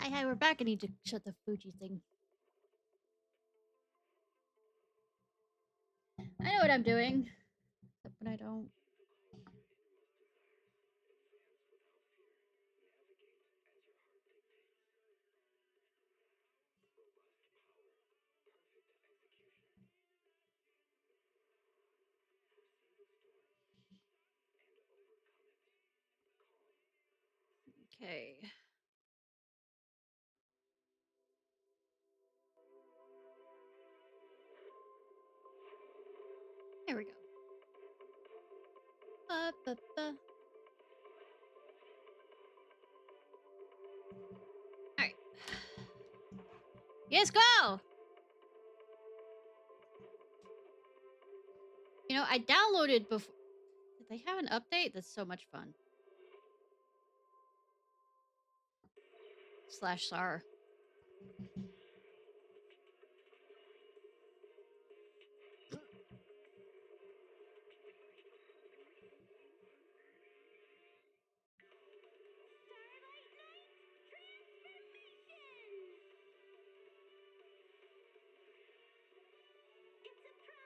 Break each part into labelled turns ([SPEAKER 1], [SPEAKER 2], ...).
[SPEAKER 1] Hi, we're back. I need to shut the Fuji thing. I know what I'm doing, but I don't. Okay. There we go. Alright. Yes, go! You know, I downloaded before. Did they have an update? That's so much fun. /SAR.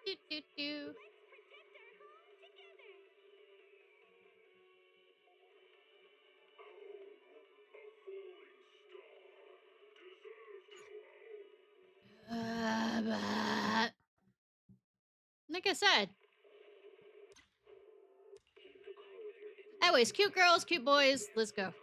[SPEAKER 1] Do, do, do. Like I said. Anyways, cute girls, cute boys. Let's go.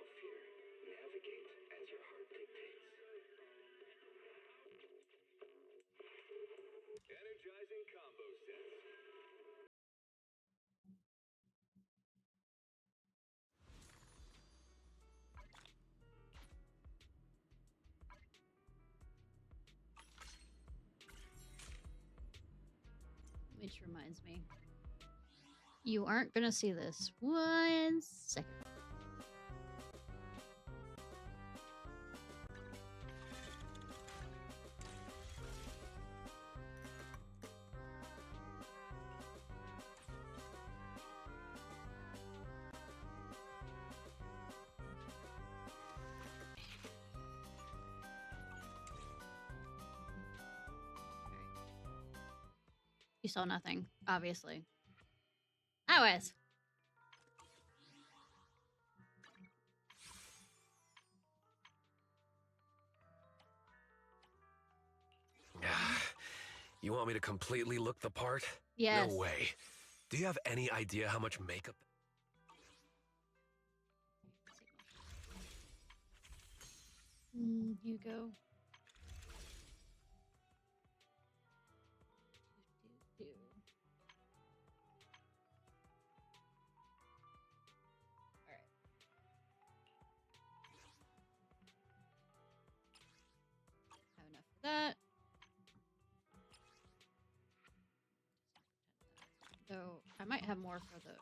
[SPEAKER 1] Which reminds me. You aren't gonna see this. 1 second. You saw nothing, obviously. Anyways.
[SPEAKER 2] You want me to completely look the part?
[SPEAKER 1] Yes.
[SPEAKER 2] No way. Do you have any idea how much makeup?
[SPEAKER 1] You go. Alright. Have enough of that. Though I might have more for the.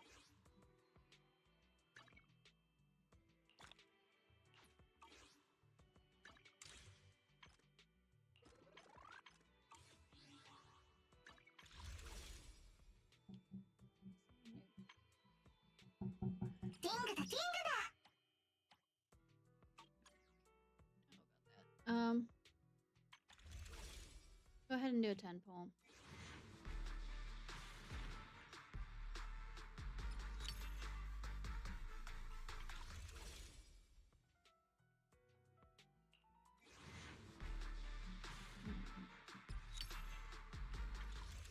[SPEAKER 1] Go ahead and do a 10 pull.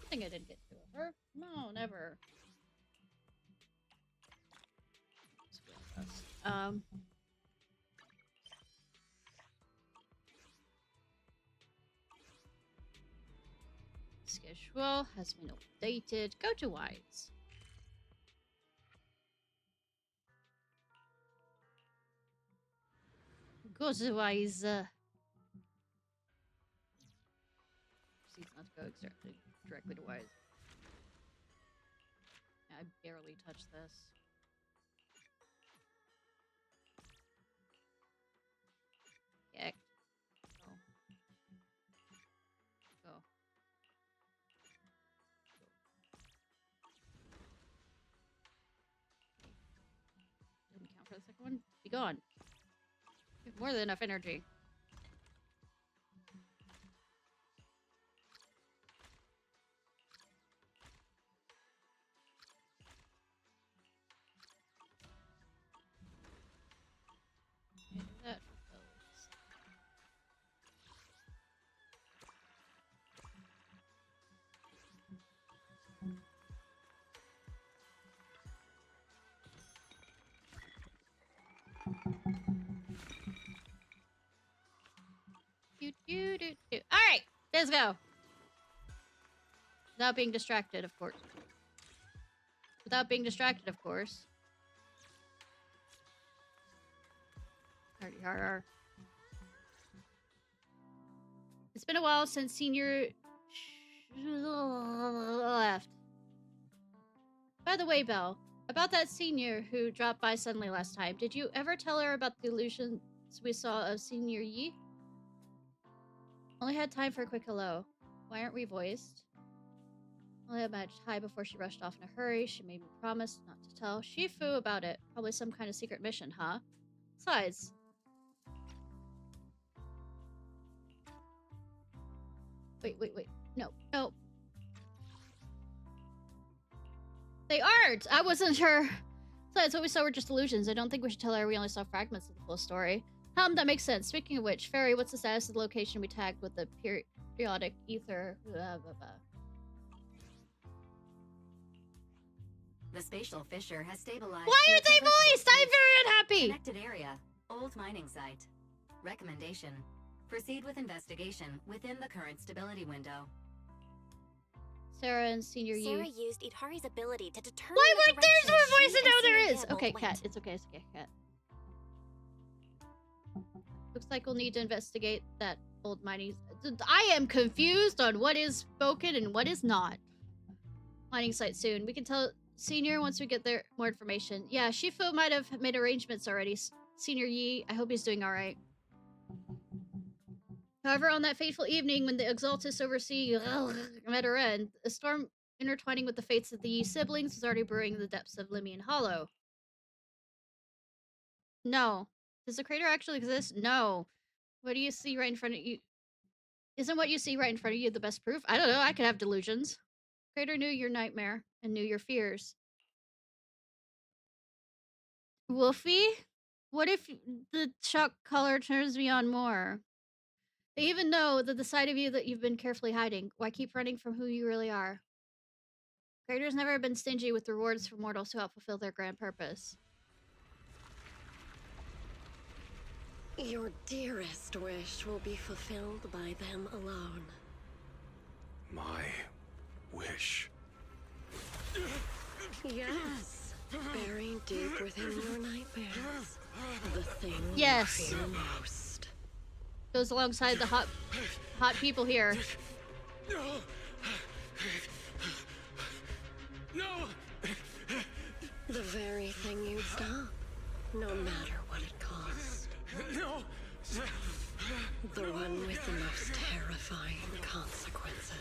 [SPEAKER 1] I think I didn't get to her. No, never. Schedule has been updated. Go to Wise. Go to Wise. Proceeds not to go directly to Wise. I barely touched this. Yeah. Go. Go. Didn't count for the second one. Be gone. You have more than enough energy. Alright, let's go. Without being distracted, of course. Without being distracted, of course. Hardy. It's been a while since Senior left. By the way, Belle, about that Senior who dropped by suddenly last time, did you ever tell her about the illusions we saw of Senior Yi? Only had time for a quick hello. Why aren't we voiced? Only had matched hi before she rushed off in a hurry. She made me promise not to tell Shifu about it. Probably some kind of secret mission, huh? Besides. Wait. No. They aren't! I wasn't sure. Besides, what we saw were just illusions. I don't think we should tell her we only saw fragments of the full story. That makes sense. Speaking of which, Fairy, what's the status of the location we tagged with the periodic ether? Blah, blah, blah.
[SPEAKER 3] The spatial fissure has stabilized.
[SPEAKER 1] Why are they voiced? I'm very unhappy!
[SPEAKER 3] Connected area. Old mining site. Recommendation. Proceed with investigation within the current stability window.
[SPEAKER 1] Sarah and Senior Yi.
[SPEAKER 4] Sarah used Idhari's ability to determine.
[SPEAKER 1] Why
[SPEAKER 4] the
[SPEAKER 1] weren't there
[SPEAKER 4] direction
[SPEAKER 1] more
[SPEAKER 4] she
[SPEAKER 1] voices?
[SPEAKER 4] and
[SPEAKER 1] No, there
[SPEAKER 4] Senior
[SPEAKER 1] is!
[SPEAKER 4] Gamble
[SPEAKER 1] Okay,
[SPEAKER 4] went.
[SPEAKER 1] Cat. It's okay, Cat. Looks like we'll need to investigate that old mining... I am confused on what is spoken and what is not. Mining site soon. We can tell Senior once we get there more information. Yeah, Shifu might have made arrangements already. Senior Yi, I hope he's doing alright. However, on that fateful evening when the Exaltus Oversea met her end, a storm intertwining with the fates of the Yi siblings was already brewing in the depths of Limian Hollow. No. Does the crater actually exist? No. What do you see right in front of you? Isn't what you see right in front of you the best proof? I don't know. I could have delusions. Crater knew your nightmare and knew your fears. Wolfie? What if the chalk color turns me on more? They even know that the side of you that you've been carefully hiding. Why keep running from who you really are? Creator's never been stingy with rewards for mortals who help fulfill their grand purpose.
[SPEAKER 5] Your dearest wish will be fulfilled by them alone.
[SPEAKER 2] My wish.
[SPEAKER 5] Yes. Buried deep within your nightmares. The thing
[SPEAKER 1] yes.
[SPEAKER 5] you fear most.
[SPEAKER 1] Goes alongside the hot people here.
[SPEAKER 2] No!
[SPEAKER 5] The very thing you'd stop, no matter what it cost.
[SPEAKER 2] No!
[SPEAKER 5] The one with the most terrifying consequences.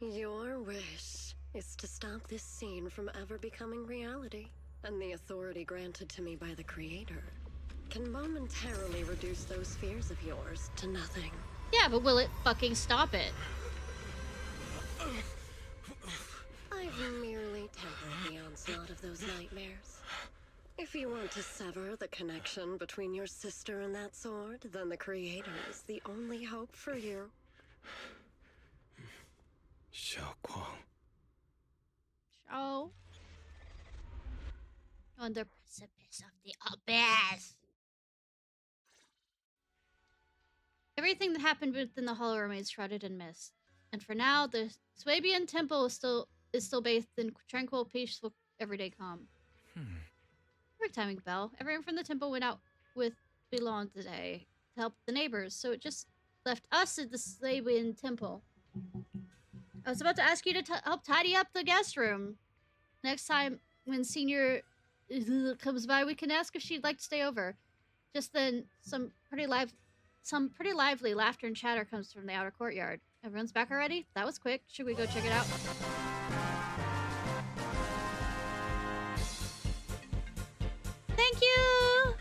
[SPEAKER 2] No!
[SPEAKER 5] Your wish is to stop this scene from ever becoming reality, and the authority granted to me by the Creator can momentarily reduce those fears of yours to nothing.
[SPEAKER 1] Yeah, but will it fucking stop it?
[SPEAKER 5] I've merely tempered the onslaught of those nightmares. If you want to sever the connection between your sister and that sword, then the Creator is the only hope for you.
[SPEAKER 2] Xiaoguang.
[SPEAKER 1] Oh. On the precipice of the abyss. Everything that happened within the hollow remains shrouded in mist. And for now, the Swabian temple is still bathed in tranquil, peaceful, everyday calm. Perfect timing, Belle. Everyone from the temple went out with Bilon today to help the neighbors, so it just left us at the Swabian temple. I was about to ask you to help tidy up the guest room. Next time when Senior comes by, we can ask if she'd like to stay over. Just then, some pretty lively laughter and chatter comes from the outer courtyard. Everyone's back already? That was quick. Should we go check it out? Thank you!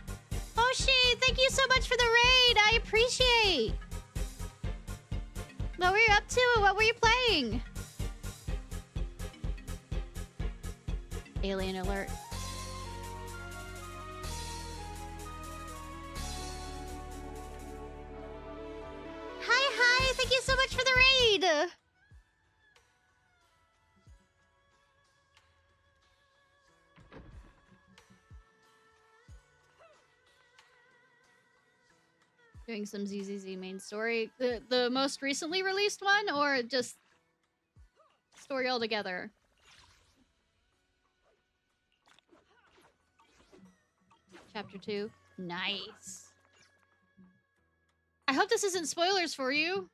[SPEAKER 1] Hoshi, thank you so much for the raid! I appreciate! What were you up to? What were you playing? Alien alert. Hi, thank you so much for the raid! Doing some ZZZ main story. The most recently released one, or just story altogether? Chapter 2. Nice. I hope this isn't spoilers for you.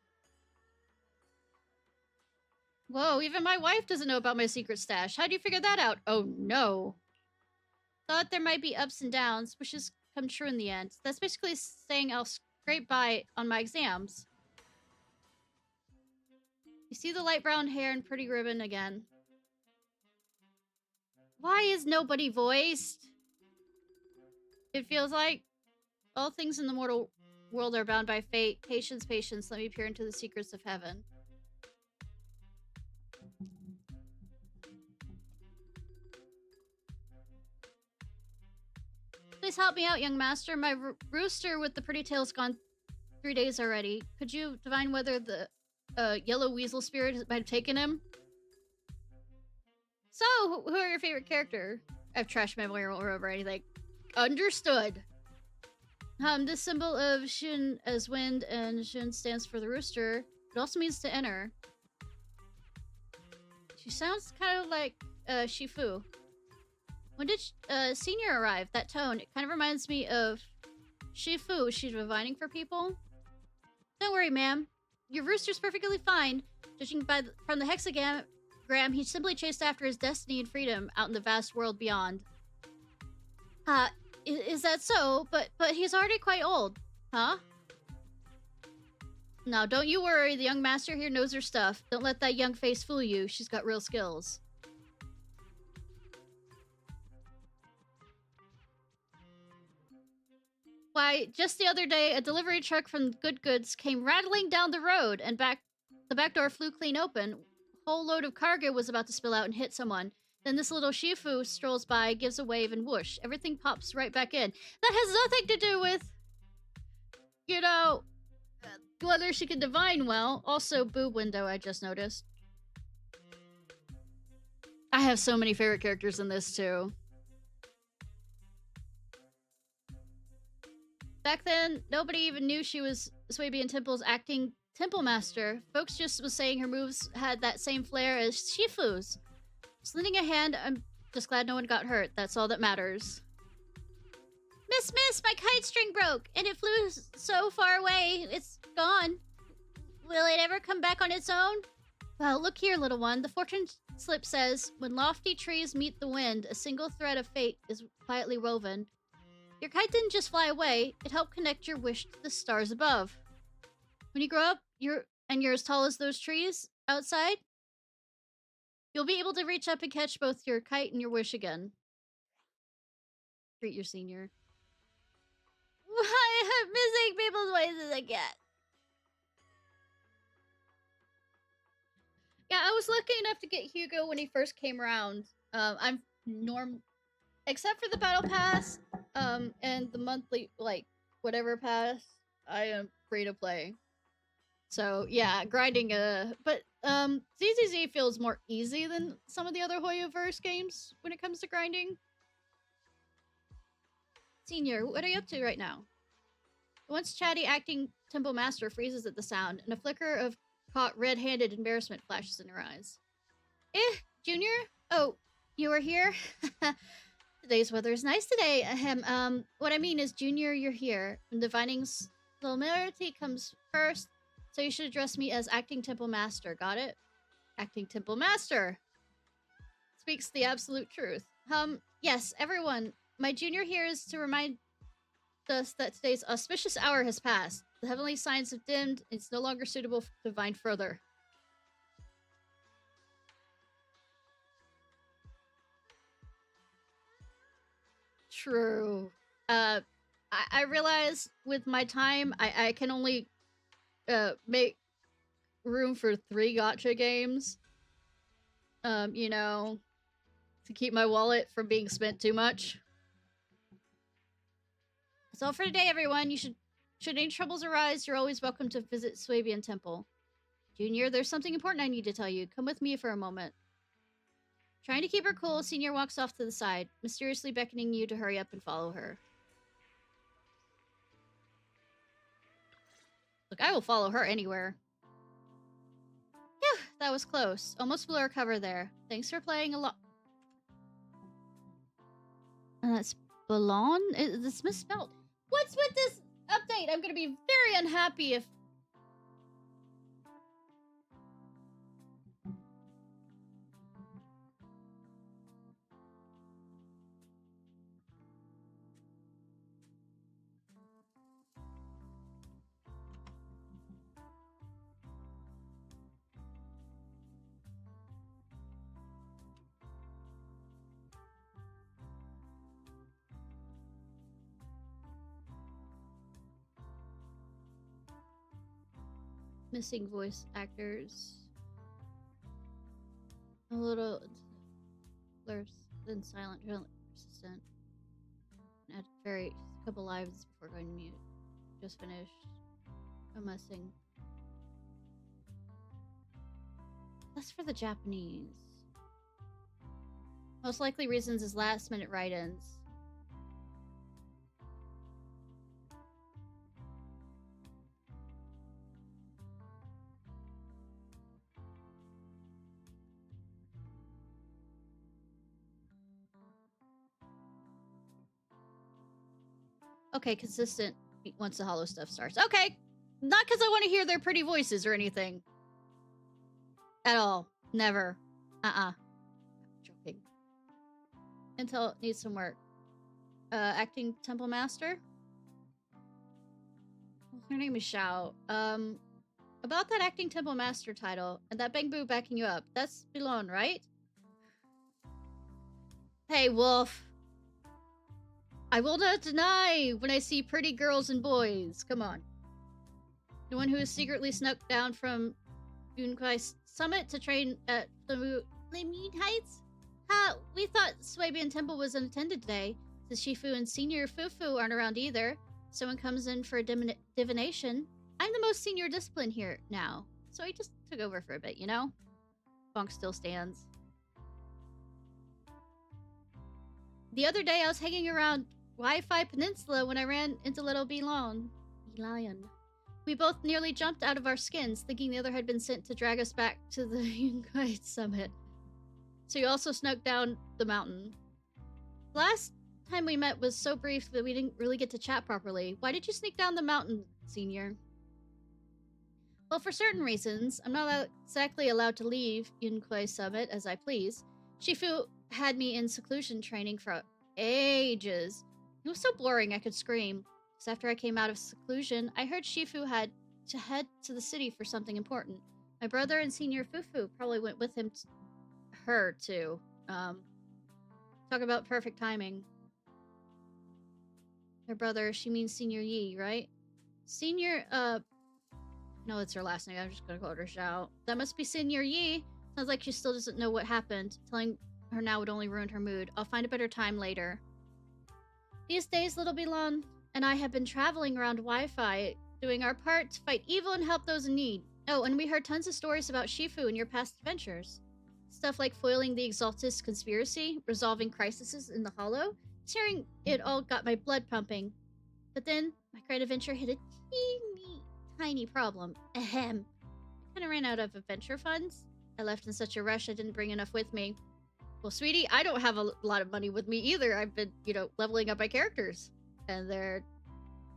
[SPEAKER 1] Whoa, even my wife doesn't know about my secret stash. How'd you figure that out? Oh no. Thought there might be ups and downs, wishes come true in the end. That's basically saying I'll scrape by on my exams. You see the light brown hair and pretty ribbon again. Why is nobody voiced? It feels like all things in the mortal world are bound by fate. Patience, patience, let me peer into the secrets of heaven. Please help me out, young master. My rooster with the pretty tail's gone 3 days already. Could you divine whether the yellow weasel spirit might have taken him? So, who are your favorite character? I have trash memory or anything. Understood. This symbol of Shin as wind, and Shin stands for the rooster. It also means to enter. She sounds kind of like Shifu. When did Senior arrive? That tone, it kind of reminds me of Shifu. She's divining for people. Don't worry, ma'am. Your rooster's perfectly fine. Judging from the hexagram, he simply chased after his destiny and freedom out in the vast world beyond. Is that so? But he's already quite old. Huh? Now, don't you worry. The young master here knows her stuff. Don't let that young face fool you. She's got real skills. Why, just the other day, a delivery truck from Good Goods came rattling down the road, and the back door flew clean open. A whole load of cargo was about to spill out and hit someone. Then this little Shifu strolls by, gives a wave, and whoosh, everything pops right back in. That has nothing to do with, you know, whether she can divine well. Also, boob window, I just noticed. I have so many favorite characters in this, too. Back then, nobody even knew she was Swabian Temple's acting temple master. Folks just was saying her moves had that same flair as Shifu's. Just a hand, I'm just glad no one got hurt. That's all that matters. Miss, my kite string broke, and it flew so far away, it's gone. Will it ever come back on its own? Well, look here, little one. The fortune slip says, when lofty trees meet the wind, a single thread of fate is quietly woven. Your kite didn't just fly away, it helped connect your wish to the stars above. When you grow up, you're as tall as those trees outside, you'll be able to reach up and catch both your kite and your wish again. Treat your senior. I'm missing people's voices again. Yeah, I was lucky enough to get Hugo when he first came around. Except for the battle pass, and the monthly, like, whatever pass, I am free to play. So, yeah, grinding, but, ZZZ feels more easy than some of the other HoyoVerse games when it comes to grinding. Senior, what are you up to right now? The once chatty acting temple master freezes at the sound, and a flicker of caught red-handed embarrassment flashes in her eyes. Junior? Oh, you were here? Today's weather is nice today. What I mean is, Junior, you're here. And divining's familiarity comes first, so you should address me as Acting Temple Master. Got it? Acting Temple Master. Speaks the absolute truth. Yes, everyone. My Junior here is to remind us that today's auspicious hour has passed. The heavenly signs have dimmed. It's no longer suitable to divine further. True. I realize with my time, I can only make room for 3 gacha games. You know, to keep my wallet from being spent too much. That's all for today, everyone. Should any troubles arise, you're always welcome to visit Swabian Temple. Junior, there's something important I need to tell you. Come with me for a moment. Trying to keep her cool, Senior walks off to the side, mysteriously beckoning you to hurry up and follow her. I will follow her anywhere. Phew, that was close. Almost blew our cover there. Thanks for playing along. And that's Ballon? It's misspelled. What's with this update? I'm gonna be very unhappy if... Missing voice actors. A little blurs, then silent, persistent. Add a couple lives before going to mute. Just finished. I'm missing. That's for the Japanese. Most likely reasons is last minute write-ins. Okay, consistent once the hollow stuff starts. Okay, not because I want to hear their pretty voices or anything. At all. Never. Joking. Intel needs some work. Acting temple master? Her name is Xiao. About that acting temple master title and that Bang Boo backing you up. That's Bilon, right? Hey, Wolf. I will not deny when I see pretty girls and boys. Come on. The one who has secretly snuck down from Yunkwai's summit to train at Lemute Heights? We thought Swabian Temple was unattended today, since Shifu and Senior Fufu aren't around either. Someone comes in for a divination. I'm the most senior discipline here now, so I just took over for a bit, you know? Bonk still stands. The other day I was hanging around Wi-Fi Peninsula when I ran into little Lion. We both nearly jumped out of our skins, thinking the other had been sent to drag us back to the Yunkai summit. So you also snuck down the mountain. Last time we met was so brief that we didn't really get to chat properly. Why did you sneak down the mountain, Senior? Well, for certain reasons. I'm not exactly allowed to leave Yunkai summit as I please. Shifu had me in seclusion training for ages. It was so boring I could scream. So after I came out of seclusion, I heard Shifu had to head to the city for something important. My brother and Senior Fufu probably went with him her too. Talk about perfect timing. Her brother, she means Senior Yi, right? Senior, no, it's her last name. I'm just gonna call her Xiao. That must be Senior Yi. Sounds like she still doesn't know what happened. Telling her now would only ruin her mood. I'll find a better time later. These days, little Bilon and I have been traveling around Wi-Fi, doing our part to fight evil and help those in need. Oh, and we heard tons of stories about Shifu and your past adventures. Stuff like foiling the Exaltist conspiracy, resolving crises in the Hollow. Hearing it all got my blood pumping. But then, my great adventure hit a teeny tiny problem. Ahem. I kinda ran out of adventure funds. I left in such a rush I didn't bring enough with me. Well, sweetie, I don't have a lot of money with me either. I've been, leveling up my characters. And their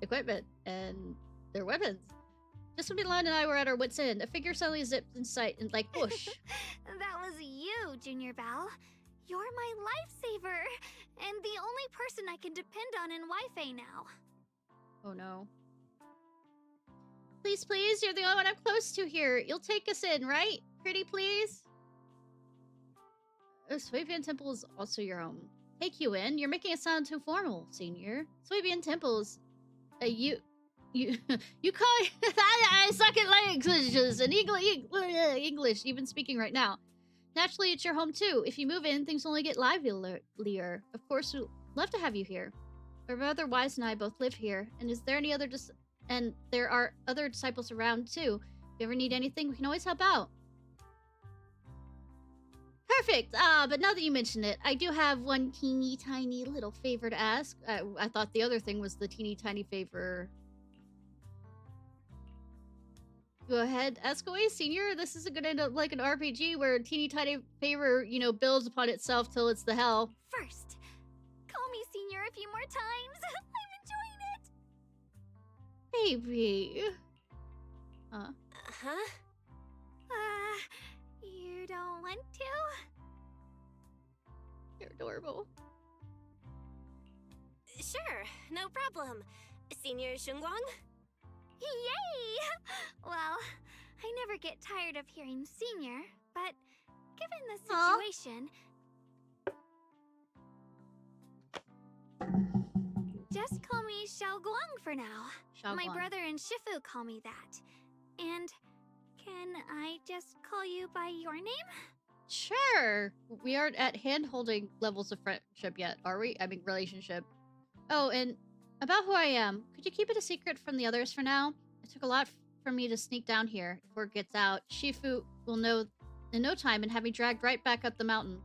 [SPEAKER 1] equipment. And their weapons. Just when Milan and I were at our wits' end, a figure suddenly zipped in sight and like, whoosh.
[SPEAKER 4] That was you, Junior Bal. You're my lifesaver. And the only person I can depend on in Wi-Fi now.
[SPEAKER 1] Oh no. Please, please, you're the only one I'm close to here. You'll take us in, right? Pretty please? Swabian Temple is also your home. Take you in? You're making it sound too formal, Senior. Swabian Temple's... you call I suck at languages and English, even speaking right now. Naturally, it's your home too. If you move in, things only get livelier. Of course, we'd love to have you here. My brother Wise and I both live here. And is there any other and there are other disciples around too. If you ever need anything, we can always help out. Perfect! But now that you mention it, I do have one teeny tiny little favor to ask. I thought the other thing was the teeny tiny favor. Go ahead, ask away, Senior. This isn't gonna end up like an RPG where a teeny tiny favor, builds upon itself till it's the hell.
[SPEAKER 4] First, call me Senior a few more times. I'm enjoying it.
[SPEAKER 1] Baby. Huh?
[SPEAKER 5] Huh?
[SPEAKER 4] You don't want to?
[SPEAKER 1] You're adorable.
[SPEAKER 6] Sure, no problem. Senior Shungguang?
[SPEAKER 4] Yay! Well, I never get tired of hearing Senior, but given the situation... Just call me Xiaoguang for now. My brother and Shifu call me that. And can I just call you by your name?
[SPEAKER 1] Sure. We aren't at hand-holding levels of friendship yet, are we? I mean, relationship. Oh, and about who I am, could you keep it a secret from the others for now? It took a lot for me to sneak down here. If word gets out, Shifu will know in no time and have me dragged right back up the mountain.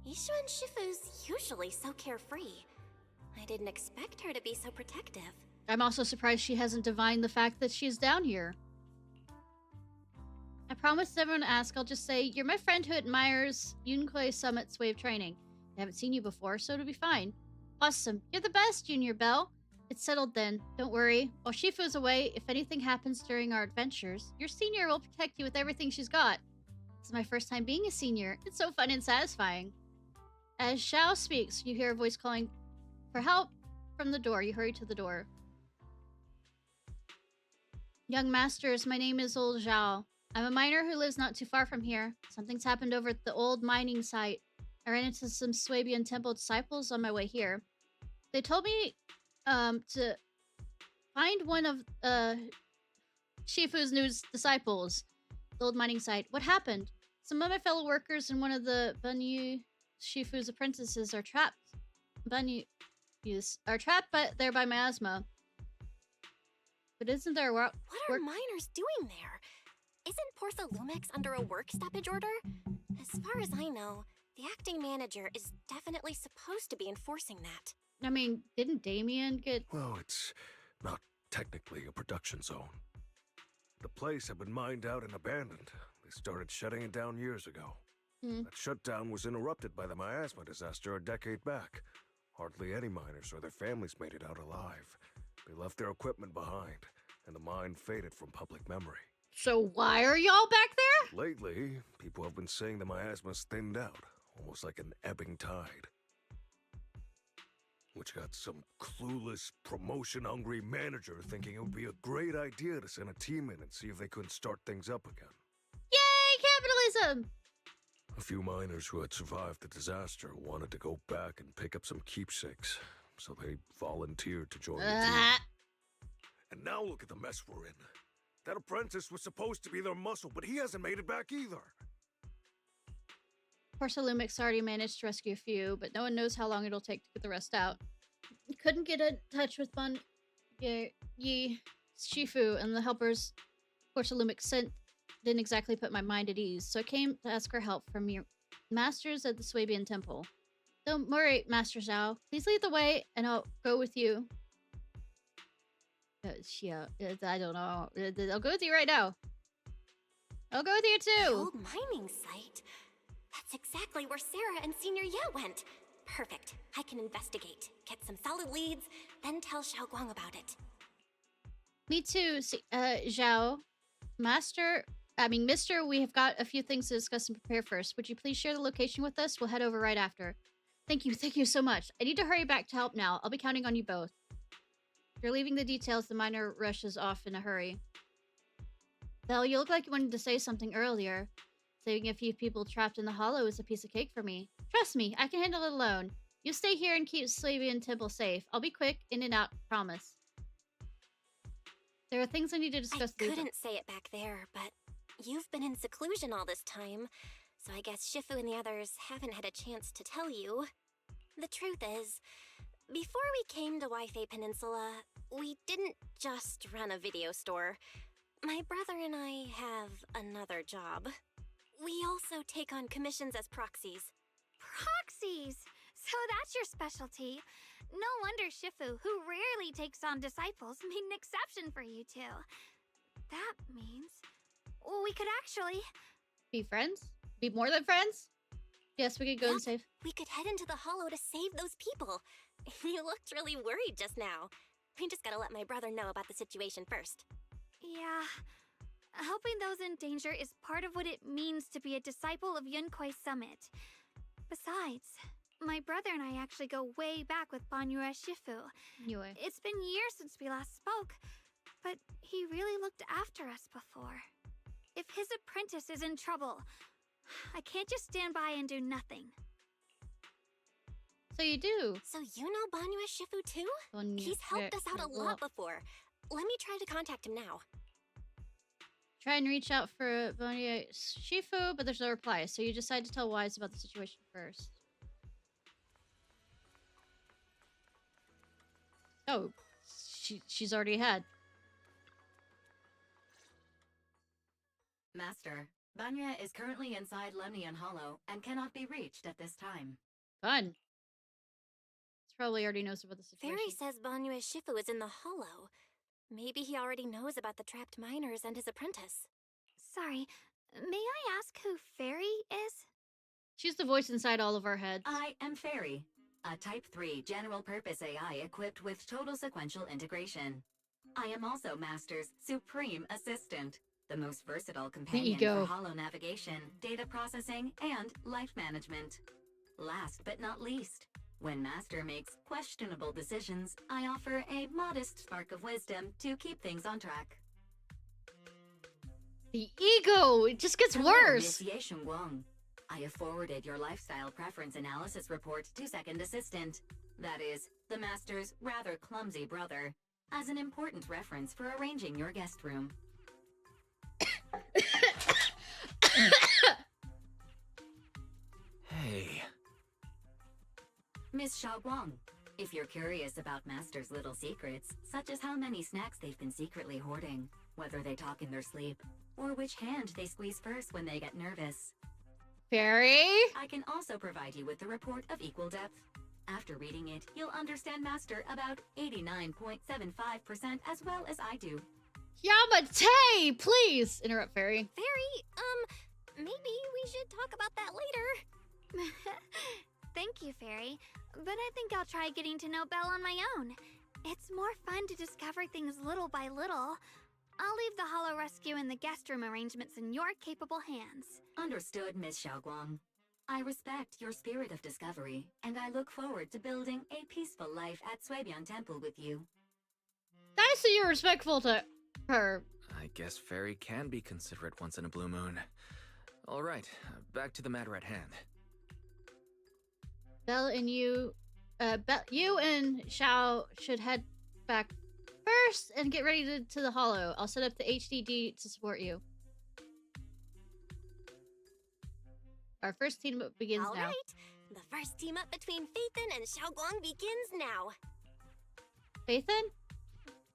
[SPEAKER 6] Yishuan Shifu's usually so carefree. I didn't expect her to be so protective.
[SPEAKER 1] I'm also surprised she hasn't divined the fact that she's down here. I promised everyone to ask, I'll just say, you're my friend who admires Yunkoi Summit's way of training. I haven't seen you before, so it'll be fine. Awesome. You're the best, Junior Belle. It's settled then. Don't worry. While Shifu's away, if anything happens during our adventures, your senior will protect you with everything she's got. This is my first time being a senior. It's so fun and satisfying. As Xiao speaks, you hear a voice calling for help from the door. You hurry to the door. Young masters, my name is Old Zhao. I'm a miner who lives not too far from here. Something's happened over at the old mining site. I ran into some Swabian temple disciples on my way here. They told me to find one of Shifu's new disciples. The old mining site. What happened? Some of my fellow workers and one of the Bunyu Shifu's apprentices are trapped. Bunyus are trapped there by miasma. But isn't there
[SPEAKER 6] What are miners doing there? Isn't Porthalumix under a work stoppage order? As far as I know, the acting manager is definitely supposed to be enforcing that.
[SPEAKER 1] I mean, didn't Damien get...
[SPEAKER 2] Well, it's not technically a production zone. The place had been mined out and abandoned. They started shutting it down years ago. That shutdown was interrupted by the miasma disaster a decade back. Hardly any miners or their families made it out alive. They left their equipment behind, and the mine faded from public memory.
[SPEAKER 1] So why are y'all back there?
[SPEAKER 2] Lately, people have been saying the miasma's thinned out, almost like an ebbing tide. Which got some clueless, promotion-hungry manager thinking it would be a great idea to send a team in and see if they couldn't start things up again.
[SPEAKER 1] Yay, capitalism!
[SPEAKER 2] A few miners who had survived the disaster wanted to go back and pick up some keepsakes, so they volunteered to join the team. And now look at the mess we're in. That apprentice was supposed to be their muscle, but he hasn't made it back either.
[SPEAKER 1] Porthalumix already managed to rescue a few, but no one knows how long it'll take to get the rest out. Couldn't get in touch with Yi Shifu, and the helpers Porthalumix sent didn't exactly put my mind at ease, so I came to ask for help from your masters at the Swabian Temple. Don't worry, Master Zhao. Please lead the way, and I'll go with you. I don't know. I'll go with you right now. I'll go with you
[SPEAKER 6] The
[SPEAKER 1] too.
[SPEAKER 6] old mining site? That's exactly where Sarah and Senior Ye went. Perfect. I can investigate, get some solid leads, then tell Xiaoguang about it.
[SPEAKER 1] Me too, Zhao. Mister, we have got a few things to discuss and prepare first. Would you please share the location with us? We'll head over right after. Thank you so much. I need to hurry back to help now. I'll be counting on you both. If you're leaving the details, the miner rushes off in a hurry. Belle, you look like you wanted to say something earlier. Saving a few people trapped in the hollow is a piece of cake for me. Trust me, I can handle it alone. You stay here and keep Swabian Temple safe. I'll be quick, in and out, promise. There are things I need to discuss.
[SPEAKER 6] I couldn't say it back there, but you've been in seclusion all this time, so I guess Shifu and the others haven't had a chance to tell you. The truth is, before we came to Waifei Peninsula, we didn't just run a video store. My brother and I have another job. We also take on commissions as proxies.
[SPEAKER 4] Proxies! So that's your specialty. No wonder Shifu, who rarely takes on disciples, made an exception for you two. That means we could actually...
[SPEAKER 1] Be friends? Be more than friends? Yes, we could go and save.
[SPEAKER 6] We could head into the hollow to save those people. You looked really worried just now. We just gotta let my brother know about the situation first.
[SPEAKER 4] Yeah. Helping those in danger is part of what it means to be a disciple of Yunkoi Summit. Besides, my brother and I actually go way back with Banyue Shifu.
[SPEAKER 1] Anyway.
[SPEAKER 4] It's been years since we last spoke, but he really looked after us before. If his apprentice is in trouble, I can't just stand by and do nothing.
[SPEAKER 1] So you do.
[SPEAKER 6] So you know Banyue Shifu too? He's helped us out a lot before. Let me try to contact him now.
[SPEAKER 1] Try and reach out for Banyue Shifu, but there's no reply. So you decide to tell Wise about the situation first. Oh, she's already had.
[SPEAKER 3] Master, Banyue is currently inside Lemnian Hollow and cannot be reached at this time.
[SPEAKER 1] Fun. He probably already knows about the situation.
[SPEAKER 6] Fairy says Banyue Shifu is in the hollow. Maybe he already knows about the trapped miners and his apprentice.
[SPEAKER 4] Sorry, may I ask who Fairy is?
[SPEAKER 1] She's the voice inside all of our heads.
[SPEAKER 3] I am Fairy, a Type 3 general-purpose AI equipped with total sequential integration. I am also Master's supreme assistant, the most versatile companion for hollow navigation, data processing, and life management. Last but not least, when Master makes questionable decisions, I offer a modest spark of wisdom to keep things on track.
[SPEAKER 1] The ego! It just gets worse!
[SPEAKER 3] Miss Ye Shengguang. I have forwarded your lifestyle preference analysis report to Second Assistant, that is, the Master's rather clumsy brother, as an important reference for arranging your guest room.
[SPEAKER 7] Hey.
[SPEAKER 3] Miss Xiaoguang, if you're curious about Master's little secrets, such as how many snacks they've been secretly hoarding, whether they talk in their sleep, or which hand they squeeze first when they get nervous.
[SPEAKER 1] Fairy?
[SPEAKER 3] I can also provide you with the report of equal depth. After reading it, you'll understand Master about 89.75% as well as I do.
[SPEAKER 1] Yamate! Please! Interrupt Fairy.
[SPEAKER 6] Fairy, maybe we should talk about that later.
[SPEAKER 4] Thank you, Fairy. But I think I'll try getting to know Belle on my own. It's more fun to discover things little by little. I'll leave the hollow rescue and the guest room arrangements in your capable hands.
[SPEAKER 3] Understood, Miss Xiaoguang. I respect your spirit of discovery, and I look forward to building a peaceful life at Suebian Temple with you.
[SPEAKER 1] Nice that you're respectful to her.
[SPEAKER 7] I guess Fairy can be considerate once in a blue moon. Alright, back to the matter at hand.
[SPEAKER 1] Belle and you and Xiao should head back first and get ready to the hollow. I'll set up the HDD to support you. Our first team up begins now.
[SPEAKER 6] Alright, the first team up between Phaethon and Xiaoguang begins now.
[SPEAKER 1] Phaethon?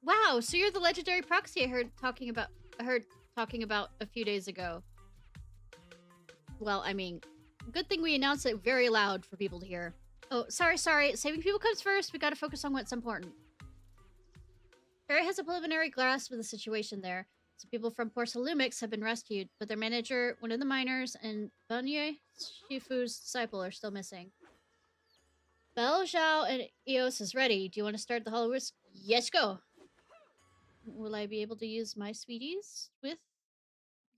[SPEAKER 1] Wow, so you're the legendary proxy I heard talking about a few days ago. Well, I mean, good thing we announced it very loud for people to hear. Oh, sorry. Saving people comes first. We gotta focus on what's important. Fairy has a preliminary grasp of the situation there. Some people from Porcelumix have been rescued, but their manager, one of the miners, and Banyue Shifu's disciple are still missing. Belle, Zhao, and Eos is ready. Do you want to start the hollow risk? Yes, go! Will I be able to use my sweeties with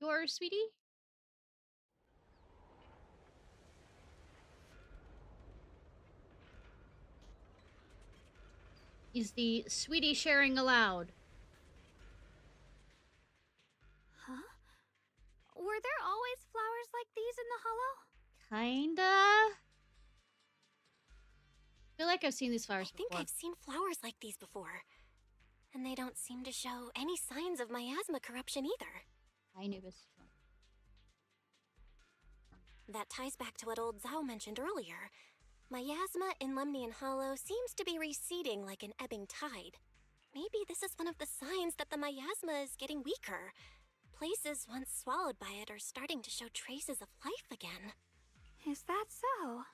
[SPEAKER 1] your sweetie? Is the sweetie sharing allowed?
[SPEAKER 4] Huh? Were there always flowers like these in the hollow?
[SPEAKER 1] Kinda. I feel like I've seen these flowers before.
[SPEAKER 6] I think I've seen flowers like these before. And they don't seem to show any signs of miasma corruption either.
[SPEAKER 1] Anubis.
[SPEAKER 6] That ties back to what old Zhao mentioned earlier. Miasma in Lemnian Hollow seems to be receding like an ebbing tide. Maybe this is one of the signs that the miasma is getting weaker. Places once swallowed by it are starting to show traces of life again.
[SPEAKER 4] Is that so?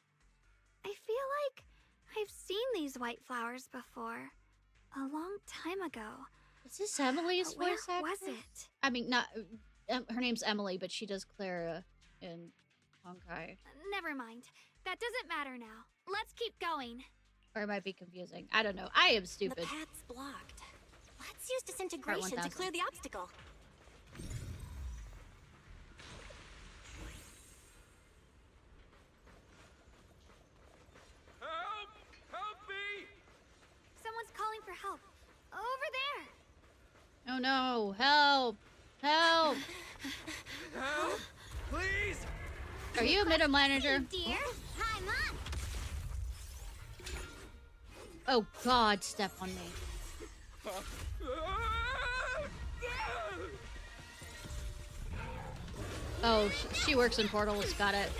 [SPEAKER 4] I feel like I've seen these white flowers before. A long time ago.
[SPEAKER 1] Is this Emily's voice actress?
[SPEAKER 4] Where was it?
[SPEAKER 1] I mean, not... her name's Emily, but she does Clara in Honkai.
[SPEAKER 4] Never mind. That doesn't matter now. Let's keep going.
[SPEAKER 1] Or it might be confusing. I don't know. I am stupid.
[SPEAKER 6] The path's blocked. Let's use disintegration to clear the obstacle.
[SPEAKER 8] Help! Help me!
[SPEAKER 4] Someone's calling for help. Over there!
[SPEAKER 1] Oh no. Help! Help!
[SPEAKER 8] Help! Please!
[SPEAKER 1] Are you a middle manager?
[SPEAKER 4] Dear, I'm up.
[SPEAKER 1] Oh god, step on me. Oh, she works in portals. Got it.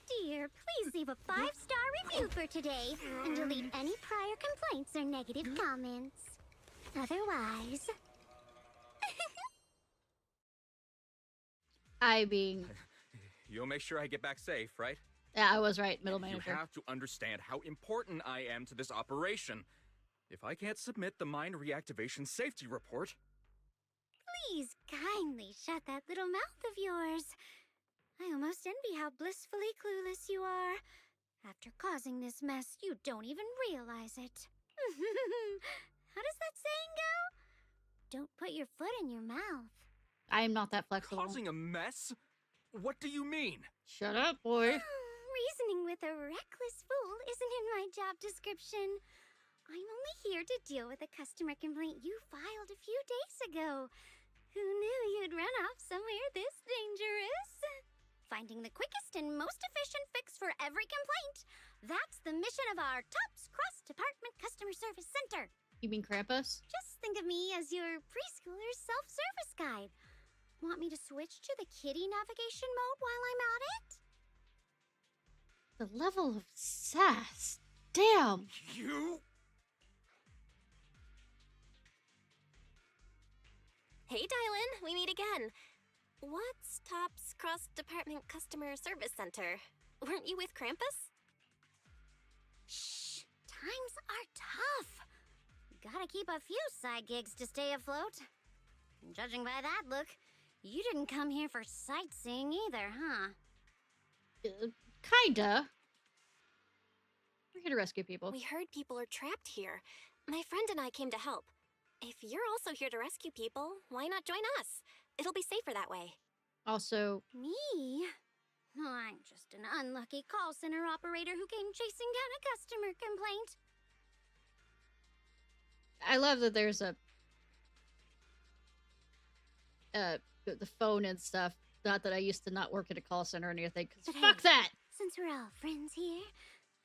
[SPEAKER 9] Dear, please leave a 5-star review for today and delete any prior complaints or negative comments. Otherwise...
[SPEAKER 1] I mean...
[SPEAKER 8] You'll make sure I get back safe, right?
[SPEAKER 1] Yeah, I was right, middle manager.
[SPEAKER 8] You have to understand how important I am to this operation. If I can't submit the mine reactivation safety report...
[SPEAKER 9] Please kindly shut that little mouth of yours. I almost envy how blissfully clueless you are. After causing this mess, you don't even realize it. How does that saying go? Don't put your foot in your mouth.
[SPEAKER 1] I am not that flexible.
[SPEAKER 8] Causing a mess? What do you mean?
[SPEAKER 1] Shut up, boy.
[SPEAKER 9] Reasoning with a reckless fool isn't in my job description. I'm only here to deal with a customer complaint you filed a few days ago. Who knew you'd run off somewhere this dangerous? Finding the quickest and most efficient fix for every complaint. That's the mission of our TOPS cross-department customer service center.
[SPEAKER 1] You mean Krampus?
[SPEAKER 9] Just think of me as your preschooler's self-service guide. Want me to switch to the kiddie navigation mode while I'm at it?
[SPEAKER 1] The level of sass. Damn.
[SPEAKER 8] You?
[SPEAKER 6] Hey, Dylan, we meet again. What's TOPS Cross-Department Customer Service Center? Weren't you with Krampus?
[SPEAKER 9] Shh, times are tough. Gotta keep a few side gigs to stay afloat. Judging by that look, you didn't come here for sightseeing either, huh?
[SPEAKER 1] Kinda. We're here to rescue people.
[SPEAKER 6] We heard people are trapped here. My friend and I came to help. If you're also here to rescue people, why not join us? It'll be safer that way.
[SPEAKER 1] Also...
[SPEAKER 9] Me? I'm just an unlucky call center operator who came chasing down a customer complaint.
[SPEAKER 1] I love that there's the phone and stuff. Not that I used to not work at a call center or anything, because fuck that!
[SPEAKER 9] Since we're all friends here,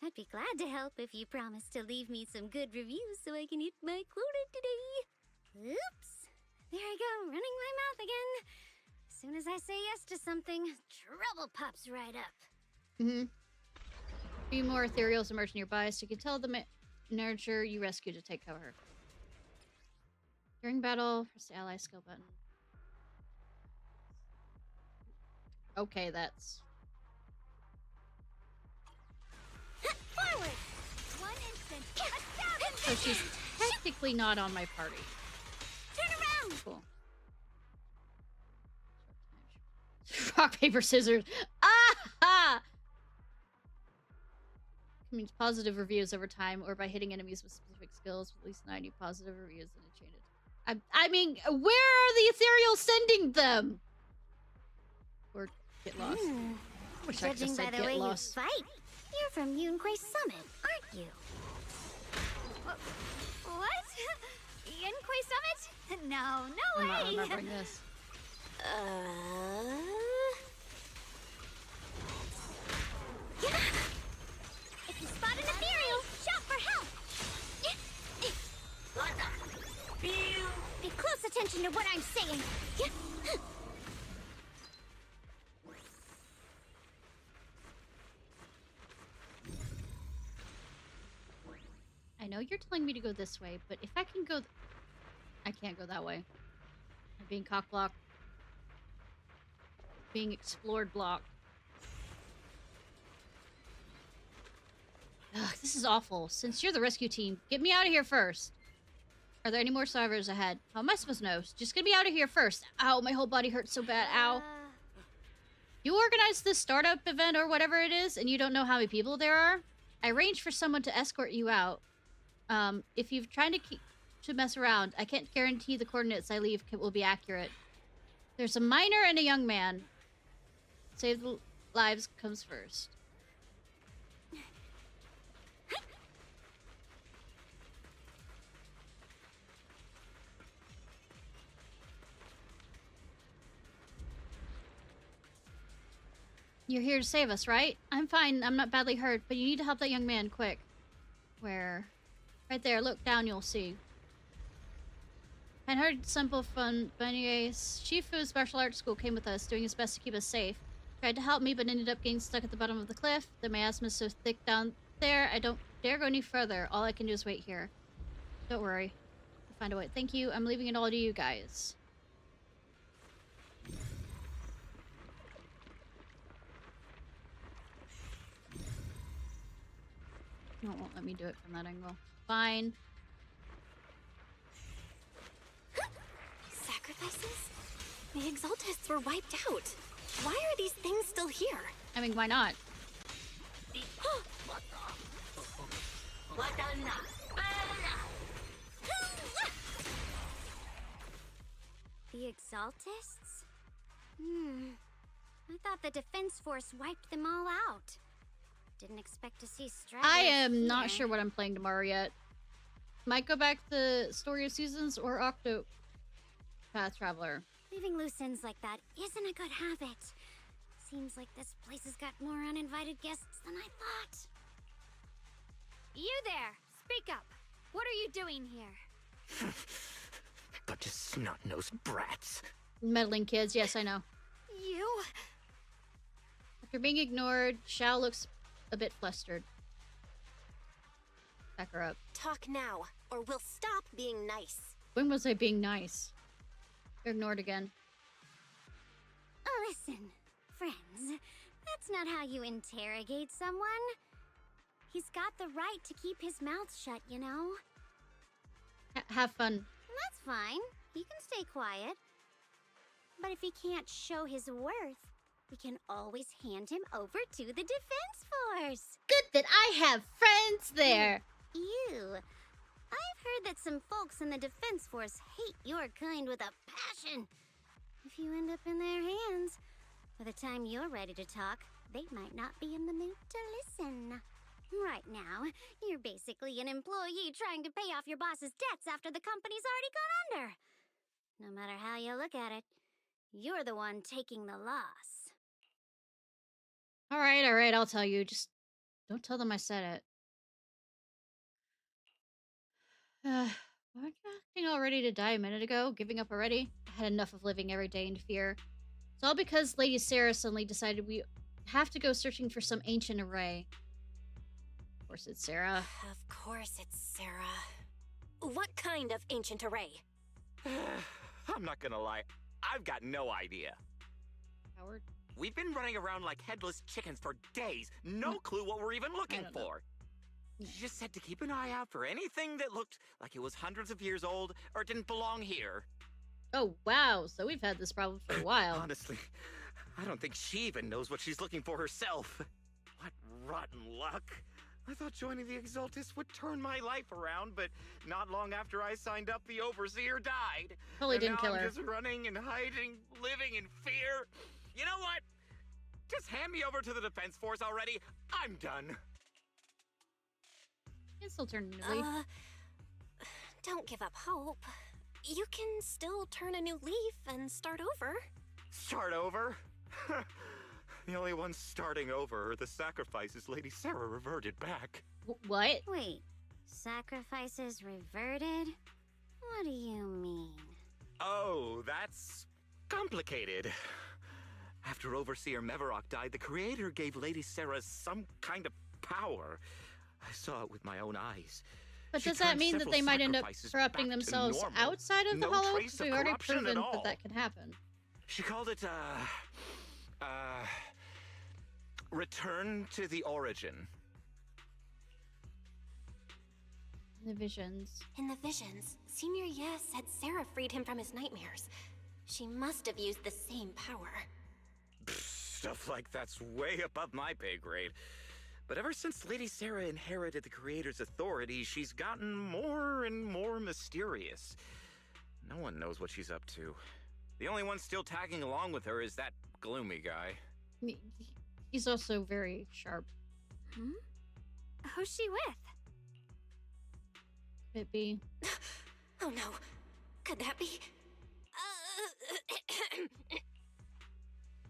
[SPEAKER 9] I'd be glad to help if you promise to leave me some good reviews so I can hit my quota today. Oops. There I go, running my mouth again. As soon as I say yes to something, trouble pops right up.
[SPEAKER 1] Mm-hmm. A few more ethereals emerge nearby, so you can tell the manager you rescued to take cover. During battle, press the ally skill button. Okay, that's...
[SPEAKER 9] Forward! 1 instant.
[SPEAKER 1] So she's technically not on my party.
[SPEAKER 9] Turn around!
[SPEAKER 1] Cool. Rock, paper, scissors. Ah! Means positive reviews over time, or by hitting enemies with specific skills with at least 90 positive reviews and it changes. I mean, where are the ethereals sending them? Or get lost. Wish I could
[SPEAKER 9] Judging
[SPEAKER 1] have
[SPEAKER 9] by
[SPEAKER 1] said
[SPEAKER 9] the
[SPEAKER 1] get
[SPEAKER 9] way
[SPEAKER 1] lost.
[SPEAKER 9] you fight, you're from Yunquay Summit, aren't you?
[SPEAKER 4] What? Yunquay Summit? No
[SPEAKER 1] I'm
[SPEAKER 4] way!
[SPEAKER 1] not remembering this.
[SPEAKER 9] If you spot an ethereal, shout for help! Pay close attention to what I'm saying.
[SPEAKER 1] I know you're telling me to go this way, but if I can go... I can't go that way. I'm being cock-blocked. being explored block. Ugh, this is awful. Since you're the rescue team, get me out of here first. Are there any more survivors ahead? How am I supposed to know? Just get me out of here first. Ow, my whole body hurts so bad. Ow. You organized this startup event or whatever it is, and you don't know how many people there are? I arranged for someone to escort you out. If you've tried to mess around, I can't guarantee the coordinates I leave will be accurate. There's a minor and a young man. Save the lives comes first. You're here to save us, right? I'm fine. I'm not badly hurt, but you need to help that young man quick. Where? Right there. Look down, you'll see. Kind-hearted, simple, fun, but anyways, Shifu's martial arts school came with us, doing his best to keep us safe. Tried to help me, but ended up getting stuck at the bottom of the cliff. The miasma is so thick down there, I don't dare go any further. All I can do is wait here. Don't worry. I'll find a way. Thank you. I'm leaving it all to you guys. No, it won't let me do it from that angle. Fine.
[SPEAKER 6] Sacrifices? The Exaltists were wiped out. Why are these things still here?
[SPEAKER 1] I mean, why not?
[SPEAKER 9] The Exaltists? I thought the Defense Force wiped them all out. Didn't expect to see stragglers.
[SPEAKER 1] I am not sure what I'm playing tomorrow yet. Might go back to Story of Seasons or Octopath Traveler.
[SPEAKER 9] Leaving loose ends like that isn't a good habit. Seems like this place has got more uninvited guests than I thought.
[SPEAKER 4] You there! Speak up! What are you doing here?
[SPEAKER 10] Bunch of snot-nosed brats.
[SPEAKER 1] Meddling kids, yes, I know.
[SPEAKER 4] You?
[SPEAKER 1] After being ignored, Xiao looks a bit flustered. Back her up.
[SPEAKER 6] Talk now, or we'll stop being nice.
[SPEAKER 1] When was I being nice? You're ignored again.
[SPEAKER 9] Listen, friends, that's not how you interrogate someone. He's got the right to keep his mouth shut, you know?
[SPEAKER 1] Have fun.
[SPEAKER 9] That's fine. He can stay quiet. But if he can't show his worth, we can always hand him over to the Defense Force.
[SPEAKER 1] Good that I have friends there.
[SPEAKER 9] Ew. I've heard that some folks in the Defense Force hate your kind with a passion. If you end up in their hands, by the time you're ready to talk, they might not be in the mood to listen. Right now, you're basically an employee trying to pay off your boss's debts after the company's already gone under. No matter how you look at it, you're the one taking the loss.
[SPEAKER 1] All right, I'll tell you. Just don't tell them I said it. Weren't you acting all ready to die a minute ago? Giving up already? I had enough of living every day in fear. It's all because Lady Sarah suddenly decided we have to go searching for some ancient array. Of course it's Sarah.
[SPEAKER 6] Of course it's Sarah. What kind of ancient array?
[SPEAKER 10] I'm not gonna lie, I've got no idea.
[SPEAKER 1] Howard?
[SPEAKER 10] We've been running around like headless chickens for days. No clue what we're even looking for. She just said to keep an eye out for anything that looked like it was hundreds of years old or didn't belong here.
[SPEAKER 1] Oh, wow. So we've had this problem for a while.
[SPEAKER 10] Honestly, I don't think she even knows what she's looking for herself. What rotten luck. I thought joining the Exaltists would turn my life around, but not long after I signed up, the Overseer died.
[SPEAKER 1] Totally didn't kill her.
[SPEAKER 10] I'm just running and hiding, living in fear. You know what? Just hand me over to the Defense Force already. I'm done.
[SPEAKER 1] You can still turn a new leaf.
[SPEAKER 6] Don't give up hope. You can still turn a new leaf and start over.
[SPEAKER 10] Start over? The only ones starting over are the sacrifices Lady Sarah reverted back.
[SPEAKER 1] What?
[SPEAKER 9] Wait, sacrifices reverted? What do you mean?
[SPEAKER 10] Oh, that's complicated. After Overseer Mevarok died, the Creator gave Lady Sarah some kind of power. I saw it with my own eyes.
[SPEAKER 1] But does that mean that they might end up corrupting themselves outside of the Hollow? We've already proven that that can happen.
[SPEAKER 10] She called it, Return to the origin.
[SPEAKER 1] The visions.
[SPEAKER 6] In the visions, Senior Ye said Sarah freed him from his nightmares. She must have used the same power.
[SPEAKER 10] Stuff like that's way above my pay grade. But ever since Lady Sarah inherited the Creator's authority, she's gotten more and more mysterious. No one knows what she's up to. The only one still tagging along with her is that gloomy guy.
[SPEAKER 1] He's also very sharp.
[SPEAKER 4] Who's she with?
[SPEAKER 1] Could it be?
[SPEAKER 6] Oh no. Could that be?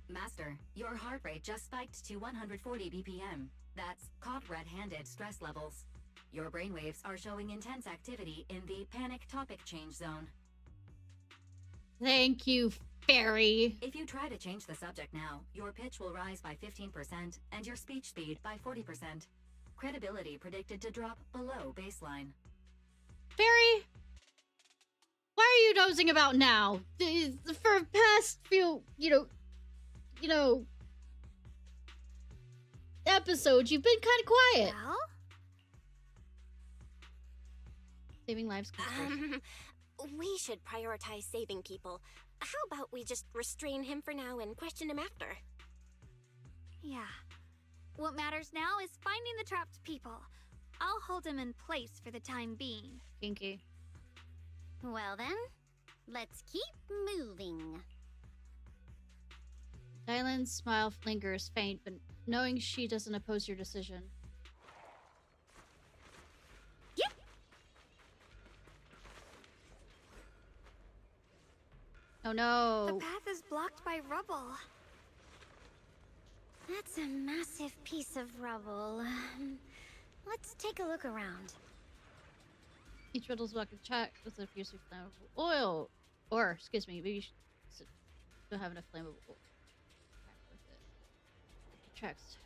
[SPEAKER 3] Master, your heart rate just spiked to 140 BPM. That's caught red-handed stress levels. Your brainwaves are showing intense activity in the panic topic change zone.
[SPEAKER 1] Thank you, Fairy.
[SPEAKER 3] If you try to change the subject now, your pitch will rise by 15% and your speech speed by 40%. Credibility predicted to drop below baseline.
[SPEAKER 1] Fairy, why are you nosing about now? For past few, episodes, you've been kind of quiet.
[SPEAKER 4] Well?
[SPEAKER 1] Saving lives.
[SPEAKER 6] We should prioritize saving people. How about we just restrain him for now and question him after?
[SPEAKER 4] Yeah. What matters now is finding the trapped people. I'll hold him in place for the time being.
[SPEAKER 1] Kinky.
[SPEAKER 9] Well then, let's keep moving.
[SPEAKER 1] Dylan's smile lingers faint, but knowing she doesn't oppose your decision.
[SPEAKER 4] Yep.
[SPEAKER 1] Oh no.
[SPEAKER 4] The path is blocked by rubble.
[SPEAKER 9] That's a massive piece of rubble. Let's take a look around.
[SPEAKER 1] Each riddle's bucket checked with a fuse of flammable oil. Or, excuse me, maybe you should still have enough flammable oil. With it. Checks.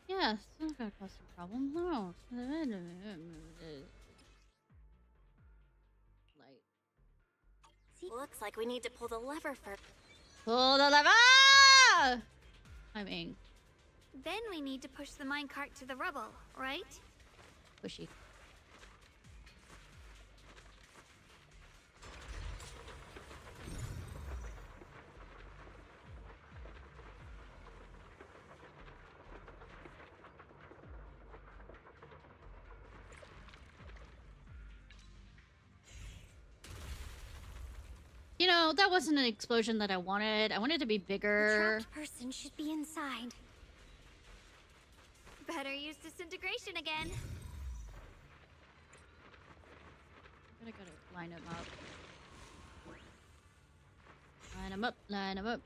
[SPEAKER 1] Yeah, it's not gonna cause some problems. No. Light.
[SPEAKER 6] Looks like we need to pull the lever first.
[SPEAKER 1] Pull the lever! I mean,
[SPEAKER 4] Then we need to push the minecart to the rubble, right?
[SPEAKER 1] pushy. You know, that wasn't an explosion that I wanted. I wanted it to be
[SPEAKER 9] The
[SPEAKER 1] bigger.
[SPEAKER 9] trapped person should be inside.
[SPEAKER 4] Better use disintegration again.
[SPEAKER 1] I gotta line them up. Line them up, line them up.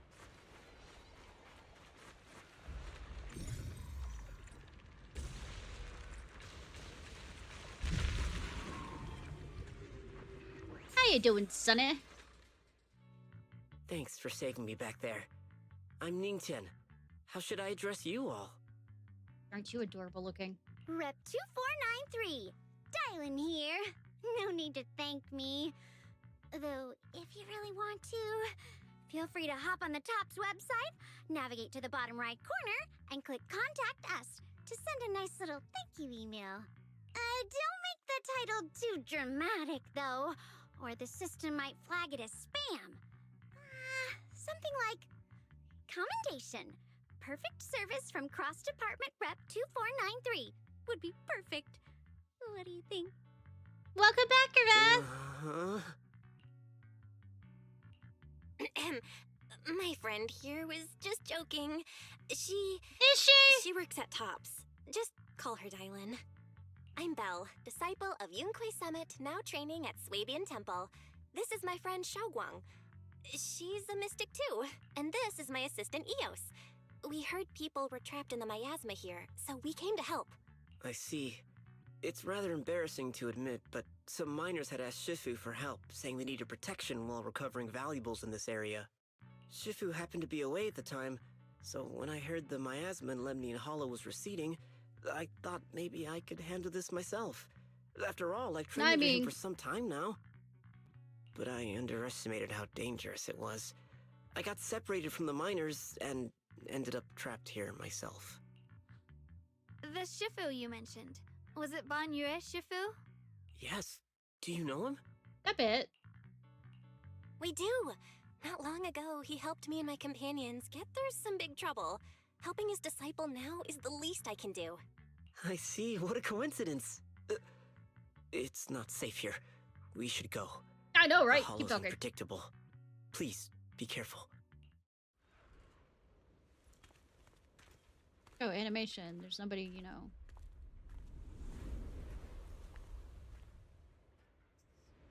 [SPEAKER 1] How you doing, Sonny?
[SPEAKER 11] Thanks for saving me back there. I'm Ningtian. How should I address you all?
[SPEAKER 1] Aren't you adorable looking?
[SPEAKER 9] Rep 2493. Dylan here. No need to thank me. Though, if you really want to, feel free to hop on the TOPS website, navigate to the bottom right corner, and click Contact Us to send a nice little thank you email. Don't make the title too dramatic, though, or the system might flag it as spam. Something like, Commendation. Perfect service from Cross Department Rep 2493 would be perfect. What do you think?
[SPEAKER 1] Welcome back, Irveth!
[SPEAKER 6] My friend here was just joking.
[SPEAKER 1] Is she?
[SPEAKER 6] She works at TOPS. Just call her Dylan. I'm Belle, disciple of Yunque Summit, now training at Swabian Temple. This is my friend Xiaoguang. She's a mystic too, and this is my assistant Eos. We heard people were trapped in the miasma here, so we came to help.
[SPEAKER 11] I see. It's rather embarrassing to admit, but some miners had asked Shifu for help, saying they needed protection while recovering valuables in this area. Shifu happened to be away at the time, so when I heard the miasma in Lemnian Hollow was receding, I thought maybe I could handle this myself. After all, I've trained him for some time now. But I underestimated how dangerous it was. I got separated from the miners and ended up trapped here myself.
[SPEAKER 4] The Shifu you mentioned. Was it Banyue Shifu?
[SPEAKER 11] Yes. Do you know him?
[SPEAKER 1] A bit.
[SPEAKER 6] We do. Not long ago, he helped me and my companions get through some big trouble. Helping his disciple now is the least I can do.
[SPEAKER 11] I see. What a coincidence. It's not safe here. We should go.
[SPEAKER 1] I know, right?
[SPEAKER 11] The hollow's
[SPEAKER 1] Keep talking.
[SPEAKER 11] unpredictable. Please, be careful.
[SPEAKER 1] Oh, animation. There's somebody, you know.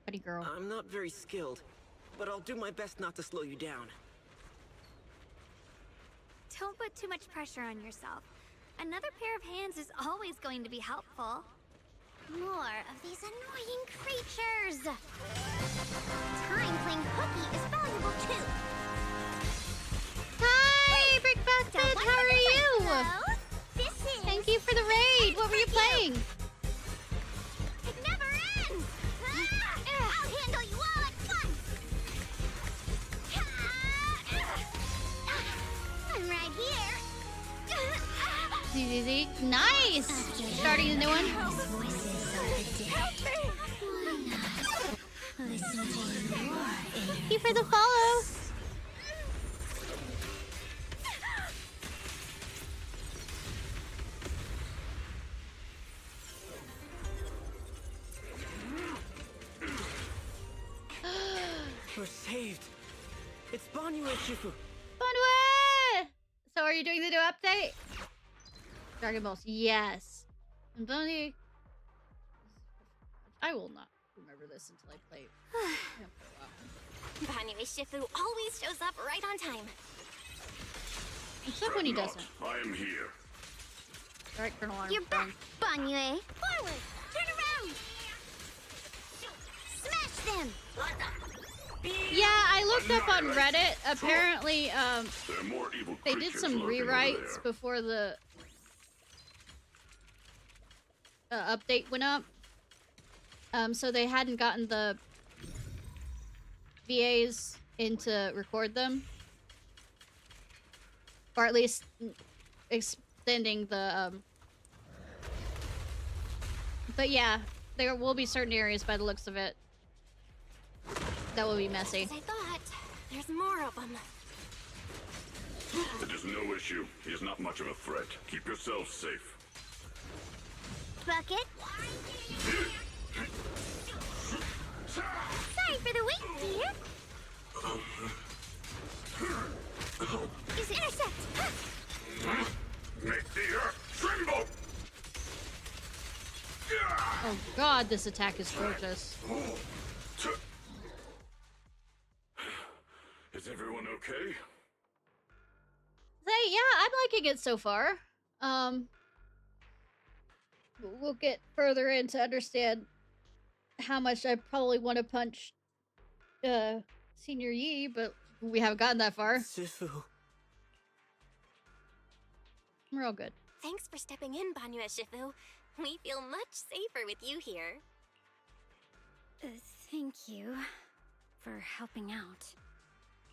[SPEAKER 1] Buddy girl.
[SPEAKER 11] I'm not very skilled, but I'll do my best not to slow you down.
[SPEAKER 4] Don't put too much pressure on yourself. Another pair of hands is always going to be helpful.
[SPEAKER 9] More of these annoying creatures! Time playing hooky is valuable too!
[SPEAKER 1] Hi, Brickbucket! How are you?
[SPEAKER 9] This is...
[SPEAKER 1] Thank you for the raid! What were you playing?
[SPEAKER 9] It never ends! I'll handle you all at once! I'm right here!
[SPEAKER 1] ZZZ. Nice! Starting a new one. Thank you for the follow.
[SPEAKER 11] We're saved. It's Banyue Shifu.
[SPEAKER 1] Banyue! So are you doing the new update? Dragon Balls, yes. And Banyue... I will not remember this until I play.
[SPEAKER 6] Banyue Shifu always shows up right on time.
[SPEAKER 1] Except when he doesn't.
[SPEAKER 12] I am here.
[SPEAKER 1] Alright, Colonel Armstrong.
[SPEAKER 9] You're back, Banyue! Forward! Turn around! Smash them!
[SPEAKER 1] Yeah, I looked up on Reddit. Apparently, they did some rewrites before the update went up. So they hadn't gotten the VAs in to record them. Or at least extending the, But yeah, there will be certain areas by the looks of it that will be messy.
[SPEAKER 6] As I thought, there's more of them.
[SPEAKER 12] It is no issue. He is not much of a threat. Keep yourself safe.
[SPEAKER 9] Bucket? Sorry for the wait, dear. Is intercept!
[SPEAKER 12] Make the earth tremble!
[SPEAKER 1] Oh god, this attack is gorgeous.
[SPEAKER 12] Is everyone okay?
[SPEAKER 1] Yeah, I'm liking it so far. We'll get further in to understand how much I probably want to punch Senior Yi, but we haven't gotten that far.
[SPEAKER 11] Shifu.
[SPEAKER 1] We're all good.
[SPEAKER 6] Thanks for stepping in, Banyue Shifu. We feel much safer with you here.
[SPEAKER 9] Thank you for helping out.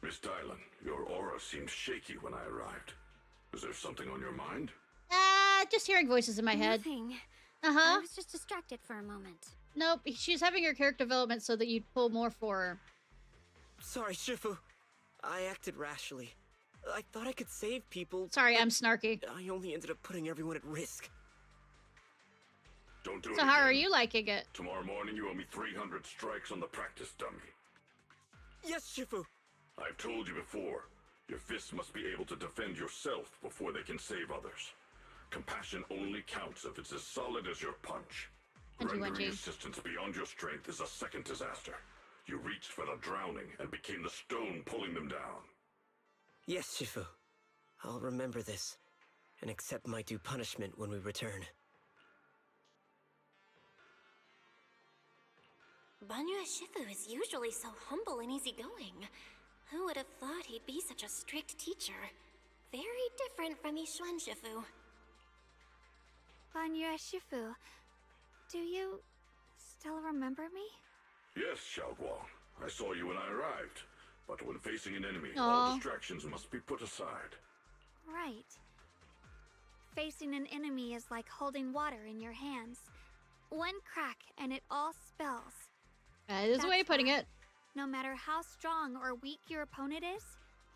[SPEAKER 12] Miss Dylan, your aura seemed shaky when I arrived. Is there something on your mind?
[SPEAKER 1] Just hearing voices in my head.
[SPEAKER 9] Nothing.
[SPEAKER 1] Uh-huh.
[SPEAKER 9] I was just distracted for a moment.
[SPEAKER 1] Nope, she's having her character development so that you'd pull more for her.
[SPEAKER 11] Sorry, Shifu. I acted rashly. I thought I could save people.
[SPEAKER 1] Sorry, I'm snarky.
[SPEAKER 11] I only ended up putting everyone at risk.
[SPEAKER 12] Don't do it
[SPEAKER 1] So how
[SPEAKER 12] again.
[SPEAKER 1] are you liking it?
[SPEAKER 12] Tomorrow morning you owe me 300 strikes on the practice dummy.
[SPEAKER 11] Yes, Shifu.
[SPEAKER 12] I've told you before, your fists must be able to defend yourself before they can save others. Compassion only counts if it's as solid as your punch. Rendering assistance beyond your strength is a second disaster. You reached for the drowning and became the stone pulling them down.
[SPEAKER 11] Yes, Shifu. I'll remember this and accept my due punishment when we return.
[SPEAKER 6] Banyue Shifu is usually so humble and easygoing. Who would have thought he'd be such a strict teacher? Very different from Ishuan Shifu.
[SPEAKER 4] Banyue Shifu, do you still remember me?
[SPEAKER 12] Yes, Xiaoguang. I saw you when I arrived. But when facing an enemy, all distractions must be put aside.
[SPEAKER 4] Right. Facing an enemy is like holding water in your hands. One crack and it all spills.
[SPEAKER 1] That is a way of putting it.
[SPEAKER 4] No matter how strong or weak your opponent is,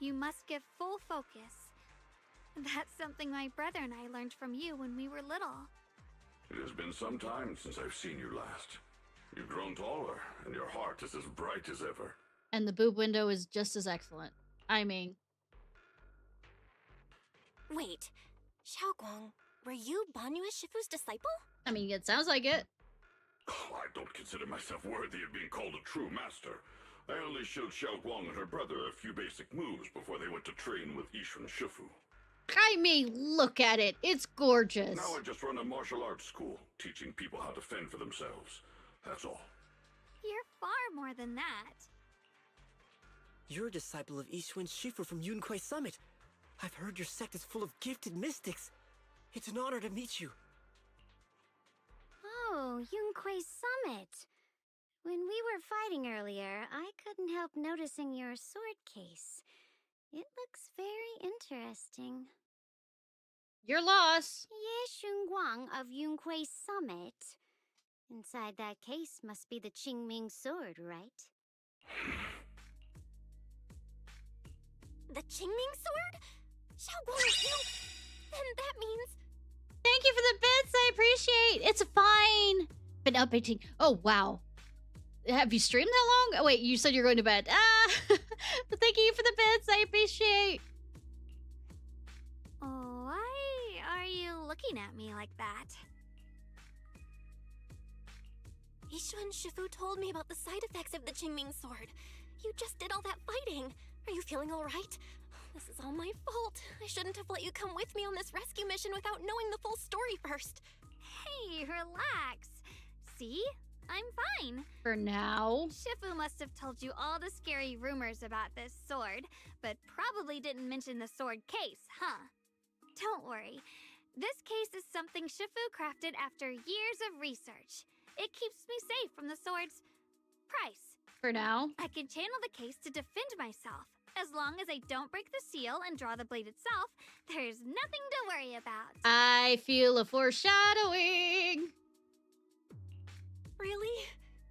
[SPEAKER 4] you must give full focus. That's something my brother and I learned from you when we were little.
[SPEAKER 12] It has been some time since I've seen you last. You've grown taller, and your heart is as bright as ever.
[SPEAKER 1] And the boob window is just as excellent. I mean...
[SPEAKER 6] Wait, Xiaoguang, were you Banyu Shifu's disciple?
[SPEAKER 1] I mean, it sounds like it.
[SPEAKER 12] Oh, I don't consider myself worthy of being called a true master. I only showed Xiaoguang and her brother a few basic moves before they went to train with Ishan Shifu.
[SPEAKER 1] I mean, look at it. It's gorgeous.
[SPEAKER 12] Now I just run a martial arts school, teaching people how to fend for themselves. That's all.
[SPEAKER 4] You're far more than that.
[SPEAKER 11] You're a disciple of Ishan Shifu from Yunquai Summit. I've heard your sect is full of gifted mystics. It's an honor to meet you.
[SPEAKER 9] Oh, Yunquai Summit. When we were fighting earlier, I couldn't help noticing your sword case. It looks very interesting.
[SPEAKER 1] Your loss.
[SPEAKER 9] Ye Shunguang of Yunquai Summit. Inside that case must be the Qingming sword, right?
[SPEAKER 6] The Qingming sword? Xiaoguang, you... Then that means...
[SPEAKER 1] Thank you for the bits, I appreciate. It's fine. Been updating. Oh, wow. Have you streamed that long? Oh, wait, you said you're going to bed. But thank you for the bits, I appreciate.
[SPEAKER 4] Why are you looking at me like that?
[SPEAKER 6] Ishan Shifu told me about the side effects of the Qingming sword. You just did all that fighting. Are you feeling all right? This is all my fault. I shouldn't have let you come with me on this rescue mission without knowing the full story first.
[SPEAKER 4] Hey, relax. See? I'm fine.
[SPEAKER 1] For now.
[SPEAKER 4] Shifu must have told you all the scary rumors about this sword, but probably didn't mention the sword case, huh? Don't worry. This case is something Shifu crafted after years of research. It keeps me safe from the sword's price.
[SPEAKER 1] For now.
[SPEAKER 4] I can channel the case to defend myself. As long as I don't break the seal and draw the blade itself, there's nothing to worry about.
[SPEAKER 1] I feel a foreshadowing.
[SPEAKER 6] Really?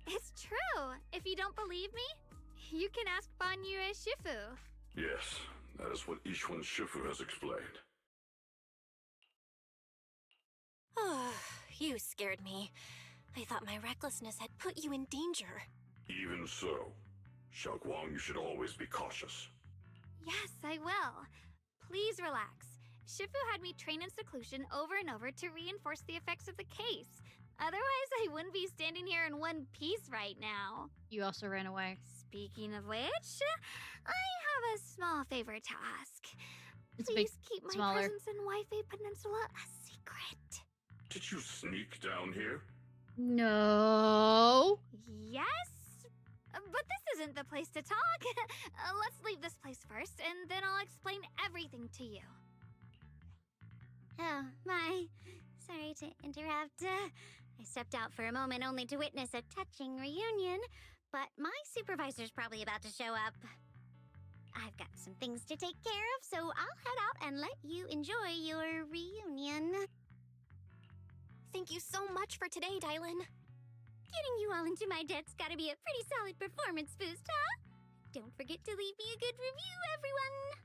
[SPEAKER 4] It's true. If you don't believe me, you can ask Banyu Shifu.
[SPEAKER 12] Yes, that is what Ishan Shifu has explained.
[SPEAKER 6] Oh, you scared me. I thought my recklessness had put you in danger.
[SPEAKER 12] Even so, Xiaoguang, you should always be cautious.
[SPEAKER 4] Yes, I will. Please relax. Shifu had me train in seclusion over and over to reinforce the effects of the case. Otherwise, I wouldn't be standing here in one piece right now.
[SPEAKER 1] You also ran away.
[SPEAKER 4] Speaking of which, I have a small favor to ask.
[SPEAKER 1] It's
[SPEAKER 4] Please keep my
[SPEAKER 1] smaller.
[SPEAKER 4] presence in Wi-Fi Peninsula a secret.
[SPEAKER 12] Did you sneak down here?
[SPEAKER 1] No.
[SPEAKER 4] Yes? But this isn't the place to talk. Let's leave this place first, and then I'll explain everything to you.
[SPEAKER 9] Oh, my. Sorry to interrupt. I stepped out for a moment only to witness a touching reunion, but my supervisor's probably about to show up. I've got some things to take care of, so I'll head out and let you enjoy your reunion.
[SPEAKER 6] Thank you so much for today, Dylan.
[SPEAKER 9] Getting you all into my debt's gotta be a pretty solid performance boost, huh? Don't forget to leave me a good review, everyone!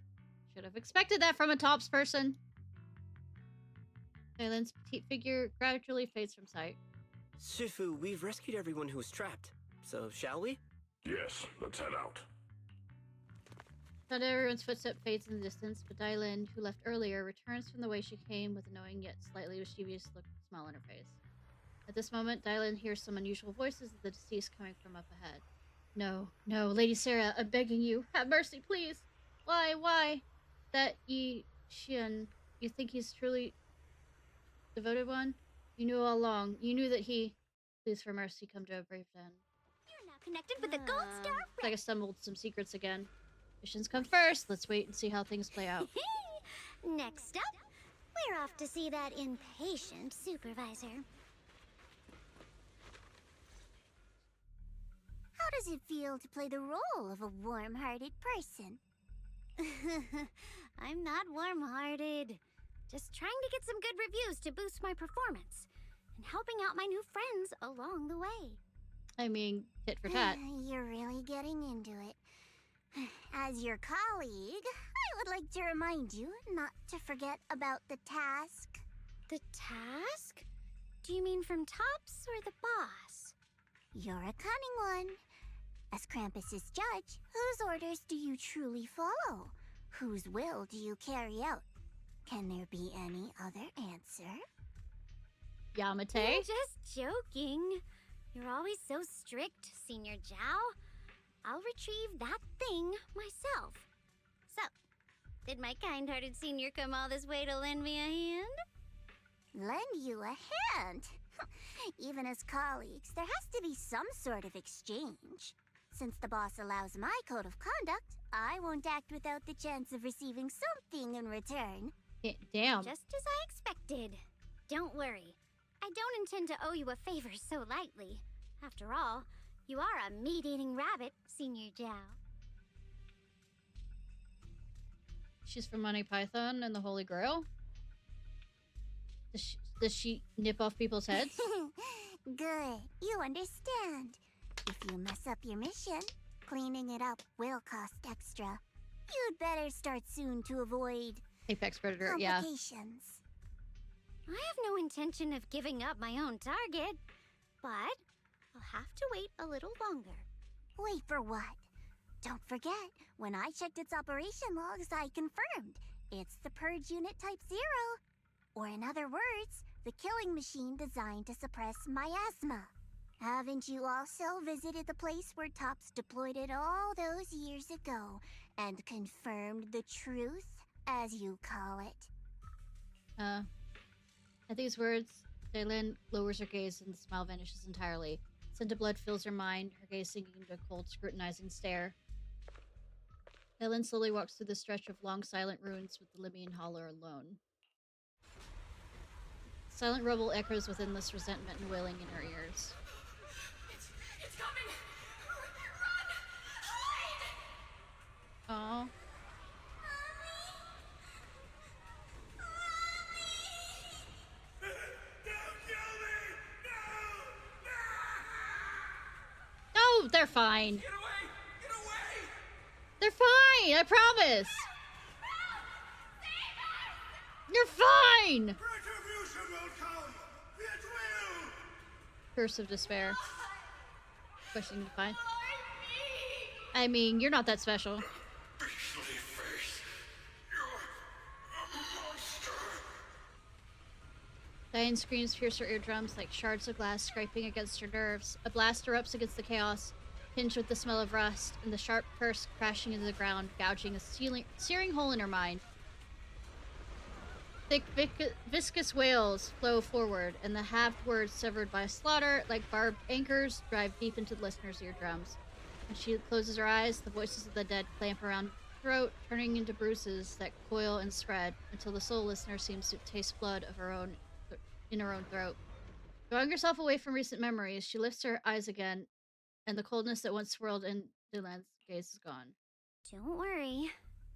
[SPEAKER 1] Should have expected that from a tops person. Dylan's petite figure gradually fades from sight.
[SPEAKER 11] Shifu, we've rescued everyone who was trapped. So, shall we?
[SPEAKER 12] Yes, let's head out.
[SPEAKER 1] Not everyone's footstep fades in the distance, but Dylan, who left earlier, returns from the way she came with a knowing yet slightly mischievous smile on her face. At this moment, Dylan hears some unusual voices of the deceased coming from up ahead. No, no, Lady Sarah, I'm begging you. Have mercy, please. Why? That Xian, you think he's truly devoted one? You knew all along. You knew that he... Please, for mercy, come to a brave end.
[SPEAKER 9] You're now connected with the Gold Star.
[SPEAKER 1] Looks like I stumbled some secrets again. Missions come first. Let's wait and see how things play out.
[SPEAKER 9] Next up, we're off to see that impatient supervisor. How does it feel to play the role of a warm-hearted person? I'm not warm-hearted. Just trying to get some good reviews to boost my performance. And helping out my new friends along the way.
[SPEAKER 1] I mean, tit for tat.
[SPEAKER 9] You're really getting into it. As your colleague, I would like to remind you not to forget about the task.
[SPEAKER 4] The task? Do you mean from Tops or the boss?
[SPEAKER 9] You're a cunning one. As Krampus's judge, whose orders do you truly follow? Whose will do you carry out? Can there be any other answer?
[SPEAKER 1] Yamate?
[SPEAKER 4] I'm just joking. You're always so strict, Senior Zhao. I'll retrieve that thing myself. So, did my kind-hearted senior come all this way to lend me a hand?
[SPEAKER 9] Lend you a hand? Even as colleagues, there has to be some sort of exchange. Since the boss allows my code of conduct, I won't act without the chance of receiving something in return.
[SPEAKER 1] Damn.
[SPEAKER 4] Just as I expected. Don't worry. I don't intend to owe you a favor so lightly. After all, you are a meat-eating rabbit, Senior Zhao.
[SPEAKER 1] She's from Monty Python and the Holy Grail? Does she nip off people's heads?
[SPEAKER 9] Good. You understand. If you mess up your mission, cleaning it up will cost extra. You'd better start soon to avoid
[SPEAKER 1] Apex Predator, yeah.
[SPEAKER 9] complications.
[SPEAKER 4] I have no intention of giving up my own target, but I'll have to wait a little longer.
[SPEAKER 9] Wait for what? Don't forget, when I checked its operation logs, I confirmed it's the Purge Unit Type 0. Or in other words, the killing machine designed to suppress miasma. Haven't you also visited the place where Tops deployed it all those years ago and confirmed the truth, as you call it?
[SPEAKER 1] At these words, Daylin lowers her gaze and the smile vanishes entirely. Scent of blood fills her mind, her gaze sinking into a cold, scrutinizing stare. Daylin slowly walks through the stretch of long, silent ruins with the Libyan Hollow alone. Silent rubble echoes with endless resentment and wailing in her ears.
[SPEAKER 13] It's coming! Run! Hide!
[SPEAKER 1] Aww. No, they're fine.
[SPEAKER 13] Get away! Get away!
[SPEAKER 1] They're fine, I promise. You're fine.
[SPEAKER 13] Retribution will come. It will.
[SPEAKER 1] Curse of despair. Questioning to find. I mean, you're not that special.
[SPEAKER 13] Beastly face. You're a monster.
[SPEAKER 1] Diane screams pierce her eardrums like shards of glass scraping against her nerves. A blast erupts against the chaos, tinged with the smell of rust, and the sharp curse crashing into the ground, gouging a searing hole in her mind. Thick, viscous wails flow forward, and the halved words severed by slaughter, like barbed anchors, drive deep into the listener's eardrums. When she closes her eyes, the voices of the dead clamp around her throat, turning into bruises that coil and spread, until the soul listener seems to taste blood of her own in her own throat. Drawing herself away from recent memories, she lifts her eyes again, and the coldness that once swirled in Dylan's gaze is gone.
[SPEAKER 4] Don't worry.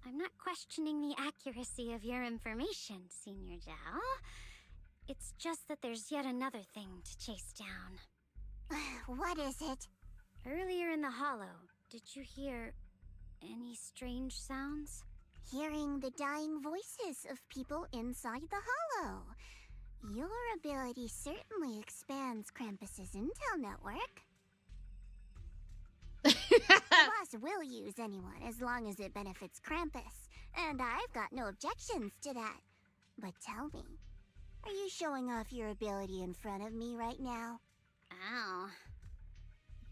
[SPEAKER 4] I'm not questioning the accuracy of your information, Senior Zhao. It's just that there's yet another thing to chase down.
[SPEAKER 9] What is it?
[SPEAKER 4] Earlier in the hollow, did you hear any strange sounds?
[SPEAKER 9] Hearing the dying voices of people inside the hollow. Your ability certainly expands Krampus's intel network. The boss will use anyone as long as it benefits Krampus, and I've got no objections to that. But tell me, are you showing off your ability in front of me right now?
[SPEAKER 4] Ow.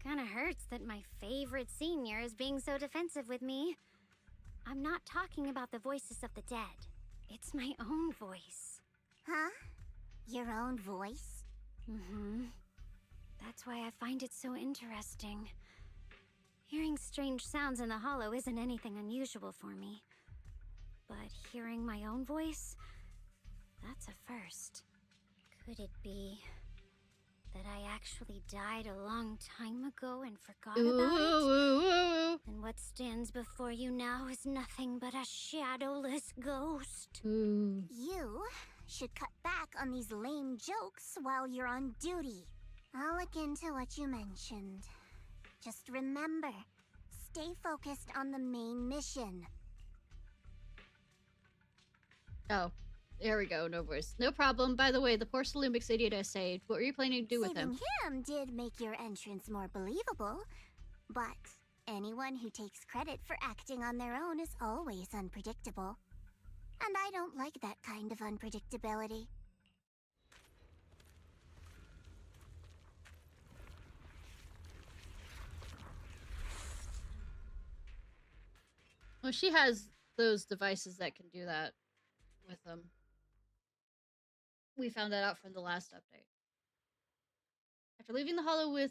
[SPEAKER 4] Kinda hurts that my favorite senior is being so defensive with me. I'm not talking about the voices of the dead. It's my own voice.
[SPEAKER 9] Huh? Your own voice?
[SPEAKER 4] Mm-hmm. That's why I find it so interesting. Hearing strange sounds in the hollow isn't anything unusual for me. But hearing my own voice, that's a first. Could it be
[SPEAKER 9] that I actually died a long time ago and forgot about it? And what stands before you now is nothing but a shadowless ghost.
[SPEAKER 14] You should cut back on these lame jokes while you're on duty. I'll look into what you mentioned. Just remember, stay focused on the main mission.
[SPEAKER 1] Oh, there we go, no voice. No problem. By the way, the poor Salumix idiot I saved. What were you planning to do with him?
[SPEAKER 14] Saving him did make your entrance more believable, but anyone who takes credit for acting on their own is always unpredictable. And I don't like that kind of unpredictability.
[SPEAKER 1] Well, she has those devices that can do that with them. We found that out from the last update. After leaving the hollow with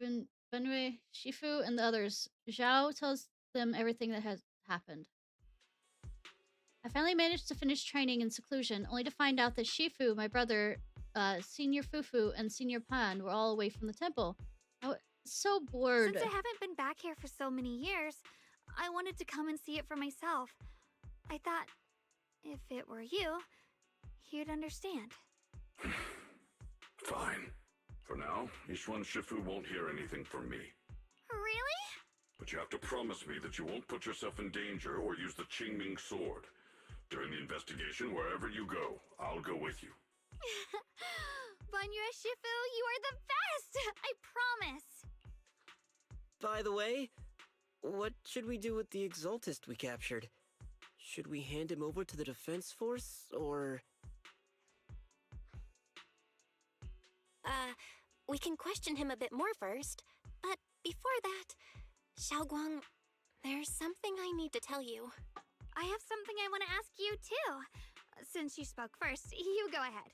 [SPEAKER 1] Benwei, Shifu, and the others, Zhao tells them everything that has happened. I finally managed to finish training in seclusion, only to find out that Shifu, my brother, Senior Fufu, and Senior Pan were all away from the temple. I was so bored.
[SPEAKER 4] Since I haven't been back here for so many years, I wanted to come and see it for myself. I thought, if it were you, you'd understand.
[SPEAKER 12] Fine. For now, Ishwan Shifu won't hear anything from me.
[SPEAKER 4] Really?
[SPEAKER 12] But you have to promise me that you won't put yourself in danger or use the Qingming sword. During the investigation, wherever you go, I'll go with you.
[SPEAKER 4] Banyue Shifu, you are the best! I promise!
[SPEAKER 11] By the way, what should we do with the Exaltist we captured? Should we hand him over to the defense force, or...?
[SPEAKER 6] We can question him a bit more first. But before that, Xiaoguang, there's something I need to tell you.
[SPEAKER 4] I have something I want to ask you, too. Since you spoke first, you go ahead.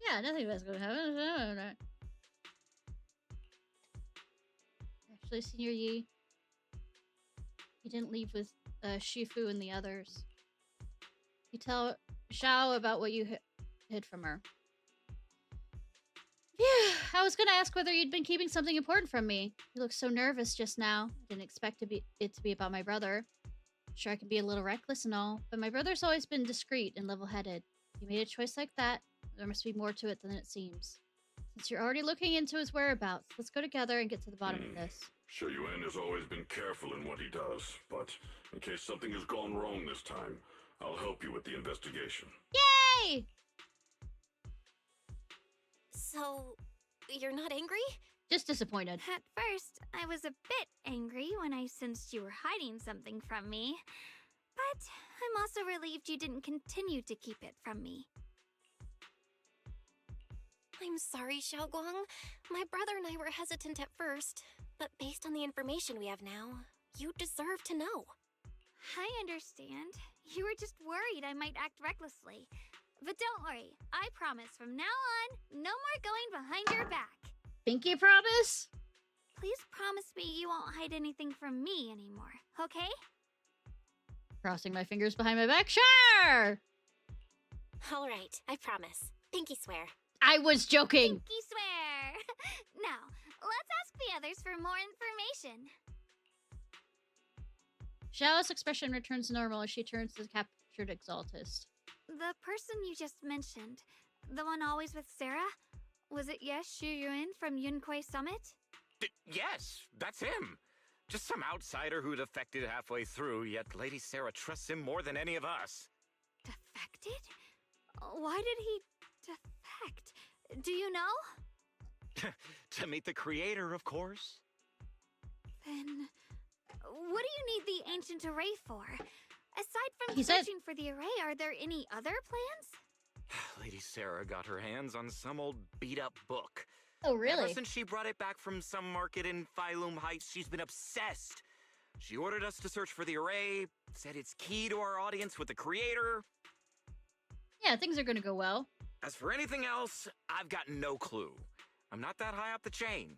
[SPEAKER 1] Yeah, nothing bad's gonna happen. Actually, Senior Yi, he didn't leave with Shifu and the others. You tell Zhao about what you hid from her. Yeah, I was gonna ask whether you'd been keeping something important from me. You look so nervous just now. I didn't expect it to be about my brother. Sure, I can be a little reckless and all, but my brother's always been discreet and level-headed. If you made a choice like that, there must be more to it than it seems. Since you're already looking into his whereabouts, let's go together and get to the bottom of this.
[SPEAKER 12] Shuyuan has always been careful in what he does, but in case something has gone wrong this time, I'll help you with the investigation.
[SPEAKER 1] Yay!
[SPEAKER 6] So, you're not angry?
[SPEAKER 1] Just disappointed.
[SPEAKER 4] At first, I was a bit angry when I sensed you were hiding something from me. But I'm also relieved you didn't continue to keep it from me.
[SPEAKER 6] I'm sorry, Xiaoguang. My brother and I were hesitant at first, but based on the information we have now, you deserve to know.
[SPEAKER 4] I understand. You were just worried I might act recklessly. But don't worry, I promise from now on, no more going behind your back.
[SPEAKER 1] Pinky promise?
[SPEAKER 4] Please promise me you won't hide anything from me anymore, okay?
[SPEAKER 1] Crossing my fingers behind my back, sure!
[SPEAKER 6] All right, I promise. Pinky swear.
[SPEAKER 1] I was joking!
[SPEAKER 4] Pinky swear! Now, let's ask the others for more information.
[SPEAKER 1] Xiao's expression returns normal as she turns to the captured Exaltist.
[SPEAKER 4] The person you just mentioned, the one always with Sarah, was it Shuyuan from Yunquai Summit?
[SPEAKER 10] Yes, that's him. Just some outsider who defected halfway through, yet Lady Sarah trusts him more than any of us.
[SPEAKER 4] Defected? Why did he defect? Do you know?
[SPEAKER 10] To meet the creator, of course.
[SPEAKER 4] Then, what do you need the ancient array for? Aside from searching for the array, are there any other plans?
[SPEAKER 10] Lady Sarah got her hands on some old beat-up book.
[SPEAKER 1] Oh, really?
[SPEAKER 10] Ever since she brought it back from some market in Phylum Heights, she's been obsessed. She ordered us to search for the array, said it's key to our audience with the creator.
[SPEAKER 1] Yeah, things are gonna go well.
[SPEAKER 10] As for anything else, I've got no clue. I'm not that high up the chain.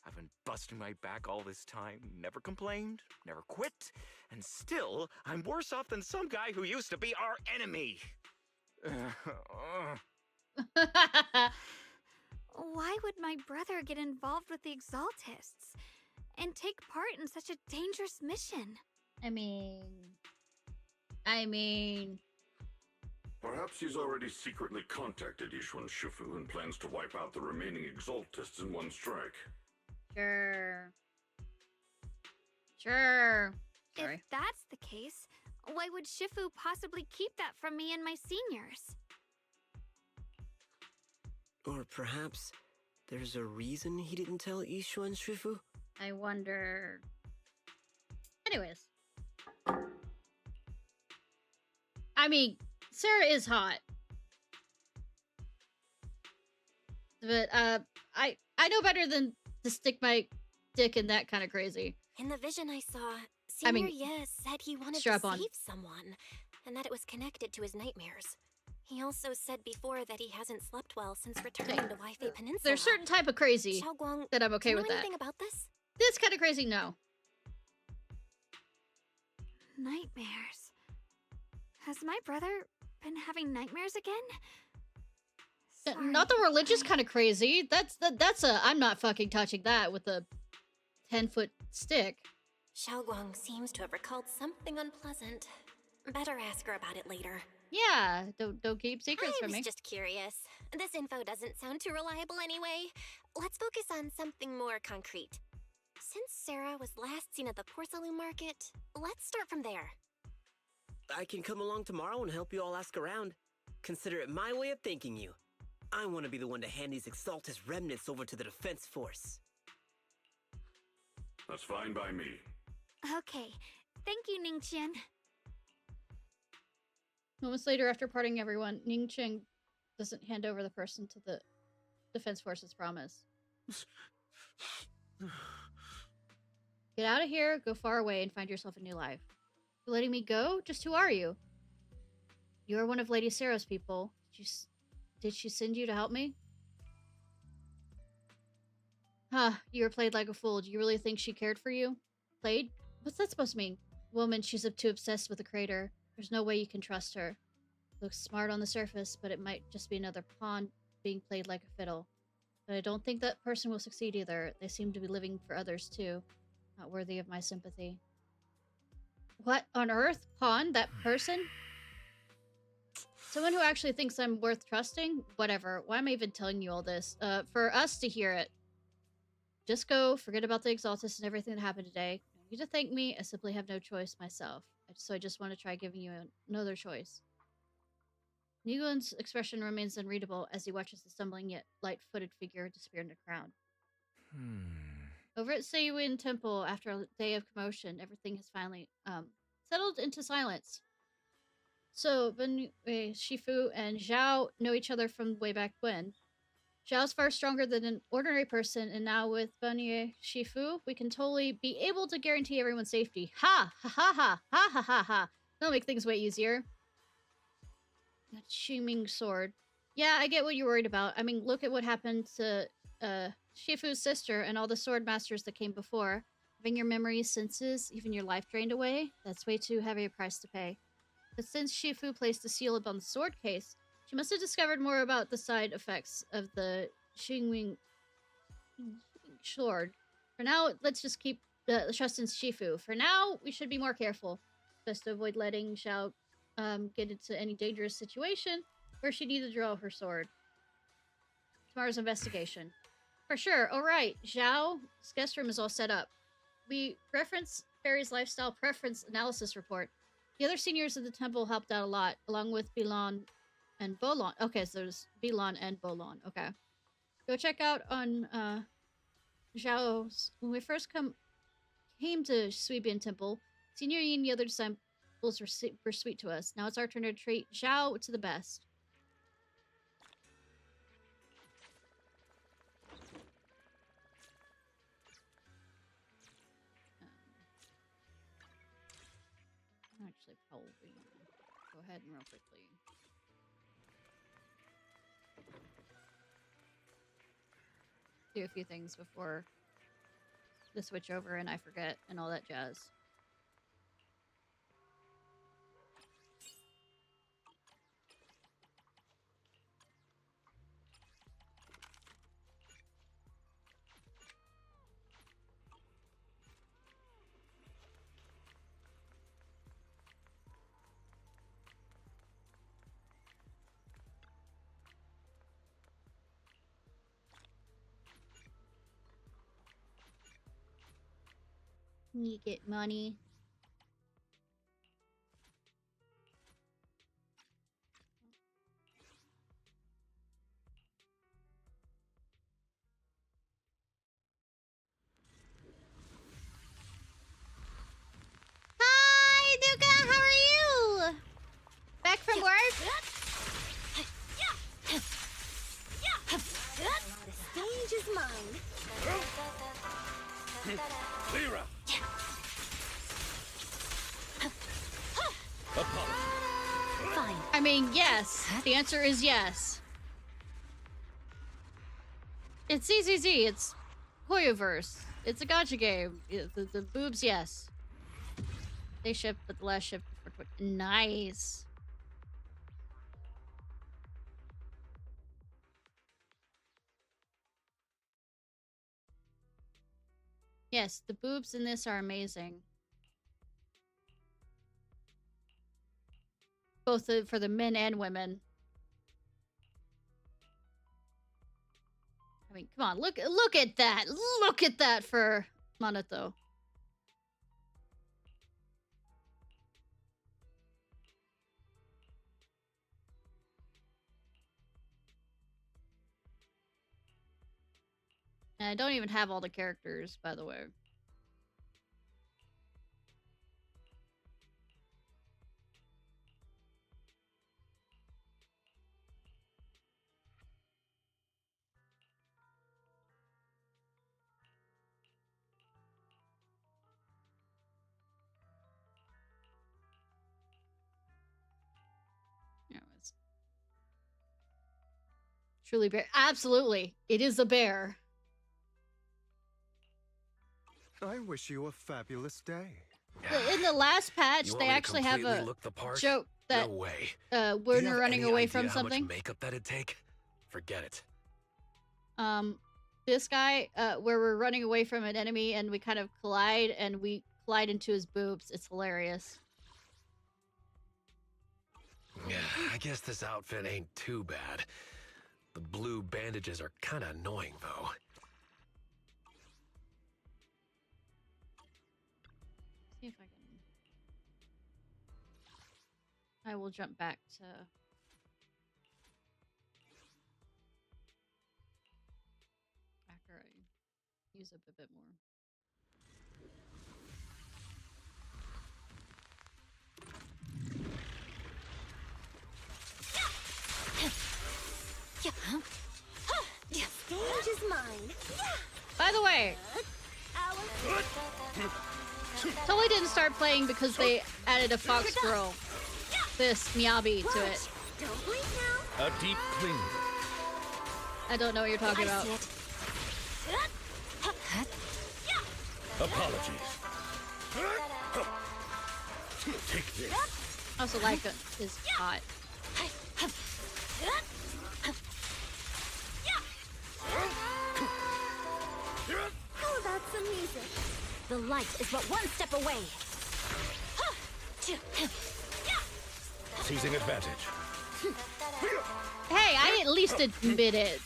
[SPEAKER 10] I've been busting my back all this time, never complained, never quit, and still, I'm worse off than some guy who used to be our enemy.
[SPEAKER 4] Why would my brother get involved with the Exaltists and take part in such a dangerous mission?
[SPEAKER 1] I mean...
[SPEAKER 12] Perhaps he's already secretly contacted Ishuan Shifu and plans to wipe out the remaining Exaltists in one strike.
[SPEAKER 1] Sure. Sorry.
[SPEAKER 4] If that's the case, why would Shifu possibly keep that from me and my seniors?
[SPEAKER 11] Or perhaps there's a reason he didn't tell Ishuan Shifu?
[SPEAKER 1] I wonder... Anyways. I mean, Sarah is hot. But, I know better than to stick my dick in that kind of crazy.
[SPEAKER 6] In the vision I saw, Senior Ye said he wanted to save someone, and that it was connected to his nightmares. He also said before that he hasn't slept well since returning to Waifei Peninsula.
[SPEAKER 1] There's certain type of crazy that I'm okay with that.
[SPEAKER 6] Do you know anything about this?
[SPEAKER 1] This kind of crazy, no.
[SPEAKER 4] Nightmares. Has my brother been having nightmares again? Sorry.
[SPEAKER 1] Not the religious kind of crazy. That's a I'm not fucking touching that with a 10-foot stick.
[SPEAKER 6] Xiaoguang seems to have recalled something unpleasant. Better ask her about it later.
[SPEAKER 1] Yeah, don't keep secrets from me.
[SPEAKER 6] I was just curious. This info doesn't sound too reliable anyway. Let's focus on something more concrete. Since Sarah was last seen at the porcelain market, let's start from there.
[SPEAKER 11] I can come along tomorrow and help you all ask around. Consider it my way of thanking you. I want to be the one to hand these Exaltus remnants over to the defense force.
[SPEAKER 12] That's fine by me.
[SPEAKER 4] Okay. Thank you, Ningqian.
[SPEAKER 1] Moments later, after parting everyone, Ningqian doesn't hand over the person to the defense force as promised. Get out of here, go far away, and find yourself a new life. You're letting me go? Just who are you? You are one of Lady Sarah's people. Did she send you to help me? Huh, you were played like a fool. Do you really think she cared for you? Played? What's that supposed to mean? Woman, she's too obsessed with the crater. There's no way you can trust her. Looks smart on the surface, but it might just be another pawn being played like a fiddle. But I don't think that person will succeed either. They seem to be living for others too. Not worthy of my sympathy. What on earth? Pawn? That person? Someone who actually thinks I'm worth trusting? Whatever. Why am I even telling you all this? For us to hear it. Just go, forget about the Exaltus and everything that happened today. You need to thank me. I simply have no choice myself. So I just want to try giving you another choice. Niguan's expression remains unreadable as he watches the stumbling yet light-footed figure disappear in the crowd. Over at Seiyuin Temple, after a day of commotion, everything has finally settled into silence. So, Shifu and Zhao know each other from way back when. Zhao's far stronger than an ordinary person, and now with Bunye Shifu, we can totally be able to guarantee everyone's safety. Ha! Ha ha ha! Ha ha ha ha! That'll make things way easier. That Qingming sword. Yeah, I get what you're worried about. I mean, look at what happened to Shifu's sister and all the sword masters that came before. Having your memories, senses, even your life drained away, that's way too heavy a price to pay. But since Shifu placed the seal upon the sword case, she must have discovered more about the side effects of the Qingming sword. For now, let's just keep trust in Shifu. For now, we should be more careful. Best to avoid letting Zhao get into any dangerous situation where she needs to draw her sword. Tomorrow's investigation. For sure. All right. Zhao's guest room is all set up. We reference Fairy's lifestyle preference analysis report. The other seniors of the temple helped out a lot, along with Bilan and Bolon. Okay, so there's Bilan and Bolon. Okay. Go check out on Zhao's. When we first came to Suibian Temple, Senior Yi and the other disciples were sweet to us. Now it's our turn to treat Zhao to the best. Actually, probably go ahead and real quickly. Do a few things before the switch over and I forget and all that jazz. You get money. Hi, Duka, how are you? Back from work?
[SPEAKER 14] The stage is mine.
[SPEAKER 12] Lyra!
[SPEAKER 1] Fine. I mean, yes. The answer is yes. It's ZZZ. It's HoyoVerse. It's a gacha game. The boobs, yes. They shipped, but the last shipped before. Nice. Yes, the boobs in this are amazing. Both for the men and women. I mean, come on, look at that. Look at that for Manato. And I don't even have all the characters, by the way. It's truly bear. Absolutely. It is a bear.
[SPEAKER 15] I wish you a fabulous day.
[SPEAKER 1] In the last patch, they actually have a joke that
[SPEAKER 2] no way.
[SPEAKER 1] When we're running away from something.
[SPEAKER 2] How much makeup that'd take? Forget it.
[SPEAKER 1] This guy, where we're running away from an enemy and we kind of collide and we collide into his boobs. It's hilarious.
[SPEAKER 2] Yeah, I guess this outfit ain't too bad. The blue bandages are kind of annoying, though.
[SPEAKER 1] See if I can. I will jump back to. After I use up a bit more.
[SPEAKER 14] The stage is mine.
[SPEAKER 1] By the way, totally didn't start playing because they added a fox girl, this Miyabi, to it.
[SPEAKER 14] Don't blink now.
[SPEAKER 12] A deep clean.
[SPEAKER 1] I don't know what you're talking about.
[SPEAKER 12] Apologies. Take this.
[SPEAKER 1] I also like his hot.
[SPEAKER 14] How about some music?
[SPEAKER 6] The light is but one step away.
[SPEAKER 12] Seizing advantage.
[SPEAKER 1] Hey, I at least admitted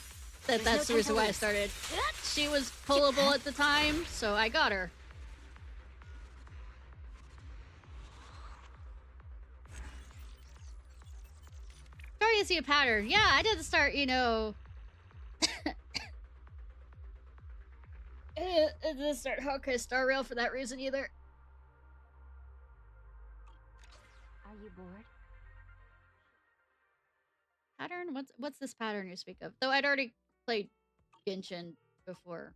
[SPEAKER 1] that that's the reason why I started. She was pullable at the time, so I got her. Starting to see a pattern. Yeah, I didn't start, you know. I didn't start Honkai Star Rail for that reason either.
[SPEAKER 6] Are you bored?
[SPEAKER 1] Pattern? What's this pattern you speak of? Though I'd already played Genshin before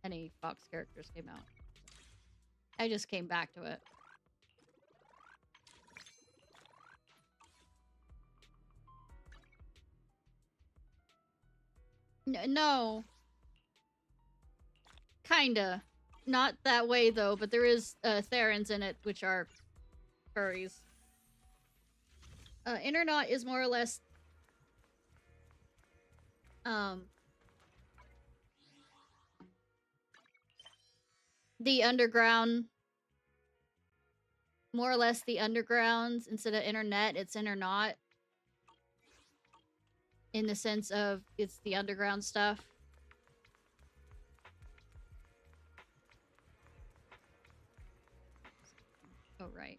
[SPEAKER 1] any Fox characters came out. I just came back to it. No. Kinda. Not that way, though, but there is Therans in it, which are furries. Internaut is more or less... the underground... More or less the undergrounds. Instead of internet, it's Internaut. In the sense of, it's the underground stuff. Oh, right.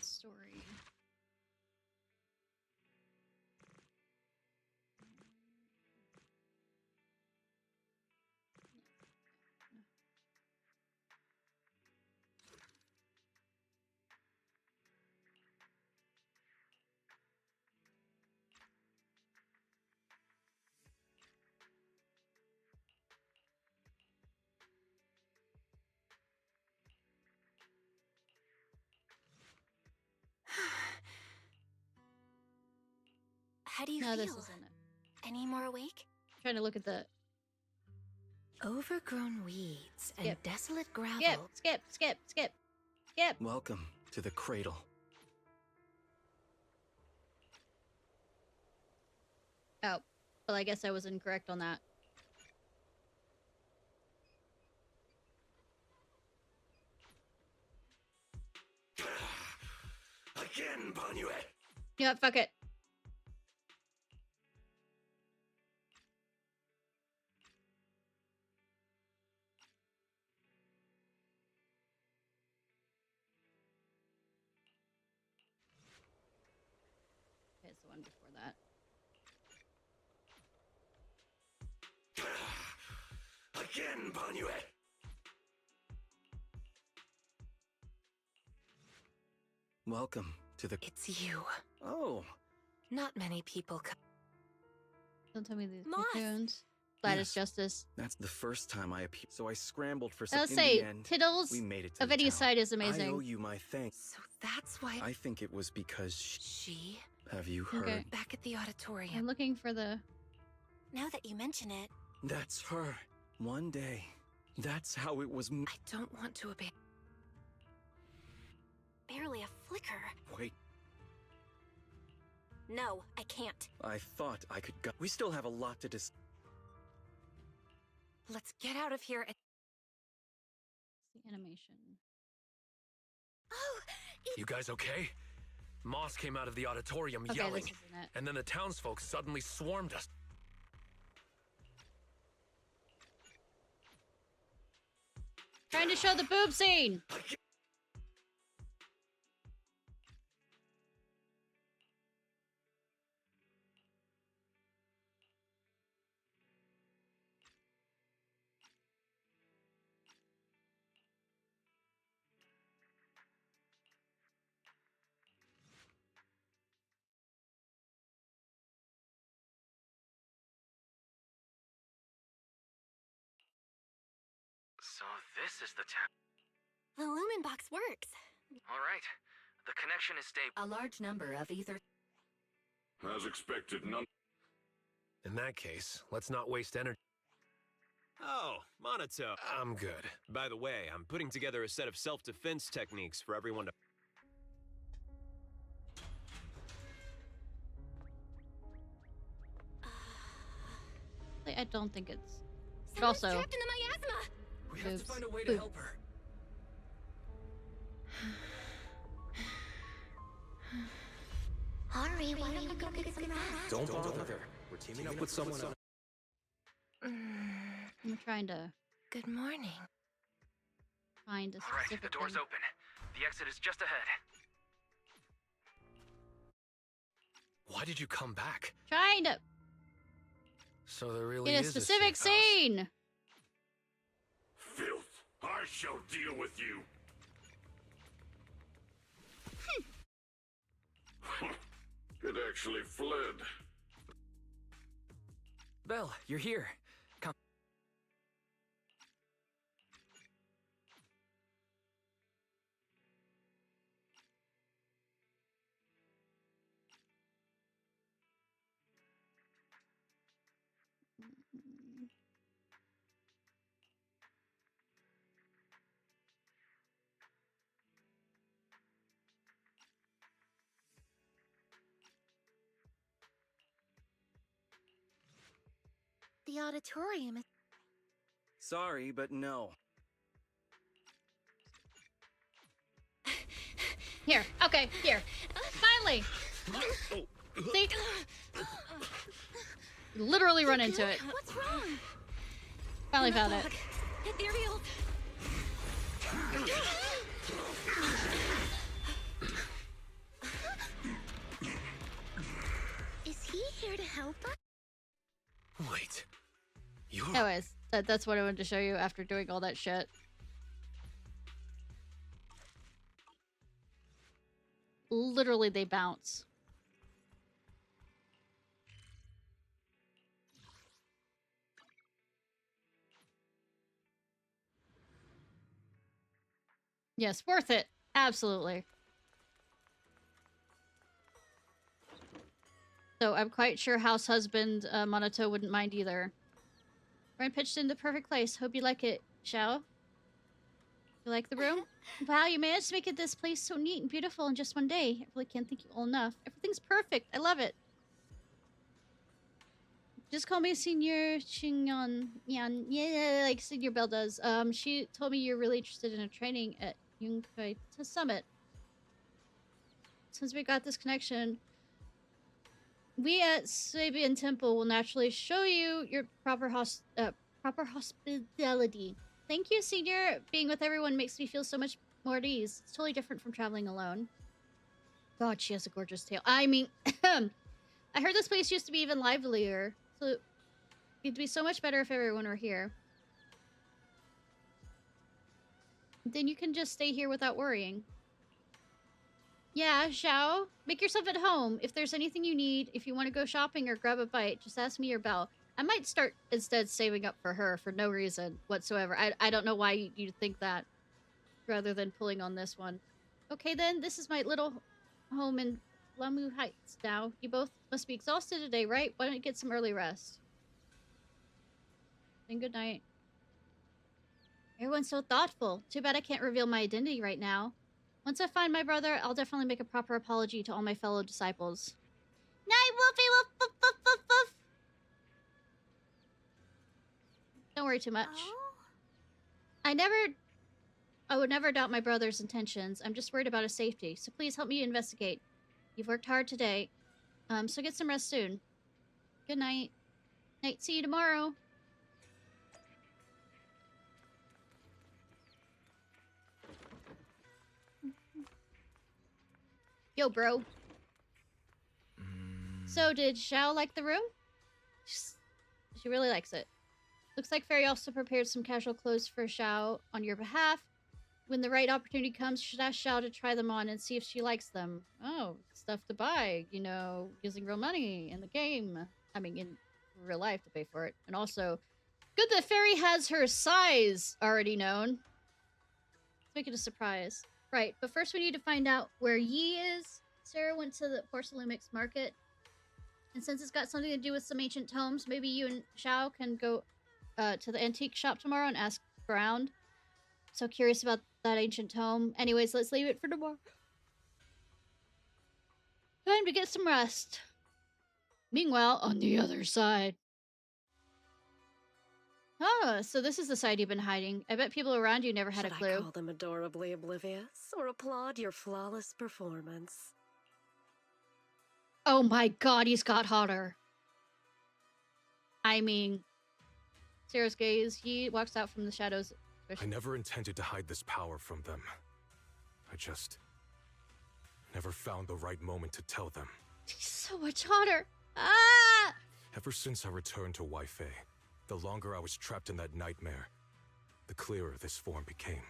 [SPEAKER 1] Story.
[SPEAKER 6] How do you
[SPEAKER 1] no,
[SPEAKER 6] feel?
[SPEAKER 1] This isn't it.
[SPEAKER 6] Any more awake?
[SPEAKER 1] I'm trying to look at the
[SPEAKER 16] overgrown weeds and desolate gravel.
[SPEAKER 1] Skip.
[SPEAKER 11] Welcome to the cradle.
[SPEAKER 1] Oh, well, I guess I was incorrect on that.
[SPEAKER 2] Again, Bonuet.
[SPEAKER 1] You know what? Fuck it. Okay, it's the one before that.
[SPEAKER 2] Again, Bonuet.
[SPEAKER 11] Welcome to the...
[SPEAKER 16] It's you.
[SPEAKER 11] Oh.
[SPEAKER 16] Not many people come.
[SPEAKER 1] Don't tell me these
[SPEAKER 6] Moss!
[SPEAKER 1] cocoons. Gladys Justice.
[SPEAKER 11] That's the first time I appeared, so I scrambled for some...
[SPEAKER 1] I'll
[SPEAKER 11] In
[SPEAKER 1] say,
[SPEAKER 11] the end,
[SPEAKER 1] Tiddles
[SPEAKER 11] we made it to
[SPEAKER 1] of
[SPEAKER 11] the
[SPEAKER 1] any
[SPEAKER 11] town.
[SPEAKER 1] side is amazing.
[SPEAKER 11] I owe you my thanks.
[SPEAKER 16] So that's why...
[SPEAKER 11] I think it was because
[SPEAKER 16] she...
[SPEAKER 11] Have you heard?
[SPEAKER 1] Okay.
[SPEAKER 16] Back at the auditorium.
[SPEAKER 1] I'm looking for the...
[SPEAKER 6] Now that you mention it...
[SPEAKER 11] That's her. One day. That's how it was...
[SPEAKER 16] I don't want to abandon...
[SPEAKER 6] Barely a flicker.
[SPEAKER 11] Wait.
[SPEAKER 6] No, I can't.
[SPEAKER 11] I thought I could go... We still have a lot to discuss.
[SPEAKER 16] Let's get out of here and...
[SPEAKER 1] The animation.
[SPEAKER 6] Oh!
[SPEAKER 17] You guys okay? Moss came out of the auditorium
[SPEAKER 1] Okay,
[SPEAKER 17] yelling,
[SPEAKER 1] this isn't it.
[SPEAKER 17] and then the townsfolk suddenly swarmed us.
[SPEAKER 1] Trying to show the boob scene!
[SPEAKER 7] So this is the town.
[SPEAKER 6] The lumen box works.
[SPEAKER 7] All right. The connection is stable.
[SPEAKER 3] A large number of ether...
[SPEAKER 12] As expected, none...
[SPEAKER 17] In that case, let's not waste energy.
[SPEAKER 18] Oh, Monotone.
[SPEAKER 17] I'm good.
[SPEAKER 18] By the way, I'm putting together a set of self-defense techniques for everyone to...
[SPEAKER 1] I don't think it's... But
[SPEAKER 6] Someone's
[SPEAKER 1] also...
[SPEAKER 6] trapped in the miasma!
[SPEAKER 7] We have to
[SPEAKER 1] Boobs.
[SPEAKER 7] find a way to help her.
[SPEAKER 9] Hurry, why don't you go get some rest?
[SPEAKER 17] Don't bother. We're teaming up with someone else.
[SPEAKER 1] I'm trying to
[SPEAKER 16] Good morning.
[SPEAKER 1] find a
[SPEAKER 7] All right,
[SPEAKER 1] specific
[SPEAKER 7] the door's
[SPEAKER 1] thing.
[SPEAKER 7] open. The exit is just ahead.
[SPEAKER 17] Why did you come back?
[SPEAKER 1] Trying to
[SPEAKER 17] So there really
[SPEAKER 1] get a
[SPEAKER 17] is
[SPEAKER 1] specific
[SPEAKER 17] safe house.
[SPEAKER 1] scene!
[SPEAKER 12] Filth, I shall deal with you. It actually fled.
[SPEAKER 7] Belle, you're here. Come.
[SPEAKER 9] the auditorium is...
[SPEAKER 19] Sorry, but no.
[SPEAKER 1] Here. Okay, here. Finally! See? Literally run into it.
[SPEAKER 4] What's wrong?
[SPEAKER 1] Finally found it.
[SPEAKER 4] Ethereal.
[SPEAKER 9] Is he here to help us?
[SPEAKER 17] Wait. You're...
[SPEAKER 1] Anyways, that's what I wanted to show you after doing all that shit. Literally, they bounce. Yes, worth it. Absolutely. So I'm quite sure house husband Monato wouldn't mind either. Brian pitched in the perfect place. Hope you like it, Xiao. You like the room? Wow, you managed to make this place so neat and beautiful in just one day. I really can't thank you all enough. Everything's perfect. I love it. Just call me Senior Xingyan. Yeah, like Senior Bell does. She told me you're really interested in a training at Yunkai Summit. Since we got this connection, we at Swabian Temple will naturally show you your proper hospitality. Thank you, Senior. Being with everyone makes me feel so much more at ease. It's totally different from traveling alone. God, she has a gorgeous tail. I mean, I heard this place used to be even livelier. So it'd be so much better if everyone were here. Then you can just stay here without worrying. Yeah, Xiao, make yourself at home. If there's anything you need, if you want to go shopping or grab a bite, just ask me or Belle. I might start instead saving up for her for no reason whatsoever. I don't know why you'd think that, rather than pulling on this one. Okay then, this is my little home in Lamu Heights now. You both must be exhausted today, right? Why don't you get some early rest? And good night. Everyone's so thoughtful. Too bad I can't reveal my identity right now. Once I find my brother, I'll definitely make a proper apology to all my fellow disciples. Night, Wolfie, woof, woof, woof, woof, woof. Don't worry too much.
[SPEAKER 4] Oh?
[SPEAKER 1] I would never doubt my brother's intentions. I'm just worried about his safety, so please help me investigate. You've worked hard today, so get some rest soon. Good night. Night, see you tomorrow. Yo, bro. So, did Xiao like the room? She really likes it. Looks like Fairy also prepared some casual clothes for Xiao on your behalf. When the right opportunity comes, you should ask Xiao to try them on and see if she likes them. Oh, stuff to buy, you know, using real money in the game. I mean, in real life to pay for it. And also, good that Fairy has her size already known. Let's make it a surprise. Right, but first we need to find out where Yi is. Sarah went to the Porcelainics market. And since it's got something to do with some ancient tomes, maybe you and Xiao can go to the antique shop tomorrow and ask around. So curious about that ancient tome. Anyways, let's leave it for tomorrow. Time to get some rest. Meanwhile, on the other side. Oh, so this is the side you've been hiding. I bet people around you never had a clue.
[SPEAKER 5] Should I call them adorably oblivious or applaud your flawless performance?
[SPEAKER 1] Oh my god, he's got hotter. I mean, Sarah's gaze. He walks out from the shadows.
[SPEAKER 15] I never intended to hide this power from them. I just never found the right moment to tell them.
[SPEAKER 1] He's so much hotter. Ah!
[SPEAKER 15] Ever since I returned to Wi-Fi, the longer I was trapped in that nightmare, the clearer this form became.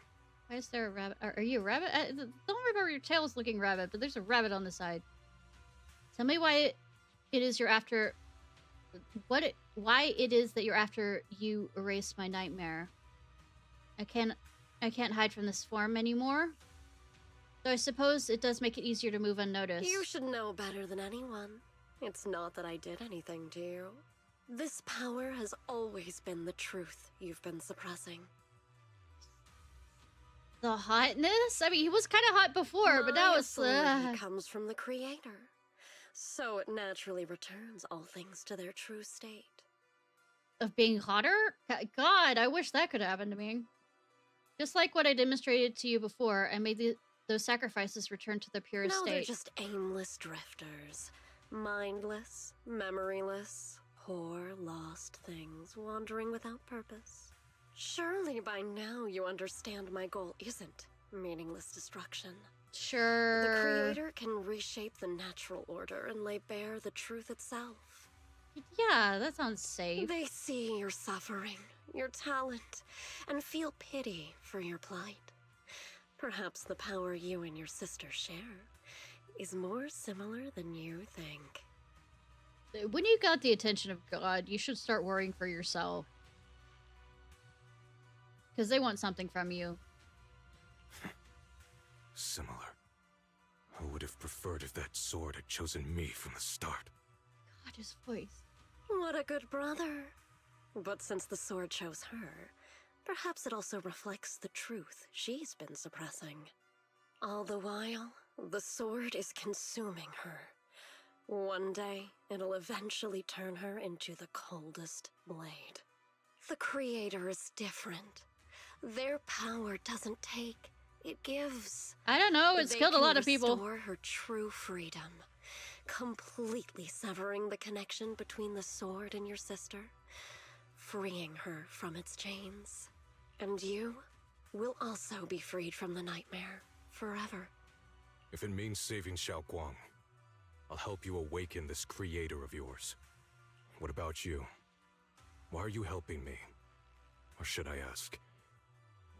[SPEAKER 1] Why is there a rabbit? Are you a rabbit? Don't remember your tail's looking rabbit, but there's a rabbit on the side. Tell me why it is you're after... why it is that you're after you erase my nightmare. I can't hide from this form anymore. Though I suppose it does make it easier to move unnoticed.
[SPEAKER 5] You should know better than anyone. It's not that I did anything to you. This power has always been the truth you've been suppressing.
[SPEAKER 1] The hotness? I mean, he was kind of hot before, but now it's...
[SPEAKER 5] authority comes from the Creator. So it naturally returns all things to their true state.
[SPEAKER 1] of being hotter? God, I wish that could happen to me. Just like what I demonstrated to you before, I made those sacrifices return to their purest state.
[SPEAKER 5] No, they're just aimless drifters. Mindless, memoryless, poor, lost things wandering without purpose. Surely by now you understand my goal isn't meaningless destruction.
[SPEAKER 1] Sure.
[SPEAKER 5] The creator can reshape the natural order and lay bare the truth itself.
[SPEAKER 1] Yeah, that sounds safe.
[SPEAKER 5] They see your suffering, your talent, and feel pity for your plight. Perhaps the power you and your sister share is more similar than you think.
[SPEAKER 1] When you got the attention of God, you should start worrying for yourself. Because they want something from you.
[SPEAKER 15] Similar. I would have preferred if that sword had chosen me from the start.
[SPEAKER 1] God, his voice.
[SPEAKER 5] What a good brother. But since the sword chose her, perhaps it also reflects the truth she's been suppressing. All the while, the sword is consuming her. One day, it'll eventually turn her into the coldest blade. The creator is different. Their power doesn't take, it gives.
[SPEAKER 1] I don't know, it's killed a lot of people.
[SPEAKER 5] They can restore her true freedom, completely severing the connection between the sword and your sister, freeing her from its chains. And you will also be freed from the nightmare forever.
[SPEAKER 15] If it means saving Xiaoguang, I'll help you awaken this creator of yours. What about you? Why are you helping me? Or should I ask,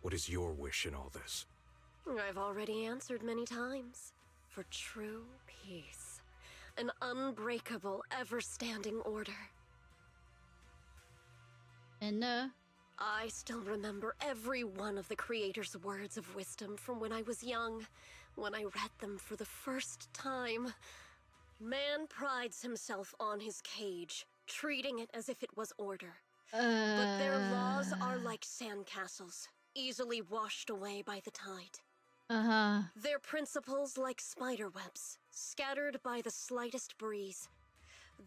[SPEAKER 15] what is your wish in all this?
[SPEAKER 5] I've already answered many times. For true peace. An unbreakable, ever-standing order.
[SPEAKER 1] And,
[SPEAKER 5] I still remember every one of the Creator's words of wisdom from when I was young, when I read them for the first time. Man prides himself on his cage, treating it as if it was order. But their laws are like sandcastles, easily washed away by the tide. Their principles like spiderwebs, scattered by the slightest breeze.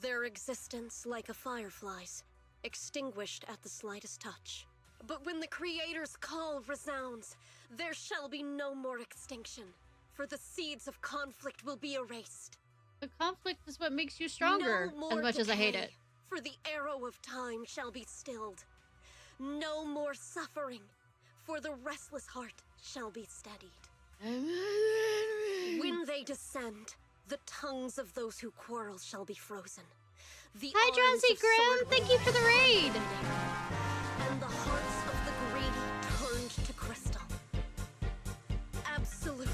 [SPEAKER 5] Their existence like a firefly's, extinguished at the slightest touch. But when the Creator's call resounds, there shall be no more extinction, for the seeds of conflict will be erased.
[SPEAKER 1] The conflict is what makes you stronger,
[SPEAKER 5] no
[SPEAKER 1] as much as I hate it.
[SPEAKER 5] For the arrow of time shall be stilled. No more suffering, for the restless heart shall be steadied. When they descend, the tongues of those who quarrel shall be frozen.
[SPEAKER 1] Hi, Drowsy Grim! Thank you for the raid!
[SPEAKER 5] And the hearts of the greedy turned to crystal. Absolute,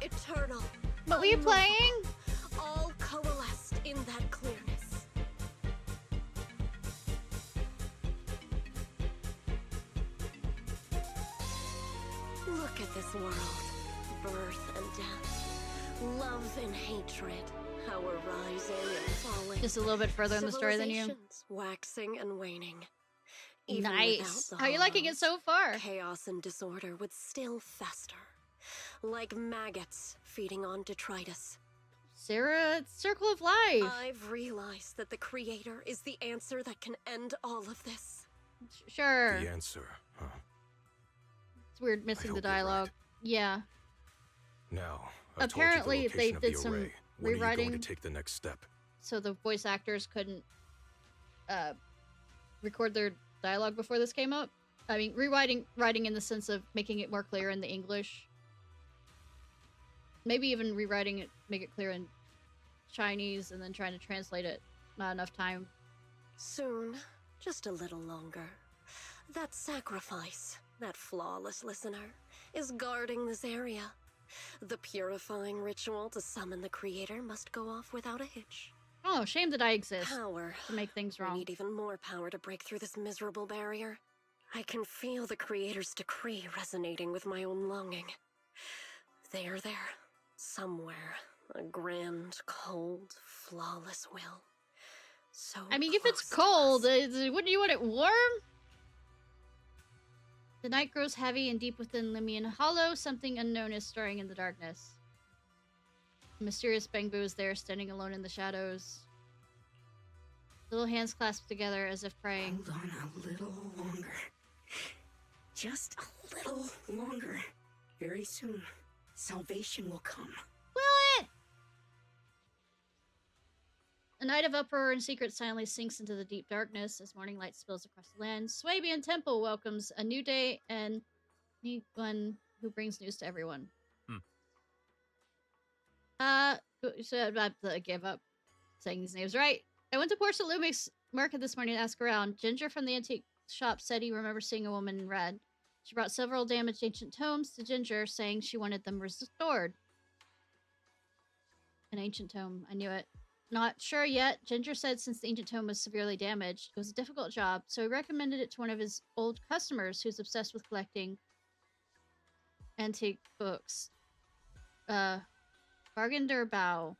[SPEAKER 5] eternal.
[SPEAKER 1] What were you playing?
[SPEAKER 5] All coalesced in that clearness. Look at this world. Birth and death. Love and hatred. How we're rising and falling.
[SPEAKER 1] Just a little bit further in the story than you.
[SPEAKER 5] Waxing and waning. Even
[SPEAKER 1] nice. How are you liking it so far?
[SPEAKER 5] Chaos and disorder would still fester. Like maggots feeding on detritus.
[SPEAKER 1] Sarah, it's Circle of Life.
[SPEAKER 5] I've realized that the Creator is the answer that can end all of this.
[SPEAKER 1] Sure.
[SPEAKER 15] The answer, huh?
[SPEAKER 1] It's weird missing the dialogue. Right. Yeah.
[SPEAKER 15] Now,
[SPEAKER 1] apparently they did some rewriting.
[SPEAKER 15] Going to take the next step?
[SPEAKER 1] So the voice actors couldn't record their dialogue before this came up. I mean, writing in the sense of making it more clear in the English. Maybe even rewriting it, make it clear in Chinese, and then trying to translate it. Not enough time.
[SPEAKER 5] Soon, just a little longer. That sacrifice, that flawless listener, is guarding this area. The purifying ritual to summon the Creator must go off without a hitch.
[SPEAKER 1] Oh, shame that I exist.
[SPEAKER 5] Power.
[SPEAKER 1] To make things wrong.
[SPEAKER 5] We need even more power to break through this miserable barrier. I can feel the Creator's decree resonating with my own longing. They are there. Somewhere. A grand, cold, flawless will. So
[SPEAKER 1] I mean, if it's cold, wouldn't you want it warm? The night grows heavy and deep within Limian Hollow. Something unknown is stirring in the darkness. A mysterious Bangbu is there, standing alone in the shadows. Little hands clasped together as if praying.
[SPEAKER 3] Hold on a little longer. Just a little longer. Very soon, salvation will come.
[SPEAKER 1] Will it? A night of uproar and secret silence sinks into the deep darkness as morning light spills across the land. Swabian Temple welcomes a new day and anyone who brings news to everyone. So I gave up saying these names right. I went to Port St. Lumix market this morning to ask around. Ginger from the antique shop said he remembers seeing a woman in red. She brought several damaged ancient tomes to Ginger, saying she wanted them restored. An ancient tome. I knew it. Not sure yet. Ginger said since the ancient tome was severely damaged, it was a difficult job, so he recommended it to one of his old customers who's obsessed with collecting antique books. Bargander Bow.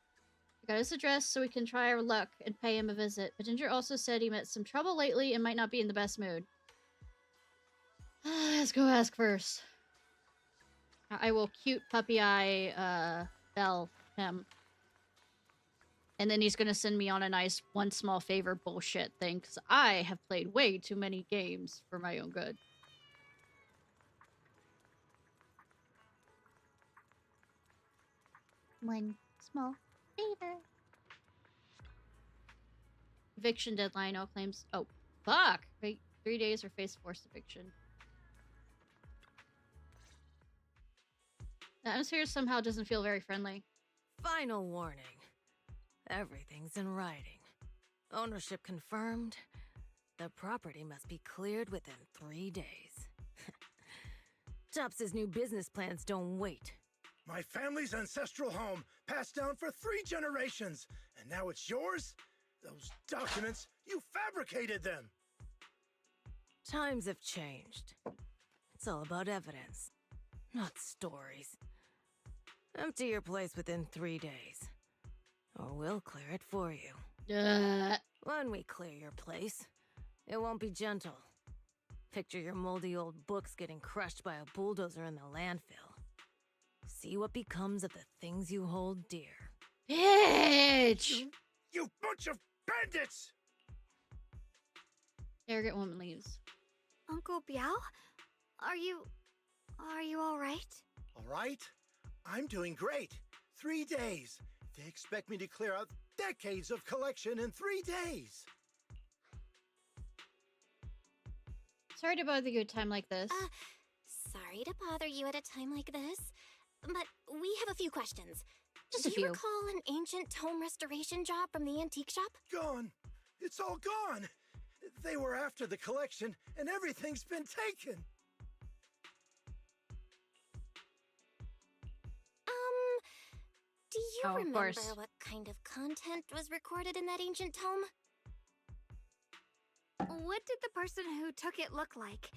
[SPEAKER 1] I got his address so we can try our luck and pay him a visit, but Ginger also said he met some trouble lately and might not be in the best mood. Let's go ask first. I will cute puppy eye bell him. And then he's gonna send me on a nice one small favor bullshit thing, because I have played way too many games for my own good.
[SPEAKER 14] One small favor.
[SPEAKER 1] Eviction deadline, all claims. Oh, fuck! Wait, 3 days or face forced eviction. The atmosphere somehow doesn't feel very friendly.
[SPEAKER 16] Final warning. Everything's in writing. Ownership confirmed. The property must be cleared within 3 days. Tubbs' new business plans don't wait.
[SPEAKER 13] My family's ancestral home, passed down for 3 generations, and now it's yours? Those documents, you fabricated them!
[SPEAKER 16] Times have changed. It's all about evidence, not stories. Empty your place within 3 days. Or we'll clear it for you. When we clear your place, it won't be gentle. Picture your moldy old books getting crushed by a bulldozer in the landfill. See what becomes of the things you hold dear.
[SPEAKER 1] Bitch!
[SPEAKER 13] You bunch of bandits!
[SPEAKER 1] Arrogant woman leaves.
[SPEAKER 4] Uncle Biao? Are you all right?
[SPEAKER 13] All right? I'm doing great. 3 days. They expect me to clear out decades of collection in 3 days.
[SPEAKER 1] Sorry to bother you at a time like this.
[SPEAKER 6] Sorry to bother you at a time like this, but we have a few questions.
[SPEAKER 1] Just a
[SPEAKER 6] Do you
[SPEAKER 1] few.
[SPEAKER 6] recall an ancient tome restoration job from the antique shop?
[SPEAKER 13] Gone. It's all gone. They were after the collection, and everything's been taken.
[SPEAKER 6] Do you remember what kind of content was recorded in that ancient tome?
[SPEAKER 4] What did the person who took it look like?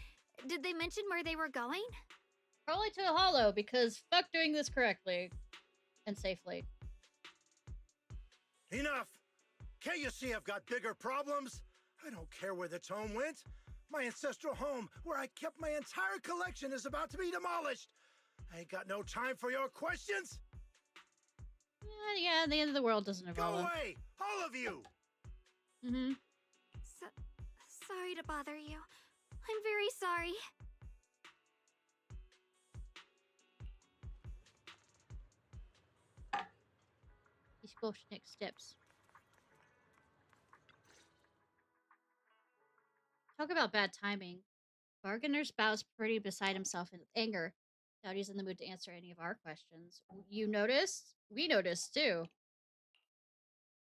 [SPEAKER 4] Did they mention where they were going?
[SPEAKER 1] Probably to a hollow, because fuck doing this correctly. And safely.
[SPEAKER 13] Enough! Can't you see I've got bigger problems? I don't care where the tome went. My ancestral home, where I kept my entire collection, is about to be demolished. I ain't got no time for your questions.
[SPEAKER 1] Yeah, the end of the world doesn't involve
[SPEAKER 13] Go away! All of you!
[SPEAKER 1] Mm-hmm.
[SPEAKER 4] Sorry to bother you. I'm very sorry.
[SPEAKER 1] These next steps. Talk about bad timing. Bargainer's bows pretty beside himself in anger. Doubt he's in the mood to answer any of our questions. You noticed? We noticed too.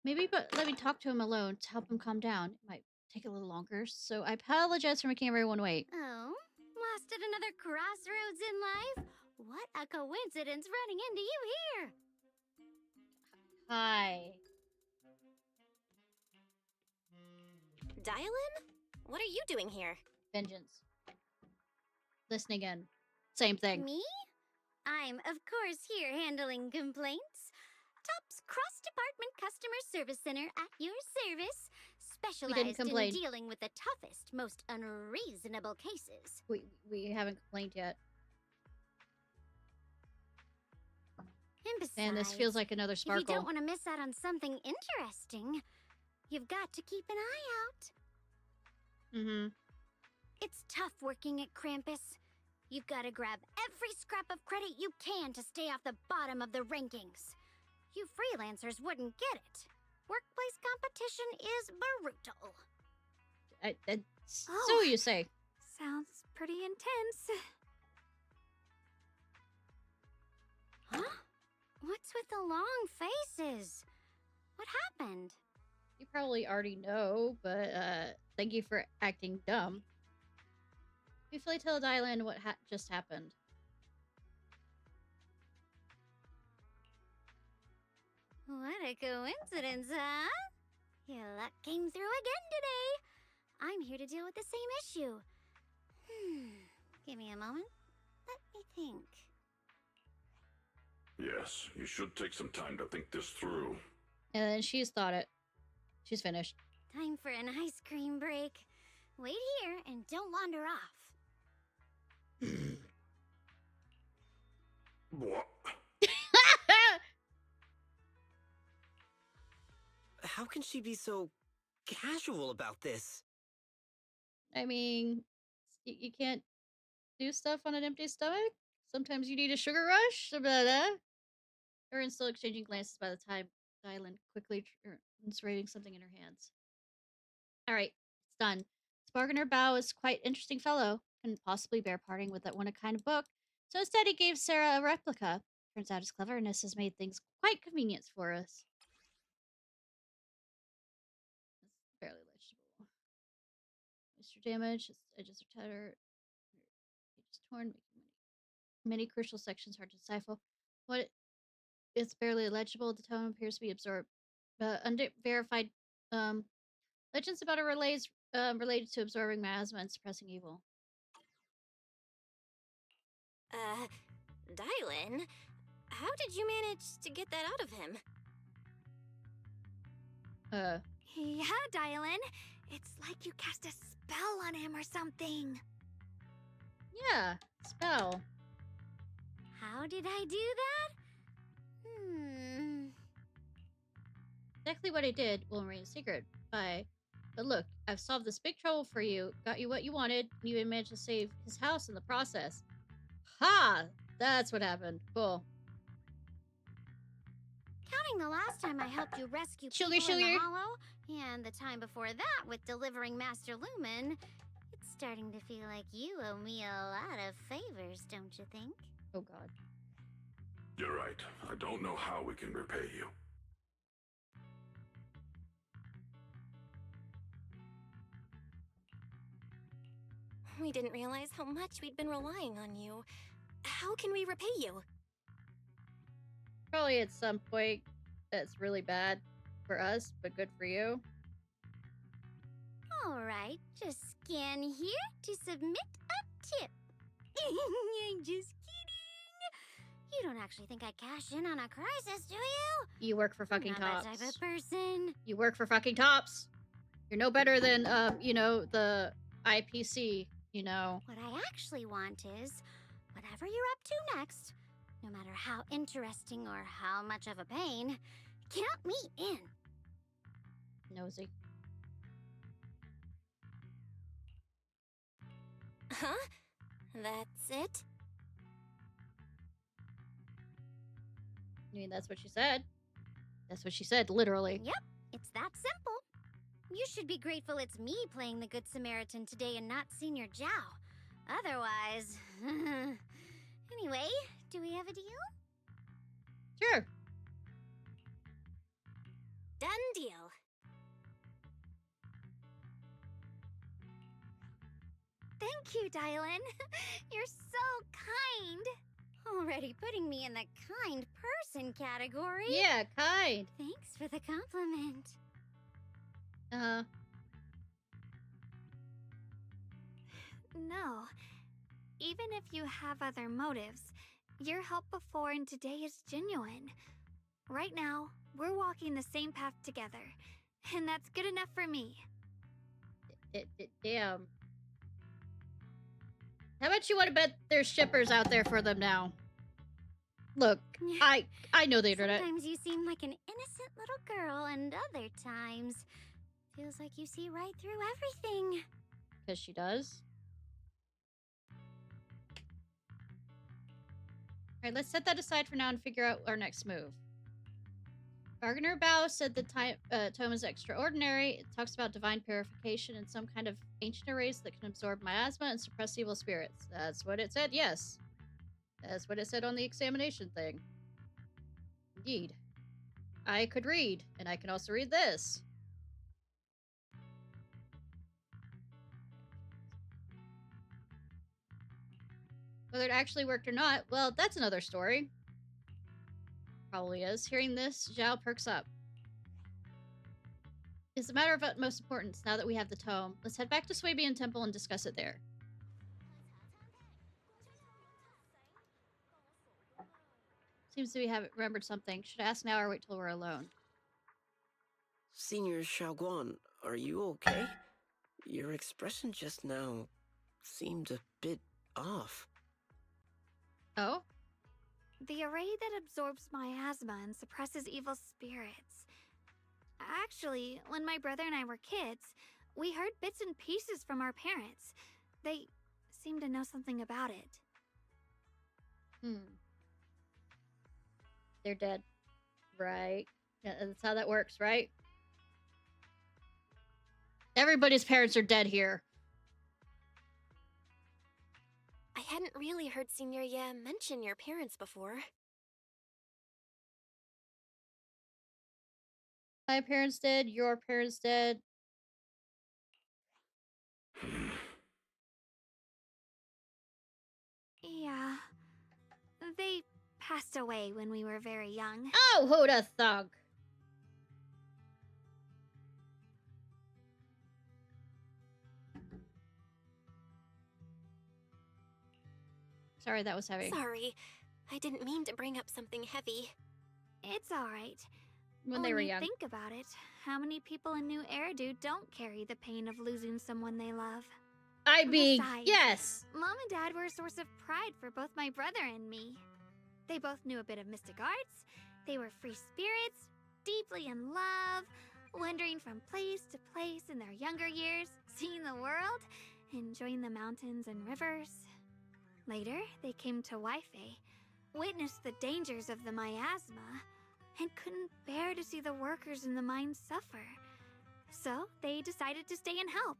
[SPEAKER 1] Maybe, but let me talk to him alone to help him calm down. It might take a little longer, so I apologize for making everyone wait.
[SPEAKER 9] Oh, lost at another crossroads in life? What a coincidence running into you here!
[SPEAKER 1] Hi.
[SPEAKER 6] Dial-in? What are you doing here?
[SPEAKER 1] Vengeance. Listening in. Same thing.
[SPEAKER 9] Me? I'm, of course, here handling complaints. Top's Cross-Department Customer Service Center at your service, specialized in dealing with the toughest, most unreasonable cases.
[SPEAKER 1] We haven't complained yet.
[SPEAKER 9] And besides,
[SPEAKER 1] and this feels like another Sparkle.
[SPEAKER 9] If you don't want to miss out on something interesting, You've got to keep an eye out.
[SPEAKER 1] Mm-hmm.
[SPEAKER 9] It's tough working at Krampus. You've got to grab every scrap of credit you can to stay off the bottom of the rankings. You freelancers wouldn't get it. Workplace competition is brutal.
[SPEAKER 1] So you say.
[SPEAKER 4] Sounds pretty intense.
[SPEAKER 9] Huh? What's with the long faces? What happened?
[SPEAKER 1] You probably already know, but thank you for acting dumb. Briefly tell Dylan what just happened.
[SPEAKER 9] What a coincidence, huh? Your luck came through again today. I'm here to deal with the same issue. Give me a moment. Let me think.
[SPEAKER 12] Yes, you should take some time to think this through.
[SPEAKER 1] And then she's thought it. She's finished.
[SPEAKER 9] Time for an ice cream break. Wait here and don't wander off.
[SPEAKER 12] What?
[SPEAKER 11] How can she be so casual about this?
[SPEAKER 1] I mean, you can't do stuff on an empty stomach? Sometimes you need a sugar rush? Blah, blah. They're still exchanging glances by the time Dylan quickly inserting something in her hands. Alright, it's done. Sparganer Bao is quite interesting fellow. Couldn't possibly bear parting with that one-of-kind book, so instead he gave Sarah a replica. Turns out his cleverness has made things quite convenient for us. It's barely legible. Moisture damage, its edges are tattered. Pages torn, making many crucial sections hard to decipher. What? It's barely legible. The tone appears to be absorbed. Unverified legends about a relays related to absorbing miasma and suppressing evil.
[SPEAKER 6] Dylan, how did you manage to get that out of him?
[SPEAKER 4] Yeah, Dylan. It's like you cast a spell on him or something.
[SPEAKER 1] Yeah, spell.
[SPEAKER 9] How did I do that?
[SPEAKER 1] Exactly what I did will remain a secret. But look, I've solved this big trouble for you, got you what you wanted, and you even managed to save his house in the process. Ha! That's what happened. Cool.
[SPEAKER 9] Counting the last time I helped you rescue people in the Hollow, and the time before that with delivering Master Lumen, it's starting to feel like you owe me a lot of favors, don't you think?
[SPEAKER 1] Oh god.
[SPEAKER 12] You're right. I don't know how we can repay you.
[SPEAKER 6] We didn't realize how much we'd been relying on you. How can we repay you?
[SPEAKER 1] Probably at some point that's really bad for us, but good for you.
[SPEAKER 9] Alright, just scan here to submit a tip. I'm just kidding. You don't actually think I cash in on a crisis, do you?
[SPEAKER 1] You work for fucking
[SPEAKER 9] I'm
[SPEAKER 1] Tops.
[SPEAKER 9] not that type of person.
[SPEAKER 1] You work for fucking Tops. You're no better than, you know, the IPC, you know.
[SPEAKER 9] What I actually want is, whatever you're up to next, no matter how interesting or how much of a pain, count me in.
[SPEAKER 1] Nosy.
[SPEAKER 6] Huh? That's it?
[SPEAKER 1] I mean, that's what she said. That's what she said, literally.
[SPEAKER 9] Yep, it's that simple. You should be grateful it's me playing the Good Samaritan today and not Senior Zhao. Otherwise... Anyway, do we have a deal?
[SPEAKER 1] Sure.
[SPEAKER 6] Done deal.
[SPEAKER 4] Thank you, Dylan. You're so kind.
[SPEAKER 9] Already putting me in the kind person category.
[SPEAKER 1] Yeah, kind.
[SPEAKER 9] Thanks for the compliment.
[SPEAKER 4] No. Even if you have other motives, your help before and today is genuine. Right now, we're walking the same path together, and that's good enough for me.
[SPEAKER 1] Damn. How about you want to bet there's shippers out there for them now? Look, I know the internet.
[SPEAKER 9] Sometimes you seem like an innocent little girl, and other times, Feels like you see right through everything.
[SPEAKER 1] Because she does. Alright, let's set that aside for now and figure out our next move. Bargainer Bao said the tome is extraordinary. It talks about divine purification and some kind of ancient erase that can absorb miasma and suppress evil spirits. That's what it said, yes. That's what it said on the examination thing. Indeed. I could read, and I can also read this. Whether it actually worked or not, well, that's another story. Probably is. Hearing this, Zhao perks up. It's a matter of utmost importance now that we have the tome. Let's head back to Swabian Temple and discuss it there. Seems to be haven't remembered something. Should I ask now or wait till we're alone?
[SPEAKER 11] Senior Xiaoguan, are you okay? Your expression just now seemed a bit off.
[SPEAKER 1] Oh?
[SPEAKER 4] The array that absorbs miasma and suppresses evil spirits. Actually, when my brother and I were kids, we heard bits and pieces from our parents. They seemed to know something about it.
[SPEAKER 1] They're dead. Right. Yeah, that's how that works, right? Everybody's parents are dead here.
[SPEAKER 6] I hadn't really heard Senior Ye mention your parents before.
[SPEAKER 1] My parents dead, your parents dead.
[SPEAKER 4] Yeah. They passed away when we were very young.
[SPEAKER 1] Oh, who'd have thunk? Sorry, that was heavy.
[SPEAKER 6] Sorry. I didn't mean to bring up something heavy.
[SPEAKER 4] It's alright.
[SPEAKER 1] When they were young.
[SPEAKER 4] Think about it. How many people in New Eridu don't carry the pain of losing someone they love? Besides,
[SPEAKER 1] yes!
[SPEAKER 4] Mom and Dad were a source of pride for both my brother and me. They both knew a bit of mystic arts. They were free spirits, deeply in love, wandering from place to place in their younger years, seeing the world, enjoying the mountains and rivers. Later, they came to Waifei, witnessed the dangers of the miasma, and couldn't bear to see the workers in the mines suffer. So, they decided to stay and help.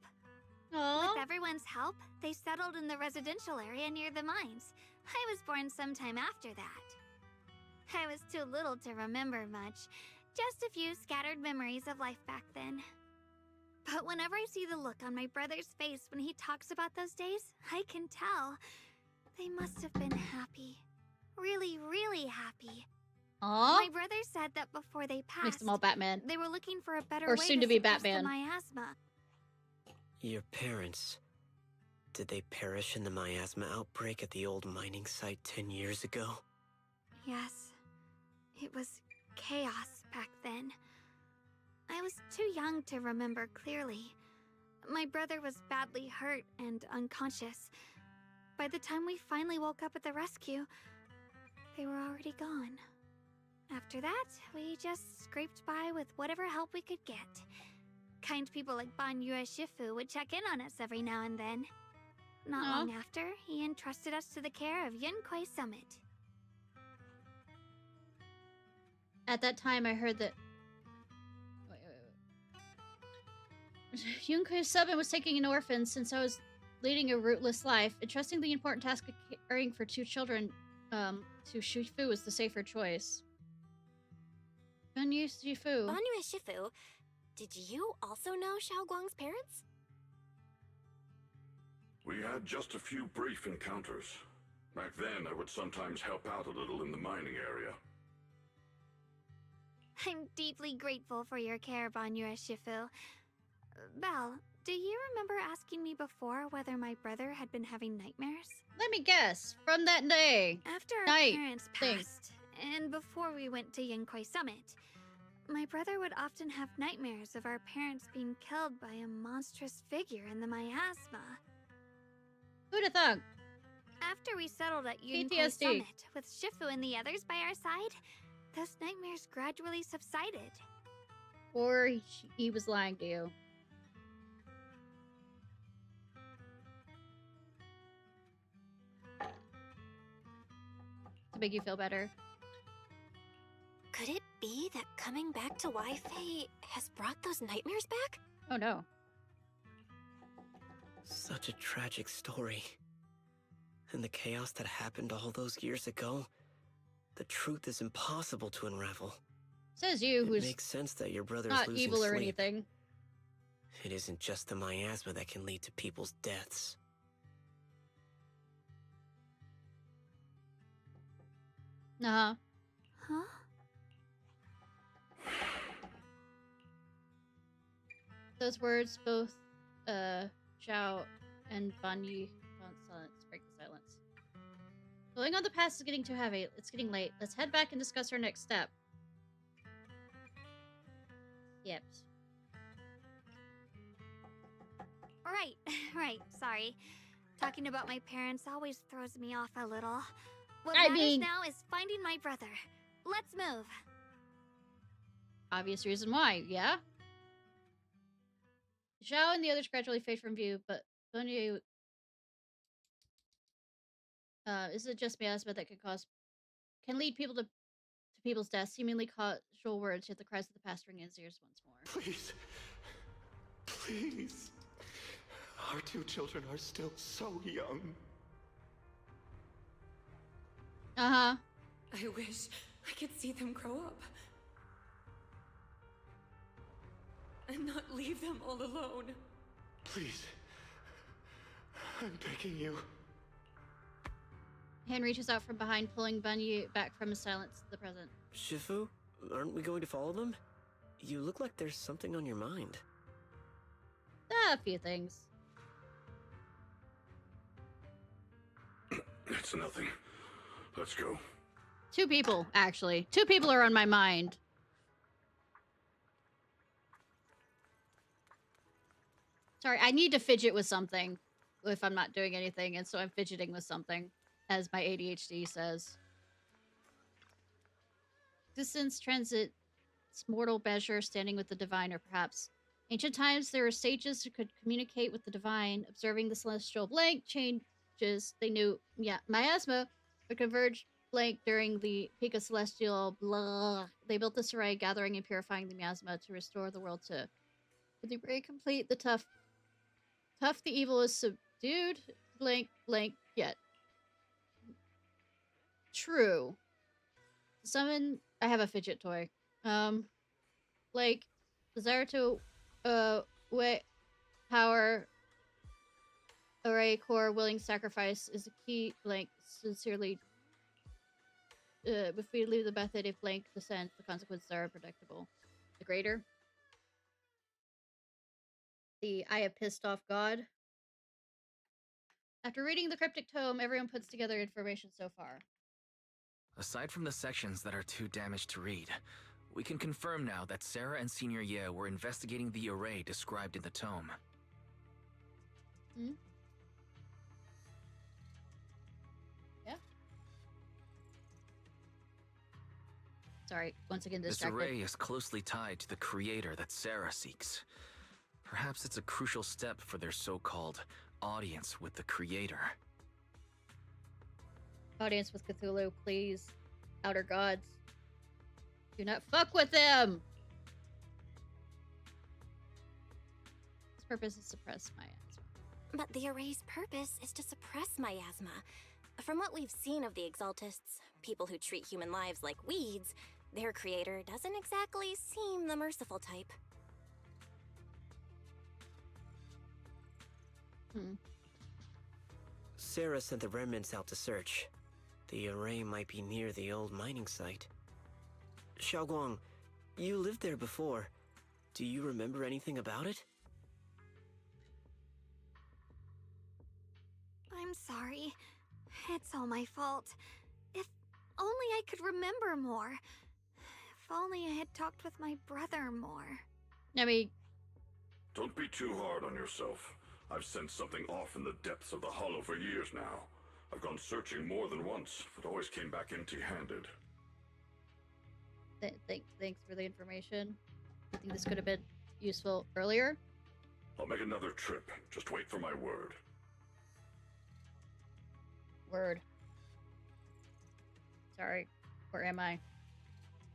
[SPEAKER 1] Aww.
[SPEAKER 4] With everyone's help, they settled in the residential area near the mines. I was born sometime after that. I was too little to remember much, just a few scattered memories of life back then. But whenever I see the look on my brother's face when he talks about those days, I can tell. They must have been happy. Really, really happy.
[SPEAKER 1] Aww.
[SPEAKER 4] My brother said that before they passed,
[SPEAKER 1] Makes them all Batman.
[SPEAKER 4] they were looking for a better
[SPEAKER 1] Or
[SPEAKER 4] way
[SPEAKER 1] soon to be
[SPEAKER 4] suppress
[SPEAKER 1] Batman.
[SPEAKER 4] the miasma.
[SPEAKER 11] Your parents, did they perish in the miasma outbreak at the old mining site 10 years ago?
[SPEAKER 4] Yes. It was chaos back then. I was too young to remember clearly. My brother was badly hurt and unconscious. By the time we finally woke up at the rescue, they were already gone. After that, we just scraped by with whatever help we could get. Kind people like Ban Yue Shifu would check in on us every now and then. Not long after, he entrusted us to the care of Yunquai Summit.
[SPEAKER 1] At that time, I heard that Yunquai Summit was taking an orphan since I was leading a rootless life. Entrusting the important task of caring for 2 children to Shifu was the safer choice. Ban Yue Shifu.
[SPEAKER 6] Ban Yue Shifu, did you also know Xiaoguang's parents?
[SPEAKER 12] We had just a few brief encounters. Back then, I would sometimes help out a little in the mining area.
[SPEAKER 4] I'm deeply grateful for your care, Ban Yue Shifu. Belle, do you remember asking me before whether my brother had been having nightmares?
[SPEAKER 1] Let me guess. From that day.
[SPEAKER 4] After our parents passed, and before we went to Yunquai Summit, my brother would often have nightmares of our parents being killed by a monstrous figure in the miasma.
[SPEAKER 1] Who'da thunk?
[SPEAKER 4] After we settled at Yunquai
[SPEAKER 1] PTSD.
[SPEAKER 4] Summit, with Shifu and the others by our side, those nightmares gradually subsided.
[SPEAKER 1] Or he was lying to you. make you feel better.
[SPEAKER 6] Could it be that coming back to Wi-Fi has brought those nightmares back?
[SPEAKER 1] Oh no.
[SPEAKER 11] Such a tragic story. And the chaos that happened all those years ago, the truth is impossible to unravel.
[SPEAKER 1] Says you, who's
[SPEAKER 11] makes sense that your brother's
[SPEAKER 1] not
[SPEAKER 11] losing
[SPEAKER 1] evil or
[SPEAKER 11] sleep.
[SPEAKER 1] anything.
[SPEAKER 11] It isn't just the miasma that can lead to people's deaths.
[SPEAKER 1] Huh? Those words, both Zhao and Banyi found silence. Break the silence. Going on the past is getting too heavy. It's getting late. Let's head back and discuss our next step. Yep.
[SPEAKER 4] Right, sorry. Talking about my parents always throws me off a little. What
[SPEAKER 1] I
[SPEAKER 4] matters
[SPEAKER 1] mean,
[SPEAKER 4] now is finding my brother. Let's move.
[SPEAKER 1] Obvious reason why, yeah? Zhao and the others gradually fade from view, but Banyi... is it just miasma that can lead people to people's deaths? Seemingly casual words, yet the cries of the past ring in his ears once more.
[SPEAKER 10] Please. Please. Our two children are still so young.
[SPEAKER 1] Uh-huh.
[SPEAKER 20] I wish I could see them grow up. And not leave them all alone.
[SPEAKER 10] Please. I'm begging you.
[SPEAKER 1] Hand reaches out from behind, pulling Banyi back from his silence to the present.
[SPEAKER 11] Shifu, aren't we going to follow them? You look like there's something on your mind.
[SPEAKER 1] A few things.
[SPEAKER 12] It's nothing. Let's go.
[SPEAKER 1] 2 people, actually. 2 people are on my mind. Sorry, I need to fidget with something if I'm not doing anything, and so I'm fidgeting with something, as my ADHD says. Distance transit, mortal measure, standing with the divine, or perhaps ancient times there were sages who could communicate with the divine, observing the celestial blank changes. They knew, miasma would converge blank during the peak of celestial blah. They built this array, gathering and purifying the miasma to restore the world to the array complete. The tough the evil is subdued, blank yet. True. Summon, I have a fidget toy. Like, desire to, power, array, core, willing sacrifice is a key, blank, sincerely, if we leave the method, if blank descends, the consequences are unpredictable. The greater. The I have pissed off God. After reading the cryptic tome, everyone puts together information so far.
[SPEAKER 7] Aside from the sections that are too damaged to read, we can confirm now that Sarah and Senior Ye were investigating the array described in the tome.
[SPEAKER 1] Hmm? Yeah? Sorry, once again distracted.
[SPEAKER 7] This array is closely tied to the creator that Sarah seeks. Perhaps it's a crucial step for their so-called audience with the creator.
[SPEAKER 1] Audience with Cthulhu, please. Outer gods. Do not fuck with them! Its purpose is to suppress miasma.
[SPEAKER 6] But the array's purpose is to suppress miasma. From what we've seen of the Exaltists, people who treat human lives like weeds, their creator doesn't exactly seem the merciful type.
[SPEAKER 11] Sarah sent the remnants out to search. The array might be near the old mining site. Xiaoguang, you lived there before. Do you remember anything about it?
[SPEAKER 4] I'm sorry. It's all my fault. If only I could remember more. If only I had talked with my brother more.
[SPEAKER 1] I mean...
[SPEAKER 12] Don't be too hard on yourself. I've sensed something off in the depths of the hollow for years now. I've gone searching more than once, but always came back empty-handed.
[SPEAKER 1] Thanks for the information. I think this could have been useful earlier.
[SPEAKER 12] I'll make another trip. Just wait for my word.
[SPEAKER 1] Word. Sorry. Or am I?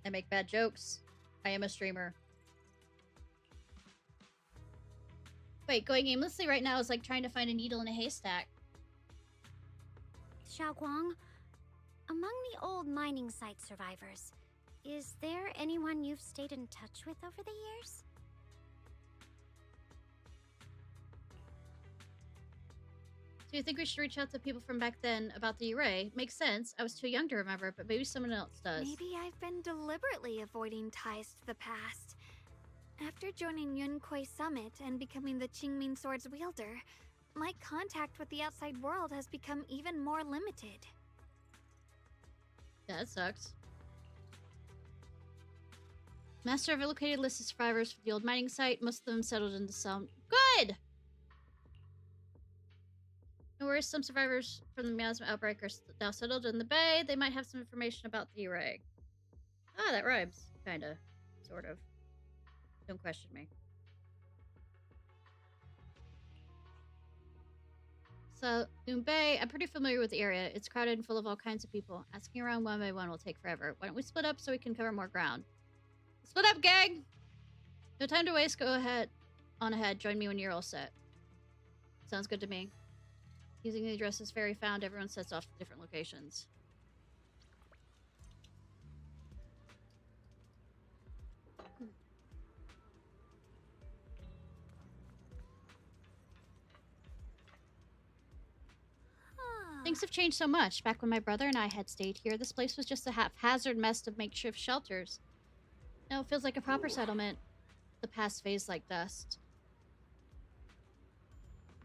[SPEAKER 1] I make bad jokes. I am a streamer. Wait, going aimlessly right now is like trying to find a needle in a haystack.
[SPEAKER 9] Xiaoguang, among the old mining site survivors, is there anyone you've stayed in touch with over the years?
[SPEAKER 1] So you think we should reach out to people from back then about the array? Makes sense. I was too young to remember, but maybe someone else does.
[SPEAKER 4] Maybe I've been deliberately avoiding ties to the past. After joining Yunkuei Summit and becoming the Qingming Sword's wielder, my contact with the outside world has become even more limited.
[SPEAKER 1] Yeah, that sucks. Master have located a list of survivors for the old mining site. Most of them settled into some... Good! No worries, some survivors from the miasma outbreak are now settled in the bay. They might have some information about the array. Ah, that rhymes. Kinda. Sort of. Don't question me. So, Bay, I'm pretty familiar with the area. It's crowded and full of all kinds of people. Asking around one by one will take forever. Why don't we split up so we can cover more ground? Split up, gang! No time to waste. Go ahead. On ahead. Join me when you're all set. Sounds good to me. Using the addresses Fairy found, everyone sets off to different locations. Things have changed so much. Back when my brother and I had stayed here, this place was just a haphazard mess of makeshift shelters. Now it feels like a proper settlement. The past phased like dust.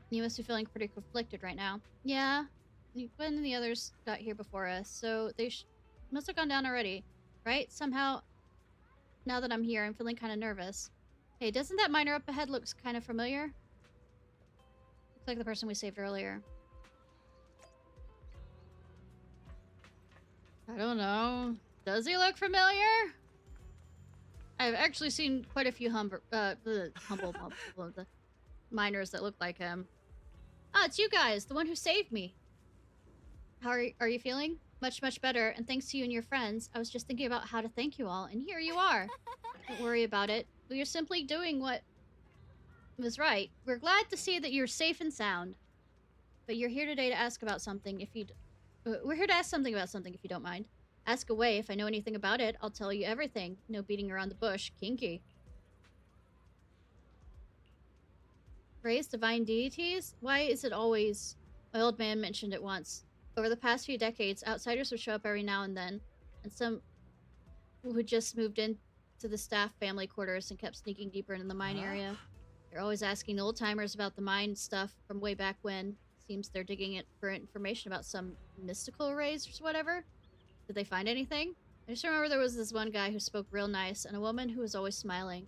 [SPEAKER 1] You must be feeling pretty conflicted right now. Yeah. Gwen and the others got here before us, so they must have gone down already. Right? Somehow, now that I'm here, I'm feeling kind of nervous. Hey, doesn't that miner up ahead look kind of familiar? Looks like the person we saved earlier. I don't know. Does he look familiar? I've actually seen quite a few humble the miners that look like him. Ah, it's you guys, the one who saved me. How are you feeling? Much, much better, and thanks to you and your friends, I was just thinking about how to thank you all, and here you are. Don't worry about it. You're simply doing what was right. We're glad to see that you're safe and sound. But you're here today to ask about something if you... we're here to ask something about something if you don't mind. Ask away. If I know anything about it, I'll tell you everything. No beating around the bush. Kinky. Praise divine deities? Why is it always... My old man mentioned it once. Over the past few decades, outsiders would show up every now and then, and some who just moved into the staff family quarters and kept sneaking deeper into the mine area. They're always asking the old-timers about the mine stuff from way back when. Seems they're digging it for information about some mystical arrays or whatever. Did they find anything? I just remember there was this one guy who spoke real nice, and a woman who was always smiling.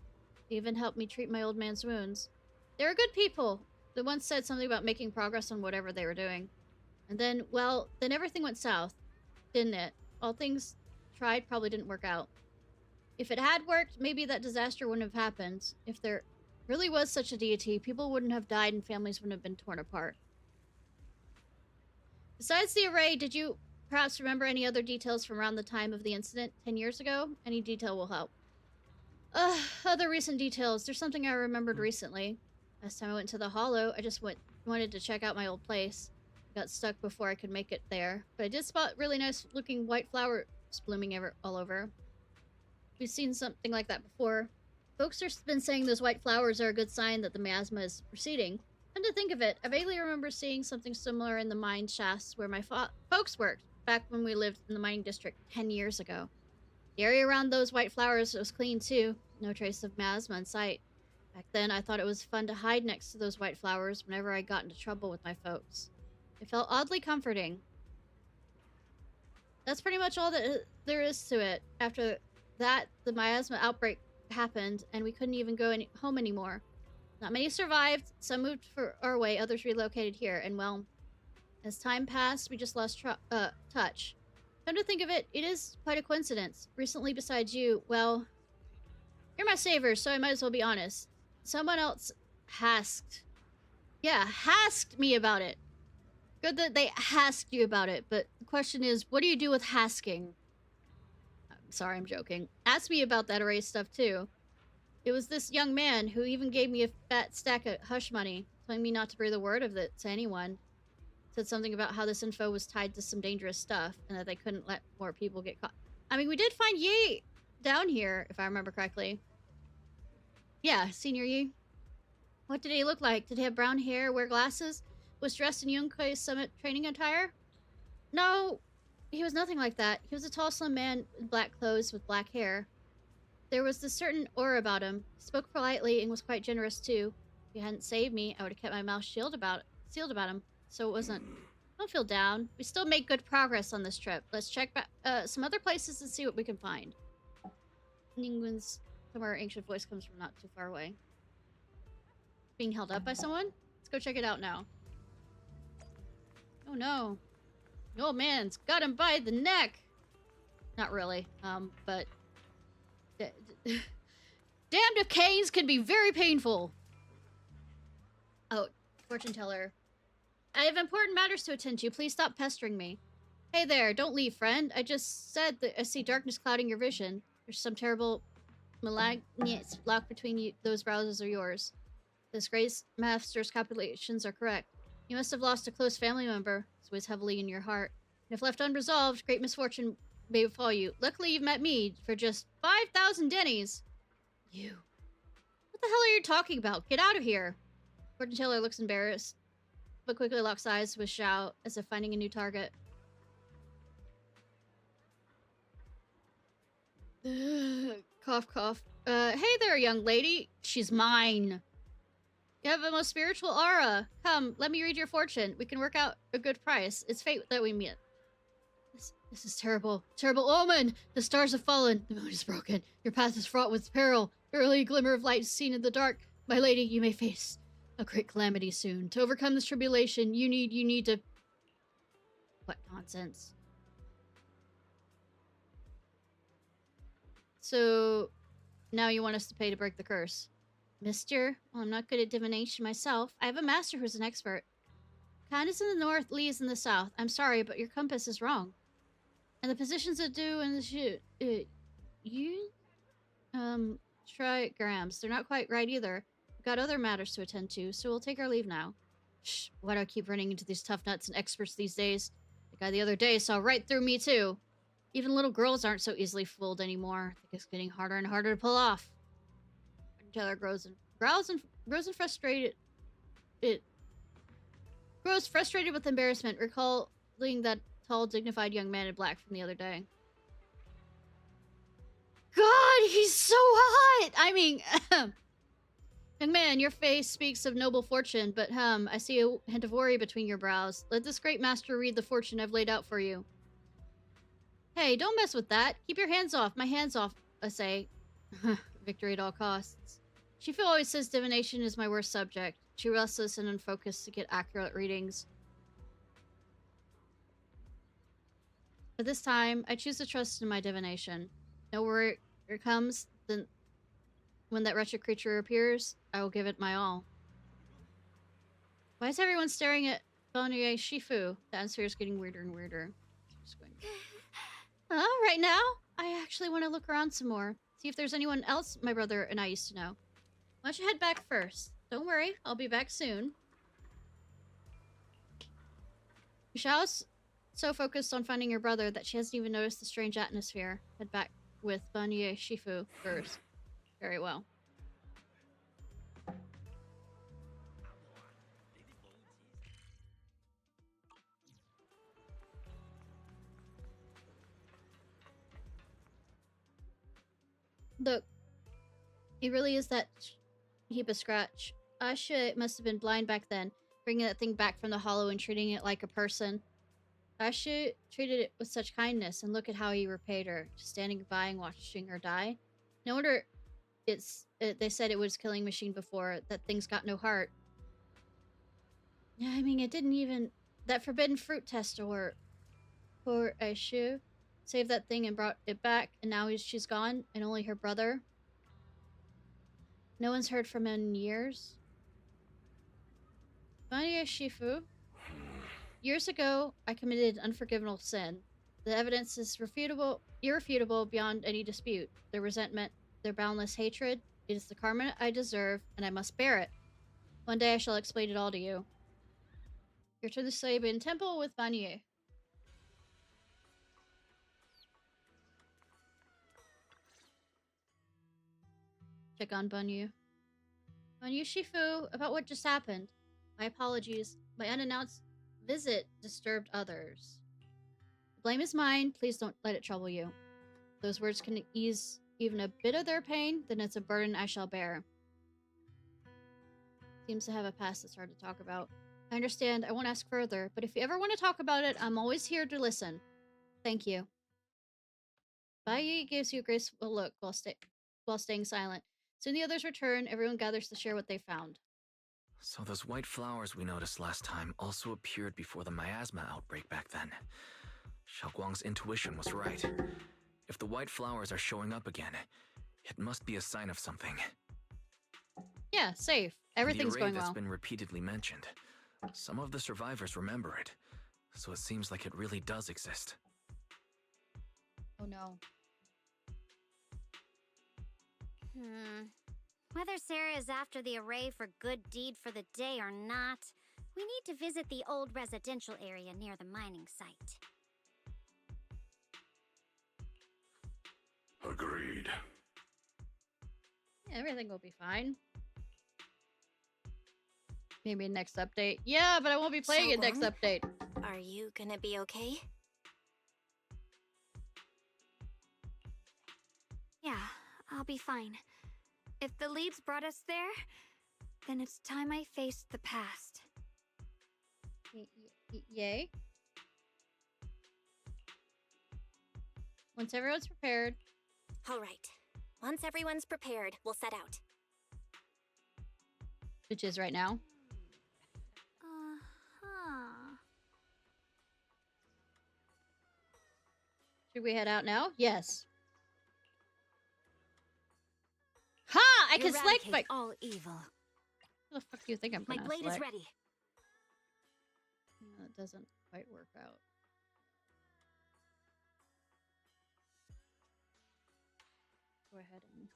[SPEAKER 1] They even helped me treat my old man's wounds. They were good people. They once said something about making progress on whatever they were doing. And then, well, then everything went south, didn't it? All things tried probably didn't work out. If it had worked, maybe that disaster wouldn't have happened. If there really was such a deity, people wouldn't have died and families wouldn't have been torn apart. Besides the array, did you perhaps remember any other details from around the time of the incident 10 years ago? Any detail will help. Other recent details. There's something I remembered recently. Last time I went to the Hollow, I just wanted to check out my old place. Got stuck before I could make it there. But I did spot really nice looking white flowers blooming all over. We've seen something like that before. Folks have been saying those white flowers are a good sign that the miasma is receding. Come to think of it, I vaguely remember seeing something similar in the mine shafts where my folks worked back when we lived in the mining district 10 years ago. The area around those white flowers was clean too. No trace of miasma in sight. Back then, I thought it was fun to hide next to those white flowers whenever I got into trouble with my folks. It felt oddly comforting. That's pretty much all that there is to it. After that, the miasma outbreak happened, and we couldn't even go home anymore. Not many survived. Some moved our way, others relocated here, and well, as time passed, we just lost touch. Come to think of it, it is quite a coincidence. Recently, besides you, well, you're my saver, so I might as well be honest. Someone else asked me about it. Good that they asked you about it, but the question is, what do you do with hasking? I'm sorry, I'm joking. Ask me about that array stuff, too. It was this young man who even gave me a fat stack of hush money, telling me not to breathe a word of it to anyone. Said something about how this info was tied to some dangerous stuff, and that they couldn't let more people get caught. I mean, we did find Yi down here, if I remember correctly. Yeah, Senior Yi. What did he look like? Did he have brown hair, wear glasses? Was dressed in Yonkei's summit training attire? No, he was nothing like that. He was a tall, slim man in black clothes with black hair. There was this certain aura about him. He spoke politely and was quite generous, too. If he hadn't saved me, I would have kept my mouth sealed about him, so it wasn't... Don't feel down. We still make good progress on this trip. Let's check back some other places and see what we can find. Ningguin's somewhere ancient voice comes from not too far away. Being held up by someone? Let's go check it out now. Oh no. The old man's got him by the neck! Not really, but... Damned if canes can be very painful! Oh, fortune teller. I have important matters to attend to. Please stop pestering me. Hey there, don't leave, friend. I just said that I see darkness clouding your vision. There's some terrible malignance locked between those brows of yours. This Grace Master's calculations are correct. You must have lost a close family member. It weighs heavily in your heart. And if left unresolved, great misfortune may befall you. Luckily, you've met me for just 5,000 dennies. You. What the hell are you talking about? Get out of here. Fortune teller looks embarrassed, but quickly locks eyes with Xiao as if finding a new target. Cough, cough. Hey there, young lady. She's mine. You have a most spiritual aura. Come, let me read your fortune. We can work out a good price. It's fate that we meet. This is terrible. Terrible omen! The stars have fallen. The moon is broken. Your path is fraught with peril. Barely a glimmer of light is seen in the dark. My lady, you may face a great calamity soon. To overcome this tribulation, you need to... What nonsense. So, now you want us to pay to break the curse. Mister, well, I'm not good at divination myself. I have a master who's an expert. Khan is in the north, Lee is in the south. I'm sorry, but your compass is wrong. And the positions are due in the shoot. Trigrams. They're not quite right either. We've got other matters to attend to, so we'll take our leave now. Shh, why do I keep running into these tough nuts and experts these days? The guy the other day saw right through me, too. Even little girls aren't so easily fooled anymore. I think it's getting harder and harder to pull off. Taylor grows frustrated. It grows frustrated with embarrassment, recalling that tall, dignified young man in black from the other day. God, he's so hot! I mean, young man, your face speaks of noble fortune, but I see a hint of worry between your brows. Let this great master read the fortune I've laid out for you. Hey, don't mess with that. Keep your hands off. My hands off, I say. Victory at all costs. Shifu always says divination is my worst subject. Too restless and unfocused to get accurate readings. But this time, I choose to trust in my divination. Know where it comes, then when that wretched creature appears, I will give it my all. Why is everyone staring at Bonnier Shifu? The atmosphere is getting weirder and weirder. Right now, I actually want to look around some more. See if there's anyone else my brother and I used to know. Why don't you head back first? Don't worry, I'll be back soon. Xiao's so focused on finding her brother that she hasn't even noticed the strange atmosphere. Head back with Bonnier Shifu first. Very well. Look, it really is that heap of scratch. Asha must have been blind back then, bringing that thing back from the hollow and treating it like a person. Asha treated it with such kindness, and look at how he repaid her, just standing by and watching her die. No wonder they said it was killing machine before, that thing's got no heart. Yeah, I mean, it didn't even... That forbidden fruit test or poor Ashu saved that thing and brought it back, and now she's gone, and only her brother. No one's heard from him in years. Bonnier Shifu, Years ago, I committed unforgivable sin. The evidence is irrefutable beyond any dispute. Their resentment, their boundless hatred, it is the karma I deserve, and I must bear it. One day I shall explain it all to you. You're to the Sabian Temple with Vanier. Check on Banyu. Banyu Shifu, about what just happened. My apologies. My unannounced visit disturbed others. The blame is mine. Please don't let it trouble you. If those words can ease even a bit of their pain, then it's a burden I shall bear. Seems to have a past that's hard to talk about. I understand. I won't ask further, but if you ever want to talk about it, I'm always here to listen. Thank you. Bai gives you a graceful look while staying silent. Soon the others return. Everyone gathers to share what they found.
[SPEAKER 7] So those white flowers we noticed last time also appeared before the miasma outbreak back then. Xiaoguang's intuition was right. If the white flowers are showing up again, it must be a sign of something.
[SPEAKER 1] Yeah, safe. Everything's
[SPEAKER 7] the array
[SPEAKER 1] going
[SPEAKER 7] that's
[SPEAKER 1] well.
[SPEAKER 7] Been repeatedly mentioned. Some of the survivors remember it, so it seems like it really does exist.
[SPEAKER 1] Oh no.
[SPEAKER 9] Whether Sarah is after the array for good deed for the day or not, we need to visit the old residential area near the mining site.
[SPEAKER 12] Agreed.
[SPEAKER 1] Yeah, everything will be fine. Maybe next update. Yeah, but I won't be playing it next update.
[SPEAKER 6] Are you gonna be okay?
[SPEAKER 4] Yeah, I'll be fine. If the leads brought us there, then it's time I faced the past.
[SPEAKER 1] Yay. Once everyone's prepared.
[SPEAKER 6] All right. Once everyone's prepared, we'll set out.
[SPEAKER 1] Which is right now. Should we head out now? Yes. Ha! I can select my...
[SPEAKER 9] all evil.
[SPEAKER 1] What the fuck do you think I'm gonna
[SPEAKER 9] My blade
[SPEAKER 1] select?
[SPEAKER 9] is ready.
[SPEAKER 1] No, it doesn't quite work out. Go ahead and...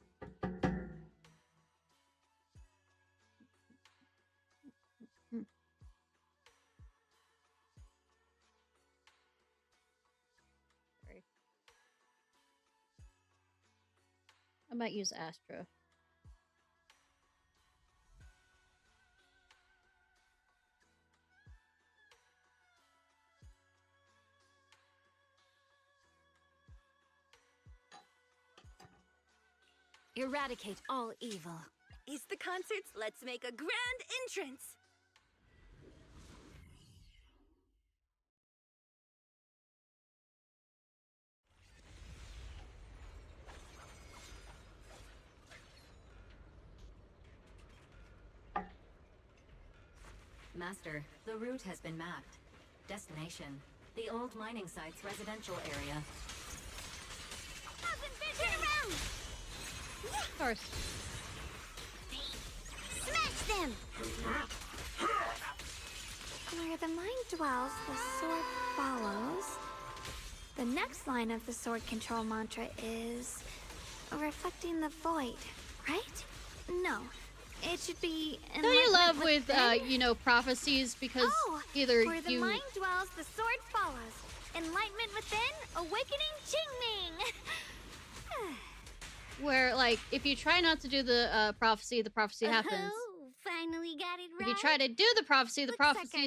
[SPEAKER 1] Sorry. I might use Astra.
[SPEAKER 9] Eradicate all evil.
[SPEAKER 21] Is the concerts? Let's make a grand entrance!
[SPEAKER 3] Master, the route has been mapped. Destination, the old mining site's residential area.
[SPEAKER 9] Turn around!
[SPEAKER 1] Of course.
[SPEAKER 9] Smash them!
[SPEAKER 4] Where the mind dwells, the sword follows. The next line of the sword control mantra is... reflecting the void, right? No. It should be...
[SPEAKER 1] Don't you love with, you know, prophecies? Because either
[SPEAKER 4] where the mind dwells, the sword follows. Enlightenment within, awakening Qingming!
[SPEAKER 1] Where, like, if you try not to do the prophecy happens.
[SPEAKER 9] Finally got it right.
[SPEAKER 1] If you try to do the prophecy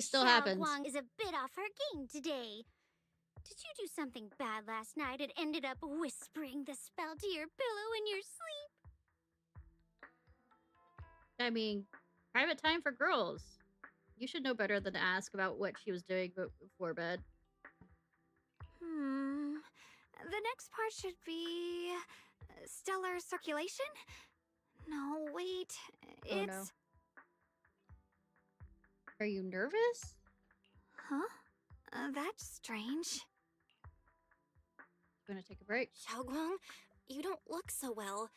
[SPEAKER 1] still happens.
[SPEAKER 9] Xiaoguang is a bit off her game today. Did you do something bad last night and ended up whispering the spell to your pillow in your sleep?
[SPEAKER 1] I mean, private time for girls. You should know better than to ask about what she was doing before bed.
[SPEAKER 4] The next part should be... stellar circulation? No, wait.
[SPEAKER 1] Oh, no. Are you nervous?
[SPEAKER 4] Huh? That's strange.
[SPEAKER 1] Gonna take a break.
[SPEAKER 6] Xiaoguang, you don't look so well.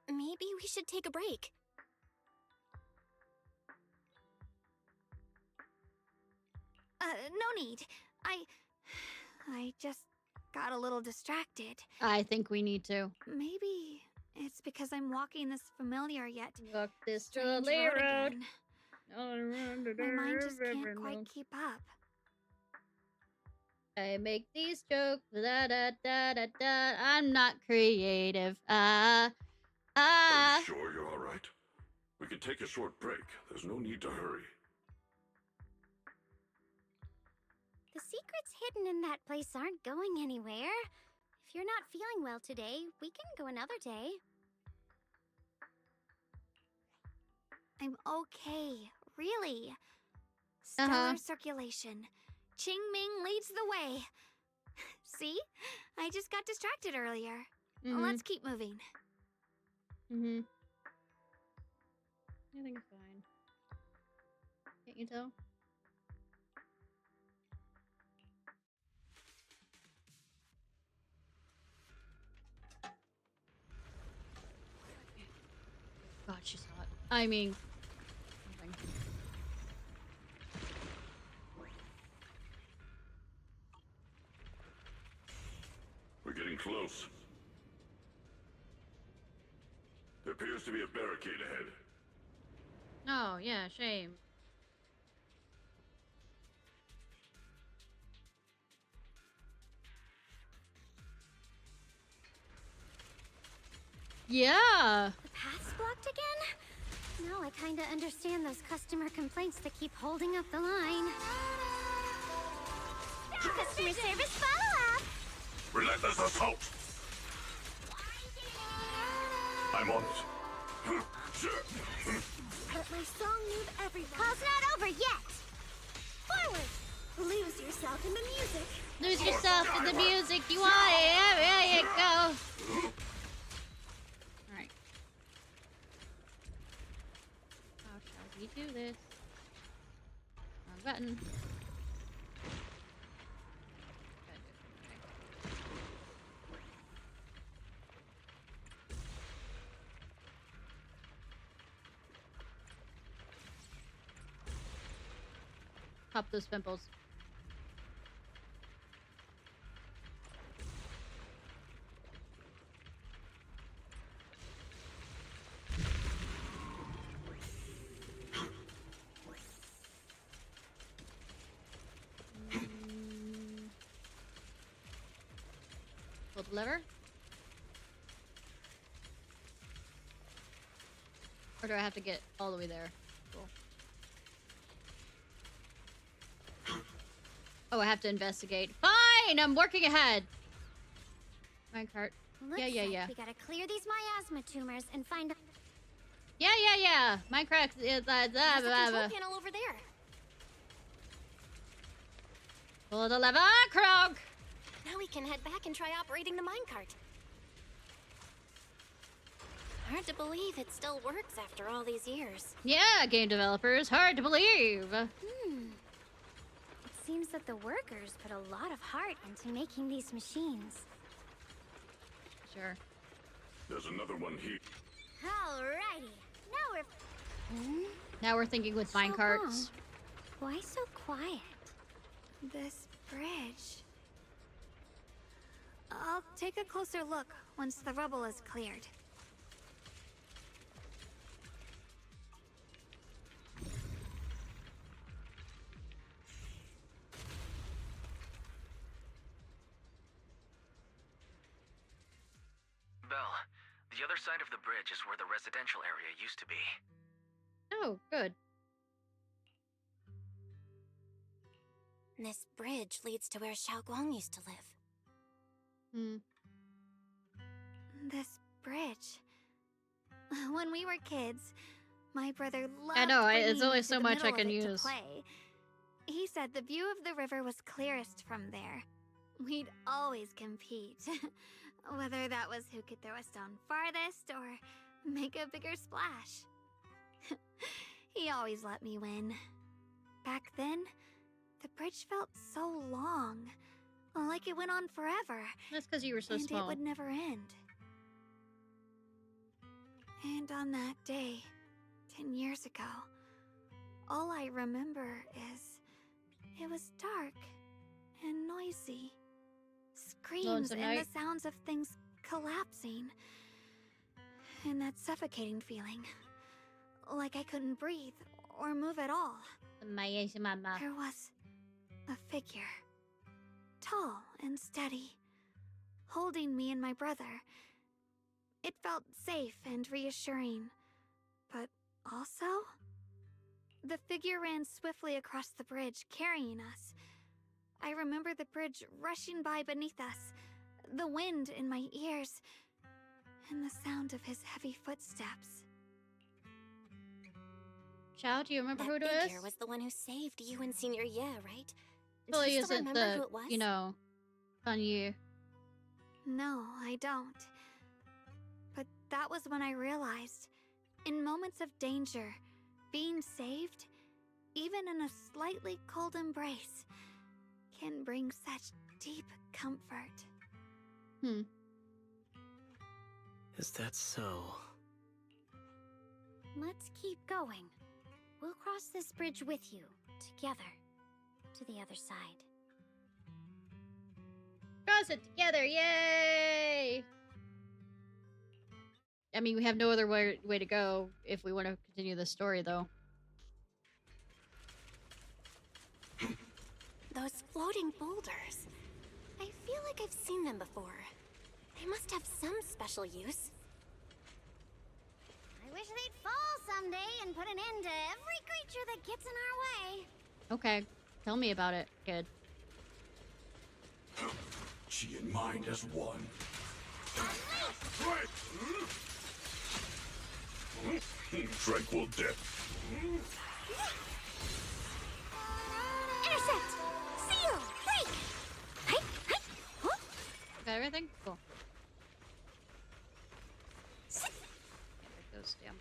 [SPEAKER 6] Maybe we should take a break.
[SPEAKER 4] no need. I just got a little distracted.
[SPEAKER 1] I think we need to.
[SPEAKER 4] Maybe it's because I'm walking this familiar yet
[SPEAKER 1] Walk this
[SPEAKER 4] strange
[SPEAKER 1] road
[SPEAKER 4] again.
[SPEAKER 1] again.
[SPEAKER 4] My mind just can't quite keep up.
[SPEAKER 1] I make these jokes, da da da da da. I'm not creative.
[SPEAKER 12] Are you sure you're all right? We can take a short break. There's no need to hurry.
[SPEAKER 9] The secrets hidden in that place aren't going anywhere. If you're not feeling well today, we can go another day.
[SPEAKER 4] I'm okay, really. Stellar circulation. Qing Ming leads the way. See? I just got distracted earlier. Let's keep moving.
[SPEAKER 1] I think it's fine. Can't you tell? God, she's hot. I mean, something.
[SPEAKER 12] We're getting close. There appears to be a barricade ahead.
[SPEAKER 1] Oh, yeah, shame. Yeah.
[SPEAKER 9] The path's blocked again? Now I kinda understand those customer complaints that keep holding up the line. Customer service follow-up!
[SPEAKER 12] Relentless assault! I'm on it.
[SPEAKER 9] But my song moved everyone. Call's not over yet! Forward! Lose yourself in the music.
[SPEAKER 1] Lose yourself in the music. You want it? There you go. Alright. How shall we do this? Wrong button. Pop those pimples. Pull the lever. Or do I have to get all the way there? Cool. Oh, I have to investigate. Fine! I'm working ahead. Minecart.
[SPEAKER 9] Looks
[SPEAKER 1] Yeah.
[SPEAKER 9] like we gotta clear these miasma tumors and find.
[SPEAKER 1] Yeah. Minecraft is
[SPEAKER 6] There's a control panel over there.
[SPEAKER 1] Pull the lever, Krog!
[SPEAKER 6] Now we can head back and try operating the minecart. Hard to believe it still works after all these years.
[SPEAKER 1] Yeah, game developers. Hard to believe.
[SPEAKER 9] It seems that the workers put a lot of heart into making these machines.
[SPEAKER 1] Sure.
[SPEAKER 12] There's another one here.
[SPEAKER 9] Alrighty.
[SPEAKER 1] Now we're thinking with minecarts.
[SPEAKER 9] Why so quiet?
[SPEAKER 4] This bridge. I'll take a closer look once the rubble is cleared.
[SPEAKER 7] Belle, the other side of the bridge is where the residential area used to be.
[SPEAKER 1] Oh, good.
[SPEAKER 6] This bridge leads to where Xiaoguang used to live.
[SPEAKER 4] This bridge. When we were kids, my brother loved
[SPEAKER 1] I know,
[SPEAKER 4] bringing
[SPEAKER 1] it's
[SPEAKER 4] me
[SPEAKER 1] only
[SPEAKER 4] to
[SPEAKER 1] so
[SPEAKER 4] the
[SPEAKER 1] much I
[SPEAKER 4] middle
[SPEAKER 1] can
[SPEAKER 4] of it to
[SPEAKER 1] use.
[SPEAKER 4] play. He said the view of the river was clearest from there. We'd always compete. Whether that was who could throw a stone farthest or make a bigger splash. He always let me win. Back then, the bridge felt so long. Like it went on forever.
[SPEAKER 1] That's because you were so
[SPEAKER 4] and
[SPEAKER 1] small.
[SPEAKER 4] it would never end. And on that day, 10 years ago, all I remember is It was dark and noisy. Screams and the sounds of things collapsing. And that suffocating feeling. Like I couldn't breathe or move at all. There was a figure. Tall and steady. Holding me and my brother. It felt safe and reassuring. But also, the figure ran swiftly across the bridge, carrying us. I remember the bridge rushing by beneath us, the wind in my ears, and the sound of his heavy footsteps.
[SPEAKER 1] Xiao, do you remember who it
[SPEAKER 6] That
[SPEAKER 1] was?
[SPEAKER 6] figure was the one who saved you and Senior Ye, right?
[SPEAKER 1] Well,
[SPEAKER 6] Do you
[SPEAKER 1] isn't
[SPEAKER 6] still remember
[SPEAKER 1] the,
[SPEAKER 6] who it was?
[SPEAKER 1] you know, Fan Yu.
[SPEAKER 4] No, I don't. But that was when I realized, in moments of danger, being saved, even in a slightly cold embrace, can bring such deep comfort.
[SPEAKER 11] Is that so?
[SPEAKER 9] Let's keep going. We'll cross this bridge with you, together, to the other side.
[SPEAKER 1] Cross it together, yay! I mean, we have no other way to go if we want to continue the story, though.
[SPEAKER 6] Those floating boulders. I feel like I've seen them before. They must have some special use.
[SPEAKER 9] I wish they'd fall someday and put an end to every creature that gets in our way.
[SPEAKER 1] Okay, tell me about it, kid.
[SPEAKER 12] Chi and mind as one. Tranquil death.
[SPEAKER 9] Intercept! Seal! Break! Hey! Hey! Huh?
[SPEAKER 1] Got everything? Cool. There it goes, damn.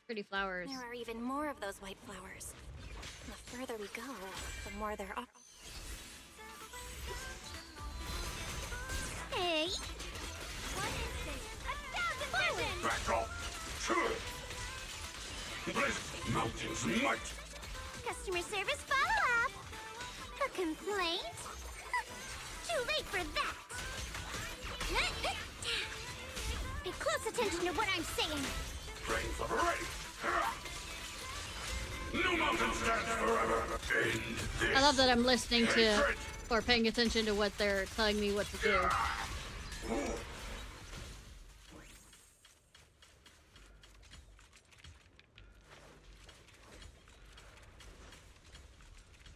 [SPEAKER 1] Pretty flowers.
[SPEAKER 6] There are even more of those white flowers. The further we go, the more there are.
[SPEAKER 9] Hey!
[SPEAKER 4] What is this? 1,000 vision!
[SPEAKER 12] Back off! Blizzard Mountain's might!
[SPEAKER 9] Customer service follow-up! A complaint? Too late for that! Pay close attention to what I'm saying!
[SPEAKER 12] Train for parade! No mountain stands forever! End this!
[SPEAKER 1] I love that I'm listening to, or paying attention to what they're telling me what to do.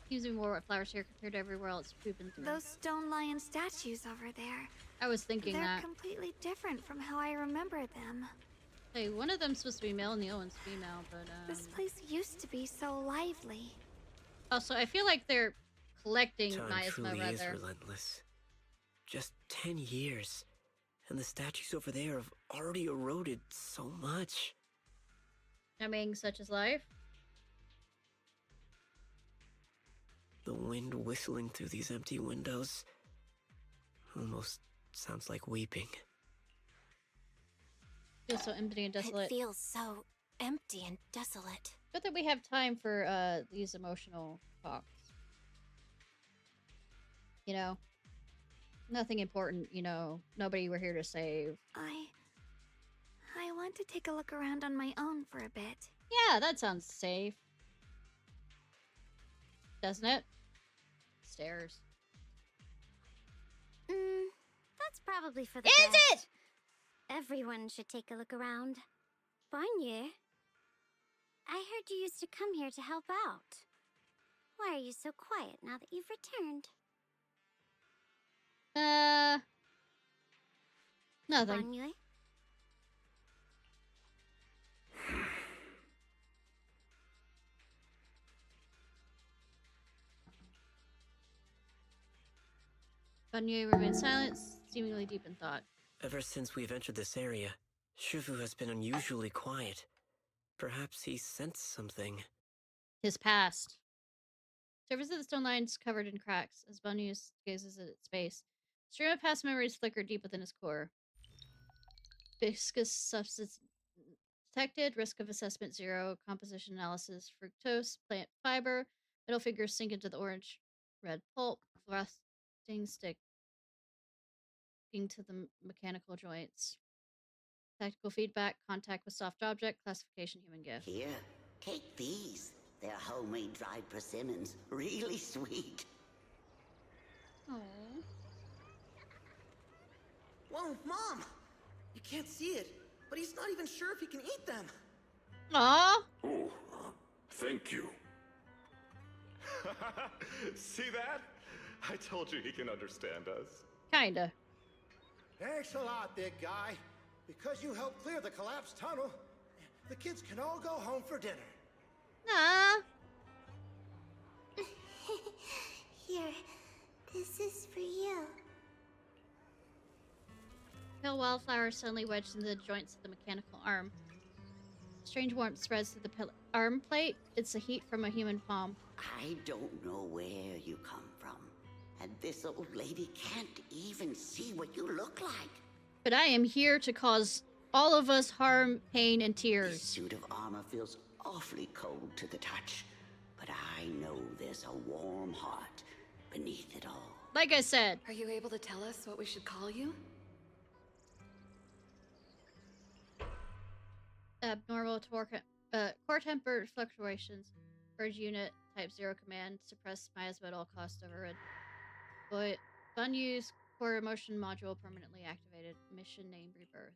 [SPEAKER 1] Using more white flowers here compared to everywhere else we've been through.
[SPEAKER 4] Those stone lion statues over there.
[SPEAKER 1] I was thinking
[SPEAKER 4] They're
[SPEAKER 1] that.
[SPEAKER 4] completely different from how I remember them.
[SPEAKER 1] Hey, one of them's supposed to be male and the other one's female, but
[SPEAKER 4] This place used to be so lively.
[SPEAKER 1] Also, I feel like they're collecting
[SPEAKER 11] Time
[SPEAKER 1] miasma
[SPEAKER 11] truly is
[SPEAKER 1] rather.
[SPEAKER 11] relentless. Just 10 years, and the statues over there have already eroded so much.
[SPEAKER 1] I mean, such as life.
[SPEAKER 11] The wind whistling through these empty windows almost sounds like weeping.
[SPEAKER 1] Feels so empty and desolate.
[SPEAKER 6] It feels so empty and desolate.
[SPEAKER 1] Good that we have time for these emotional talks. You know, nothing important. You know, nobody we're here to save.
[SPEAKER 4] I want to take a look around on my own for a bit.
[SPEAKER 1] Yeah, that sounds safe. Doesn't it? Stairs.
[SPEAKER 9] That's probably for the
[SPEAKER 1] Is
[SPEAKER 9] best.
[SPEAKER 1] it?
[SPEAKER 9] Everyone should take a look around. Banye, I heard you used to come here to help out. Why are you so quiet now that you've returned?
[SPEAKER 1] Nothing.
[SPEAKER 9] Banye?
[SPEAKER 1] Banye remained silent, seemingly deep in thought.
[SPEAKER 11] Ever since we've entered this area, Shifu has been unusually quiet. Perhaps he sensed something.
[SPEAKER 1] His past. Surface of the stone lines covered in cracks as Banye gazes at its base. Stream of past memories flickered deep within his core. Viscous substance detected. Risk of assessment 0. Composition analysis. Fructose. Plant fiber. Middle fingers sink into the orange red pulp. Thrusting stick to the mechanical joints. Tactical feedback. Contact with soft object. Classification human gift.
[SPEAKER 8] Here, take these. They're homemade dried persimmons. Really sweet.
[SPEAKER 1] Aww.
[SPEAKER 11] Whoa, Mom! You can't see it, but he's not even sure if he can eat them.
[SPEAKER 1] Aww.
[SPEAKER 12] Oh, thank you.
[SPEAKER 10] See that? I told you he can understand us.
[SPEAKER 1] Kinda.
[SPEAKER 13] Thanks a lot, big guy. Because you helped clear the collapsed tunnel, the kids can all go home for dinner.
[SPEAKER 1] Nah.
[SPEAKER 14] Here, this is for you.
[SPEAKER 1] Pale wildflower suddenly wedged into the joints of the mechanical arm. Strange warmth spreads through the arm plate. It's the heat from a human palm.
[SPEAKER 8] I don't know where you come from, and this old lady can't even see what you look like.
[SPEAKER 1] But I am here to cause all of us harm, pain, and tears.
[SPEAKER 8] This suit of armor feels awfully cold to the touch, but I know there's a warm heart beneath it all.
[SPEAKER 1] Like I said.
[SPEAKER 20] Are you able to tell us what we should call you?
[SPEAKER 1] Abnormal core temper fluctuations. Purge unit type 0 command. Suppress miasma at all costs overrid. Fun use core emotion module permanently activated. Mission name rebirth.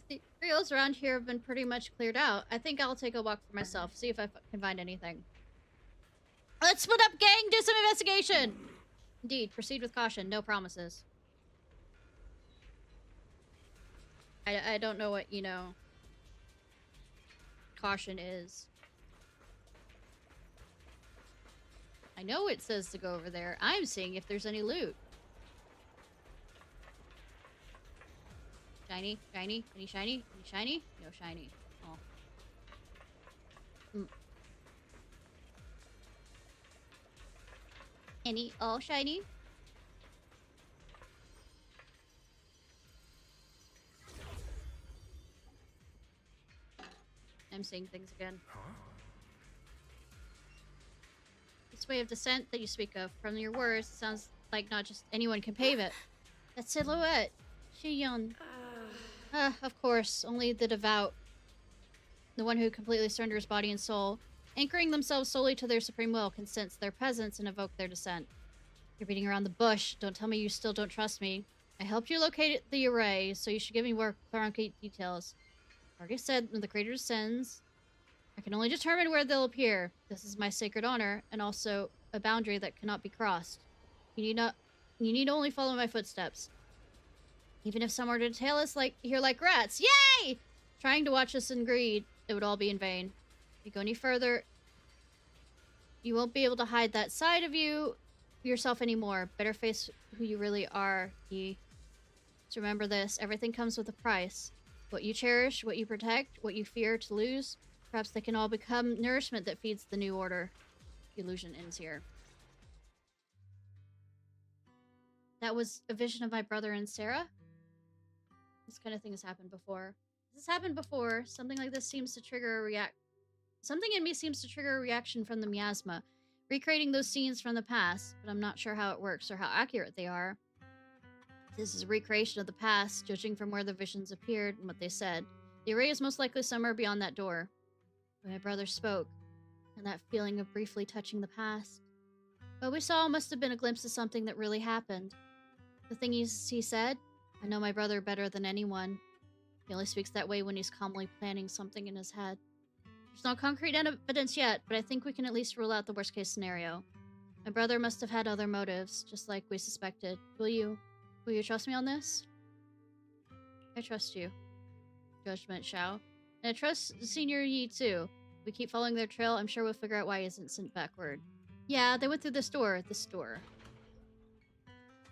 [SPEAKER 1] The trails around here have been pretty much cleared out. I think I'll take a walk for myself, see if I can find anything. Let's split up, gang! Do some investigation! Indeed, proceed with caution. No promises. I don't know what, you know, caution is. I know it says to go over there. I'm seeing if there's any loot. Shiny? Shiny? Any shiny? Any shiny? No shiny. Oh. Any all shiny? I'm seeing things again. This way of descent that you speak of, from your words, sounds like not just anyone can pave it. That silhouette. Shiyon. Of course, only the devout. The one who completely surrenders body and soul, anchoring themselves solely to their supreme will, can sense their presence and evoke their descent. You're beating around the bush. Don't tell me you still don't trust me. I helped you locate the array, so you should give me more concrete details. Argus said when the creator descends, I can only determine where they'll appear. This is my sacred honor, and also a boundary that cannot be crossed. You need only follow my footsteps. Even if some were to tail us here like rats. Yay! Trying to watch us in greed, it would all be in vain. If you go any further, you won't be able to hide that side of yourself anymore. Better face who you really are, Yi. So remember this, everything comes with a price. What you cherish, what you protect, what you fear to lose, perhaps they can all become nourishment that feeds the new order. The illusion ends here. That was a vision of my brother and Sarah. This kind of thing has happened before. This has happened before. Something like this seems to trigger a Something in me seems to trigger a reaction from the miasma, recreating those scenes from the past, but I'm not sure how it works or how accurate they are. This is a recreation of the past, judging from where the visions appeared and what they said. The array is most likely somewhere beyond that door. When my brother spoke, and that feeling of briefly touching the past. What we saw must have been a glimpse of something that really happened. The thing he said, I know my brother better than anyone. He only speaks that way when he's calmly planning something in his head. There's no concrete evidence yet, but I think we can at least rule out the worst case scenario. My brother must have had other motives, just like we suspected. Will you trust me on this? I trust you. Judgment Xiao. And I trust Senior Yi too. We keep following their trail, I'm sure we'll figure out why he isn't sent backward. Yeah, they went through this door.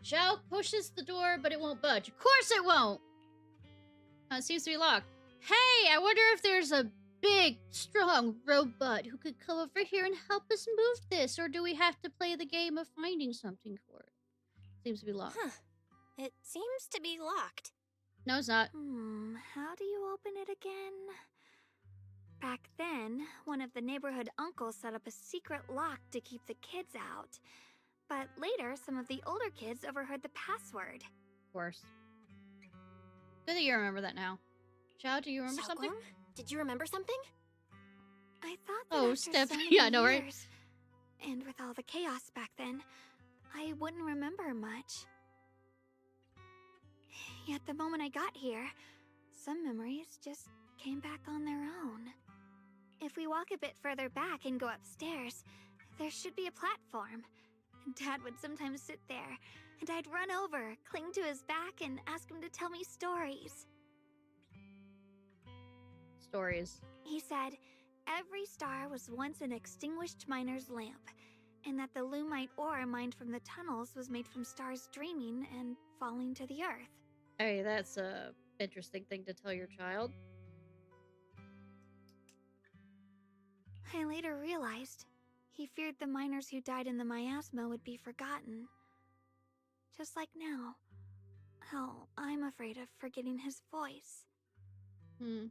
[SPEAKER 1] Xiao pushes the door, but it won't budge. Of course it won't! It seems to be locked. Hey, I wonder if there's a big, strong robot who could come over here and help us move this, or do we have to play the game of finding something for it? Seems to be locked.
[SPEAKER 6] Huh. It seems to be locked.
[SPEAKER 1] No, it's not.
[SPEAKER 4] How do you open it again? Back then, one of the neighborhood uncles set up a secret lock to keep the kids out. But later, some of the older kids overheard the password.
[SPEAKER 1] Of course. Good that you remember that now. Xiao, do you remember something?
[SPEAKER 6] Did you remember something?
[SPEAKER 4] I thought that after
[SPEAKER 1] Steph.
[SPEAKER 4] so many
[SPEAKER 1] Yeah, I know, right?
[SPEAKER 4] years, and with all the chaos back then, I wouldn't remember much. Yet the moment I got here, some memories just came back on their own. If we walk a bit further back and go upstairs, there should be a platform. Dad would sometimes sit there, and I'd run over, cling to his back, and ask him to tell me stories.
[SPEAKER 1] Stories.
[SPEAKER 4] He said every star was once an extinguished miner's lamp, and that the Lumite ore mined from the tunnels was made from stars dreaming and falling to the earth.
[SPEAKER 1] Hey, that's a interesting thing to tell your child.
[SPEAKER 4] I later realized he feared the miners who died in the miasma would be forgotten. Just like now, how I'm afraid of forgetting his voice.
[SPEAKER 1] You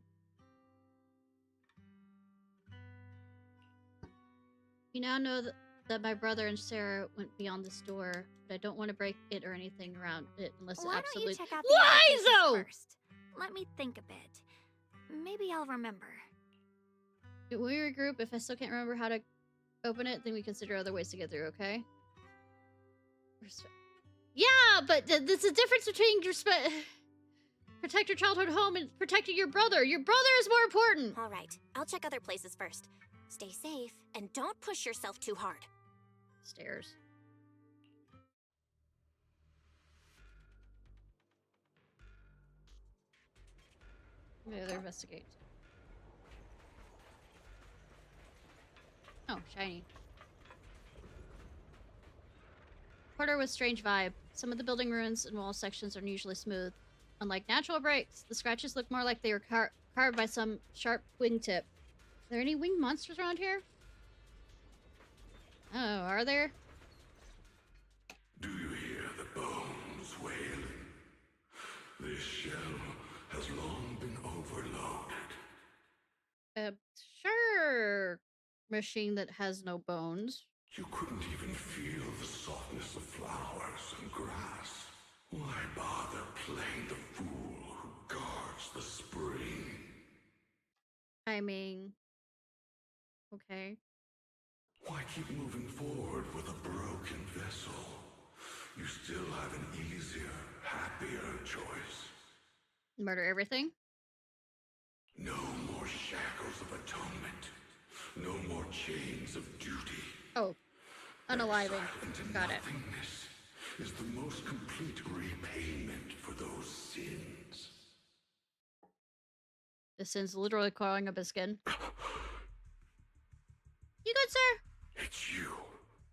[SPEAKER 1] now know that my brother and Sarah went beyond this door, but I don't want to break it or anything around it unless it absolutely—
[SPEAKER 4] Why don't you check out the other places first? Let me think a bit. Maybe I'll remember.
[SPEAKER 1] When we regroup, if I still can't remember how to open it, then we consider other ways to get through, okay? Yeah, but there's a difference between protect your childhood home and protecting your brother. Your brother is more important.
[SPEAKER 6] All right, I'll check other places first. Stay safe and don't push yourself too hard.
[SPEAKER 1] Stairs. Maybe they'll investigate. Oh, shiny. Quarter with strange vibe. Some of the building ruins and wall sections are unusually smooth. Unlike natural breaks, the scratches look more like they were carved by some sharp wingtip. Are there any winged monsters around here? Oh, are there?
[SPEAKER 12] Do you hear the bones wailing? This shell has long been overloaded.
[SPEAKER 1] Sure. Machine that has no bones.
[SPEAKER 12] You couldn't even feel the softness of flowers and grass. Why bother playing the fool who guards the spring?
[SPEAKER 1] I mean... okay.
[SPEAKER 12] Why keep moving forward with a broken vessel? You still have an easier, happier choice.
[SPEAKER 1] Murder everything?
[SPEAKER 12] No more shackles of atonement. No more chains of duty.
[SPEAKER 1] Oh. Unaliving. Got it.
[SPEAKER 12] Nothingness is the most complete repayment for those sins.
[SPEAKER 1] The sin's literally crawling up his skin. You good, sir?
[SPEAKER 12] It's you.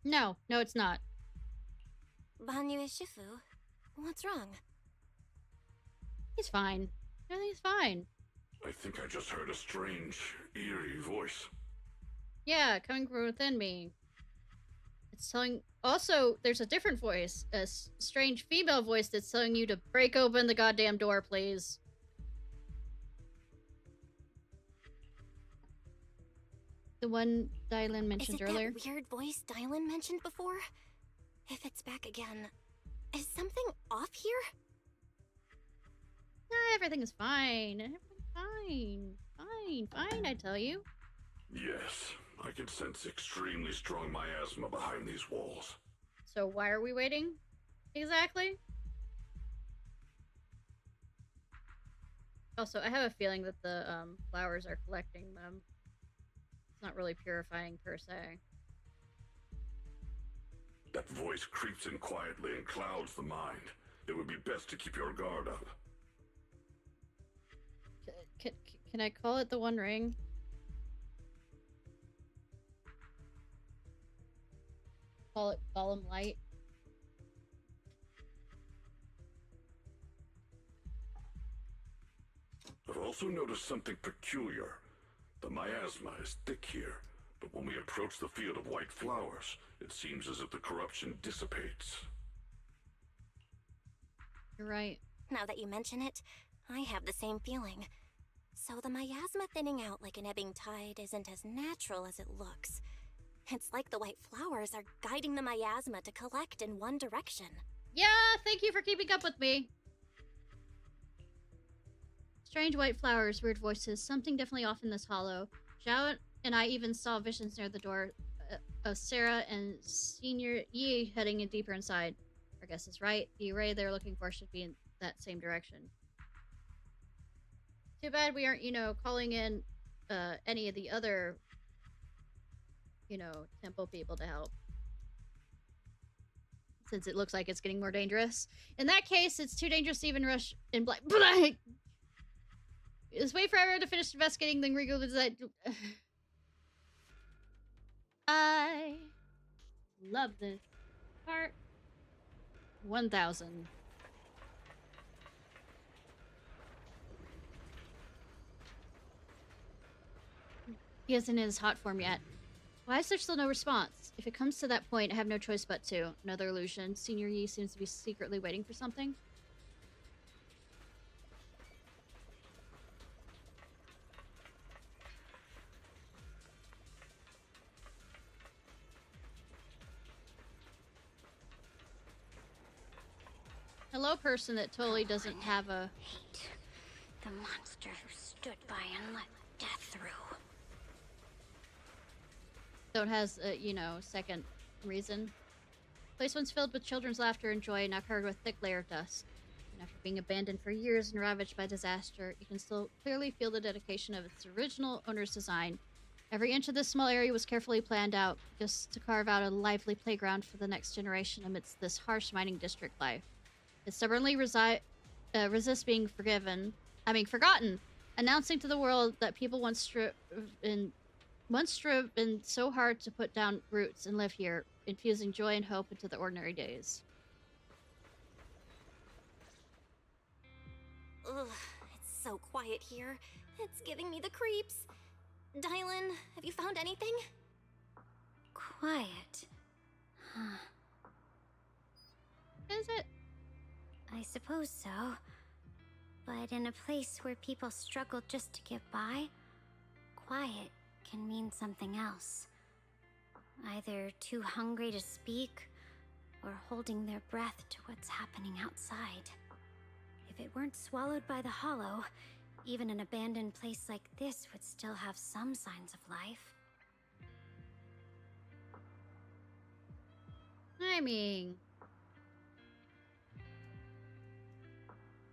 [SPEAKER 1] No, it's not.
[SPEAKER 6] Banyu is Shifu. What's wrong?
[SPEAKER 1] He's fine. Everything's fine.
[SPEAKER 12] I think I just heard a strange, eerie voice.
[SPEAKER 1] Yeah, coming from within me. It's telling... Also, there's a different voice. A strange female voice that's telling you to break open the goddamn door, please. The one Dylan mentioned earlier.
[SPEAKER 6] Is it that weird voice Dylan mentioned before? If it's back again, is something off here?
[SPEAKER 1] Nah, everything is fine. Everything's fine. Fine, I tell you.
[SPEAKER 12] Yes, I can sense extremely strong miasma behind these walls.
[SPEAKER 1] So why are we waiting? Exactly? Also, I have a feeling that the flowers are collecting them. It's not really purifying per se.
[SPEAKER 12] That voice creeps in quietly and clouds the mind. It would be best to keep your guard up.
[SPEAKER 1] Can I call it the One Ring? Call it Golem Light.
[SPEAKER 12] I've also noticed something peculiar. The miasma is thick here, but when we approach the field of white flowers, it seems as if the corruption dissipates.
[SPEAKER 1] You're right.
[SPEAKER 6] Now that you mention it, I have the same feeling. So the miasma thinning out like an ebbing tide isn't as natural as it looks. It's like the white flowers are guiding the miasma to collect in one direction.
[SPEAKER 1] Yeah, thank you for keeping up with me. Strange white flowers, weird voices. Something definitely off in this hollow. Zhao and I even saw visions near the door of Sarah and Senior Yi heading in deeper inside. Our guess is right. The array they're looking for should be in that same direction. Too bad we aren't, calling in any of the other, temple people to help. Since it looks like it's getting more dangerous. In that case, it's too dangerous to even rush in black. Just wait for everyone to finish investigating, then regroup with that. I love this part. 1,000. He isn't in his hot form yet. Why is there still no response? If it comes to that point, I have no choice but to. Another illusion. Senior Yi seems to be secretly waiting for something. Hello, person that totally doesn't have a...
[SPEAKER 9] Hate the monster who stood by and let death through.
[SPEAKER 1] So it has a, second reason. Place once filled with children's laughter and joy, now covered with thick layer of dust. And after being abandoned for years and ravaged by disaster, you can still clearly feel the dedication of its original owner's design. Every inch of this small area was carefully planned out, just to carve out a lively playground for the next generation amidst this harsh mining district life. It stubbornly resists being forgotten, announcing to the world that people once striven so hard to put down roots and live here, infusing joy and hope into the ordinary days.
[SPEAKER 6] Ugh, it's so quiet here. It's giving me the creeps. Dylan, have you found anything?
[SPEAKER 9] Quiet. Huh.
[SPEAKER 1] Is it?
[SPEAKER 9] I suppose so. But in a place where people struggle just to get by, quiet can mean something else. Either too hungry to speak, or holding their breath to what's happening outside. If it weren't swallowed by the hollow, even an abandoned place like this would still have some signs of life.
[SPEAKER 1] I mean...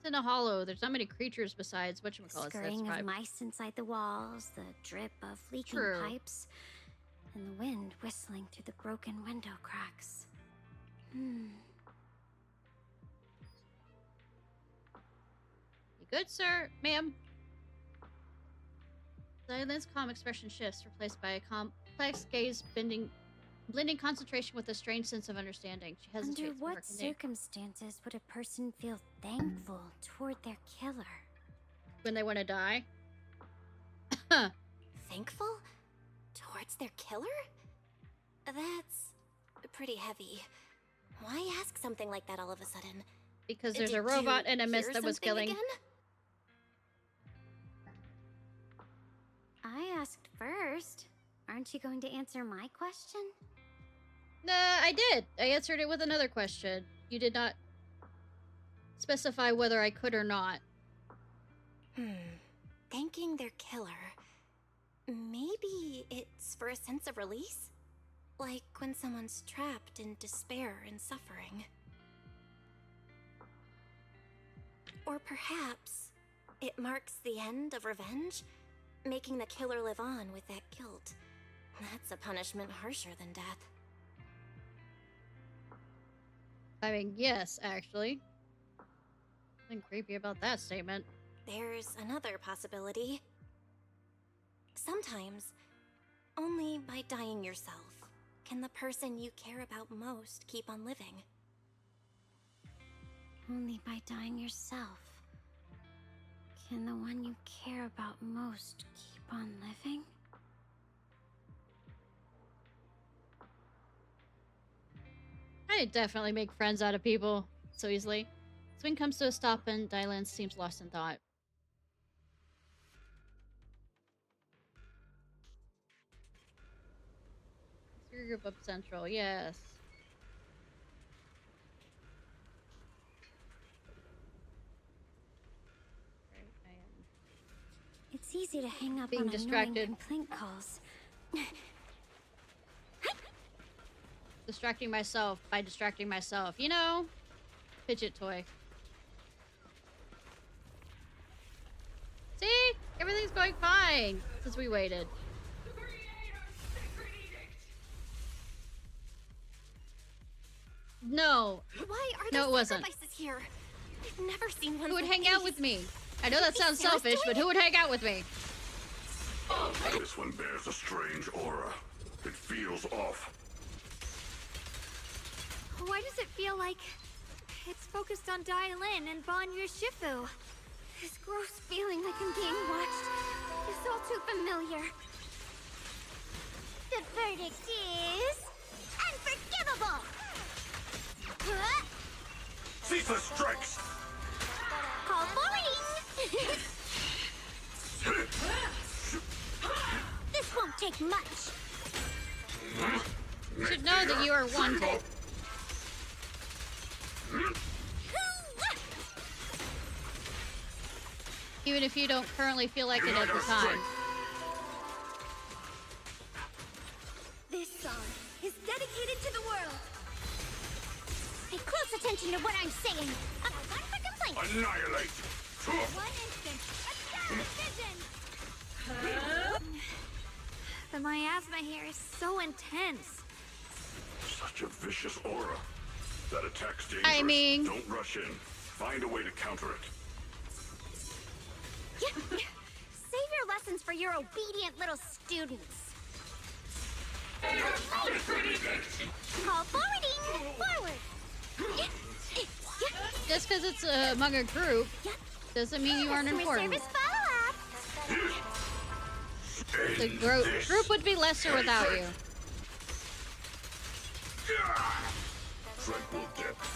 [SPEAKER 1] in a hollow, there's not many creatures besides whatchamacallit.
[SPEAKER 9] Scurrying of mice inside the walls, the drip of leaking pipes, and the wind whistling through the broken window cracks.
[SPEAKER 1] You good, sir? Ma'am? Dylan's calm expression shifts, replaced by a complex gaze blending concentration with a strange sense of understanding. She hesitates.
[SPEAKER 9] Under what circumstances would a person feel thankful toward their killer?
[SPEAKER 1] When they want to die?
[SPEAKER 6] Thankful? Towards their killer? That's pretty heavy. Why ask something like that all of a sudden?
[SPEAKER 1] Because there's a robot in a mist that was killing.
[SPEAKER 6] Again?
[SPEAKER 9] I asked first. Aren't you going to answer my question?
[SPEAKER 1] Nah, I did. I answered it with another question. You did not specify whether I could or not.
[SPEAKER 6] Thanking their killer. Maybe it's for a sense of release? Like when someone's trapped in despair and suffering. Or perhaps it marks the end of revenge, making the killer live on with that guilt. That's a punishment harsher than death.
[SPEAKER 1] I mean, yes, actually. Nothing creepy about that statement.
[SPEAKER 6] there's another possibility. Sometimes, only by dying yourself can the person you care about most keep on living.
[SPEAKER 9] Only by dying yourself can the one you care about most keep on living?
[SPEAKER 1] I definitely make friends out of people so easily. Swing comes to a stop and Dylan seems lost in thought. Group up central, yes.
[SPEAKER 9] It's easy to hang up
[SPEAKER 1] being
[SPEAKER 9] on
[SPEAKER 1] distracted.
[SPEAKER 9] annoying complaint calls.
[SPEAKER 1] Distracting myself by distracting myself. You know? Fidget toy. See? Everything's going fine since we waited. No.
[SPEAKER 6] Why are there
[SPEAKER 1] no, it wasn't.
[SPEAKER 6] sacrifices here? I've never seen one.
[SPEAKER 1] Who would
[SPEAKER 6] like
[SPEAKER 1] hang out
[SPEAKER 6] these.
[SPEAKER 1] with me? I know that sounds selfish, but who would hang out with me?
[SPEAKER 12] This one bears a strange aura. It feels off.
[SPEAKER 4] Why does it feel like it's focused on Dylan and Banyu Shifu? This gross feeling like I'm being watched is all too familiar.
[SPEAKER 9] The verdict is unforgivable.
[SPEAKER 12] Ceaseless strikes!
[SPEAKER 9] Call forwarding. This won't take much.
[SPEAKER 1] You should know that you are wanted. Even if you don't currently feel like it at the time.
[SPEAKER 9] This song is dedicated to the world. Pay close attention to what I'm saying. I'm one for complaints.
[SPEAKER 12] Annihilate!
[SPEAKER 9] One instant. A vision.
[SPEAKER 4] The miasma here is so intense.
[SPEAKER 12] Such a vicious aura. That attack's dangerous.
[SPEAKER 1] I mean...
[SPEAKER 12] Don't rush in. Find a way to counter it.
[SPEAKER 9] Save your lessons for your obedient little students. Call forwarding. Forward.
[SPEAKER 1] Just because it's among a group doesn't mean you aren't important.
[SPEAKER 9] Service follow-up.
[SPEAKER 1] The group would be lesser without you.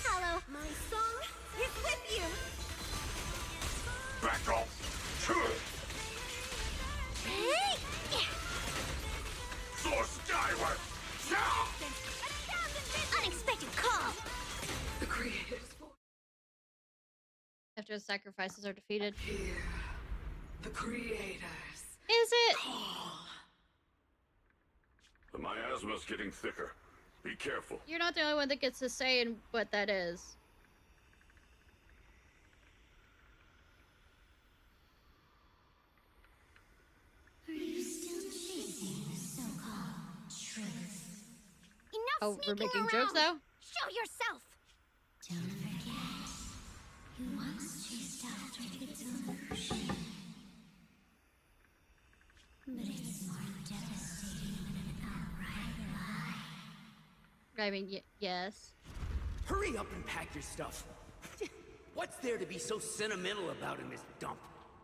[SPEAKER 9] Hello.
[SPEAKER 21] My song is with you.
[SPEAKER 12] Back off. Soar skyward.
[SPEAKER 9] Unexpected call.
[SPEAKER 20] The creators.
[SPEAKER 1] After the sacrifices are defeated.
[SPEAKER 20] Here, the creators.
[SPEAKER 1] Is it?
[SPEAKER 12] The miasma's getting thicker. Be careful.
[SPEAKER 1] You're not the only one that gets to say what that is.
[SPEAKER 9] Are you still chasing the so-called truth? Enough
[SPEAKER 1] Oh, we're
[SPEAKER 9] sneaking
[SPEAKER 1] making
[SPEAKER 9] around.
[SPEAKER 1] jokes now?
[SPEAKER 9] Show yourself. Don't forget, you once chased after its illusion. But it's more devastating than an outright lie.
[SPEAKER 1] I mean, yes.
[SPEAKER 2] Hurry up and pack your stuff. What's there to be so sentimental about in this dump?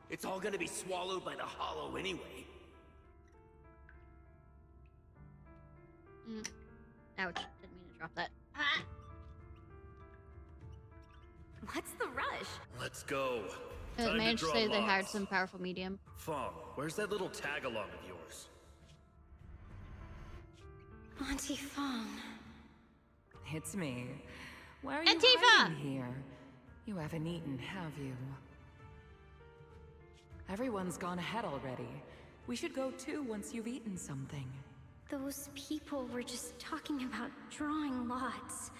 [SPEAKER 2] It's all gonna be swallowed by the hollow anyway.
[SPEAKER 1] Ouch. Didn't mean to drop that.
[SPEAKER 3] What's the rush?
[SPEAKER 17] Let's go.
[SPEAKER 1] I
[SPEAKER 17] Time
[SPEAKER 1] managed to
[SPEAKER 17] draw
[SPEAKER 1] say they hired
[SPEAKER 17] lots.
[SPEAKER 1] some powerful medium.
[SPEAKER 17] Fong, where's that little tag-along of yours?
[SPEAKER 22] Auntie Fong. It's me. Why are you
[SPEAKER 1] Antifa!
[SPEAKER 22] hiding here? You haven't eaten, have you? Everyone's gone ahead already. We should go too once you've eaten something.
[SPEAKER 9] Those people were just talking about drawing lots.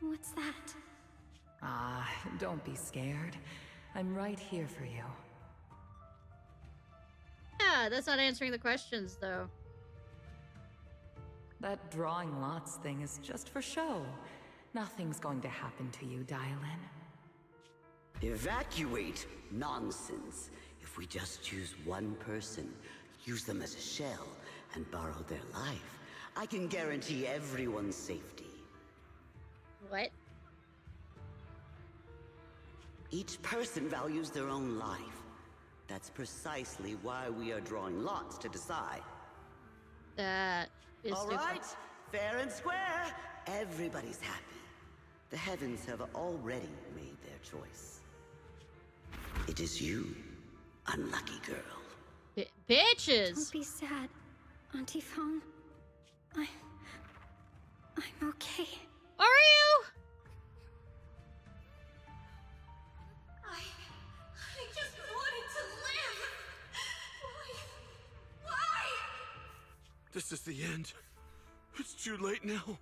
[SPEAKER 9] What's that?
[SPEAKER 22] Ah, don't be scared. I'm right here for you.
[SPEAKER 1] Yeah, that's not answering the questions, though.
[SPEAKER 22] That drawing lots thing is just for show. Nothing's going to happen to you, Dylan.
[SPEAKER 8] Evacuate? Nonsense. If we just choose one person, use them as a shell, and borrow their life, I can guarantee everyone's safety.
[SPEAKER 1] What?
[SPEAKER 8] Each person values their own life. That's precisely why we are drawing lots to decide.
[SPEAKER 1] That is
[SPEAKER 8] all
[SPEAKER 1] stupid.
[SPEAKER 8] right, fair and square. Everybody's happy. The heavens have already made their choice. It is you, unlucky girl.
[SPEAKER 1] Bitches!
[SPEAKER 9] Don't be sad, Auntie Fong. I'm okay.
[SPEAKER 1] Are you?
[SPEAKER 21] I just wanted to live! Why?
[SPEAKER 17] This is the end. It's too late now.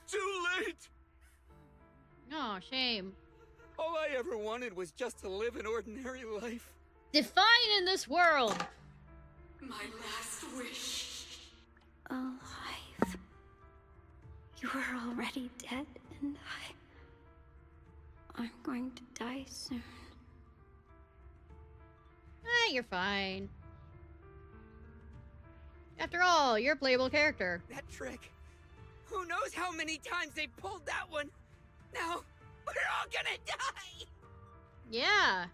[SPEAKER 17] Too late!
[SPEAKER 1] Oh, shame.
[SPEAKER 18] All I ever wanted was just to live an ordinary life.
[SPEAKER 1] Define in this world!
[SPEAKER 21] My last wish.
[SPEAKER 9] Alive. You are already dead, and I'm going to die soon.
[SPEAKER 1] You're fine. After all, you're a playable character.
[SPEAKER 21] That trick. Who knows how many times they pulled that one? Now, we're all gonna die!
[SPEAKER 1] Yeah.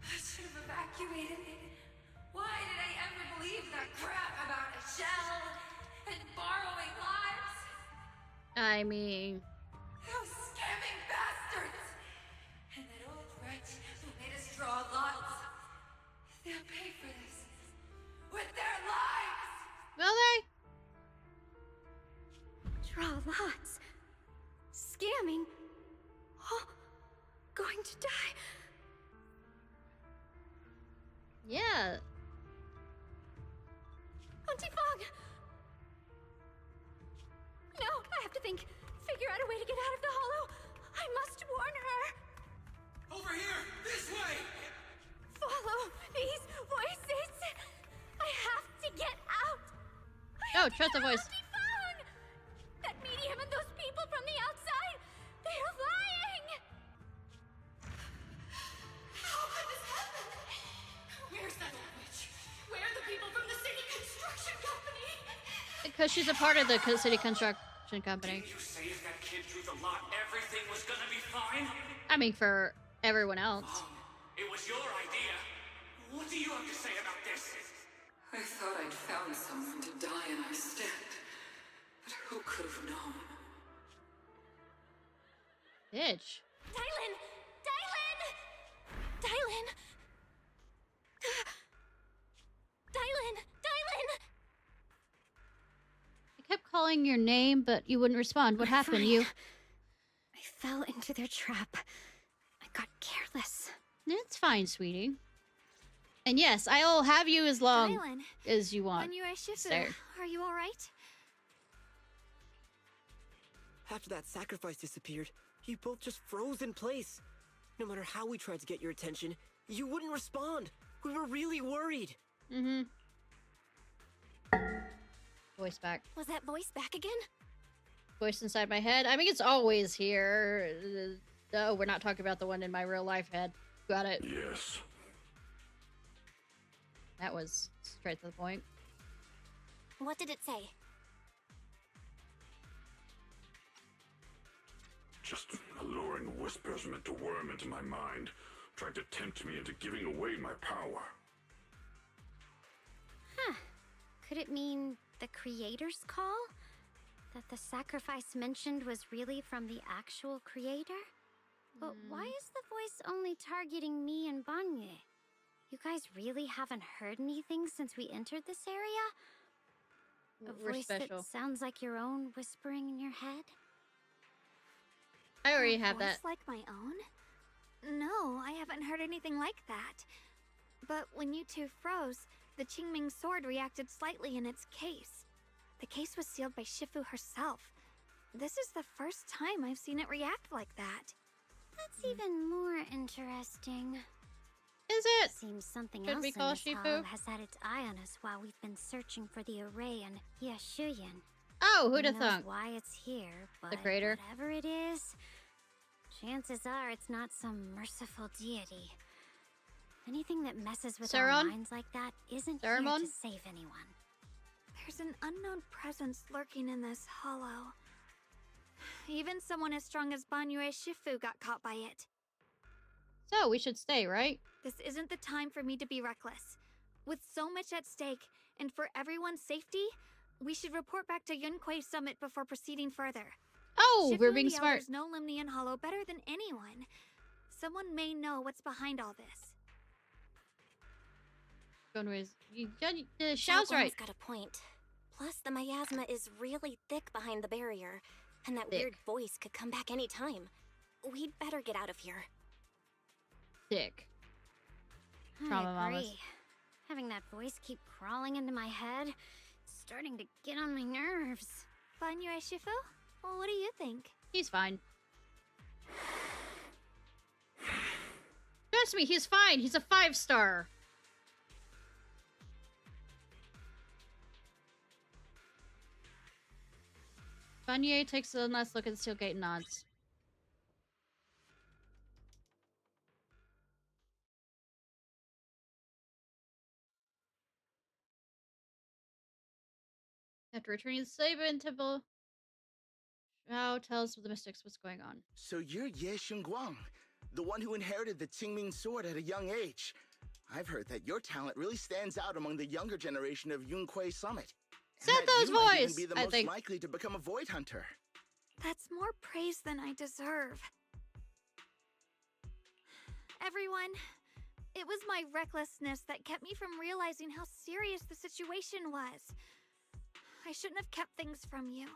[SPEAKER 21] I should have evacuated. Why did I ever believe that crap about a shell and borrowing lives?
[SPEAKER 1] I mean...
[SPEAKER 21] Those scamming bastards! And that old wretch who made us draw lots. They'll pay for this. With their lives!
[SPEAKER 1] Will they?
[SPEAKER 9] Draw lots. Scamming. Oh, going to die.
[SPEAKER 1] Yeah.
[SPEAKER 9] Auntie Fong! No, I have to think. Figure out a way to get out of the hollow. I must warn her.
[SPEAKER 17] Over here! This way!
[SPEAKER 9] Follow these voices. I have to get out.
[SPEAKER 1] Oh, trust the voice.
[SPEAKER 9] Auntie Fong! That medium and those people from the outside, they're lying.
[SPEAKER 21] How could this happen? Where's that old witch? Where are the people from the city construction company?
[SPEAKER 1] Because she's a part of the city construction company.
[SPEAKER 19] Didn't you say if that kid drew the lot, everything was gonna be fine?
[SPEAKER 1] I mean, for everyone else.
[SPEAKER 19] It was your idea. What do you have to say about this?
[SPEAKER 20] I thought I'd found someone to die in our stead. But who could have known?
[SPEAKER 1] Bitch.
[SPEAKER 9] Dylan! Dylan! Dylan! Dylan! Dylan!
[SPEAKER 1] I kept calling your name, but you wouldn't respond. What happened?
[SPEAKER 9] Fine.
[SPEAKER 1] You...
[SPEAKER 9] I fell into their trap. I got careless.
[SPEAKER 1] It's fine, sweetie. And yes, I'll have you as long
[SPEAKER 4] Dylan,
[SPEAKER 1] as you want.
[SPEAKER 4] when you are Shifu,
[SPEAKER 1] There.
[SPEAKER 4] are you alright?
[SPEAKER 11] After that sacrifice disappeared, you both just froze in place. No matter how we tried to get your attention, you wouldn't respond. We were really worried.
[SPEAKER 1] Mm-hmm. Voice back.
[SPEAKER 9] Was that voice back again?
[SPEAKER 1] Voice inside my head. I mean, it's always here. Oh, we're not talking about the one in my real life head. Got it.
[SPEAKER 12] Yes.
[SPEAKER 1] That was straight to the point.
[SPEAKER 6] What did it say?
[SPEAKER 12] Just alluring whispers meant to worm into my mind, trying to tempt me into giving away my power.
[SPEAKER 9] Huh. Could it mean the creator's call? That the sacrifice mentioned was really from the actual creator? But why is the voice only targeting me and Banye? You guys really haven't heard anything since we entered this area? A
[SPEAKER 1] We're
[SPEAKER 9] voice
[SPEAKER 1] special.
[SPEAKER 9] that sounds like your own whispering in your head?
[SPEAKER 1] I already
[SPEAKER 4] A
[SPEAKER 1] have that.
[SPEAKER 4] voice like my own? No, I haven't heard anything like that. But when you two froze, the Qingming sword reacted slightly in its case. The case was sealed by Shifu herself. This is the first time I've seen it react like that.
[SPEAKER 9] That's even more interesting.
[SPEAKER 1] Is it?
[SPEAKER 9] Seems something
[SPEAKER 1] Should
[SPEAKER 9] else
[SPEAKER 1] we
[SPEAKER 9] in
[SPEAKER 1] call
[SPEAKER 9] this
[SPEAKER 1] Shifu?
[SPEAKER 9] hollow has had its eye on us while we've been searching for the array in Yashuyan.
[SPEAKER 1] Oh, who'd
[SPEAKER 9] Who
[SPEAKER 1] have
[SPEAKER 9] knows
[SPEAKER 1] thunk?
[SPEAKER 9] why it's here, but
[SPEAKER 1] creator?
[SPEAKER 9] whatever it is, Chances are it's not some merciful deity. Anything that messes with
[SPEAKER 1] Saron?
[SPEAKER 9] our minds like that isn't here
[SPEAKER 1] Saruman?
[SPEAKER 9] to save anyone.
[SPEAKER 4] There's an unknown presence lurking in this hollow. Even someone as strong as Banyue Shifu got caught by it.
[SPEAKER 1] So, we should stay, right?
[SPEAKER 4] This isn't the time for me to be reckless. With so much at stake, and for everyone's safety, we should report back to Yunquei Summit before proceeding further.
[SPEAKER 1] Oh,
[SPEAKER 4] Shifu
[SPEAKER 1] we're being
[SPEAKER 4] and the
[SPEAKER 1] smart.
[SPEAKER 4] elders know Limnian Hollow better than anyone. Someone may know what's behind all this.
[SPEAKER 1] Anyways, Xiao's right.
[SPEAKER 6] Got a point. Plus, the miasma is really thick behind the barrier, and that
[SPEAKER 1] Thick.
[SPEAKER 6] weird voice could come back any time. We'd better get out of here.
[SPEAKER 1] Thick. Trauma
[SPEAKER 9] I agree.
[SPEAKER 1] mamas.
[SPEAKER 9] Having that voice keep crawling into my head, it's starting to get on my nerves.
[SPEAKER 4] Banyue Shifu? Well, what do you think?
[SPEAKER 1] He's fine. Trust me, he's fine. He's a 5-star. Banyue takes a last look at the steel gate and nods. After returning to the Saban Temple, Shao tells the mystics what's going on.
[SPEAKER 5] So you're Ye Xingguang, the one who inherited the Qingming sword at a young age. I've heard that your talent really stands out among the younger generation of Yunquei Summit.
[SPEAKER 1] Sethos
[SPEAKER 5] you might even
[SPEAKER 1] voice,
[SPEAKER 5] be the
[SPEAKER 1] I
[SPEAKER 5] most
[SPEAKER 1] think.
[SPEAKER 5] likely to become a void hunter.
[SPEAKER 4] That's more praise than I deserve. Everyone, it was my recklessness that kept me from realizing how serious the situation was. I shouldn't have kept things from you.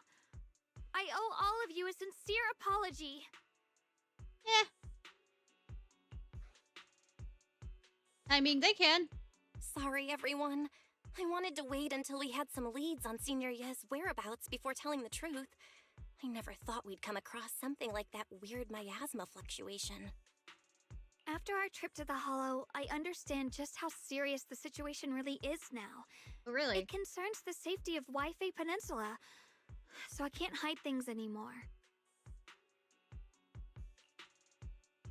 [SPEAKER 4] I owe all of you a sincere apology.
[SPEAKER 1] Yeah. I mean, they can.
[SPEAKER 6] Sorry, everyone. I wanted to wait until we had some leads on Senior Ye's whereabouts before telling the truth. I never thought we'd come across something like that weird miasma fluctuation.
[SPEAKER 4] After our trip to the Hollow, I understand just how serious the situation really is now.
[SPEAKER 1] Oh, really?
[SPEAKER 4] It concerns the safety of Waifei Peninsula, so I can't hide things anymore.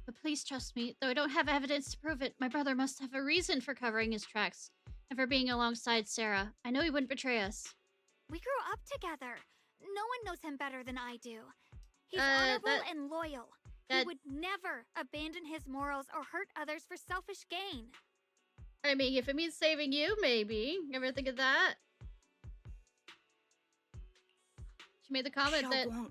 [SPEAKER 1] But please trust me, though I don't have evidence to prove it, my brother must have a reason for covering his tracks and for being alongside Sarah. I know he wouldn't betray us.
[SPEAKER 4] We grew up together. No one knows him better than I do. He's honorable and loyal. He would never abandon his morals or hurt others for selfish gain.
[SPEAKER 1] I mean, if it means saving you, maybe. Ever think of that? She made the comment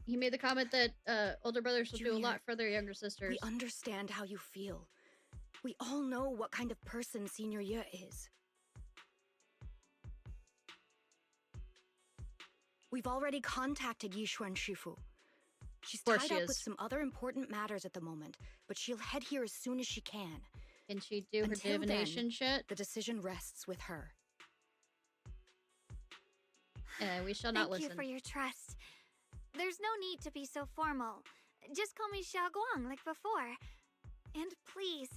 [SPEAKER 1] he made the comment that older brothers will do a lot for their younger sisters.
[SPEAKER 15] We understand how you feel. We all know what kind of person Senior Ye is. We've already contacted Yishuan Shifu. She's tied up with some other important matters at the moment, but she'll head here as soon as she can.
[SPEAKER 1] Can she do her divination shit?
[SPEAKER 15] The decision rests with her.
[SPEAKER 1] We shall not listen.
[SPEAKER 4] Thank you for your trust. There's no need to be so formal. Just call me Xiaoguang like before. And please,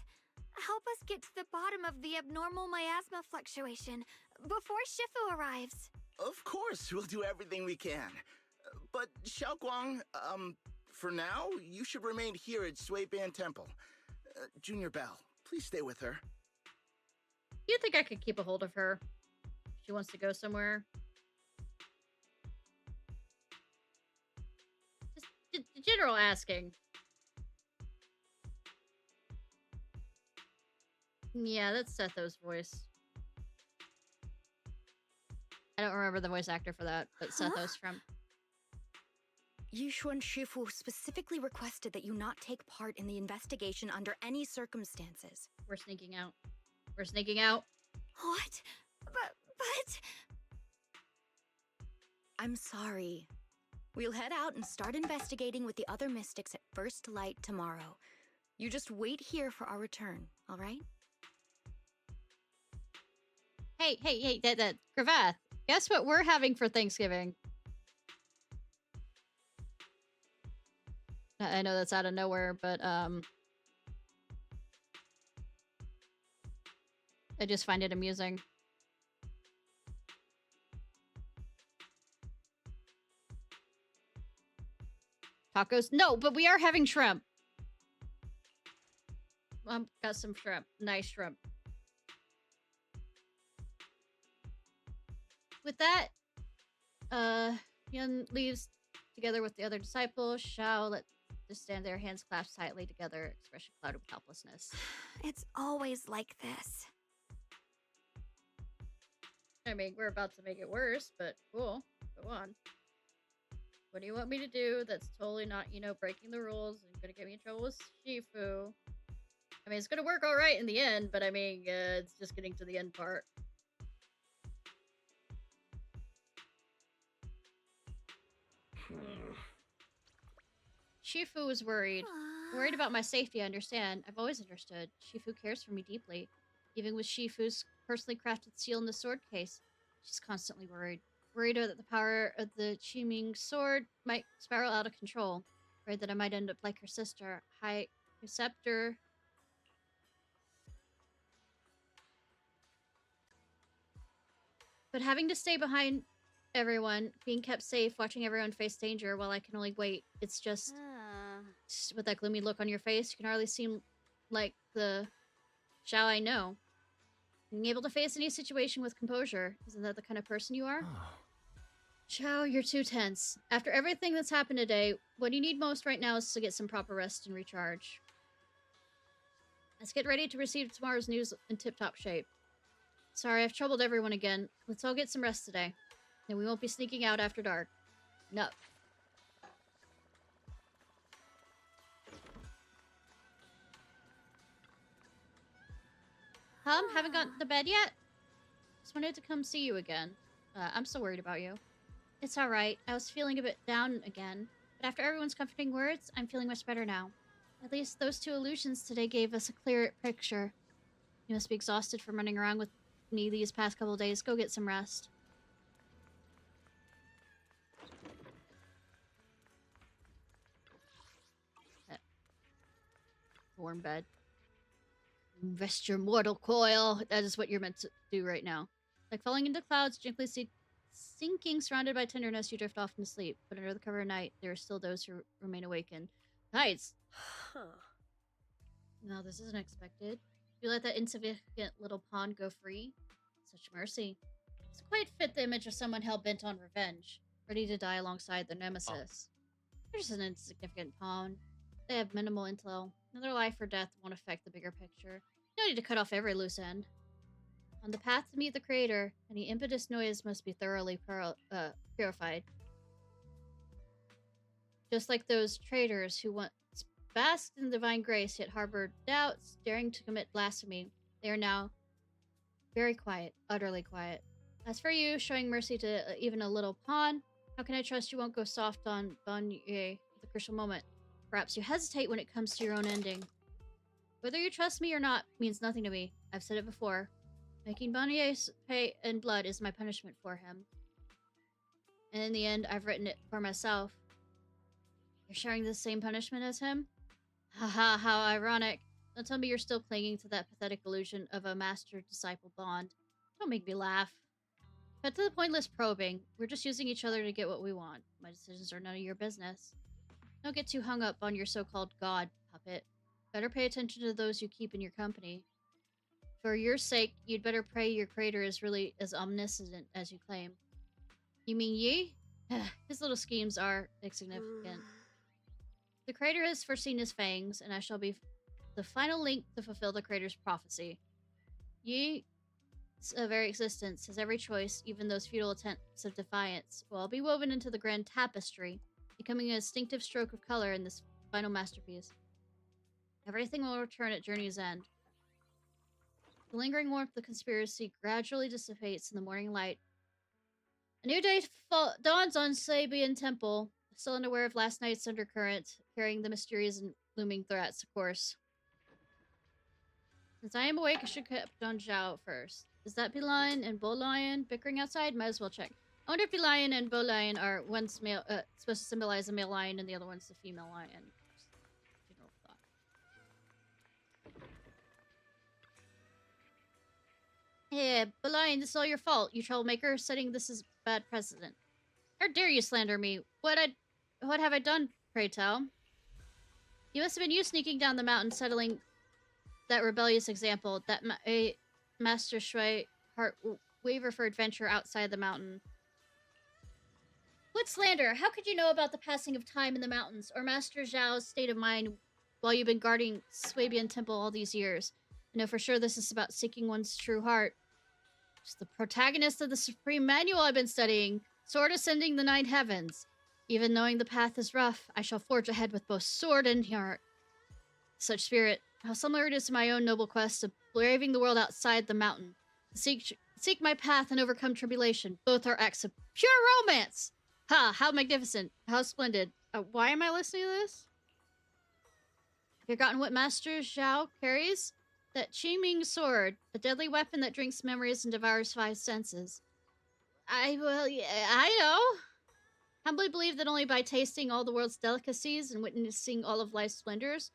[SPEAKER 4] help us get to the bottom of the abnormal miasma fluctuation before Shifu arrives.
[SPEAKER 5] Of course, we'll do everything we can. But Xiaoguang, for now, you should remain here at Suiban Temple. Junior Bell, please stay with her.
[SPEAKER 1] You think I could keep a hold of her? She wants to go somewhere. Just general asking. Yeah, that's Setho's voice. I don't remember the voice actor for that, but Setho's from.
[SPEAKER 15] Yishuan Shifu specifically requested that you not take part in the investigation under any circumstances.
[SPEAKER 1] We're sneaking out. We're sneaking out.
[SPEAKER 4] What? But...
[SPEAKER 15] I'm sorry. We'll head out and start investigating with the other mystics at first light tomorrow. You just wait here for our return, all right?
[SPEAKER 1] Hey, that Gravath, guess what we're having for Thanksgiving? I know that's out of nowhere, but I just find it amusing. Tacos? No, but we are having shrimp. got some shrimp. Nice shrimp. With that, Yun leaves together with the other disciples. Xiao let just stand there, hands clasped tightly together, expression clouded with helplessness.
[SPEAKER 4] It's always like this.
[SPEAKER 1] I mean, we're about to make it worse, but cool. Go on. What do you want me to do that's totally not, breaking the rules and gonna get me in trouble with Shifu? I mean, it's gonna work alright in the end, but I mean, it's just getting to the end part. Shifu was worried. Worried about my safety, I understand. I've always understood. Shifu cares for me deeply. Even with Shifu's personally crafted seal in the sword case, she's constantly worried. Worried that the power of the Qiming sword might spiral out of control. Worried that I might end up like her sister, High Preceptor. But having to stay behind everyone, being kept safe, watching everyone face danger while I can only wait, it's just... with that gloomy look on your face, you can hardly seem like the Xiao I know. Being able to face any situation with composure, isn't that the kind of person you are? Xiao, you're too tense. After everything that's happened today, what you need most right now is to get some proper rest and recharge. Let's get ready to receive tomorrow's news in tip-top shape. Sorry, I've troubled everyone again. Let's all get some rest today. Then we won't be sneaking out after dark. No. Haven't gotten to bed yet? Just wanted to come see you again. I'm still worried about you. It's alright. I was feeling a bit down again. But after everyone's comforting words, I'm feeling much better now. At least those two illusions today gave us a clear picture. You must be exhausted from running around with me these past couple days. Go get some rest. Warm bed. Invest your mortal coil. That is what you're meant to do right now. Like falling into clouds, gently sinking, surrounded by tenderness, you drift off into sleep. But under the cover of night, there are still those who remain awakened. Nice. No, this isn't expected. You let that insignificant little pawn go free? Such mercy. It's quite fit the image of someone hell-bent on revenge, ready to die alongside their nemesis. They're just an insignificant pawn. They have minimal intel. Another life or death won't affect the bigger picture. No need to cut off every loose end. On the path to meet the Creator, any impetus noise must be thoroughly purified. Just like those traitors who once basked in divine grace yet harbored doubts, daring to commit blasphemy, they are now very quiet, utterly quiet. As for you, showing mercy to even a little pawn, how can I trust you won't go soft on Banye at the crucial moment? Perhaps you hesitate when it comes to your own ending. Whether you trust me or not means nothing to me. I've said it before. Making Banye pay in blood is my punishment for him. And in the end, I've written it for myself. You're sharing the same punishment as him? Haha, how ironic. Don't tell me you're still clinging to that pathetic illusion of a master-disciple bond. Don't make me laugh. Cut to the pointless probing. We're just using each other to get what we want. My decisions are none of your business. Don't get too hung up on your so-called god, puppet. Better pay attention to those you keep in your company. For your sake, you'd better pray your creator is really as omniscient as you claim. You mean Yi? His little schemes are insignificant. The creator has foreseen his fangs, and I shall be the final link to fulfill the creator's prophecy. Yi's very existence, his every choice, even those futile attempts of defiance, will all be woven into the grand tapestry, becoming a distinctive stroke of color in this final masterpiece. Everything will return at journey's end. The lingering warmth of the conspiracy gradually dissipates in the morning light. A new day dawns on Sabian Temple, still unaware of last night's undercurrent, carrying the mysterious and looming threats, of course. Since I am awake, I should keep on Zhao first. Is that Belion and Bolion bickering outside? Might as well check. I wonder if Belion and Bolion are one's male, supposed to symbolize a male lion and the other one's the female lion. General thought. Hey, Bolion, this is all your fault, you troublemaker, setting this as bad precedent. How dare you slander me? What have I done, pray tell? You must have been you sneaking down the mountain, settling that rebellious example, that Master Shui heart waver for adventure outside the mountain. What slander? How could you know about the passing of time in the mountains, or Master Zhao's state of mind while you've been guarding Swabian Temple all these years? I know for sure this is about seeking one's true heart. Just the protagonist of the Supreme Manual I've been studying, sword ascending the 9 heavens. Even knowing the path is rough, I shall forge ahead with both sword and heart. Such spirit, how similar it is to my own noble quest of braving the world outside the mountain. Seek my path and overcome tribulation. Both are acts of pure romance! Ha! How magnificent! How splendid! Why am I listening to this? Have you forgotten what Master Zhao carries? That Qiming sword, a deadly weapon that drinks memories and devours 5 senses. I know. Humbly believe that only by tasting all the world's delicacies and witnessing all of life's splendors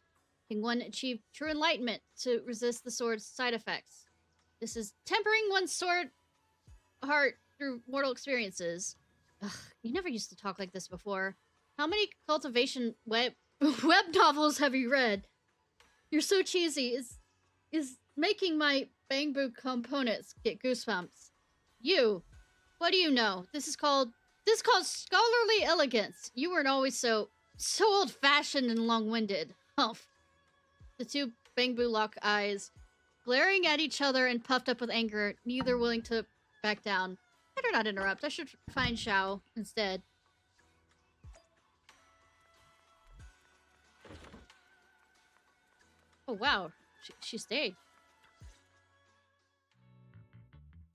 [SPEAKER 1] can one achieve true enlightenment to resist the sword's side effects. This is tempering one's sword heart through mortal experiences. Ugh, you never used to talk like this before. How many cultivation web novels have you read? You're so cheesy. Is making my bamboo components get goosebumps. You, what do you know? This is called scholarly elegance. You weren't always so old-fashioned and long-winded. Humph. The 2 bamboo lock eyes, glaring at each other and puffed up with anger, neither willing to back down. Better not interrupt. I should find Xiao instead. Oh, wow. She stayed.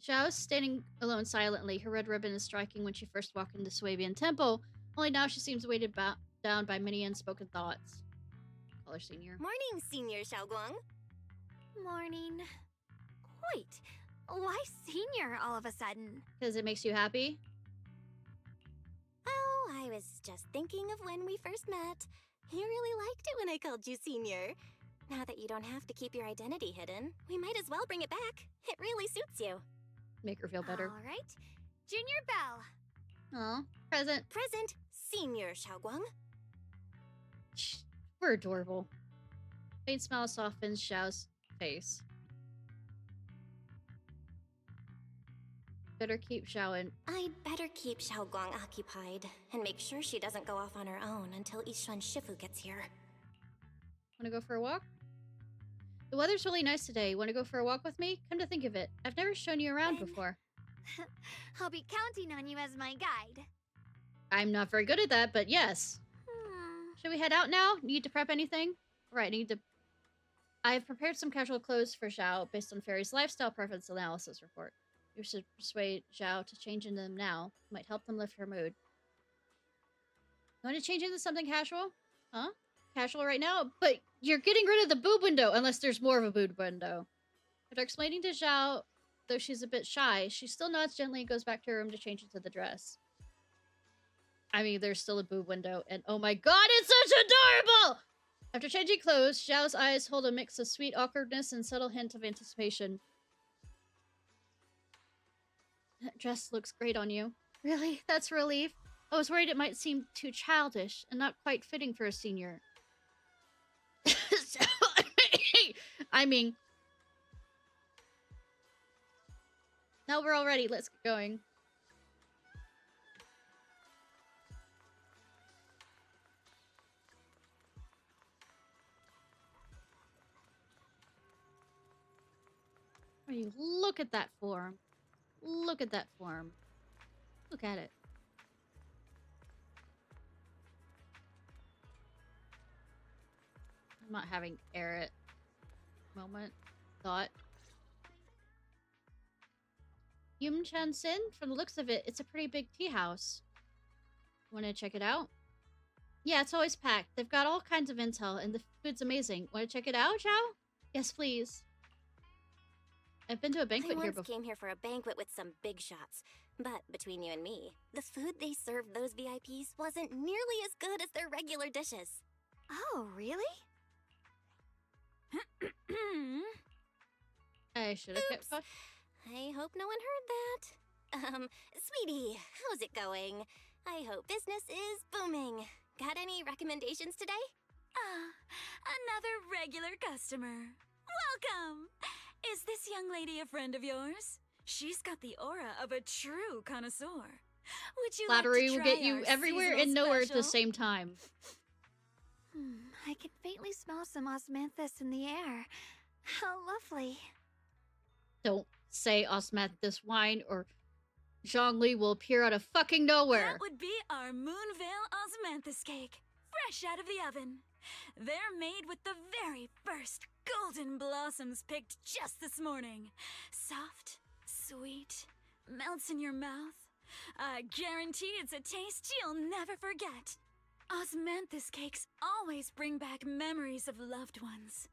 [SPEAKER 1] Xiao is standing alone silently. Her red ribbon is striking when she first walked into Swabian Temple. Only now she seems weighted down by many unspoken thoughts. Call her Senior.
[SPEAKER 6] Morning, Senior Xiaoguang.
[SPEAKER 4] Morning. Wait, why Senior all of a sudden?
[SPEAKER 1] Because it makes you happy?
[SPEAKER 6] Oh, I was just thinking of when we first met. You really liked it when I called you Senior. Now that you don't have to keep your identity hidden, we might as well bring it back. It really suits you.
[SPEAKER 1] Make her feel better.
[SPEAKER 4] All right. Junior Belle.
[SPEAKER 1] Aw, present.
[SPEAKER 6] Present, Senior Xiaoguang.
[SPEAKER 1] We're adorable. Faint smile softens Xiao's face. Better keep Xiao in.
[SPEAKER 6] I'd better keep Xiaoguang occupied and make sure she doesn't go off on her own until Ishan Shifu gets here.
[SPEAKER 1] Wanna go for a walk? The weather's really nice today. Wanna go for a walk with me? Come to think of it, I've never shown you around before.
[SPEAKER 4] I'll be counting on you as my guide.
[SPEAKER 1] I'm not very good at that, but yes. Should we head out now? Need to prep anything? Right, I've prepared some casual clothes for Xiao based on Fairy's lifestyle preference analysis report. You should persuade Xiao to change into them now. It might help them lift her mood. You want to change into something casual? Huh? Casual right now? But you're getting rid of the boob window, unless there's more of a boob window. After explaining to Xiao, though she's a bit shy, she still nods gently and goes back to her room to change into the dress. I mean, there's still a boob window, and oh my god, it's such adorable! After changing clothes, Xiao's eyes hold a mix of sweet awkwardness and subtle hint of anticipation. That dress looks great on you. Really? That's a relief. I was worried it might seem too childish and not quite fitting for a senior. I mean... Now we're all ready. Let's get going. Look at that form. Look at that form. Look at it. I'm not having Eret moment. Thought. Yum Chan Sin? From the looks of it, it's a pretty big tea house. Want to check it out? Yeah, it's always packed. They've got all kinds of intel, and the food's amazing. Want to check it out, Xiao? Yes, please. I've been to a banquet here before.
[SPEAKER 6] I came here for a banquet with some big shots. But between you and me, the food they served those VIPs wasn't nearly as good as their regular dishes.
[SPEAKER 4] Oh, really?
[SPEAKER 1] I should have kept quiet.
[SPEAKER 6] I hope no one heard that. Sweetie, how's it going? I hope business is booming. Got any recommendations today?
[SPEAKER 21] Another regular customer.
[SPEAKER 15] Welcome! Is this young lady a friend of yours? She's got the aura of a true connoisseur. Would you
[SPEAKER 1] Flattery
[SPEAKER 15] like to
[SPEAKER 1] will
[SPEAKER 15] try
[SPEAKER 1] get you
[SPEAKER 15] our
[SPEAKER 1] everywhere
[SPEAKER 15] seasonal
[SPEAKER 1] and nowhere at
[SPEAKER 15] special?
[SPEAKER 1] the same time.
[SPEAKER 4] I can faintly smell some osmanthus in the air. How lovely.
[SPEAKER 1] Don't say osmanthus wine or Zhongli will appear out of fucking nowhere.
[SPEAKER 15] That would be our Moonvale osmanthus cake, fresh out of the oven. They're made with the very first golden blossoms picked just this morning. Soft, sweet, melts in your mouth. I guarantee it's a taste you'll never forget. Osmanthus cakes always bring back memories of loved ones.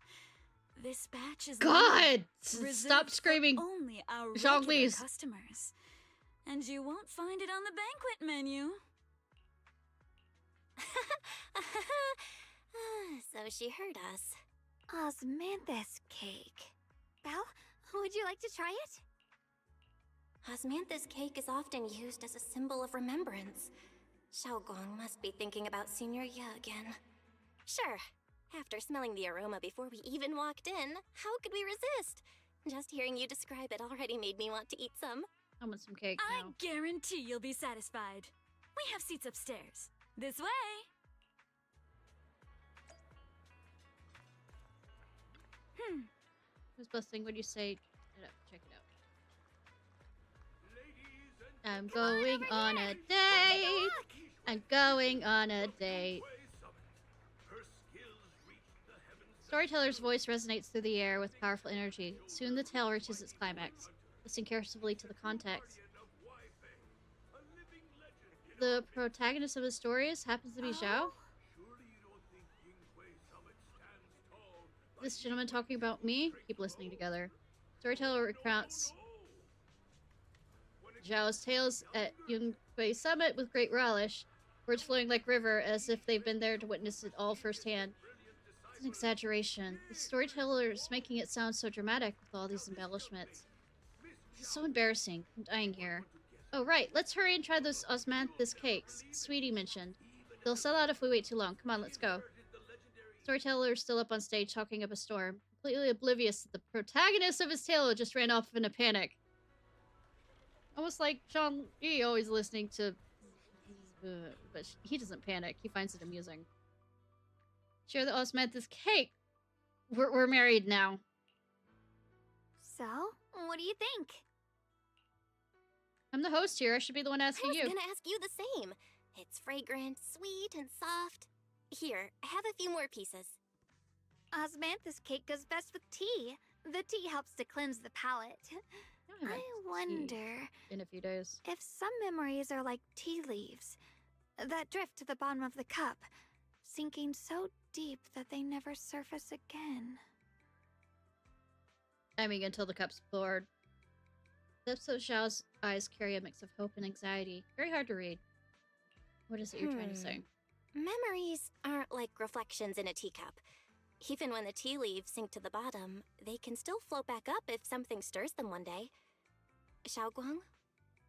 [SPEAKER 15] This batch is
[SPEAKER 1] God!
[SPEAKER 15] reserved
[SPEAKER 1] Stop
[SPEAKER 15] for
[SPEAKER 1] screaming
[SPEAKER 15] only our
[SPEAKER 1] Zhongli's.
[SPEAKER 15] regular customers. And you won't find it on the banquet menu.
[SPEAKER 6] So she heard us.
[SPEAKER 4] Osmanthus cake. Belle, would you like to try it?
[SPEAKER 6] Osmanthus cake is often used as a symbol of remembrance. Xiaoguang must be thinking about Senior Ye again. Sure. After smelling the aroma before we even walked in, how could we resist? Just hearing you describe it already made me want to eat some.
[SPEAKER 1] I want some cake now.
[SPEAKER 15] I guarantee you'll be satisfied. We have seats upstairs. This way.
[SPEAKER 1] Who's busting? What do you say? Check it out. I'm going on a date. I'm going on a date. Storyteller's voice resonates through the air with powerful energy. Soon the tale reaches its climax. Listen carefully to the context. The protagonist of the story happens to be Zhao. This gentleman talking about me? Keep listening together. Storyteller recounts Zhao's tales at Yunhui Summit with great relish, words flowing like river as if they've been there to witness it all firsthand. It's an exaggeration. The storyteller is making it sound so dramatic with all these embellishments. This is so embarrassing. I'm dying here. Oh, right. Let's hurry and try those osmanthus cakes Sweetie mentioned. They'll sell out if we wait too long. Come on, let's go. Storyteller is still up on stage talking up a storm, completely oblivious that the protagonist of his tale just ran off in a panic. Almost like Zhongli always listening to... but he doesn't panic. He finds it amusing. Share the osmanthus cake. We're married now.
[SPEAKER 4] So, what do you think?
[SPEAKER 1] I'm the host here. I should be the one asking you.
[SPEAKER 6] I was gonna ask you the same. It's fragrant, sweet, and soft. Here, have a few more pieces.
[SPEAKER 4] Osmanthus cake goes best with tea. The tea helps to cleanse the palate. I wonder
[SPEAKER 1] in a few days
[SPEAKER 4] if some memories are like tea leaves that drift to the bottom of the cup, sinking so deep that they never surface again.
[SPEAKER 1] I mean, until the cup's poured. Depths of Zhao's eyes carry a mix of hope and anxiety. Very hard to read. What is it you're trying to say?
[SPEAKER 6] Memories aren't like reflections in a teacup. Even when the tea leaves sink to the bottom, they can still float back up if something stirs them one day. Xiaoguang,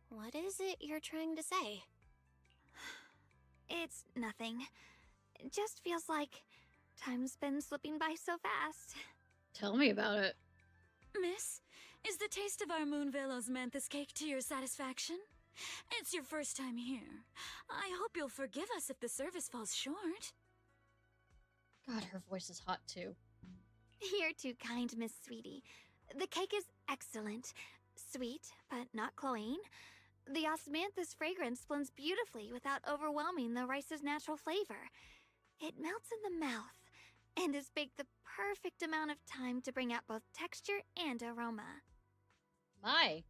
[SPEAKER 6] what is it you're trying to say?
[SPEAKER 4] It's nothing. It just feels like time's been slipping by so fast.
[SPEAKER 1] Tell me about it.
[SPEAKER 15] Miss, is the taste of our Moonvale osmanthus cake to your satisfaction? It's your first time here. I hope you'll forgive us if the service falls short.
[SPEAKER 1] God, her voice is hot too.
[SPEAKER 4] You're too kind, Miss Sweetie. The cake is excellent. Sweet, but not cloying. The osmanthus fragrance blends beautifully without overwhelming the rice's natural flavor. It melts in the mouth and is baked the perfect amount of time to bring out both texture and aroma.
[SPEAKER 1] My.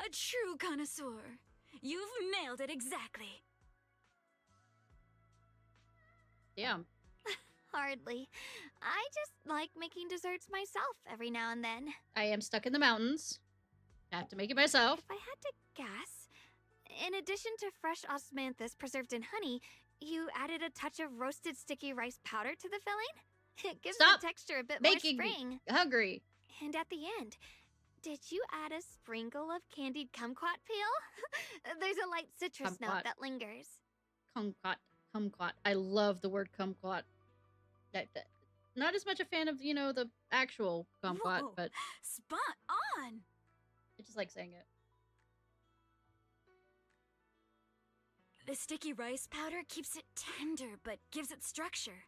[SPEAKER 15] A true connoisseur. You've nailed it exactly.
[SPEAKER 1] Damn.
[SPEAKER 4] Hardly. I just like making desserts myself every now and then.
[SPEAKER 1] I am stuck in the mountains. I have to make it myself.
[SPEAKER 4] If I had to guess, in addition to fresh osmanthus preserved in honey, you added a touch of roasted sticky rice powder to the filling? It gives the texture a bit more spring.
[SPEAKER 1] Hungry.
[SPEAKER 4] And at the end, did you add a sprinkle of candied kumquat peel? There's a light citrus note that lingers.
[SPEAKER 1] Kumquat. Kumquat. I love the word kumquat. not as much a fan of, the actual kumquat,
[SPEAKER 15] Whoa,
[SPEAKER 1] but
[SPEAKER 15] spot on.
[SPEAKER 1] I just like saying it.
[SPEAKER 15] The sticky rice powder keeps it tender but gives it structure.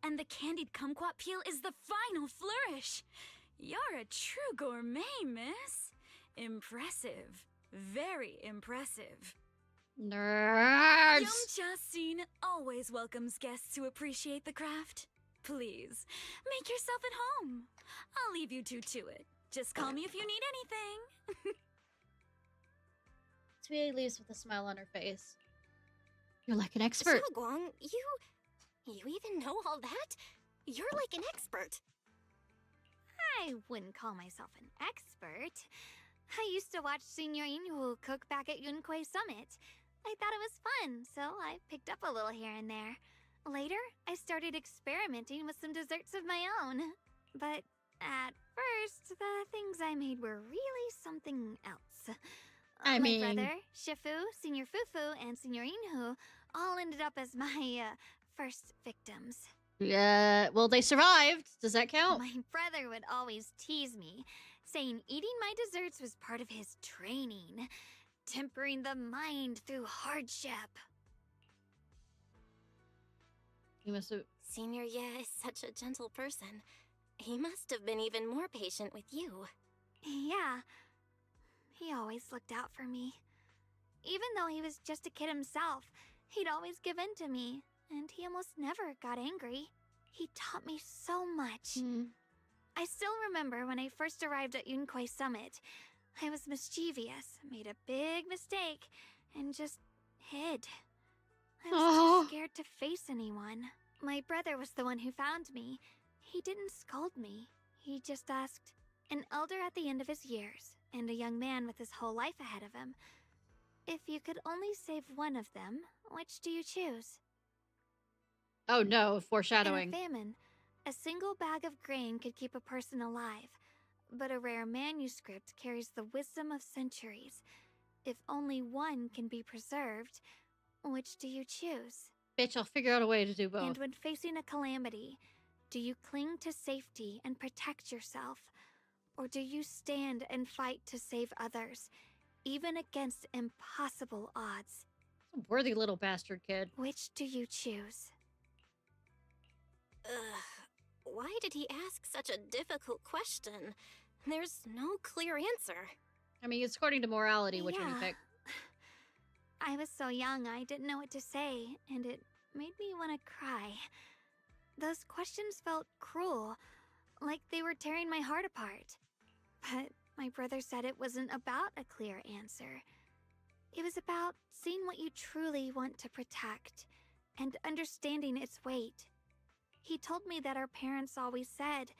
[SPEAKER 15] And the candied kumquat peel is the final flourish. You're a true gourmet, miss. Impressive. Very impressive.
[SPEAKER 1] Nerds!
[SPEAKER 15] Yum-cha scene always welcomes guests who appreciate the craft. Please, make yourself at home. I'll leave you two to it. Just call me if you need anything.
[SPEAKER 1] Sweetie leaves with a smile on her face. You're like an expert.
[SPEAKER 6] Xiaoguang, you even know all that? You're like an expert.
[SPEAKER 4] I wouldn't call myself an expert. I used to watch Senior Inhu cook back at Yunquei Summit. I thought it was fun, so I picked up a little here and there. Later, I started experimenting with some desserts of my own. But at first, the things I made were really something else. My brother, Shifu, Senior Fufu, and Senior Inhu all ended up as my first victims.
[SPEAKER 1] Yeah, well, they survived. Does that count?
[SPEAKER 4] My brother would always tease me, saying eating my desserts was part of his training, tempering the mind through hardship.
[SPEAKER 1] He must have...
[SPEAKER 6] Senior Ye is such a gentle person. He must have been even more patient with you.
[SPEAKER 4] Yeah. He always looked out for me. Even though he was just a kid himself, he'd always give in to me, and he almost never got angry. He taught me so much. I still remember when I first arrived at Yunquei Summit. I was mischievous, made a big mistake, and just hid. I was too scared to face anyone. My brother was the one who found me. He didn't scold me. He just asked, an elder at the end of his years, and a young man with his whole life ahead of him, if you could only save one of them, which do you choose?
[SPEAKER 1] Oh no, foreshadowing.
[SPEAKER 4] In a famine, a single bag of grain could keep a person alive, but a rare manuscript carries the wisdom of centuries. If only one can be preserved, which do you choose?
[SPEAKER 1] Bitch, I'll figure out a way to do both.
[SPEAKER 4] And when facing a calamity, do you cling to safety and protect yourself, or do you stand and fight to save others, even against impossible odds?
[SPEAKER 1] Worthy little bastard kid.
[SPEAKER 4] Which do you choose?
[SPEAKER 6] Why did he ask such a difficult question? There's no clear answer.
[SPEAKER 1] I mean, it's according to morality, which one you pick.
[SPEAKER 4] I was so young, I didn't know what to say, and it made me want to cry. Those questions felt cruel, like they were tearing my heart apart. But my brother said it wasn't about a clear answer. It was about seeing what you truly want to protect, and understanding its weight. He told me that our parents always said,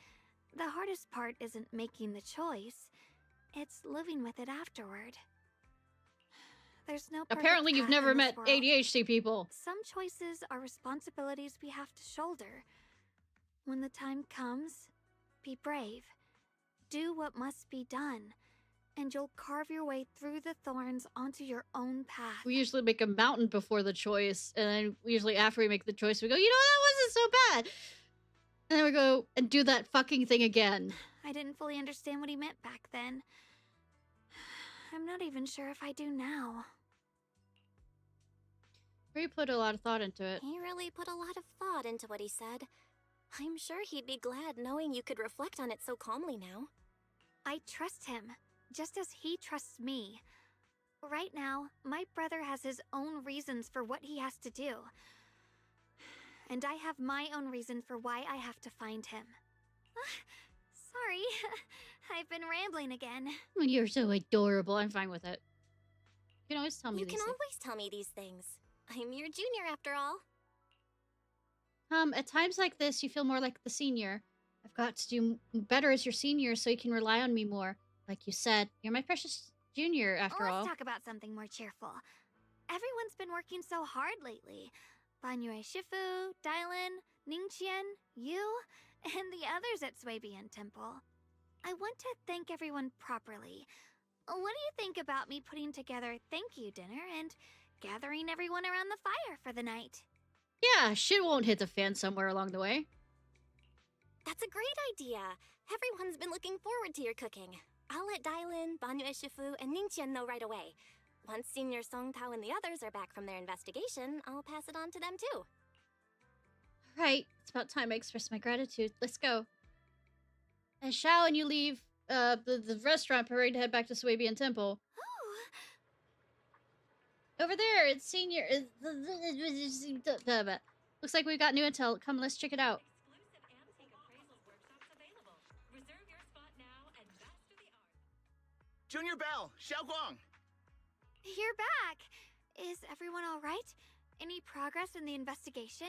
[SPEAKER 4] the hardest part isn't making the choice, it's living with it afterward. There's no perfect
[SPEAKER 1] Apparently you've
[SPEAKER 4] path
[SPEAKER 1] never
[SPEAKER 4] in this
[SPEAKER 1] met
[SPEAKER 4] world.
[SPEAKER 1] ADHD people.
[SPEAKER 4] Some choices are responsibilities we have to shoulder. When the time comes, be brave. Do what must be done, and you'll carve your way through the thorns onto your own path.
[SPEAKER 1] We usually make a mountain before the choice, and then usually after we make the choice, we go, you know, that wasn't so bad. And then we go and do that fucking thing again.
[SPEAKER 4] I didn't fully understand what he meant back then. I'm not even sure if I do now.
[SPEAKER 1] We put a lot of thought into it.
[SPEAKER 6] He really put a lot of thought into what he said. I'm sure he'd be glad knowing you could reflect on it so calmly now.
[SPEAKER 4] I trust him, just as he trusts me. Right now, my brother has his own reasons for what he has to do. And I have my own reason for why I have to find him. Sorry, I've been rambling again.
[SPEAKER 1] You're so adorable. I'm fine with it. You can always tell me
[SPEAKER 6] You
[SPEAKER 1] these
[SPEAKER 6] can
[SPEAKER 1] things.
[SPEAKER 6] always tell me these things. I'm your junior after all.
[SPEAKER 1] At times like this, you feel more like the senior. I've got to do better as your senior so you can rely on me more. Like you said, you're my precious junior after all.
[SPEAKER 4] Let's talk about something more cheerful. Everyone's been working so hard lately. Banyue Shifu, Dylan, Ningqian, you, and the others at Swabian Temple. I want to thank everyone properly. What do you think about me putting together a thank you dinner and gathering everyone around the fire for the night?
[SPEAKER 1] Yeah, shit won't hit the fan somewhere along the way.
[SPEAKER 6] That's a great idea. Everyone's been looking forward to your cooking. I'll let Dailin, Banyu Shifu, and Ningqian know right away. Once Senior Song Tao and the others are back from their investigation, I'll pass it on to them too.
[SPEAKER 1] Right, it's about time I express my gratitude. Let's go. And Xiao and you leave the restaurant parade to head back to Swabian Temple. Over there, it's Senior. Looks like we've got new intel. Come, let's check it out.
[SPEAKER 5] Junior Bell, Xiaoguang!
[SPEAKER 4] You're back! Is everyone alright? Any progress in the investigation?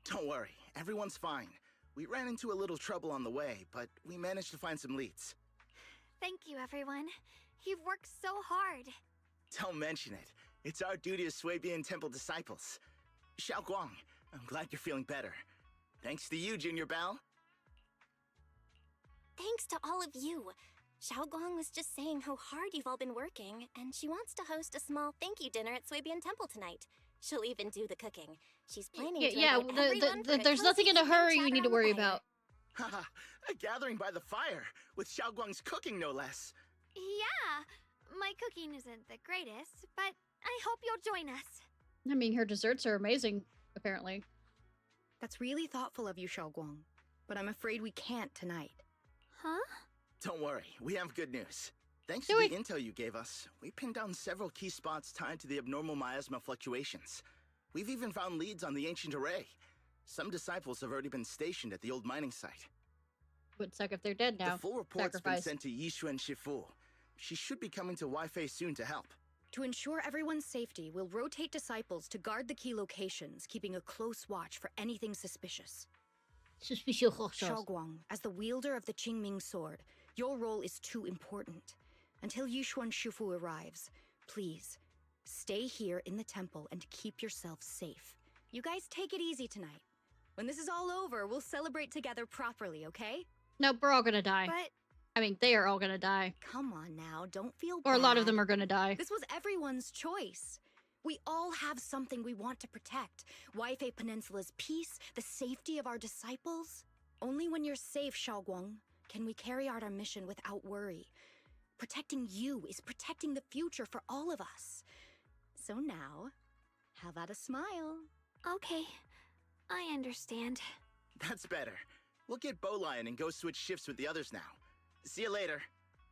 [SPEAKER 5] Don't worry, everyone's fine. We ran into a little trouble on the way, but we managed to find some leads.
[SPEAKER 4] Thank you, everyone. You've worked so hard.
[SPEAKER 5] Don't mention it. It's our duty as Swabian Temple disciples. Xiaoguang, I'm glad you're feeling better. Thanks to you, Junior Bell.
[SPEAKER 6] Thanks to all of you. Xiaoguang was just saying how hard you've all been working, and she wants to host a small thank you dinner at Swabian Temple tonight. She'll even do the cooking. She's planning to invite everyone for a
[SPEAKER 1] there's nothing in a hurry you need to worry about.
[SPEAKER 5] Haha, a gathering by the fire, with Xiaoguang's cooking no less.
[SPEAKER 4] Yeah, my cooking isn't the greatest, but I hope you'll join us.
[SPEAKER 1] I mean, her desserts are amazing, apparently.
[SPEAKER 7] That's really thoughtful of you, Xiaoguang, but I'm afraid we can't tonight.
[SPEAKER 4] Huh?
[SPEAKER 5] Don't worry, we have good news. Thanks to the intel you gave us, we pinned down several key spots tied to the abnormal miasma fluctuations. We've even found leads on the ancient array. Some disciples have already been stationed at the old mining site.
[SPEAKER 1] Would suck if they're dead now.
[SPEAKER 5] The full report's been sent to Yishuan Shifu. She should be coming to Waifei soon to help.
[SPEAKER 7] To ensure everyone's safety, we'll rotate disciples to guard the key locations, keeping a close watch for anything suspicious. Xiaoguang, as the wielder of the Qingming sword, your role is too important. Until Yishuan Shifu arrives, please, stay here in the temple and keep yourself safe. You guys take it easy tonight. When this is all over, we'll celebrate together properly, okay?
[SPEAKER 1] Nope, we're all gonna die.
[SPEAKER 4] But
[SPEAKER 1] I mean, they are all gonna die.
[SPEAKER 7] Come on now, don't feel bad.
[SPEAKER 1] Or a lot of them are gonna die.
[SPEAKER 7] This was everyone's choice. We all have something we want to protect. Waifei Peninsula's peace, the safety of our disciples. Only when you're safe, Xiaoguang, can we carry out our mission without worry. Protecting you is protecting the future for all of us. So now, how about a smile?
[SPEAKER 4] Okay, I understand.
[SPEAKER 5] That's better. We'll get Bowlion and go switch shifts with the others now. See you later.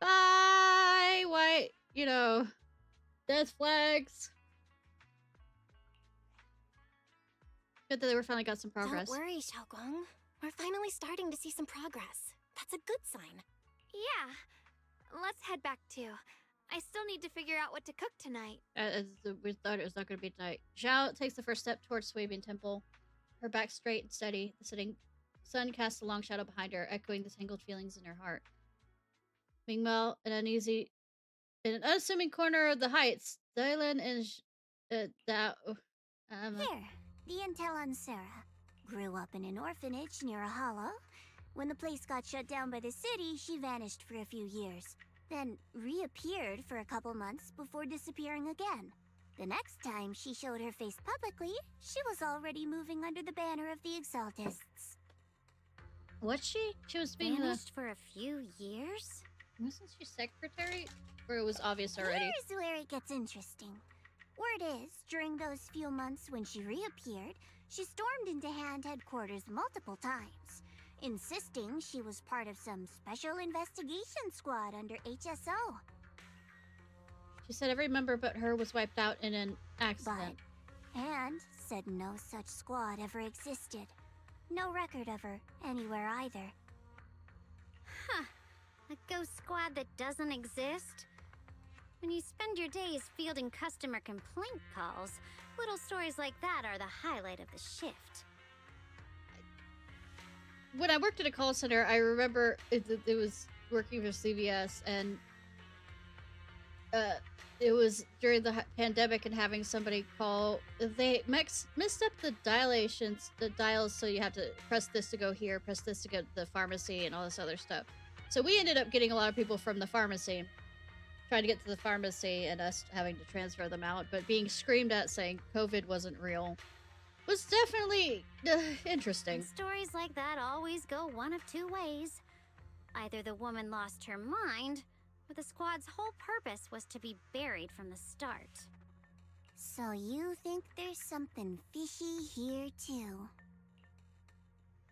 [SPEAKER 1] Bye! White, death flags. Good that they finally got some progress.
[SPEAKER 6] Don't worry, Xiaoguang. We're finally starting to see some progress. That's a good sign.
[SPEAKER 4] Yeah. Let's head back too. I still need to figure out what to cook tonight.
[SPEAKER 1] We thought it was not going to be tonight. Zhao takes the first step towards Swabian Temple. Her back straight and steady. The setting sun casts a long shadow behind her, echoing the tangled feelings in her heart. Meanwhile, in an unassuming corner of the heights, Dylan and
[SPEAKER 14] Here, the intel on Sarah. Grew up in an orphanage near a hollow. When the place got shut down by the city, she vanished for a few years. Then reappeared for a couple months before disappearing again. The next time she showed her face publicly, she was already moving under the banner of the Exaltists.
[SPEAKER 1] Was she? She was being
[SPEAKER 14] vanished for a few years?
[SPEAKER 1] Wasn't she secretary? Or it was obvious already?
[SPEAKER 14] Here's where it gets interesting. Word is, during those few months when she reappeared, she stormed into Hand headquarters multiple times, insisting she was part of some special investigation squad under HSO.
[SPEAKER 1] She said every member but her was wiped out in an accident.
[SPEAKER 14] And said no such squad ever existed. No record of her anywhere either.
[SPEAKER 9] Huh. A ghost squad that doesn't exist? When you spend your days fielding customer complaint calls, little stories like that are the highlight of the shift.
[SPEAKER 1] When I worked at a call center, I remember it was working for CVS, and it was during the pandemic and having somebody call. They messed up the dials, so you have to press this to go here, press this to go to the pharmacy, and all this other stuff. So we ended up getting a lot of people from the pharmacy, trying to get to the pharmacy, and us having to transfer them out, but being screamed at saying COVID wasn't real. was definitely interesting.
[SPEAKER 9] And stories like that always go one of two ways. Either the woman lost her mind, or the squad's whole purpose was to be buried from the start.
[SPEAKER 14] So you think there's something fishy here too?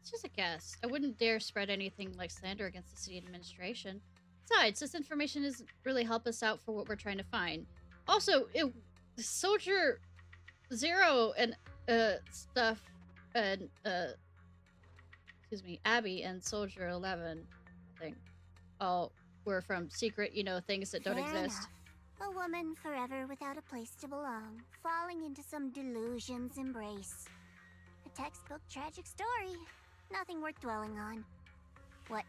[SPEAKER 1] It's just a guess. I wouldn't dare spread anything like slander against the city administration. Besides, this information doesn't really help us out for what we're trying to find. Also, Soldier Zero and stuff and excuse me, Abby and Soldier 11 thing all were from secret, things that don't
[SPEAKER 14] Fair
[SPEAKER 1] exist.
[SPEAKER 14] Enough. A woman forever without a place to belong, falling into some delusion's embrace. A textbook tragic story. Nothing worth dwelling on. What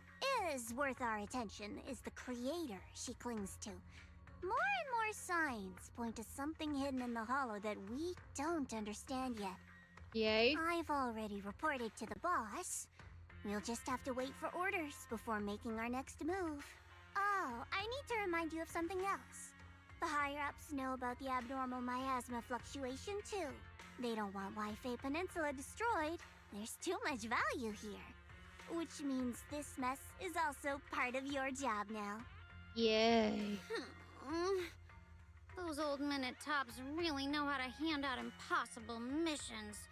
[SPEAKER 14] is worth our attention is the creator she clings to. More and more signs point to something hidden in the hollow that we don't understand yet.
[SPEAKER 1] Yay.
[SPEAKER 14] I've already reported to the boss. We'll just have to wait for orders before making our next move. Oh, I need to remind you of something else. The higher-ups know about the abnormal miasma fluctuation, too. They don't want Wi-Fi Peninsula destroyed. There's too much value here. Which means this mess is also part of your job now.
[SPEAKER 1] Yay.
[SPEAKER 9] Those old minute-tops really know how to hand out impossible missions.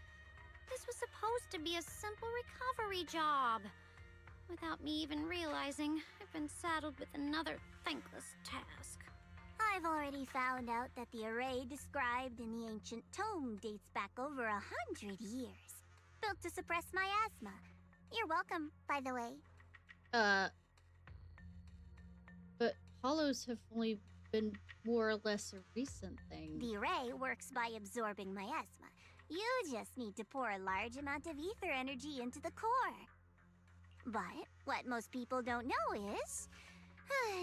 [SPEAKER 9] This was supposed to be a simple recovery job. Without me even realizing, I've been saddled with another thankless task.
[SPEAKER 14] I've already found out that the array described in the ancient tome dates back over 100 years. Built to suppress miasma. You're welcome, by the way.
[SPEAKER 1] But hollows have only been more or less a recent thing.
[SPEAKER 14] The array works by absorbing miasma. You just need to pour a large amount of ether energy into the core. But what most people don't know is,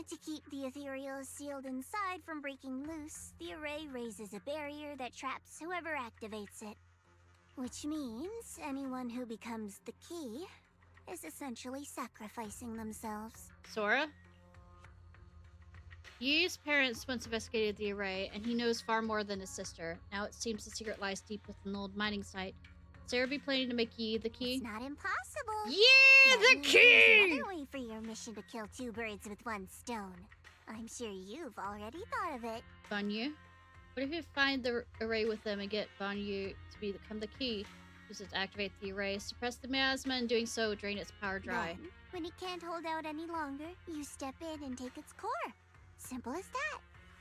[SPEAKER 14] to keep the ethereal sealed inside from breaking loose, the array raises a barrier that traps whoever activates it. Which means anyone who becomes the key is essentially sacrificing themselves.
[SPEAKER 1] Sora? Yu's parents once investigated the array, and he knows far more than his sister. Now it seems the secret lies deep within the old mining site. Sarah be planning to make Yi the key?
[SPEAKER 14] It's not impossible.
[SPEAKER 1] Yeah, the key!
[SPEAKER 14] There's another way for your mission to kill two birds with one stone. I'm sure you've already thought of it.
[SPEAKER 1] Banyu? What if you find the array with them and get Banyu to become the key? Use it to activate the array, suppress the miasma, and doing so drain its power dry.
[SPEAKER 14] Then, when it can't hold out any longer, you step in and take its core. Simple as that.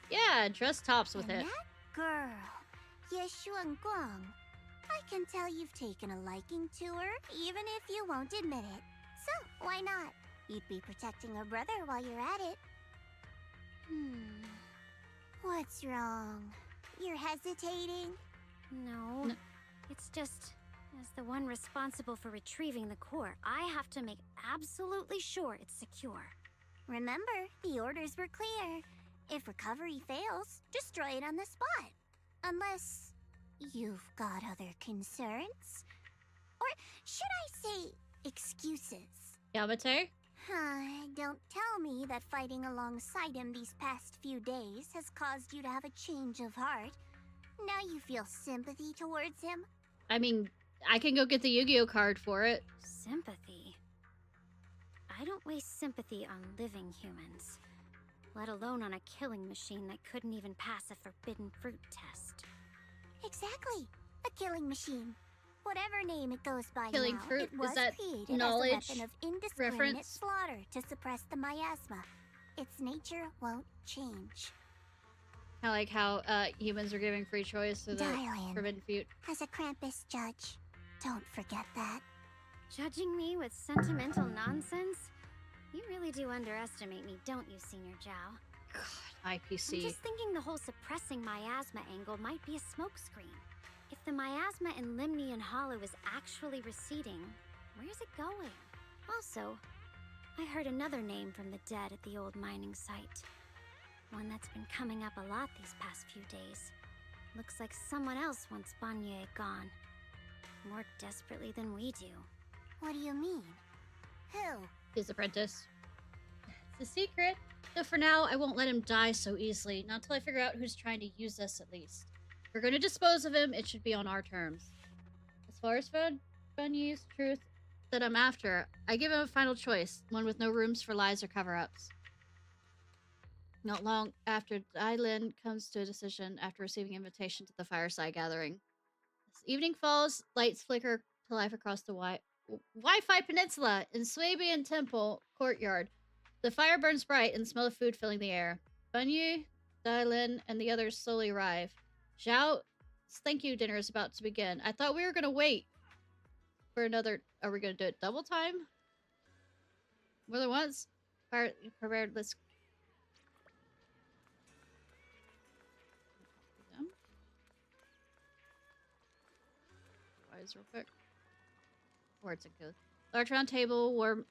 [SPEAKER 1] Yeah, dress tops with it.
[SPEAKER 14] That girl, Yeshuan Guang. I can tell you've taken a liking to her, even if you won't admit it. So, why not? You'd be protecting her brother while you're at it. What's wrong? You're hesitating?
[SPEAKER 9] No. It's just, as the one responsible for retrieving the core, I have to make absolutely sure it's secure.
[SPEAKER 14] Remember, the orders were clear. If recovery fails, destroy it on the spot. Unless you've got other concerns. Or should I say, excuses?
[SPEAKER 1] Yamate?
[SPEAKER 14] Don't tell me that fighting alongside him these past few days has caused you to have a change of heart. Now you feel sympathy towards him?
[SPEAKER 1] I mean, I can go get the Yu-Gi-Oh card for it.
[SPEAKER 9] Sympathy? I don't waste sympathy on living humans, let alone on a killing machine that couldn't even pass a forbidden fruit test.
[SPEAKER 14] Exactly. A killing machine. Whatever name it goes by
[SPEAKER 1] Killing
[SPEAKER 14] now,
[SPEAKER 1] fruit?
[SPEAKER 14] it was
[SPEAKER 1] Is that
[SPEAKER 14] created
[SPEAKER 1] knowledge
[SPEAKER 14] as a weapon of indiscriminate
[SPEAKER 1] reference?
[SPEAKER 14] slaughter to suppress the miasma. Its nature won't change.
[SPEAKER 1] I like how humans are giving free choice to the
[SPEAKER 14] Darling,
[SPEAKER 1] forbidden fruit.
[SPEAKER 14] As a Krampus judge, don't forget that.
[SPEAKER 9] Judging me with sentimental nonsense? You really do underestimate me, don't you, Senior Zhao?
[SPEAKER 1] God, IPC.
[SPEAKER 9] I'm just thinking the whole suppressing miasma angle might be a smokescreen. If the miasma in Limnian Hollow is actually receding, where's it going? Also, I heard another name from the dead at the old mining site. One that's been coming up a lot these past few days. Looks like someone else wants Banye gone. More desperately than we do.
[SPEAKER 14] What do you mean? Who?
[SPEAKER 1] His apprentice. It's a secret. Though for now, I won't let him die so easily. Not until I figure out who's trying to use us, at least. If we're going to dispose of him, it should be on our terms. Forest Bunyu's truth that I'm after. I give him a final choice, one with no rooms for lies or cover-ups. Not long after, Dylan comes to a decision after receiving invitation to the fireside gathering. As evening falls, lights flicker to life across the Wi-Fi Peninsula in Swabian Temple courtyard. The fire burns bright and the smell of food filling the air. Bunyu, Dylan, and the others slowly arrive. Zhao's thank you dinner is about to begin. I thought we were going to wait for another... Are we going to do it double time? More than once? Prepared, let's... Real quick. Words are good. Large round table, warm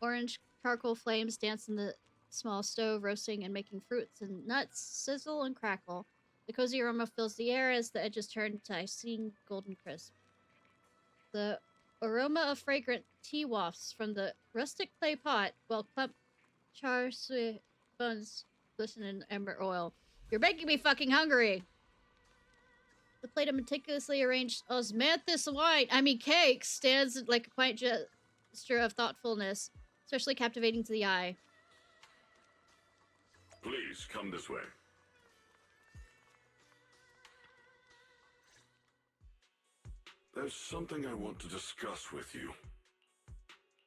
[SPEAKER 1] orange charcoal flames dance in the small stove, roasting and making fruits and nuts sizzle and crackle. The cozy aroma fills the air as the edges turn to icing golden crisp. The aroma of fragrant tea wafts from the rustic clay pot, while plump char siu buns glisten in ember oil. You're making me fucking hungry! The plate of meticulously arranged osmanthus cake stands like a quiet gesture of thoughtfulness, especially captivating to the eye.
[SPEAKER 12] Please, come this way. There's something I want to discuss with you.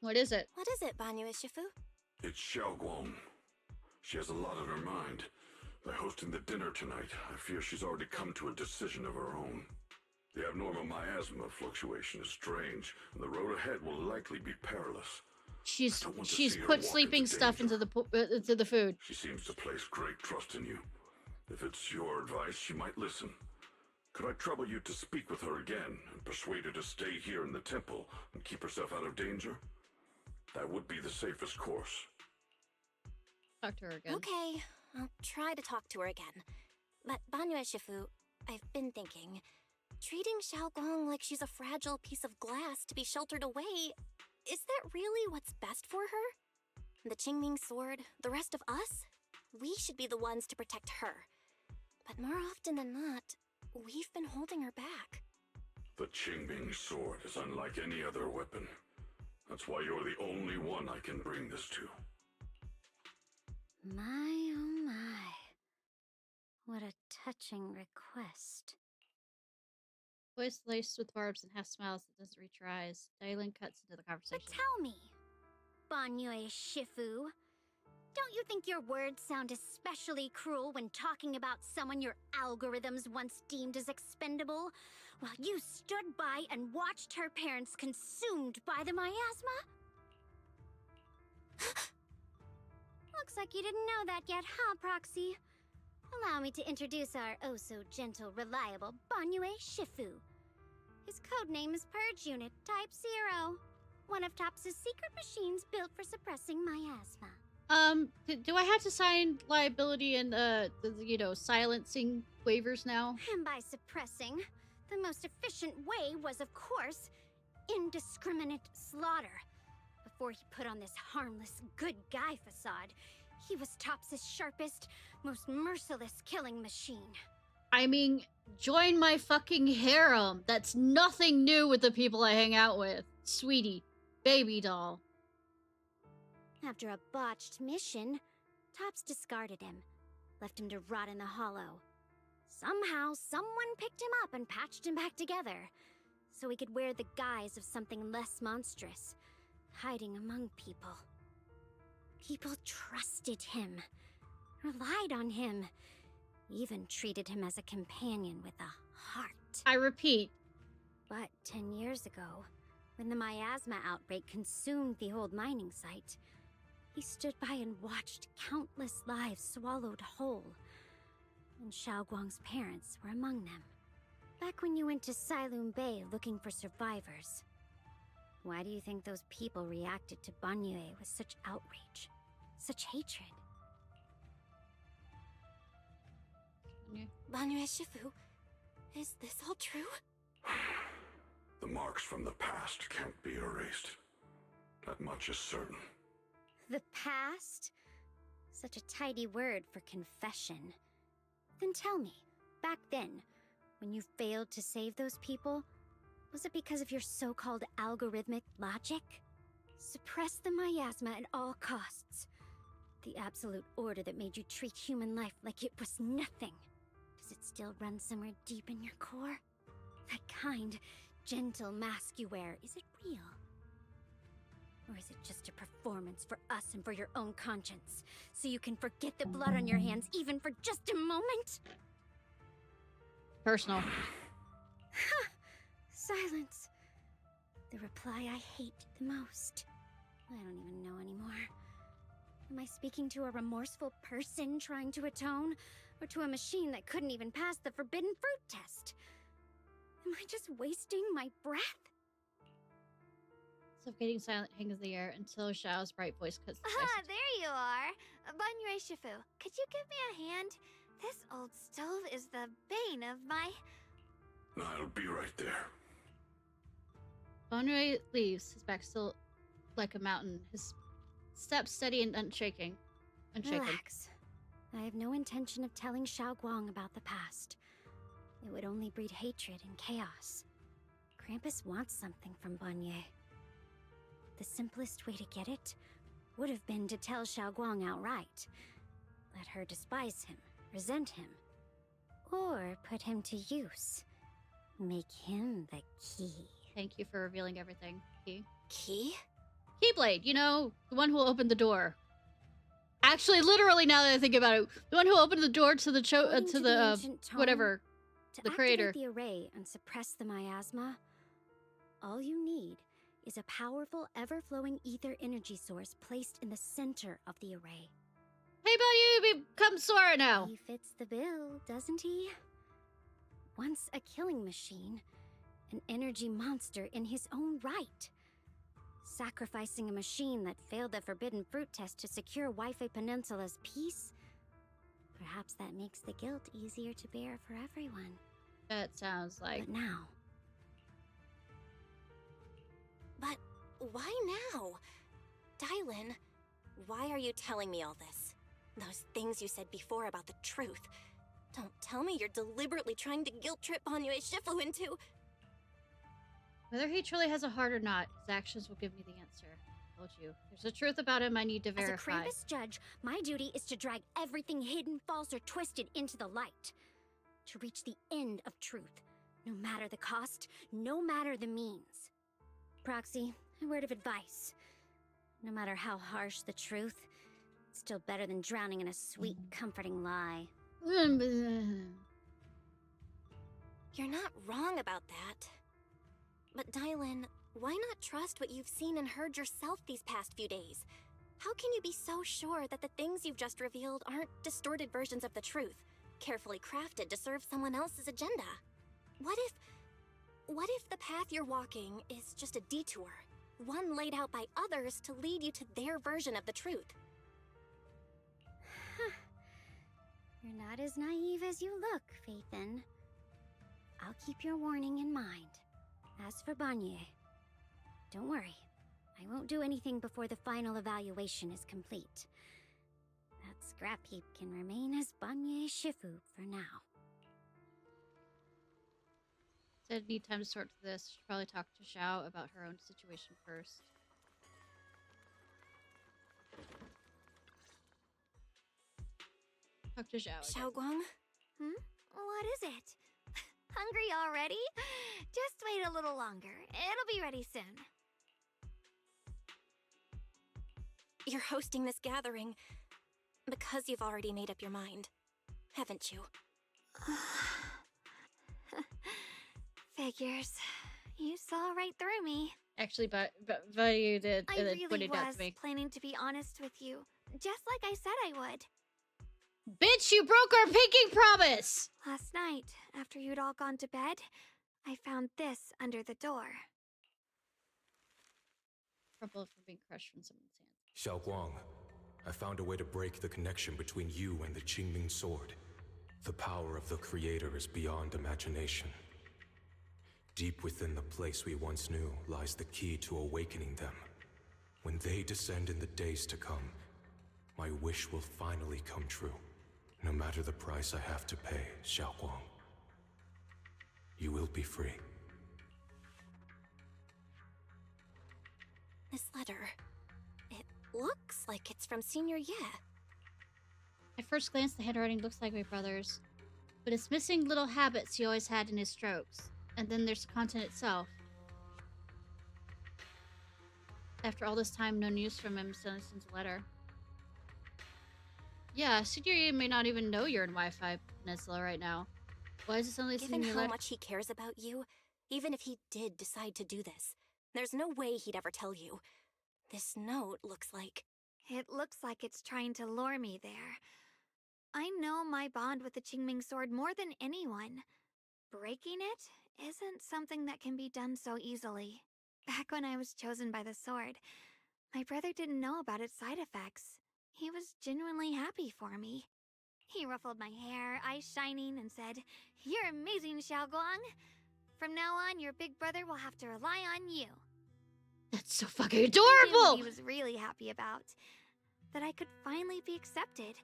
[SPEAKER 1] What is it?
[SPEAKER 6] What is it, Banyu Shifu?
[SPEAKER 12] It's Xiaoguang. She has a lot on her mind. By hosting the dinner tonight, I fear she's already come to a decision of her own. The abnormal miasma fluctuation is strange, and the road ahead will likely be perilous.
[SPEAKER 1] She's put sleeping stuff into the food.
[SPEAKER 12] She seems to place great trust in you. If it's your advice, she might listen. Could I trouble you to speak with her again and persuade her to stay here in the temple and keep herself out of danger? That would be the safest course.
[SPEAKER 1] Talk to her again.
[SPEAKER 6] Okay. I'll try to talk to her again. But Banyu Shifu, I've been thinking, treating Xiaoguang like she's a fragile piece of glass to be sheltered away, is that really what's best for her? The Qingming sword, the rest of us? We should be the ones to protect her. But more often than not, we've been holding her back.
[SPEAKER 12] The Qingming sword is unlike any other weapon. That's why you're the only one I can bring this to.
[SPEAKER 9] My, oh my. What a touching request.
[SPEAKER 1] Voice laced with barbs and half smiles that doesn't reach her eyes. Dylan cuts into the conversation.
[SPEAKER 9] But tell me, Banyu Shifu, don't you think your words sound especially cruel when talking about someone your algorithms once deemed as expendable, while you stood by and watched her parents consumed by the miasma? Looks like you didn't know that yet, huh, Proxy? Allow me to introduce our oh-so-gentle, reliable Banyu Shifu. His codename is Purge Unit Type 0, one of TOPS' secret machines built for suppressing miasma.
[SPEAKER 1] Do I have to sign liability and, silencing waivers now?
[SPEAKER 9] And by suppressing, the most efficient way was, of course, indiscriminate slaughter. Before he put on this harmless, good guy facade, he was TOPS' sharpest, most merciless killing machine.
[SPEAKER 1] I mean, join my fucking harem. That's nothing new with the people I hang out with. Sweetie. Baby doll.
[SPEAKER 9] After a botched mission, TOPS discarded him, left him to rot in the hollow. Somehow, someone picked him up and patched him back together, so he could wear the guise of something less monstrous, hiding among people. People trusted him, relied on him, even treated him as a companion with a heart.
[SPEAKER 1] I repeat.
[SPEAKER 9] But 10 years ago, when the miasma outbreak consumed the old mining site, he stood by and watched countless lives swallowed whole. And Xiaoguang's parents were among them. Back when you went to Silum Bay looking for survivors, why do you think those people reacted to Banyu with such outrage, such hatred?
[SPEAKER 6] Banyu Shifu, is this all true?
[SPEAKER 12] The marks from the past can't be erased. That much is certain.
[SPEAKER 9] The past? Such a tidy word for confession. Then tell me, back then, when you failed to save those people, Was it because of your so-called algorithmic logic? Suppress the miasma at all costs. The absolute order that made you treat human life like it was nothing. Does it still run somewhere deep in your core? That kind, gentle mask you wear, is it real? Or is it just a performance for us and for your own conscience? So you can forget the blood on your hands even for just a moment?
[SPEAKER 1] Personal.
[SPEAKER 9] Silence. The reply I hate the most. I don't even know anymore. Am I speaking to a remorseful person trying to atone? Or to a machine that couldn't even pass the forbidden fruit test? Am I just wasting my breath?
[SPEAKER 1] Suffocating silent hangs in the air until Xiao's bright voice cuts the
[SPEAKER 4] Ah, there you are. Banyu Shifu, could you give me a hand? This old stove is the bane of my...
[SPEAKER 12] I'll be right there.
[SPEAKER 1] Banyu leaves, his back still like a mountain, his steps steady and unshaken.
[SPEAKER 9] Relax. I have no intention of telling Xiaoguang about the past. It would only breed hatred and chaos. Krampus wants something from Banyu. The simplest way to get it would have been to tell Xiaoguang outright. Let her despise him, resent him, or put him to use. Make him the key.
[SPEAKER 1] Thank you for revealing everything, Key.
[SPEAKER 6] Key?
[SPEAKER 1] Keyblade, you know, the one who will open the door. Actually, literally, now that I think about it, the one who opened the door to the whatever, the creator.
[SPEAKER 9] To activate the array and suppress the miasma, all you need is a powerful, ever-flowing ether energy source placed in the center of the array.
[SPEAKER 1] Hey, Banyu, become Sora now.
[SPEAKER 9] He fits the bill, doesn't he? Once a killing machine, an energy monster in his own right. Sacrificing a machine that failed the forbidden fruit test to secure Wi-Fi Peninsula's peace? Perhaps that makes the guilt easier to bear for everyone.
[SPEAKER 1] That sounds like...
[SPEAKER 9] But now...
[SPEAKER 6] But why now? Dylan, why are you telling me all this? Those things you said before about the truth. Don't tell me you're deliberately trying to guilt trip Banyu Shifu into...
[SPEAKER 1] Whether he truly has a heart or not, his actions will give me the answer. I told you. There's a truth about him I need to verify.
[SPEAKER 9] As a Krampus judge, my duty is to drag everything hidden, false, or twisted into the light. To reach the end of truth. No matter the cost, no matter the means. Proxy, a word of advice. No matter how harsh the truth, it's still better than drowning in a sweet, comforting lie.
[SPEAKER 6] You're not wrong about that. But Dylan, why not trust what you've seen and heard yourself these past few days? How can you be so sure that the things you've just revealed aren't distorted versions of the truth, carefully crafted to serve someone else's agenda? What if the path you're walking is just a detour, one laid out by others to lead you to their version of the truth?
[SPEAKER 9] You're not as naive as you look, Phaethon. I'll keep your warning in mind. As for Banyu, don't worry. I won't do anything before the final evaluation is complete. That scrap heap can remain as Banyu Shifu for now.
[SPEAKER 1] Said need time to sort through this. Should probably talk to Xiao about her own situation first. Talk to Xiao.
[SPEAKER 6] Xiaoguang?
[SPEAKER 4] What is it? Hungry already? Just wait a little longer. It'll be ready soon.
[SPEAKER 6] You're hosting this gathering because you've already made up your mind, haven't you?
[SPEAKER 4] Figures. You saw right through me.
[SPEAKER 1] Actually, but you did.
[SPEAKER 4] I
[SPEAKER 1] And then
[SPEAKER 4] really
[SPEAKER 1] pointed out
[SPEAKER 4] was
[SPEAKER 1] to me.
[SPEAKER 4] planning to be honest with you, just like I said I would.
[SPEAKER 1] Bitch, you broke our pinking promise!
[SPEAKER 4] Last night, after you'd all gone to bed, I found this under the door.
[SPEAKER 1] Trouble from being crushed from someone's hand.
[SPEAKER 10] Xiaoguang, I found a way to break the connection between you and the Qingming sword. The power of the Creator is beyond imagination. Deep within the place we once knew lies the key to awakening them. When they descend in the days to come, my wish will finally come true. No matter the price I have to pay, Xiaoguang. You will be free.
[SPEAKER 6] This letter... it looks like it's from Senior Ye.
[SPEAKER 1] At first glance, the handwriting looks like my brother's. But it's missing little habits he always had in his strokes. And then there's the content itself. After all this time, no news from him since a letter. Yeah, Senior Ye may not even know you're in Wi-Fi Peninsula right now. Why is it suddenly
[SPEAKER 6] Given how much he cares about you, even if he did decide to do this, there's no way he'd ever tell you. This note looks like...
[SPEAKER 4] It looks like it's trying to lure me there. I know my bond with the Qingming sword more than anyone. Breaking it isn't something that can be done so easily. Back when I was chosen by the sword, my brother didn't know about its side effects. He was genuinely happy for me. He ruffled my hair, eyes shining, and said, "You're amazing, Xiaoguang. From now on, your big brother will have to rely on you."
[SPEAKER 1] That's so fucking adorable!
[SPEAKER 4] He was really happy about that I could finally be accepted,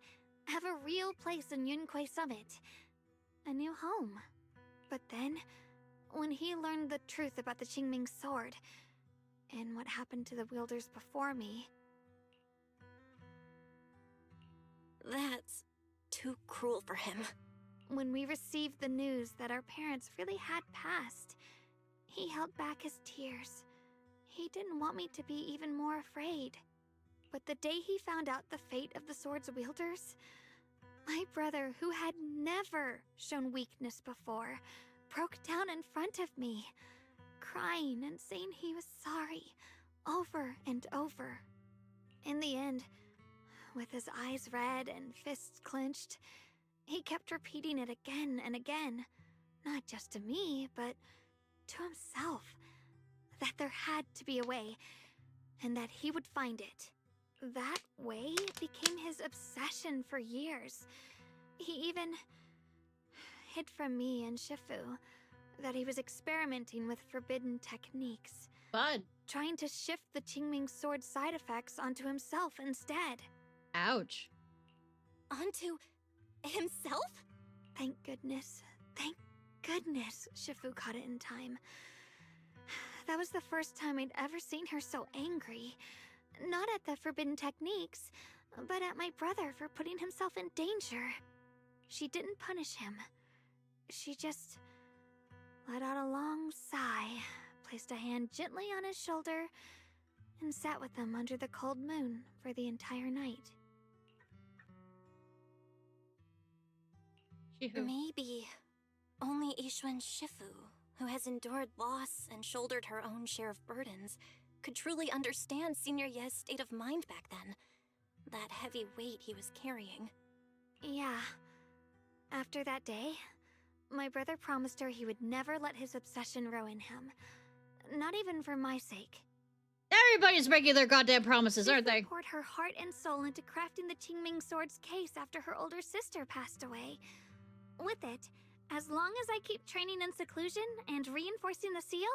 [SPEAKER 4] have a real place in Yunque Summit, a new home. But then, when he learned the truth about the Qingming sword and what happened to the wielders before me...
[SPEAKER 6] That's too cruel for him.
[SPEAKER 4] When we received the news that our parents really had passed, he held back his tears. He didn't want me to be even more afraid. But the day he found out the fate of the sword's wielders, my brother, who had never shown weakness before, broke down in front of me, crying and saying he was sorry, over and over. In the end, with his eyes red and fists clenched, he kept repeating it again and again, not just to me, but to himself, that there had to be a way, and that he would find it. That way became his obsession for years. He even hid from me and Shifu that he was experimenting with forbidden techniques.
[SPEAKER 1] Bud.
[SPEAKER 4] Trying to shift the Qingming sword side effects onto himself instead.
[SPEAKER 1] Ouch.
[SPEAKER 6] Onto himself?
[SPEAKER 4] Thank goodness. Thank goodness Shifu caught it in time. That was the first time I'd ever seen her so angry. Not at the forbidden techniques, but at my brother for putting himself in danger. She didn't punish him. She just let out a long sigh, placed a hand gently on his shoulder, and sat with him under the cold moon for the entire night.
[SPEAKER 6] Maybe only Yixuan Shifu, who has endured loss and shouldered her own share of burdens, could truly understand Senior Ye's state of mind back then. That heavy weight he was carrying.
[SPEAKER 4] Yeah. After that day, my brother promised her he would never let his obsession ruin him. Not even for my sake.
[SPEAKER 1] Everybody's breaking their goddamn promises, aren't they?
[SPEAKER 4] She poured her heart and soul into crafting the Qingming sword's case after her older sister passed away. With it, as long as I keep training in seclusion and reinforcing the seal,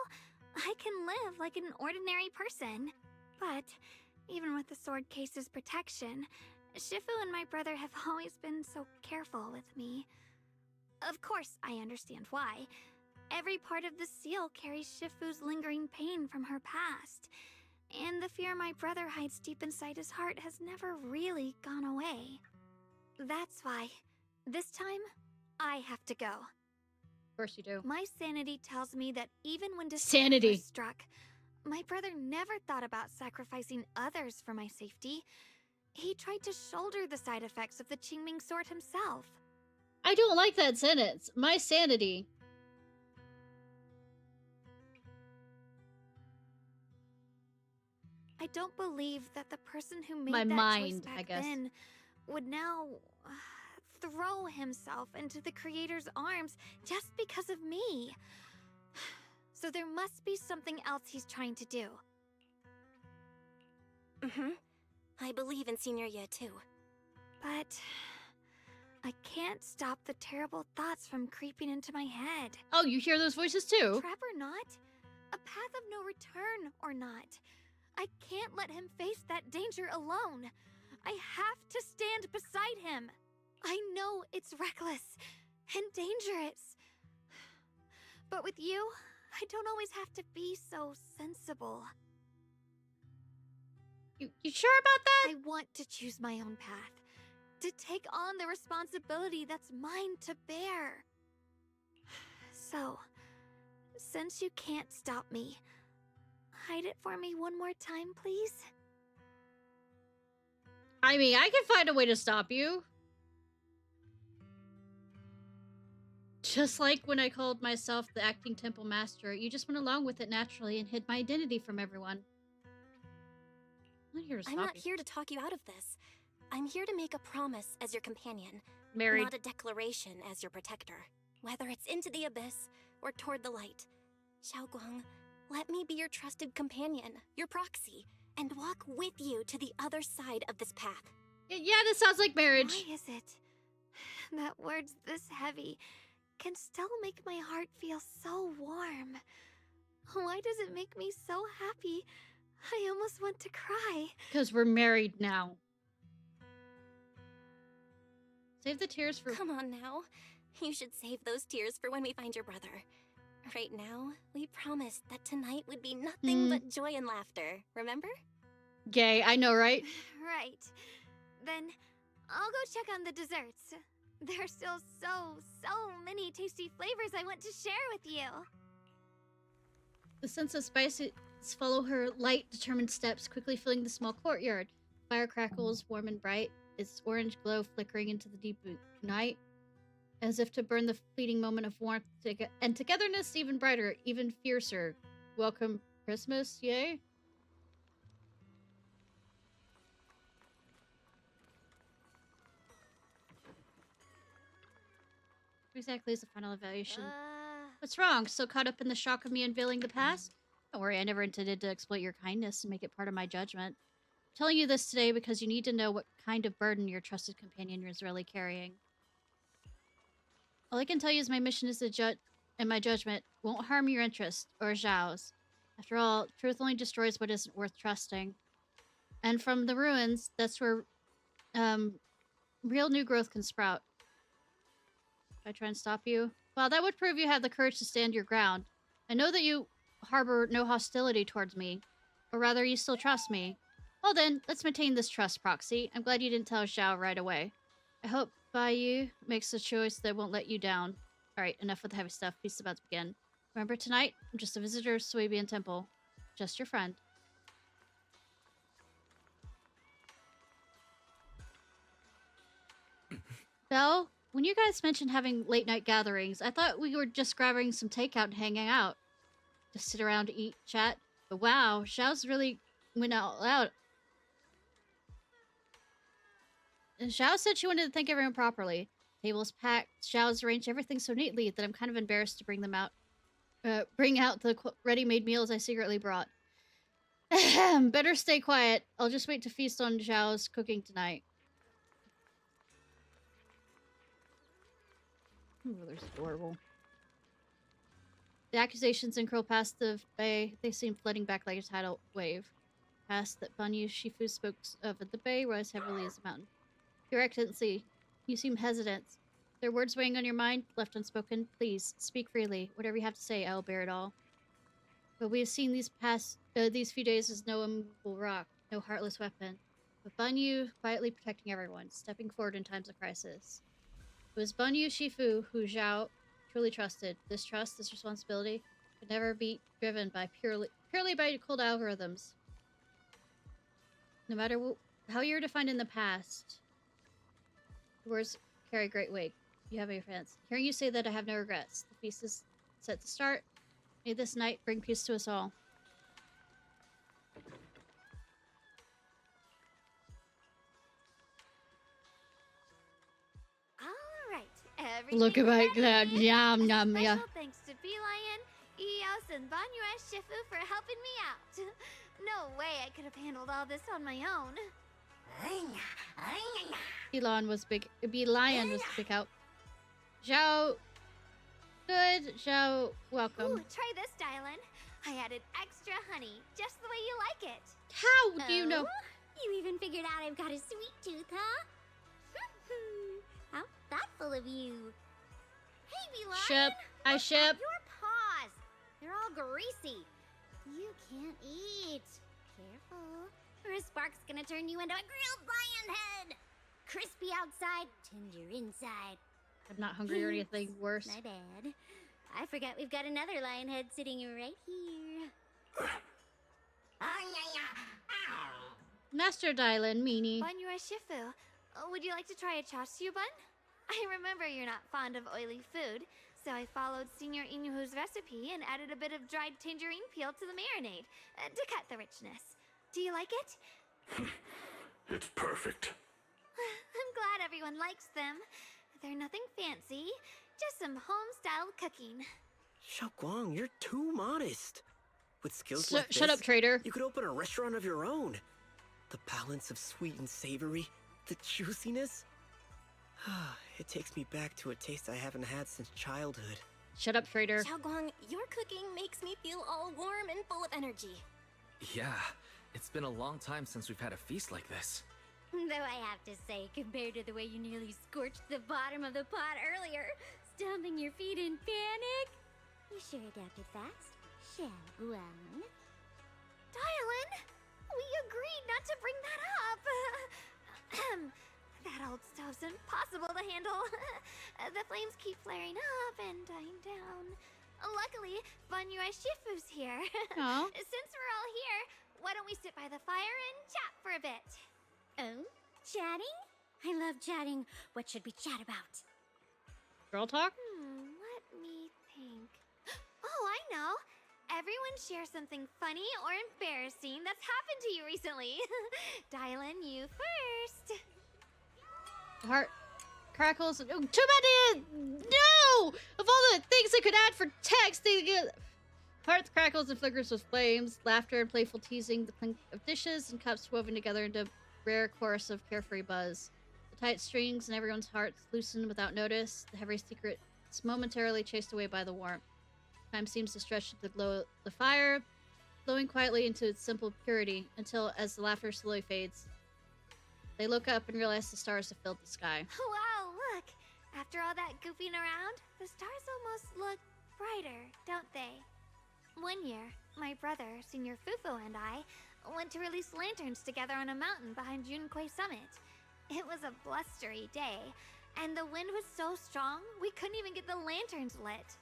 [SPEAKER 4] I can live like an ordinary person. But, even with the sword case's protection, Shifu and my brother have always been so careful with me. Of course, I understand why. Every part of the seal carries Shifu's lingering pain from her past, and the fear my brother hides deep inside his heart has never really gone away. That's why, this time, I have to go.
[SPEAKER 1] Of course you do.
[SPEAKER 4] My sanity tells me that even when
[SPEAKER 1] sanity
[SPEAKER 4] first struck, my brother never thought about sacrificing others for my safety. He tried to shoulder the side effects of the Qingming sword himself.
[SPEAKER 1] I don't like that sentence. My sanity.
[SPEAKER 4] I don't believe that the person who made
[SPEAKER 1] my
[SPEAKER 4] that
[SPEAKER 1] mind,
[SPEAKER 4] choice back
[SPEAKER 1] I guess.
[SPEAKER 4] then would now throw himself into the Creator's arms just because of me. So there must be something else he's trying to do.
[SPEAKER 6] I believe in Senior Ye too.
[SPEAKER 4] But I can't stop the terrible thoughts from creeping into my head.
[SPEAKER 1] Oh, you hear those voices too?
[SPEAKER 4] Trap or not, a path of no return or not, I can't let him face that danger alone. I have to stand beside him. I know it's reckless and dangerous. But with you, I don't always have to be so sensible.
[SPEAKER 1] You sure about that?
[SPEAKER 4] I want to choose my own path. To take on the responsibility that's mine to bear. So, since you can't stop me, hide it for me one more time, please?
[SPEAKER 1] I mean, I can find a way to stop you. Just like when I called myself the acting temple master, you just went along with it naturally and hid my identity from everyone.
[SPEAKER 6] I'm not here to talk you out of this. I'm here to make a promise as your companion.
[SPEAKER 1] Married.
[SPEAKER 6] Not a declaration as your protector. Whether it's into the abyss or toward the light. Xiaoguang, let me be your trusted companion, your proxy, and walk with you to the other side of this path.
[SPEAKER 1] Yeah, this sounds like marriage.
[SPEAKER 4] Why is it that words this heavy can still make my heart feel so warm? Why does it make me so happy? I almost want to cry.
[SPEAKER 1] Because we're married now. Save the tears for...
[SPEAKER 6] Come on now. You should save those tears for when we find your brother. Right now, we promised that tonight would be nothing but joy and laughter. Remember?
[SPEAKER 1] Gay, I know, right?
[SPEAKER 4] Right. Then I'll go check on the desserts. There's still so many tasty flavors I want to share with you.
[SPEAKER 1] The sense of spices follow her light, determined steps, quickly filling the small courtyard. Fire crackles, warm and bright, its orange glow flickering into the deep night, as if to burn the fleeting moment of warmth and togetherness even brighter, even fiercer. Welcome Christmas, yay? Exactly is the final evaluation. What's wrong? So caught up in the shock of me unveiling the past? Don't worry, I never intended to exploit your kindness and make it part of my judgment. I'm telling you this today because you need to know what kind of burden your trusted companion is really carrying. All I can tell you is my mission is to judge, and my judgment won't harm your interest or Zhao's. After all, truth only destroys what isn't worth trusting. And from the ruins, that's where real new growth can sprout. If I try and stop you, well, that would prove you have the courage to stand your ground. I know that you harbor no hostility towards me, or rather, you still trust me. Well then, let's maintain this trust, Proxy. I'm glad you didn't tell Zhao right away. I hope Baiyu makes a choice that won't let you down. Alright, enough with the heavy stuff. Feast is about to begin. Remember tonight, I'm just a visitor of Swabian Temple. Just your friend. Belle, when you guys mentioned having late-night gatherings, I thought we were just grabbing some takeout and hanging out. Just sit around, eat, chat. But wow, Zhao's really went out loud. And Zhao said she wanted to thank everyone properly. Tables packed, Zhao's arranged everything so neatly that I'm kind of embarrassed to bring them out. Bring out the ready-made meals I secretly brought. Better stay quiet. I'll just wait to feast on Zhao's cooking tonight. Oh, they're adorable. The accusations uncurl past the bay. They seem flooding back like a tidal wave. Past that Banyu Shifu spoke of at the bay rise heavily as a mountain. Your Excellency, you seem hesitant. There are words weighing on your mind, left unspoken. Please, speak freely. Whatever you have to say, I will bear it all. But we have seen these few days as no immovable rock, no heartless weapon. But Banyu quietly protecting everyone, stepping forward in times of crisis. It was Banyu Shifu who Zhao truly trusted. This trust, this responsibility, could never be driven by purely by cold algorithms. No matter how you're defined in the past, words carry great weight. You have your friends. Hearing you say that, I have no regrets. The feast is set to start. May this night bring peace to us all. Look at my glad yum yum yeah.
[SPEAKER 4] Special thanks to Lion, Eos, and Banyue Shifu for helping me out. No way I could have handled all this on my own.
[SPEAKER 1] Lion was big out. Zhao, good. Zhao, welcome.
[SPEAKER 4] Ooh, try this, Dylan. I added extra honey, just the way you like it.
[SPEAKER 1] How do you know?
[SPEAKER 9] You even figured out I've got a sweet tooth, huh? How thoughtful of you. Hey, Lion.
[SPEAKER 1] Ship. I ship.
[SPEAKER 9] Your paws. They're all greasy. You can't eat. Careful. or a spark's gonna turn you into a grilled lion head. Crispy outside, tender inside.
[SPEAKER 1] I'm not hungry or anything worse.
[SPEAKER 9] My bad. I forgot we've got another lion head sitting right here.
[SPEAKER 1] Master Dylan, meanie.
[SPEAKER 4] Banyu Shifu, would you like to try a chashu bun? I remember you're not fond of oily food, so I followed Senior Inuhu's recipe and added a bit of dried tangerine peel to the marinade to cut the richness. Do you like it?
[SPEAKER 12] It's perfect.
[SPEAKER 4] I'm glad everyone likes them. They're nothing fancy, just some home-style cooking.
[SPEAKER 11] Xiaoguang, you're too modest. With skills like this,
[SPEAKER 1] shut up, traitor.
[SPEAKER 11] You could open a restaurant of your own. The balance of sweet and savory, the juiciness. It takes me back to a taste I haven't had since childhood.
[SPEAKER 1] Shut up, traitor.
[SPEAKER 6] Xiaoguang, your cooking makes me feel all warm and full of energy.
[SPEAKER 13] Yeah, it's been a long time since we've had a feast like this.
[SPEAKER 9] Though I have to say, compared to the way you nearly scorched the bottom of the pot earlier, stomping your feet in panic, you sure adapted fast, Xiaoguang.
[SPEAKER 4] Dylan, we agreed not to bring that up. That old stove's impossible to handle. The flames keep flaring up and dying down. Luckily, Banyu Shifu's here.
[SPEAKER 1] Aww.
[SPEAKER 4] Since we're all here, why don't we sit by the fire and chat for a bit?
[SPEAKER 9] Oh, chatting? I love chatting. What should we chat about?
[SPEAKER 1] Girl talk?
[SPEAKER 4] Let me think. Oh, I know. Everyone share something funny or embarrassing that's happened to you recently. Dylan, you first.
[SPEAKER 1] Heart crackles. Oh, too many! No! Of all the things I could add for text, they get... Heart crackles and flickers with flames, laughter and playful teasing, the clink of dishes and cups woven together into a rare chorus of carefree buzz. The tight strings and everyone's hearts loosen without notice, the heavy secret is momentarily chased away by the warmth. Time seems to stretch to the glow of the fire, flowing quietly into its simple purity, until, as the laughter slowly fades, they look up and realize the stars have filled the sky.
[SPEAKER 4] Wow, look! After all that goofing around, the stars almost look brighter, don't they? One year, my brother, Senior Fufu, and I went to release lanterns together on a mountain behind Junkui Summit. It was a blustery day, and the wind was so strong, we couldn't even get the lanterns lit.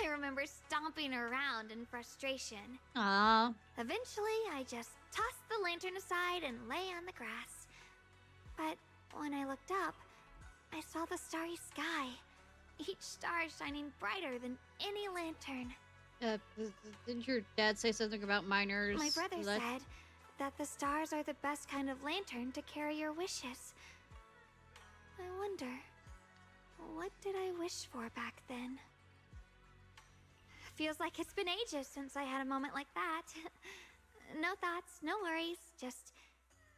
[SPEAKER 4] I remember stomping around in frustration.
[SPEAKER 1] Aww.
[SPEAKER 4] Eventually, I just tossed the lantern aside and lay on the grass. But when I looked up, I saw the starry sky, each star shining brighter than any lantern.
[SPEAKER 1] Didn't your dad say something about miners?
[SPEAKER 4] My brother said that the stars are the best kind of lantern to carry your wishes. I wonder, what did I wish for back then? Feels like it's been ages since I had a moment like that. No thoughts, no worries, just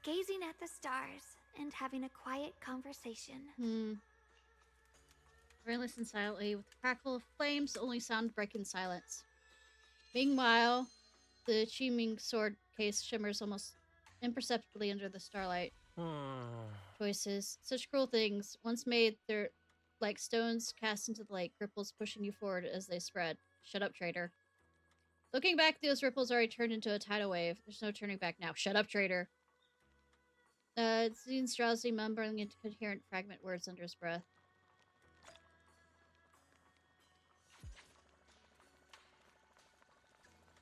[SPEAKER 4] gazing at the stars and having a quiet conversation.
[SPEAKER 1] Everyone listens silently, with the crackle of flames, the only sound break in silence. Meanwhile, the Qiming sword case shimmers almost imperceptibly under the starlight. Choices. Such cruel things. Once made, they're like stones cast into the lake, ripples pushing you forward as they spread. Shut up, traitor. Looking back, those ripples already turned into a tidal wave. There's no turning back now. Shut up, traitor. It seems drowsy, mumbling into coherent fragment words under his breath.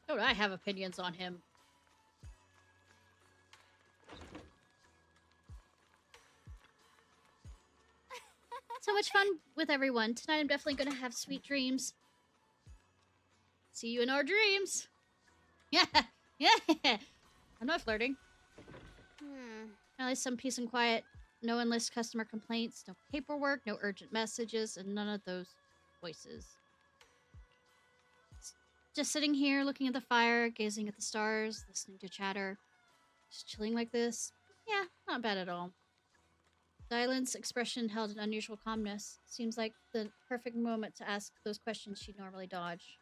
[SPEAKER 1] Oh, I have opinions on him. So much fun with everyone. Tonight I'm definitely going to have sweet dreams. See you in our dreams. Yeah. Yeah. I'm not flirting. At least some peace and quiet. No endless customer complaints. No paperwork. No urgent messages. And none of those voices. Just sitting here looking at the fire, gazing at the stars, listening to chatter. Just chilling like this. Yeah, not bad at all. Dylan's expression held an unusual calmness. Seems like the perfect moment to ask those questions she'd normally dodge.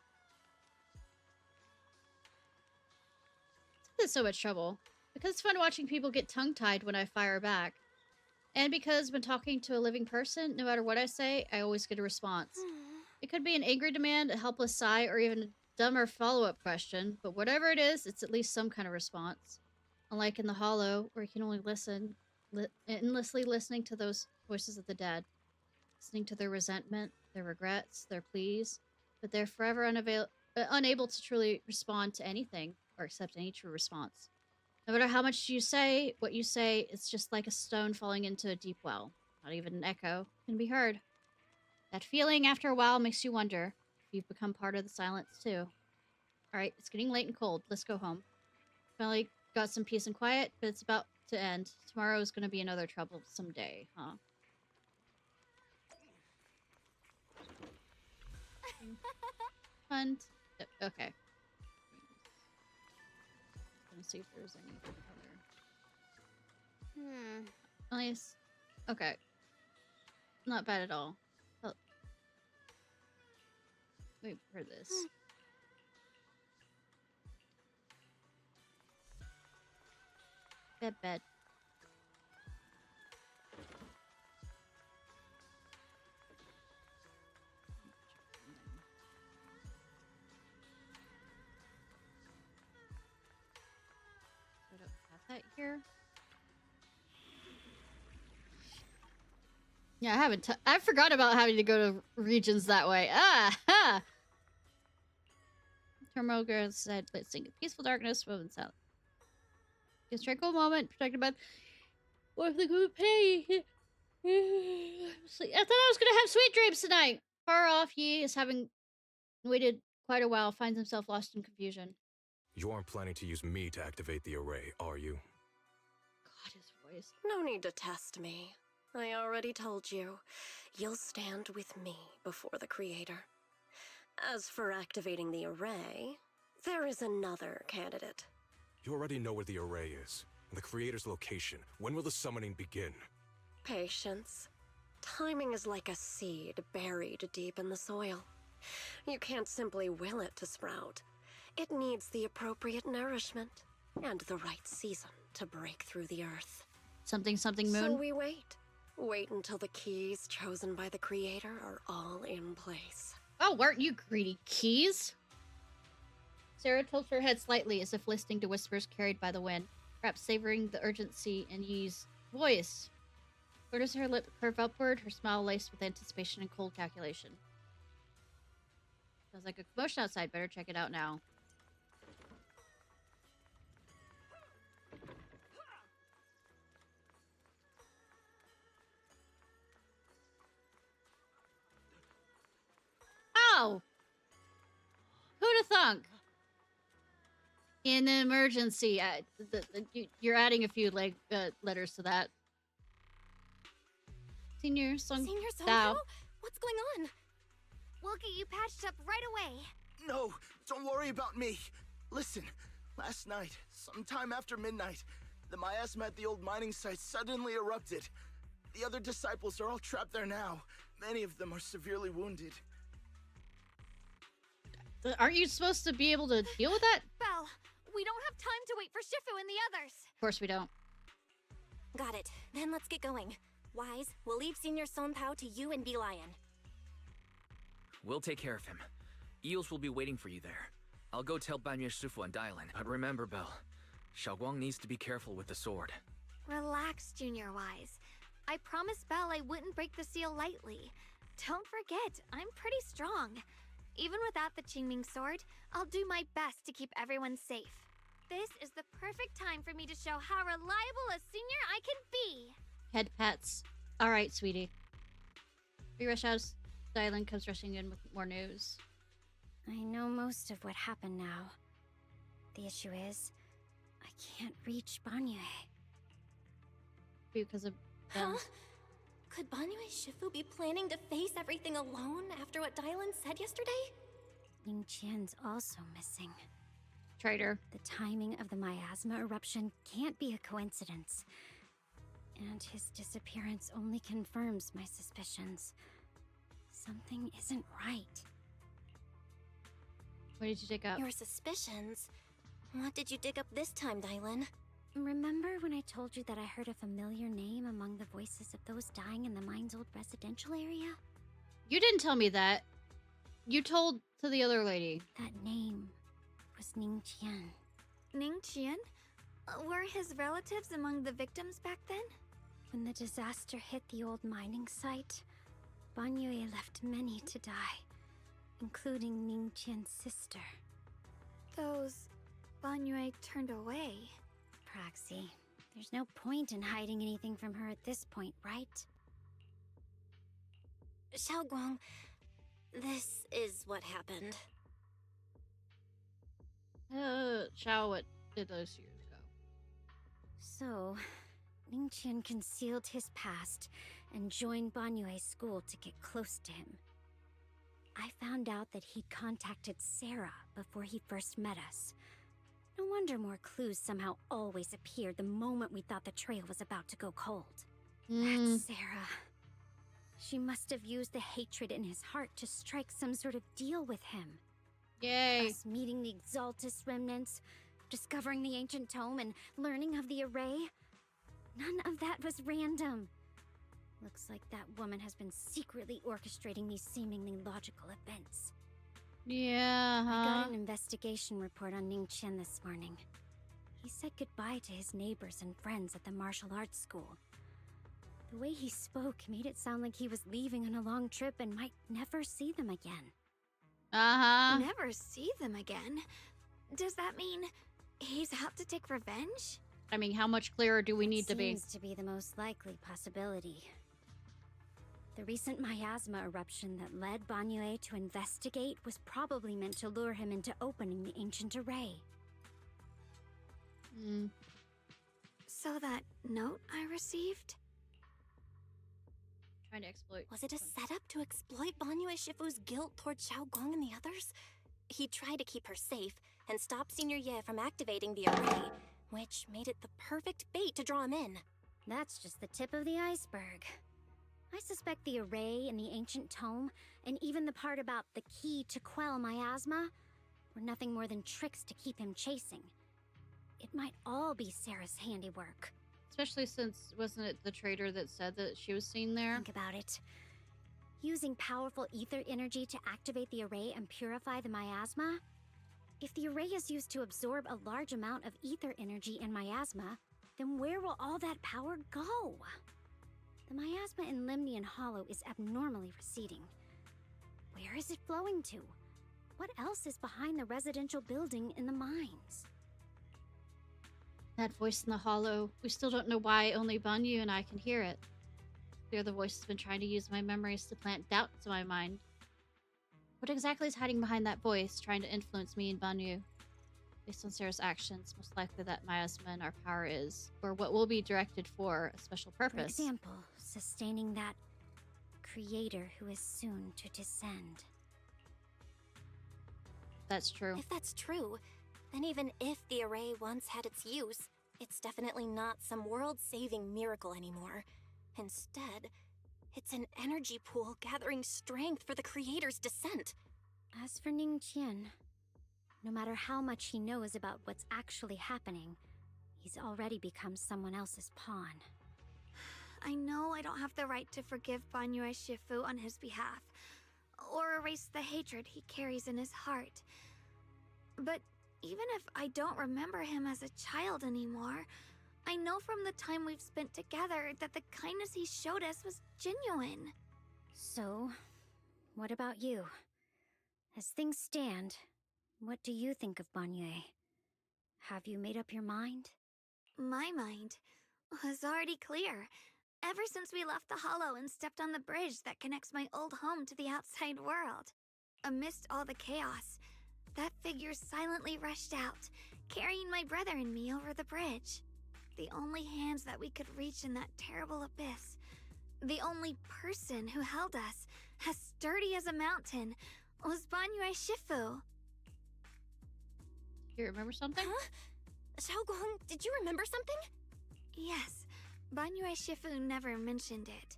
[SPEAKER 1] It's so much trouble. Because it's fun watching people get tongue-tied when I fire back. And because when talking to a living person, no matter what I say, I always get a response. It could be an angry demand, a helpless sigh, or even a dumber follow-up question, but whatever it is, it's at least some kind of response. Unlike in the Hollow, where you can only listen, endlessly listening to those voices of the dead, listening to their resentment, their regrets, their pleas, but they're forever unable to truly respond to anything or accept any true response. No matter how much you say, what you say, it's just like a stone falling into a deep well. Not even an echo can be heard. That feeling after a while makes you wonder if you've become part of the silence too. Alright, it's getting late and cold. Let's go home. Finally got some peace and quiet, but it's about to end. Tomorrow is going to be another troublesome day, huh? Fun. Okay. Gonna see if there's anything other. Nice. Okay. Not bad at all. Oh. Wait for this. Bed. I don't have that here. Yeah, I forgot about having to go to regions that way. Ah, ha! Terminal girl said, let's sing peaceful darkness, moment silent. Just tranquil moment, protected by... What if they could pay? I thought I was gonna have sweet dreams tonight! Far off, Yi is having waited quite a while, finds himself lost in confusion.
[SPEAKER 10] You aren't planning to use me to activate the array, are you?
[SPEAKER 1] God, his voice.
[SPEAKER 2] No need to test me. I already told you. You'll stand with me before the Creator. As for activating the array, there is another candidate.
[SPEAKER 10] You already know where the array is, and the Creator's location. When will the summoning begin?
[SPEAKER 2] Patience. Timing is like a seed buried deep in the soil. You can't simply will it to sprout. It needs the appropriate nourishment and the right season to break through the earth.
[SPEAKER 1] Something moon?
[SPEAKER 2] So we wait. Wait until the keys chosen by the Creator are all in place.
[SPEAKER 1] Oh, weren't you greedy keys? Sarah tilts her head slightly as if listening to whispers carried by the wind, perhaps savoring the urgency in Yi's voice. Where does her lip curve upward, her smile laced with anticipation and cold calculation? Sounds like a commotion outside. Better check it out now. Oh! Who'd have thunk? In an emergency. You're adding a few letters to that. Senior Song Dao.
[SPEAKER 4] What's going on? We'll get you patched up right away.
[SPEAKER 5] No, don't worry about me. Listen, last night, sometime after midnight, the miasma at the old mining site suddenly erupted. The other disciples are all trapped there now. Many of them are severely wounded.
[SPEAKER 1] Aren't you supposed to be able to deal with that?
[SPEAKER 4] Belle, we don't have time to wait for Shifu and the others.
[SPEAKER 1] Of course we don't.
[SPEAKER 6] Got it. Then let's get going. Wise, we'll leave Senior Sonpao to you and Lion.
[SPEAKER 13] We'll take care of him. Eels will be waiting for you there. I'll go tell Banyue Shifu and Dylan. But remember, Belle, Xiaoguang needs to be careful with the sword.
[SPEAKER 4] Relax, Junior Wise. I promised Belle I wouldn't break the seal lightly. Don't forget, I'm pretty strong. Even without the Qingming sword, I'll do my best to keep everyone safe. This is the perfect time for me to show how reliable a senior I can be.
[SPEAKER 1] Head pats. Alright, sweetie. We rush out. Dylan comes rushing in with more news.
[SPEAKER 9] I know most of what happened now. The issue is, I can't reach Banyue.
[SPEAKER 1] Because of
[SPEAKER 6] Huh? Could Banyue Shifu be planning to face everything alone after what Dylan said yesterday?
[SPEAKER 9] Ning Qian's also missing.
[SPEAKER 1] Traitor.
[SPEAKER 9] The timing of the miasma eruption can't be a coincidence. And his disappearance only confirms my suspicions. Something isn't right.
[SPEAKER 1] What did you dig up?
[SPEAKER 6] Your suspicions? What did you dig up this time, Dylan?
[SPEAKER 9] Remember when I told you that I heard a familiar name among the voices of those dying in the mine's old residential area?
[SPEAKER 1] You didn't tell me that. You told to the other lady.
[SPEAKER 9] That name was Ning Qian.
[SPEAKER 4] Ning Qian? Were his relatives among the victims back then?
[SPEAKER 9] When the disaster hit the old mining site, Banyue left many to die, including Ningqian's sister.
[SPEAKER 4] Those Banyue turned away.
[SPEAKER 9] Praxi, there's no point in hiding anything from her at this point, right?
[SPEAKER 6] Xiaoguang, this is what happened.
[SPEAKER 1] Xiao, what did those years ago?
[SPEAKER 9] So, Ningqian concealed his past and joined Banyue's school to get close to him. I found out that he'd contacted Sarah before he first met us. No wonder more clues somehow always appeared the moment we thought the trail was about to go cold. That's Sarah. She must have used the hatred in his heart to strike some sort of deal with him.
[SPEAKER 1] Yay.
[SPEAKER 9] Us meeting the Exaltus remnants, discovering the ancient tome, and learning of the array. None of that was random. Looks like that woman has been secretly orchestrating these seemingly logical events.
[SPEAKER 1] Yeah,
[SPEAKER 9] I got an investigation report on Ningqian this morning. He said goodbye to his neighbors and friends at the martial arts school. The way he spoke made it sound like he was leaving on a long trip and might never see them again.
[SPEAKER 4] Never see them again? Does that mean he's out to take revenge?
[SPEAKER 1] I mean, how much clearer do we need to be?
[SPEAKER 9] Seems to be the most likely possibility. The recent miasma eruption that led Banyue to investigate was probably meant to lure him into opening the ancient array.
[SPEAKER 4] So that note I received?
[SPEAKER 1] Trying to exploit.
[SPEAKER 6] Was it a setup to exploit Banyue Shifu's guilt toward Xiaoguang and the others? He tried to keep her safe and stop Senior Ye from activating the array, which made it the perfect bait to draw him in.
[SPEAKER 9] That's just the tip of the iceberg. I suspect the array and the ancient tome, and even the part about the key to quell miasma, were nothing more than tricks to keep him chasing. It might all be Sarah's handiwork.
[SPEAKER 1] Especially since, wasn't it the traitor that said that she was seen there?
[SPEAKER 9] Think about it. Using powerful ether energy to activate the array and purify the miasma? If the array is used to absorb a large amount of ether energy and miasma, then where will all that power go? The miasma in Limnian Hollow is abnormally receding. Where is it flowing to? What else is behind the residential building in the mines?
[SPEAKER 1] That voice in the hollow. We still don't know why only Banyu and I can hear it. Clear the voice has been trying to use my memories to plant doubts in my mind. What exactly is hiding behind that voice, trying to influence me and Banyu? Based on Sarah's actions, most likely that miasma in our power is, or what will be directed for, a special purpose.
[SPEAKER 9] For example, sustaining that creator who is soon to descend.
[SPEAKER 1] That's true.
[SPEAKER 6] If that's true, then even if the array once had its use, it's definitely not some world-saving miracle anymore. Instead, it's an energy pool gathering strength for the creator's descent.
[SPEAKER 9] As for Ningqian, no matter how much he knows about what's actually happening, he's already become someone else's pawn.
[SPEAKER 4] I know I don't have the right to forgive Banyue Shifu on his behalf, or erase the hatred he carries in his heart. But even if I don't remember him as a child anymore, I know from the time we've spent together that the kindness he showed us was genuine.
[SPEAKER 9] So, what about you? As things stand, what do you think of Banyue? Have you made up your mind?
[SPEAKER 4] My mind was already clear, ever since we left the Hollow and stepped on the bridge that connects my old home to the outside world. Amidst all the chaos, that figure silently rushed out, carrying my brother and me over the bridge. The only hands that we could reach in that terrible abyss. The only person who held us, as sturdy as a mountain, was Banyue Shifu.
[SPEAKER 1] You remember something?
[SPEAKER 6] Huh? Xiaoguang, did you remember something?
[SPEAKER 4] Yes, Banyue Shifu never mentioned it.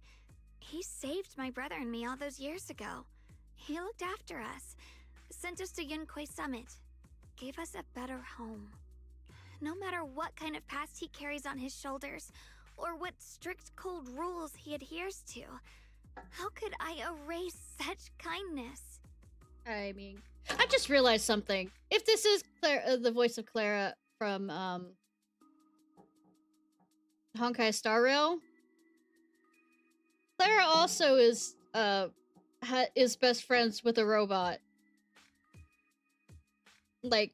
[SPEAKER 4] He saved my brother and me all those years ago. He looked after us, sent us to Yunquei Summit, gave us a better home. No matter what kind of past he carries on his shoulders, or what strict cold rules he adheres to, how could I erase such kindness?
[SPEAKER 1] I mean, I just realized something. If this is the voice of Clara from Honkai Star Rail. Clara also is best friends with a robot. Like,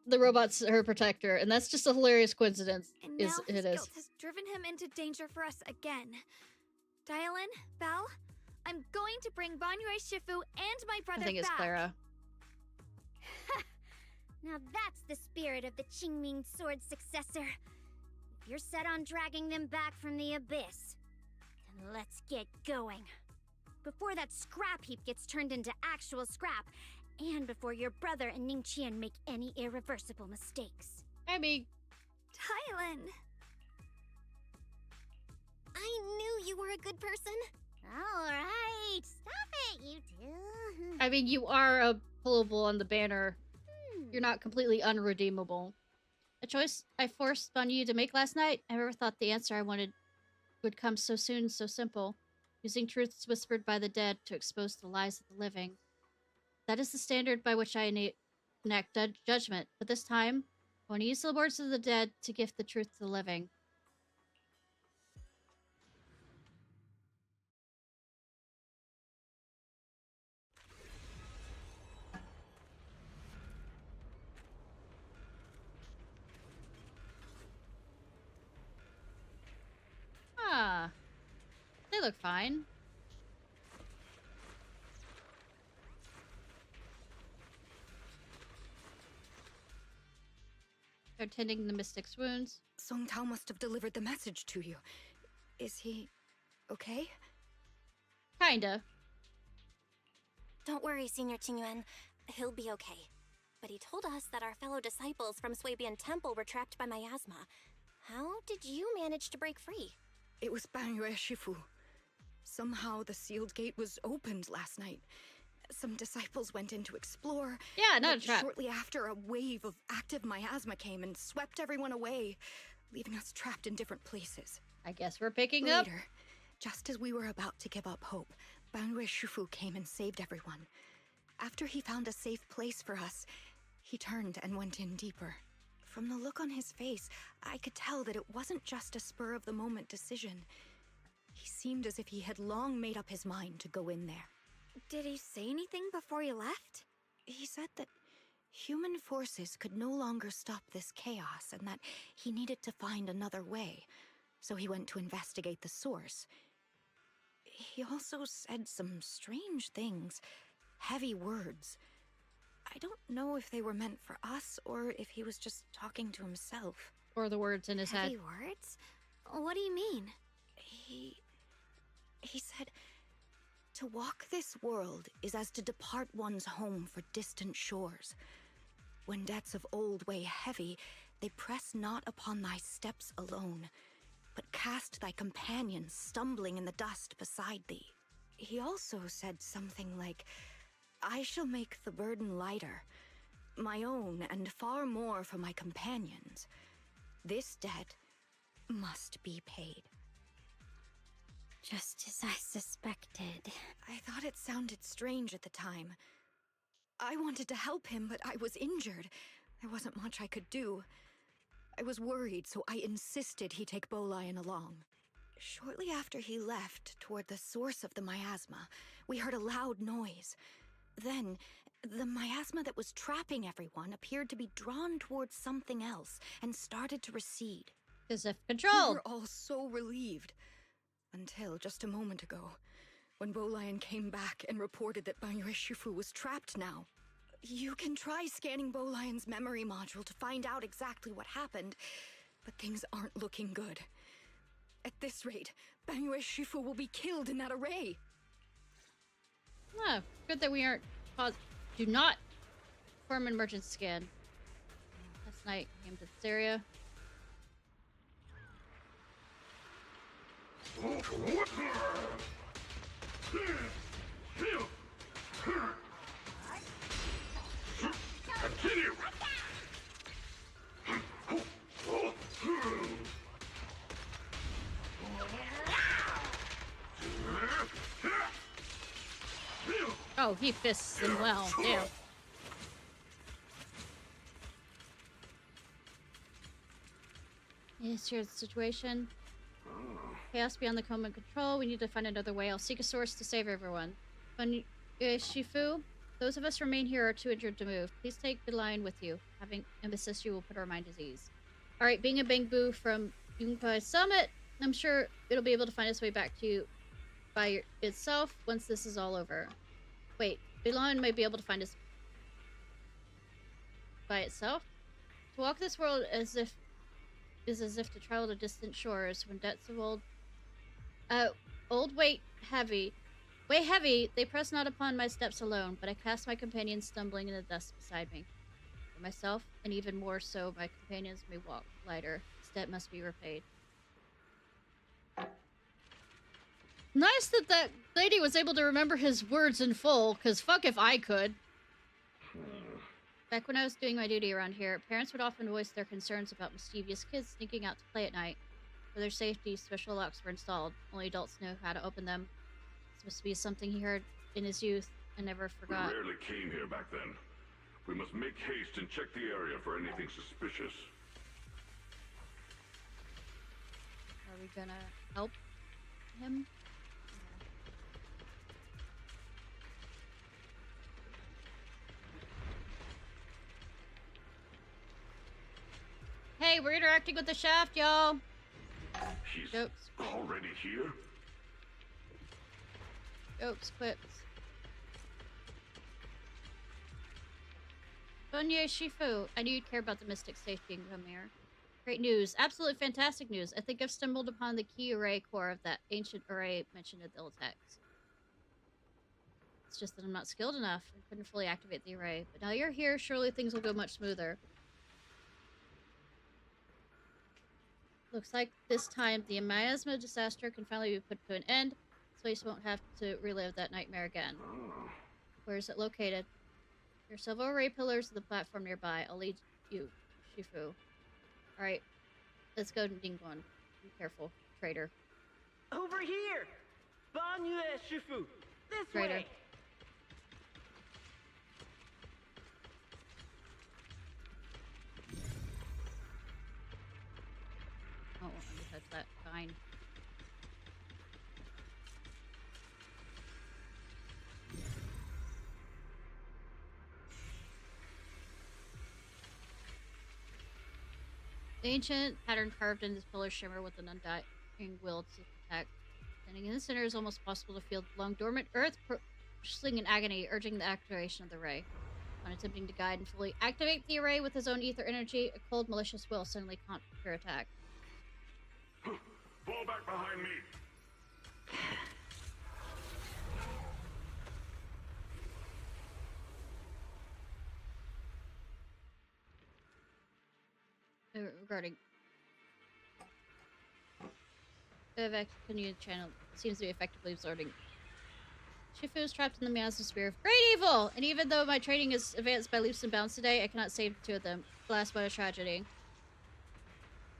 [SPEAKER 1] the robot's her protector, and that's just a hilarious coincidence.
[SPEAKER 4] And now his guilt has driven him into danger for us again. Dialin, Belle, I'm going to bring Banyue Shifu and my brother back.
[SPEAKER 1] I think it's Clara.
[SPEAKER 9] Now that's the spirit of the Qingming Sword's successor. If you're set on dragging them back from the abyss, then let's get going. Before that scrap heap gets turned into actual scrap, and before your brother and Ningqian make any irreversible mistakes.
[SPEAKER 1] Abby.
[SPEAKER 4] Tylan.
[SPEAKER 6] I knew you were a good person.
[SPEAKER 9] Alright, stop it, you two.
[SPEAKER 1] I mean, you are a pullable on the banner. You're not completely unredeemable. A choice I forced on you to make last night. I never thought the answer I wanted would come so soon, so simple. Using truths whispered by the dead to expose the lies of the living. That is the standard by which I enact judgment. But this time, I want to use the words of the dead to gift the truth to the living. Ah, they look fine. They're tending the mystic's wounds.
[SPEAKER 7] Song Tao must have delivered the message to you. Is he okay?
[SPEAKER 1] Kinda.
[SPEAKER 6] Don't worry, Senior Qingyuan. He'll be okay. But he told us that our fellow disciples from Swabian Temple were trapped by miasma. How did you manage to break free?
[SPEAKER 7] It was Banyue Shifu. Somehow the sealed gate was opened last night. Some disciples went in to explore.
[SPEAKER 1] Yeah, not a trap.
[SPEAKER 7] Shortly after, a wave of active miasma came and swept everyone away, leaving us trapped in different places.
[SPEAKER 1] I guess we're picking up.
[SPEAKER 7] Later, just as we were about to give up hope, Banyue Shifu came and saved everyone. After he found a safe place for us, he turned and went in deeper. From the look on his face, I could tell that it wasn't just a spur-of-the-moment decision. He seemed as if he had long made up his mind to go in there.
[SPEAKER 4] Did he say anything before he left?
[SPEAKER 7] He said that human forces could no longer stop this chaos and that he needed to find another way, so he went to investigate the source. He also said some strange things, heavy words. I don't know if they were meant for us or if he was just talking to himself.
[SPEAKER 1] Or the words in his head.
[SPEAKER 4] Heavy words? What do you mean?
[SPEAKER 7] He said, to walk this world is as to depart one's home for distant shores. When debts of old weigh heavy, they press not upon thy steps alone, but cast thy companions stumbling in the dust beside thee. He also said something like, I shall make the burden lighter, my own and far more for my companions. This debt must be paid.
[SPEAKER 9] Just as I suspected.
[SPEAKER 7] I thought it sounded strange at the time. I wanted to help him, but I was injured. There wasn't much I could do. I was worried, so I insisted he take Bolian along. Shortly after he left, toward the source of the miasma, we heard a loud noise. Then, the miasma that was trapping everyone appeared to be drawn towards something else and started to recede.
[SPEAKER 1] As if controlled.
[SPEAKER 7] We were all so relieved. Until just a moment ago, when Bolian came back and reported that Banyue Shifu was trapped now. You can try scanning Bolian's memory module to find out exactly what happened, but things aren't looking good. At this rate, Banyue Shifu will be killed in that array.
[SPEAKER 1] Ah, good that we aren't paused. Do not perform an emergency scan. Last night, came to this area.
[SPEAKER 12] Continue.
[SPEAKER 1] Oh, he fists them well. Damn. Yes, here's the situation. chaos beyond the common control. We need to find another way. I'll seek a source to save everyone. Shifu, those of us remain here are too injured to move. Please take the lion with you. Having him assist you will put our mind at ease. Alright, being a Bangbu from Yunkai Summit, I'm sure it'll be able to find its way back to you by itself once this is all over. Wait, Bilan may be able to find us by itself? To walk this world is as if to travel to distant shores when debts of old weight heavy, they press not upon my steps alone, but I cast my companions stumbling in the dust beside me. For myself, and even more so, my companions may walk lighter. This debt must be repaid. Nice that that lady was able to remember his words in full, because fuck if I could. Back when I was doing my duty around here, parents would often voice their concerns about mischievous kids sneaking out to play at night. For their safety, special locks were installed. Only adults know how to open them. This must be something he heard in his youth and never forgot.
[SPEAKER 12] We rarely came here back then. We must make haste and check the area for anything suspicious.
[SPEAKER 1] Are we gonna help him? Hey, we're interacting with the shaft, y'all.
[SPEAKER 12] He's already here?
[SPEAKER 1] Jokes, quips. Bunye Shifu, I knew you'd care about the Mystic safety and come here. Great news. Absolutely fantastic news. I think I've stumbled upon the key array core of that ancient array mentioned in the old text. It's just that I'm not skilled enough and couldn't fully activate the array. But now you're here, surely things will go much smoother. Looks like this time the miasma disaster can finally be put to an end. Space won't have to relive that nightmare again. Where is it located? There are several array pillars of the platform nearby. I'll lead you, Shifu. Alright, let's go to Dingguan. Be careful, traitor.
[SPEAKER 3] Over here! Banyu Shifu! This
[SPEAKER 1] Traitor.
[SPEAKER 3] way!
[SPEAKER 1] Oh, let me touch that. Fine. The ancient pattern carved in this pillar shimmer with an undying will to protect. Standing in the center is almost possible to feel the long dormant earth pulsing in agony, urging the activation of the ray. On attempting to guide and fully activate the array with his own ether energy, a cold, malicious will suddenly counter attack.
[SPEAKER 12] Fall back behind me!
[SPEAKER 1] Regarding the continued channel seems to be effectively absorbing. Shifu is trapped in the Miasma of great evil, and even though my training is advanced by leaps and bounds today, I cannot save the two of them. Alas, what a tragedy.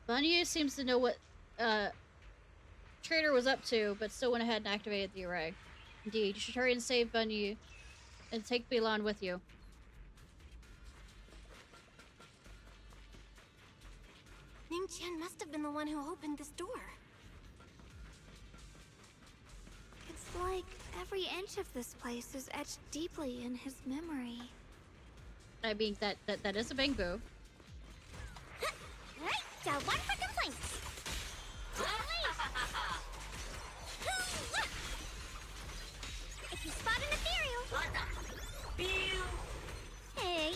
[SPEAKER 1] Banyu seems to know what Traitor was up to, but still went ahead and activated the array. Indeed, you should hurry and save Banyu, and take Bilan with you.
[SPEAKER 6] Ning Qian must have been the one who opened this door.
[SPEAKER 4] It's like every inch of this place is etched deeply in his memory.
[SPEAKER 1] I mean, that is a Bangbu.
[SPEAKER 14] Right, one for complaints. If you spot an ethereal, hey.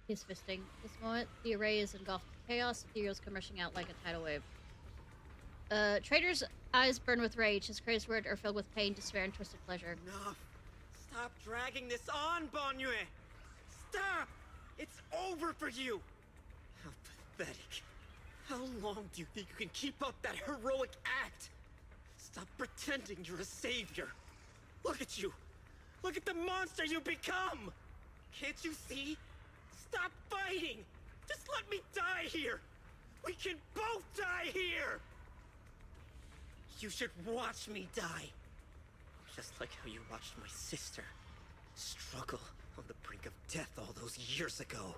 [SPEAKER 1] He's fisting. This moment, the array is engulfed in chaos. Ethereals come rushing out like a tidal wave. Traitor's eyes burn with rage. His crazed words are filled with pain, despair, and twisted pleasure.
[SPEAKER 3] Enough! Stop dragging this on, Banyue! Stop! It's over for you! How pathetic. How long do you think you can keep up that heroic act? Stop pretending you're a savior. Look at you! Look at the monster you become! Can't you see? Stop fighting! Just let me die here! We can both die here! You should watch me die.
[SPEAKER 11] Just like how you watched my sister struggle on the brink of death all those years ago.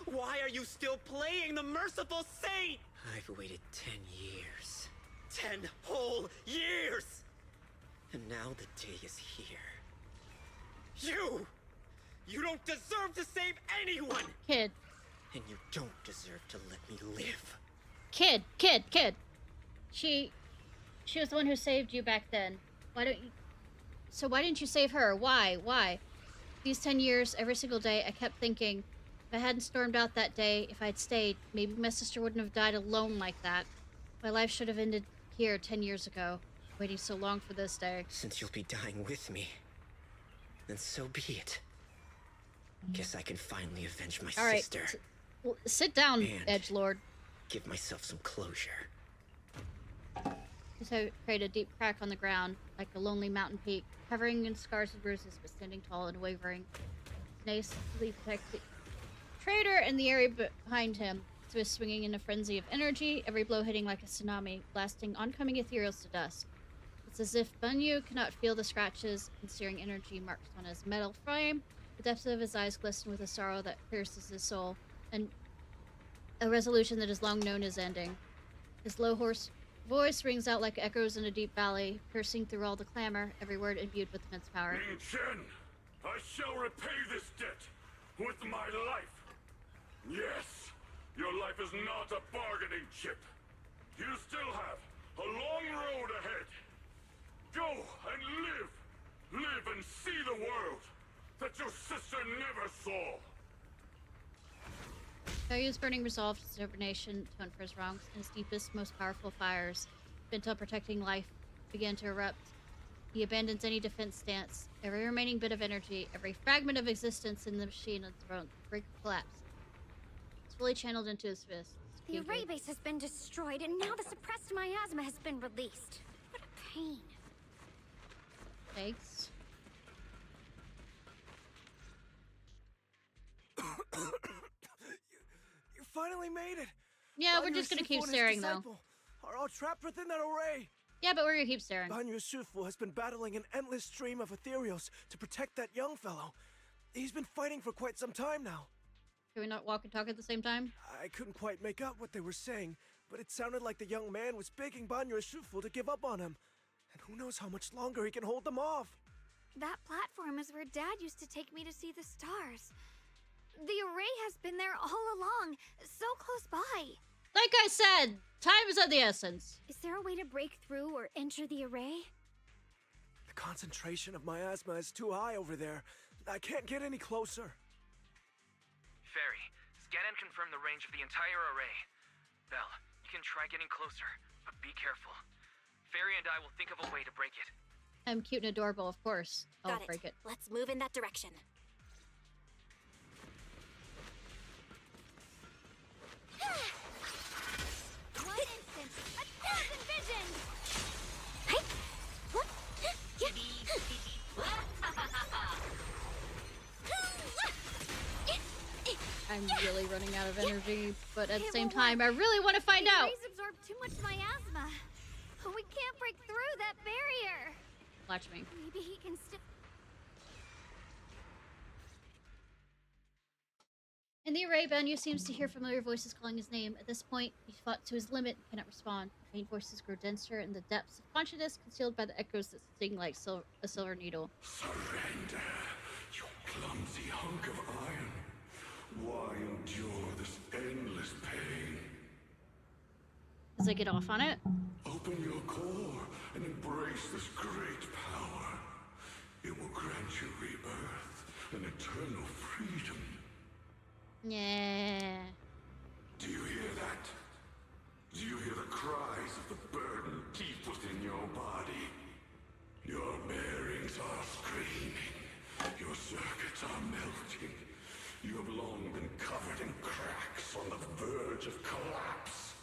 [SPEAKER 3] Why are you still playing the merciful saint?
[SPEAKER 11] I've waited 10 years.
[SPEAKER 3] 10 whole years!
[SPEAKER 11] And now the day is here.
[SPEAKER 3] You don't deserve to save anyone!
[SPEAKER 1] Kid.
[SPEAKER 11] And you don't deserve to let me live.
[SPEAKER 1] Kid. She was the one who saved you back then. Why didn't you save her? Why? These 10 years, every single day, I kept thinking, if I hadn't stormed out that day, if I'd stayed, maybe my sister wouldn't have died alone like that. My life should have ended here 10 years ago, waiting so long for this day.
[SPEAKER 11] Since you'll be dying with me, then so be it. Guess I can finally avenge my sister.
[SPEAKER 1] Well, sit down, edgelord.
[SPEAKER 11] Give myself some closure.
[SPEAKER 1] So create a deep crack on the ground, like a lonely mountain peak, covering in scars and bruises, but standing tall and wavering. Tenaciously protects the traitor and the area behind him. So is swinging in a frenzy of energy, every blow hitting like a tsunami, blasting oncoming ethereals to dust. It's as if Bunyu cannot feel the scratches and searing energy marks on his metal frame. The depths of his eyes glisten with a sorrow that pierces his soul, and a resolution that is long known as ending. His low hoarse voice rings out like echoes in a deep valley, piercing through all the clamor, every word imbued with immense power.
[SPEAKER 12] Ning Chen, I shall repay this debt with my life. Yes, your life is not a bargaining chip. You still have a long road ahead. Go and live. Live and see the world that your sister never saw.
[SPEAKER 1] Hoyo's burning resolve to determination to atone for his wrongs, and his deepest, most powerful fires, bent on protecting life, began to erupt. He abandons any defense stance. Every remaining bit of energy, every fragment of existence in the machine on the throne, brink of collapse. It's fully channeled into his fist.
[SPEAKER 9] The array base has been destroyed, and now the suppressed miasma has been released. What a pain.
[SPEAKER 1] Thanks.
[SPEAKER 16] You finally made it.
[SPEAKER 1] Yeah, we're just gonna keep staring though.
[SPEAKER 16] Are all trapped within that array.
[SPEAKER 1] Yeah, but we're gonna keep staring.
[SPEAKER 16] Banyu Shifu has been battling an endless stream of ethereals to protect that young fellow. He's been fighting for quite some time now.
[SPEAKER 1] Can we not walk and talk at the same time?
[SPEAKER 16] I couldn't quite make out what they were saying, but it sounded like the young man was begging Banyu Shifu to give up on him. And who knows how much longer he can hold them off.
[SPEAKER 4] That platform is where Dad used to take me to see the stars. The array has been there all along, so close by.
[SPEAKER 1] Like I said, time is of the essence.
[SPEAKER 9] Is there a way to break through or enter the array?
[SPEAKER 16] The concentration of miasma is too high over there. I can't get any closer.
[SPEAKER 13] Fairy, scan and confirm the range of the entire array. Belle, you can try getting closer, but be careful. Fairy and I will think of a way to break it.
[SPEAKER 1] I'm cute and adorable, of course. I'll break it.
[SPEAKER 6] Let's move in that direction.
[SPEAKER 4] One instant, 1,000 visions!
[SPEAKER 6] Hey! What?
[SPEAKER 1] I'm really running out of energy, but at the same time, I really want to find out.
[SPEAKER 4] The arrays absorb too much miasma. We can't break through that barrier.
[SPEAKER 1] Watch me.
[SPEAKER 4] Maybe he can still...
[SPEAKER 1] In the array, Banyu seems to hear familiar voices calling his name. At this point, he fought to his limit and cannot respond. The faint voices grow denser in the depths of consciousness, concealed by the echoes that sting like a silver needle.
[SPEAKER 12] Surrender, you clumsy hunk of iron. Why endure this endless pain?
[SPEAKER 1] As I get off on it.
[SPEAKER 12] Open your core and embrace this great power. It will grant you rebirth and eternal freedom.
[SPEAKER 1] Yeah.
[SPEAKER 12] Do you hear that? Do you hear the cries of the burden deep within your body? Your bearings are screaming. Your circuits are melting. You have long been covered in cracks on the verge of collapse.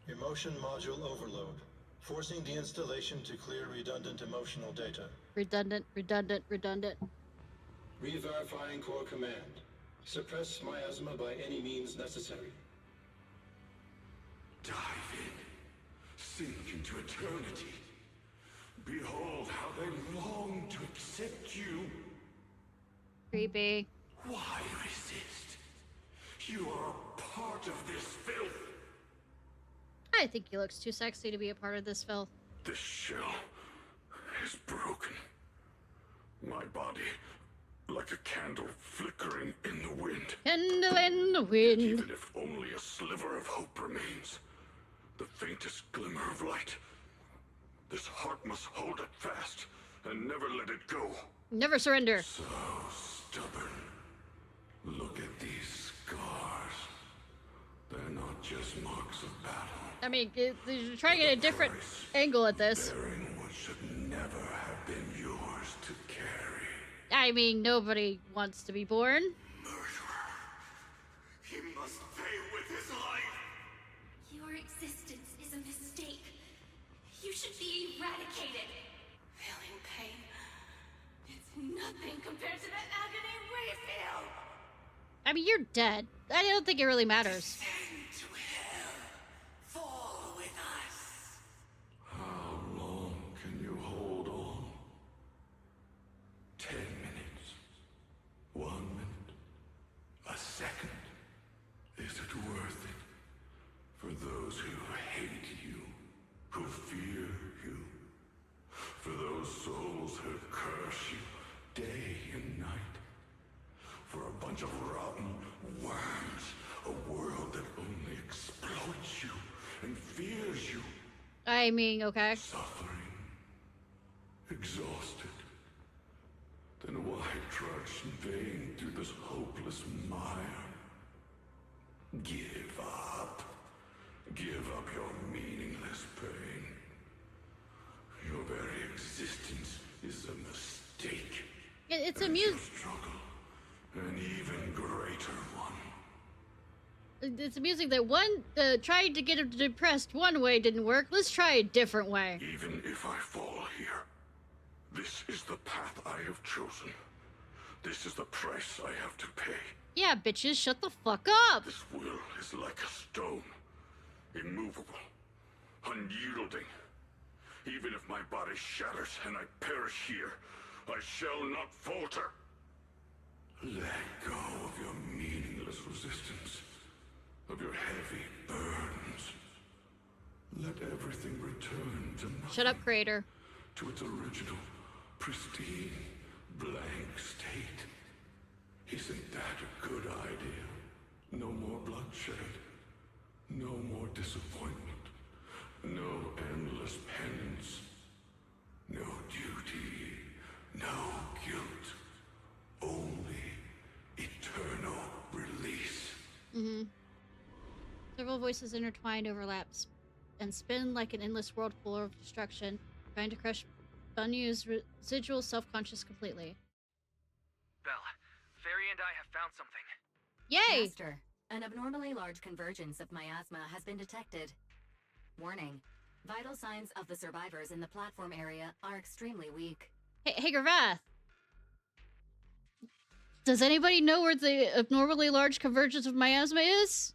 [SPEAKER 22] Emotion module overload. Forcing deinstallation to clear redundant emotional data.
[SPEAKER 1] Redundant.
[SPEAKER 22] Re-verifying core command. Suppress miasma by any means necessary.
[SPEAKER 12] Dive in. Sink into eternity. Behold how they long to accept you.
[SPEAKER 1] Creepy.
[SPEAKER 12] Why resist? You are a part of this filth.
[SPEAKER 1] I think he looks too sexy to be a part of this filth.
[SPEAKER 12] This shell is broken. My body, like a candle flickering in the wind.
[SPEAKER 1] Candle in the wind.
[SPEAKER 12] Even if only a sliver of hope remains, the faintest glimmer of light, this heart must hold it fast and never let it go.
[SPEAKER 1] Never surrender.
[SPEAKER 12] So stubborn. Look at these scars. They're not just marks of battle.
[SPEAKER 1] I mean, they're trying to get a different angle at this.
[SPEAKER 12] Bearing what should never have been yours to carry.
[SPEAKER 1] I mean, nobody wants to be born.
[SPEAKER 12] Murderer. He must pay with his life.
[SPEAKER 21] Your existence is a mistake. You should be eradicated. Feeling pain. It's nothing compared to the agony we feel.
[SPEAKER 1] I mean, you're dead. I don't think it really matters.
[SPEAKER 21] Fall with us.
[SPEAKER 12] How long can you hold on? 10 minutes? 1 minute? A second? Is it worth it? For those who hate you, who fear you, for those souls who curse you day and night, for a bunch of rotten worms, a world that only exploits you and fears you.
[SPEAKER 1] I mean, okay.
[SPEAKER 12] Suffering, exhausted. Then why trudge in vain through this hopeless mire? Give up. Give up your meaningless pain. Your very existence is a mistake.
[SPEAKER 1] It's a music.
[SPEAKER 12] Struggle, an even greater one.
[SPEAKER 1] It's amusing that one tried to get him depressed one way didn't work. Let's try a different way.
[SPEAKER 12] Even if I fall here, this is the path I have chosen. This is the price I have to pay.
[SPEAKER 1] Yeah, bitches, shut the fuck up.
[SPEAKER 12] This will is like a stone, immovable, unyielding. Even if my body shatters and I perish here, I shall not falter. Let go of your meaningless resistance, of your heavy burdens. Let everything return to nothing.
[SPEAKER 1] Shut up, creator.
[SPEAKER 12] To its original, pristine, blank state. Isn't that a good idea? No more bloodshed. No more disappointment. No endless penance. No duty. No guilt. Only eternal release.
[SPEAKER 1] Mm-hmm. Several voices intertwined, overlaps, and spin like an endless whirlpool full of destruction, trying to crush Bunyu's residual self-conscious completely.
[SPEAKER 13] Belle, Fairy and I have found something.
[SPEAKER 1] Yay!
[SPEAKER 8] Master, an abnormally large convergence of miasma has been detected. Warning, vital signs of the survivors in the platform area are extremely weak.
[SPEAKER 1] Hey, Gravath! Does anybody know where the abnormally large convergence of miasma is?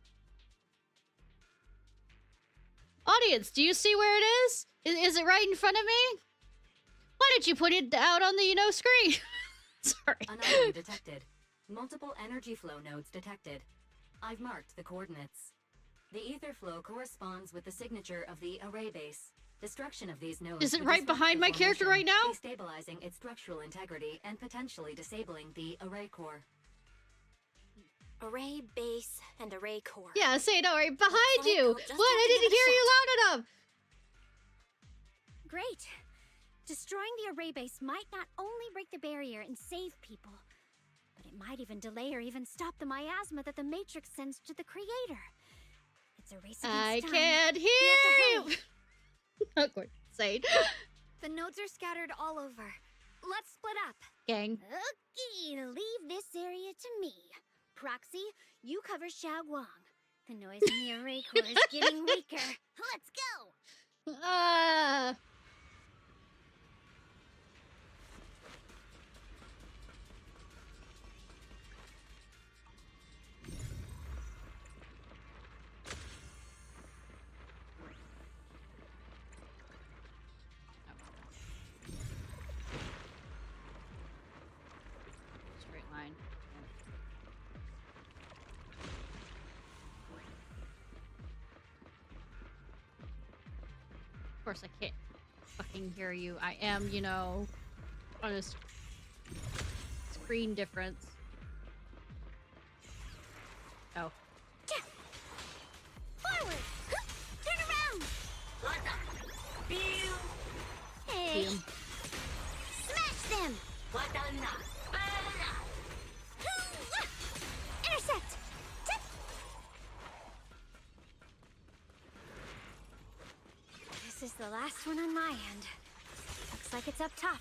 [SPEAKER 1] Audience, do you see where it is? Is it right in front of me? Why did you put it out on the, screen? Sorry.
[SPEAKER 8] Anomaly detected. Multiple energy flow nodes detected. I've marked the coordinates. The ether flow corresponds with the signature of the array base. Destruction of these nodes
[SPEAKER 1] is it right behind my character right now?
[SPEAKER 8] Destabilizing its structural integrity and potentially disabling the array core.
[SPEAKER 6] Array base and array core.
[SPEAKER 1] Yeah, say it right behind you. What? I didn't hear you loud enough.
[SPEAKER 9] Great. Destroying the array base might not only break the barrier and save people, but it might even delay or even stop the miasma that the Matrix sends to the Creator. It's a race against time.
[SPEAKER 1] I can't hear you. Not going insane.
[SPEAKER 9] The nodes are scattered all over. Let's split up.
[SPEAKER 1] Gang.
[SPEAKER 9] Okay, leave this area to me. Proxy, you cover Xiaoguang. The noise in the array core is getting weaker. Let's go!
[SPEAKER 1] course I can't fucking hear you. I am, you know, on a screen difference. Oh.
[SPEAKER 9] Forward! Turn around! Hey! Smash them! Intercept! This is the last one on my end. Looks like it's up top.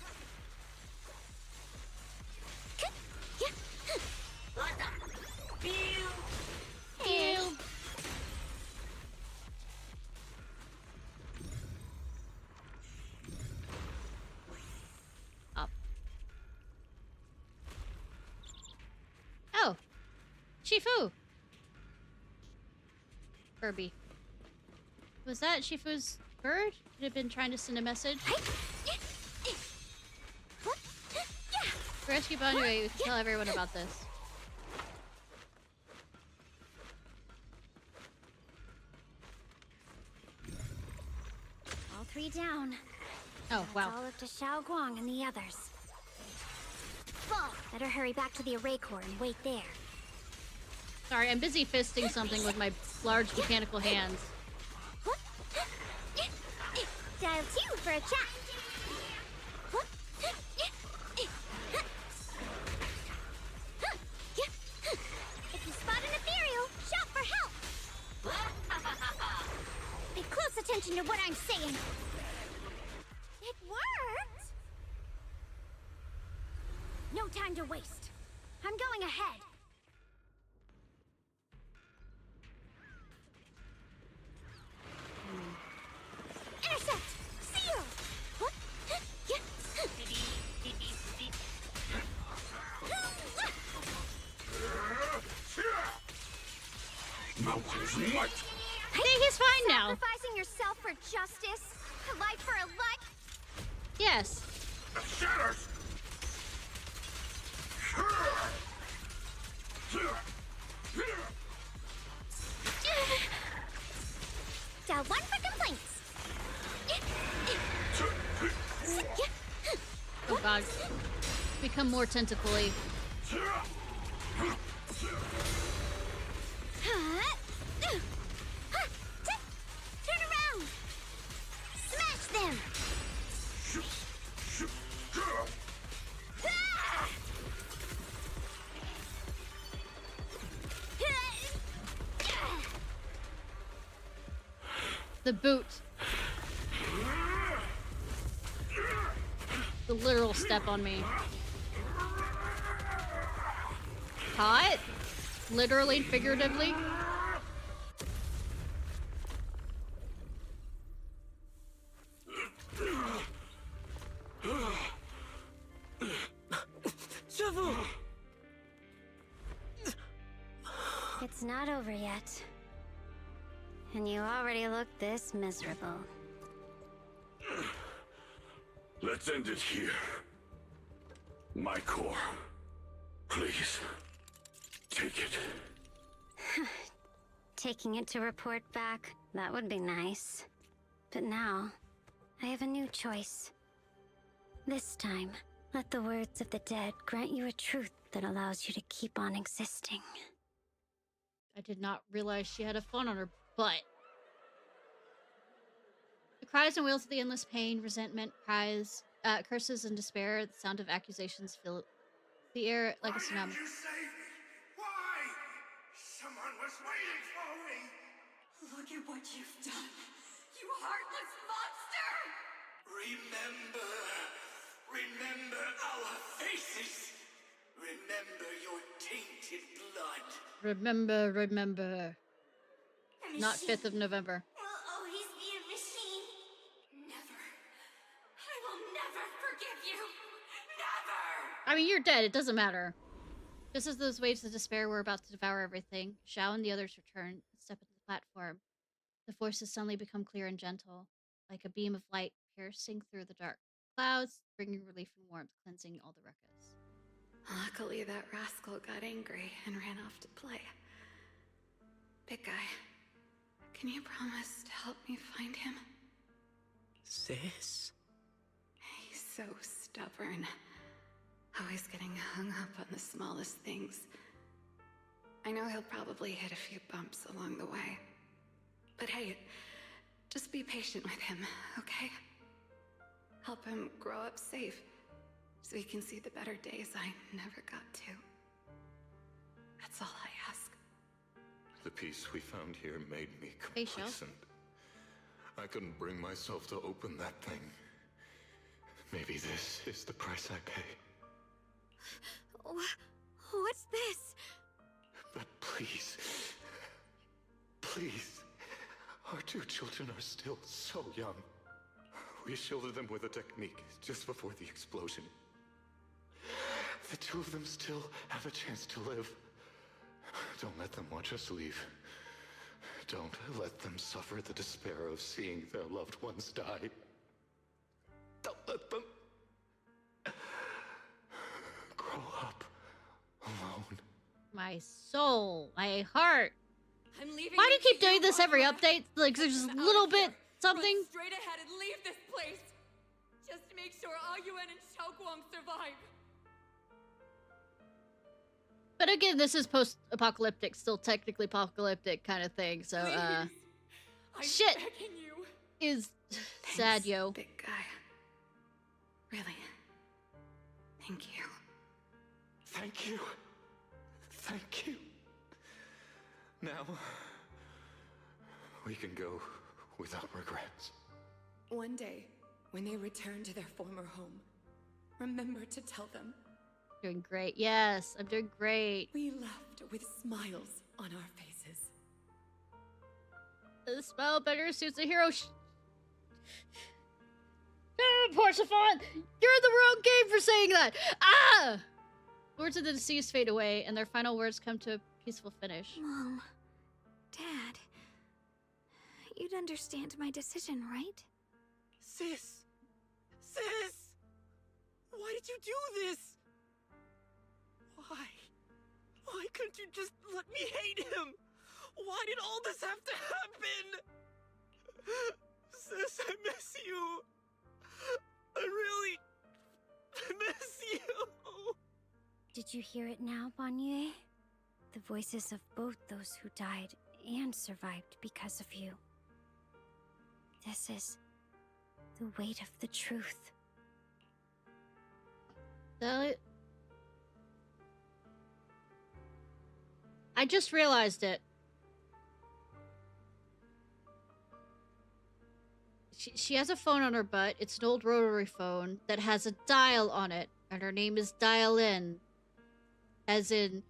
[SPEAKER 9] Hey.
[SPEAKER 1] Up. Oh. Shifu. Kirby. Was that Shifu's bird? Could have been trying to send a message. Rescue Banyue, we can tell everyone about this.
[SPEAKER 9] All three down.
[SPEAKER 1] Oh, wow.
[SPEAKER 9] It's all up to Xiao Guang and the others. Fall! Better hurry back to the array core and wait there.
[SPEAKER 1] Sorry, I'm busy fisting something with my large mechanical hands.
[SPEAKER 9] Dial 2 for a chat. If you spot an ethereal, shout for help. Pay close attention to what I'm saying. It worked. No time to waste. I'm going ahead. Intercept! Seal!
[SPEAKER 12] Mountain's might!
[SPEAKER 1] I think he's fine now.
[SPEAKER 9] Sacrificing yourself for justice? A life for a life?
[SPEAKER 1] Yes.
[SPEAKER 12] Shatters!
[SPEAKER 9] Dial 1 for complaints.
[SPEAKER 1] Oh god. Become more tentacly.
[SPEAKER 9] Turn around! Smash them!
[SPEAKER 1] The boot. The literal step on me. Hot? Literally and figuratively?
[SPEAKER 9] It's not over yet. And you already look this miserable.
[SPEAKER 12] Let's end it here. My core. Please. Take it.
[SPEAKER 9] Taking it to report back, that would be nice. But now, I have a new choice. This time, let the words of the dead grant you a truth that allows you to keep on existing.
[SPEAKER 1] I did not realize she had a phone on her butt. The cries and wails of the endless pain, resentment, cries, curses, and despair, the sound of accusations fill the air like a tsunami.
[SPEAKER 19] Why? Someone was waiting for me! Look at what you've done, you heartless monster! Remember our faces! Remember your tainted blood!
[SPEAKER 1] Remember. Not 5th of November.
[SPEAKER 19] Will always be a machine. Never. I will never forgive you. Never!
[SPEAKER 1] I mean, you're dead. It doesn't matter. Just as those waves of despair were about to devour everything, Xiao and the others return and step into the platform. The forces suddenly become clear and gentle, like a beam of light piercing through the dark clouds, bringing relief and warmth, cleansing all the ruckus.
[SPEAKER 17] Luckily, that rascal got angry and ran off to play. Big guy, can you promise to help me find him?
[SPEAKER 11] Sis?
[SPEAKER 17] He's so stubborn. Always getting hung up on the smallest things. I know he'll probably hit a few bumps along the way. But hey, just be patient with him, okay? Help him grow up safe, so he can see the better days I never got to. That's all I ask.
[SPEAKER 12] The peace we found here made me complacent. I couldn't bring myself to open that thing. Maybe this is the price I pay.
[SPEAKER 4] What's this?
[SPEAKER 12] But please, please, our two children are still so young. We shielded them with a technique just before the explosion. The two of them still have a chance to live. Don't let them watch us leave. Don't let them suffer the despair of seeing their loved ones die. Don't let them grow up alone.
[SPEAKER 1] My soul, my heart.
[SPEAKER 21] I'm leaving.
[SPEAKER 1] Why do you keep doing this every update? Like, there's just a little bit something.
[SPEAKER 21] Run straight ahead and leave this place. Just to make sure Ayuan and Xiaoguang survive.
[SPEAKER 1] But again, this is post-apocalyptic, still technically apocalyptic kind of thing. So, shit is sad, yo.
[SPEAKER 17] Big guy. Really. Thank you.
[SPEAKER 12] Thank you. Thank you. Now, we can go without regrets.
[SPEAKER 17] One day, when they return to their former home, remember to tell them.
[SPEAKER 1] Doing great. Yes, I'm doing great.
[SPEAKER 17] We left with smiles on our faces.
[SPEAKER 1] The smile better suits a hero. Porcefont, you're in the wrong game for saying that. Ah! Words of the deceased fade away, and their final words come to a peaceful finish.
[SPEAKER 4] Mom, Dad, you'd understand my decision, right?
[SPEAKER 11] Sis! Sis! Why did you do this? Why? Why couldn't you just let me hate him? Why did all this have to happen? Sis, I miss you. I really miss you.
[SPEAKER 9] Did you hear it now, Banyue? The voices of both those who died and survived because of you. This is the weight of the truth.
[SPEAKER 1] I just realized it. She has a phone on her butt. It's an old rotary phone that has a dial on it, and her name is Dial In. As in,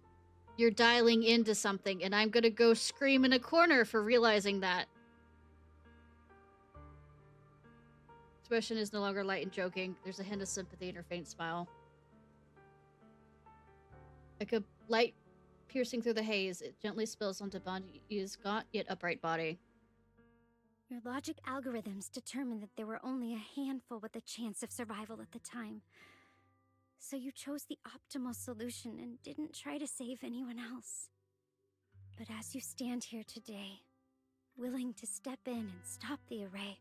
[SPEAKER 1] you're dialing into something, and I'm gonna go scream in a corner for realizing that. Expression is no longer light and joking. There's a hint of sympathy in her faint smile. Like a light piercing through the haze, it gently spills onto Banyu's gaunt yet upright body.
[SPEAKER 9] Your logic algorithms determined that there were only a handful with a chance of survival at the time. So you chose the optimal solution and didn't try to save anyone else. But as you stand here today, willing to step in and stop the array,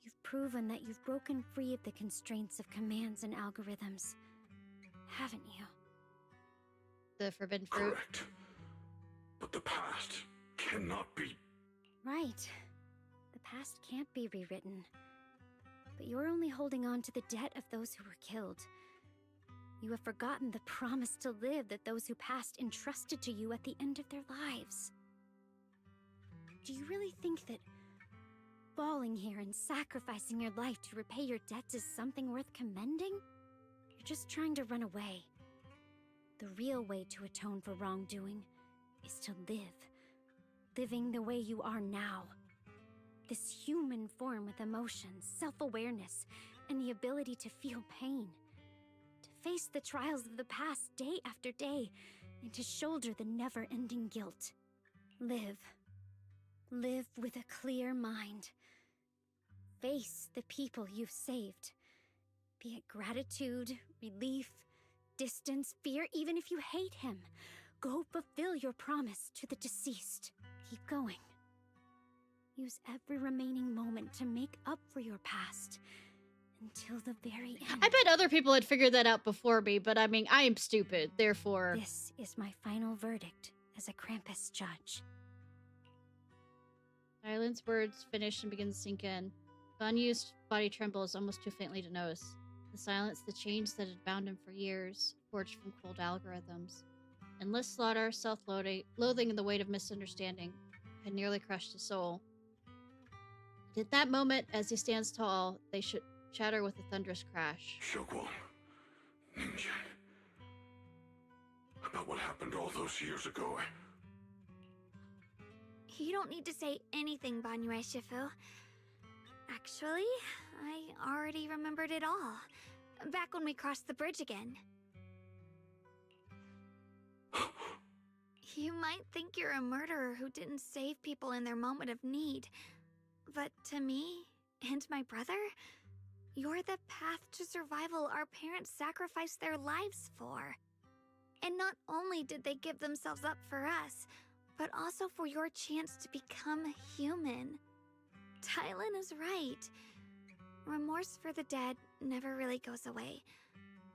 [SPEAKER 9] you've proven that you've broken free of the constraints of commands and algorithms, haven't you?
[SPEAKER 1] The forbidden fruit.
[SPEAKER 12] Correct. But the past cannot be...
[SPEAKER 9] Right. The past can't be rewritten. But you're only holding on to the debt of those who were killed. You have forgotten the promise to live that those who passed entrusted to you at the end of their lives. Do you really think that falling here and sacrificing your life to repay your debts is something worth commending? You're just trying to run away. The real way to atone for wrongdoing is to live. Living the way you are now. This human form with emotions, self-awareness, and the ability to feel pain. To face the trials of the past day after day, and to shoulder the never-ending guilt. Live. Live with a clear mind. Face the people you've saved. Be it gratitude, relief, distance, fear, even if you hate him. Go fulfill your promise to the deceased. Keep going. Use every remaining moment to make up for your past. Until the very end.
[SPEAKER 1] I bet other people had figured that out before me, but I mean, I am stupid, therefore...
[SPEAKER 9] This is my final verdict as a Krampus judge.
[SPEAKER 1] Silence words finish and begin to sink in. Banyu's body trembles almost too faintly to notice. The silence, the chains that had bound him for years, forged from cold algorithms. Endless slaughter, self-loathing, and the weight of misunderstanding had nearly crushed his soul. And at that moment, as he stands tall, they shatter with a thunderous crash.
[SPEAKER 12] Xiaoguang, Ningqian, about what happened all those years ago.
[SPEAKER 4] You don't need to say anything, Banyue Shifu. Actually, I already remembered it all. Back when we crossed the bridge again. You might think you're a murderer who didn't save people in their moment of need. But to me, and my brother, you're the path to survival our parents sacrificed their lives for. And not only did they give themselves up for us, but also for your chance to become human. Tylan is right. Remorse for the dead never really goes away.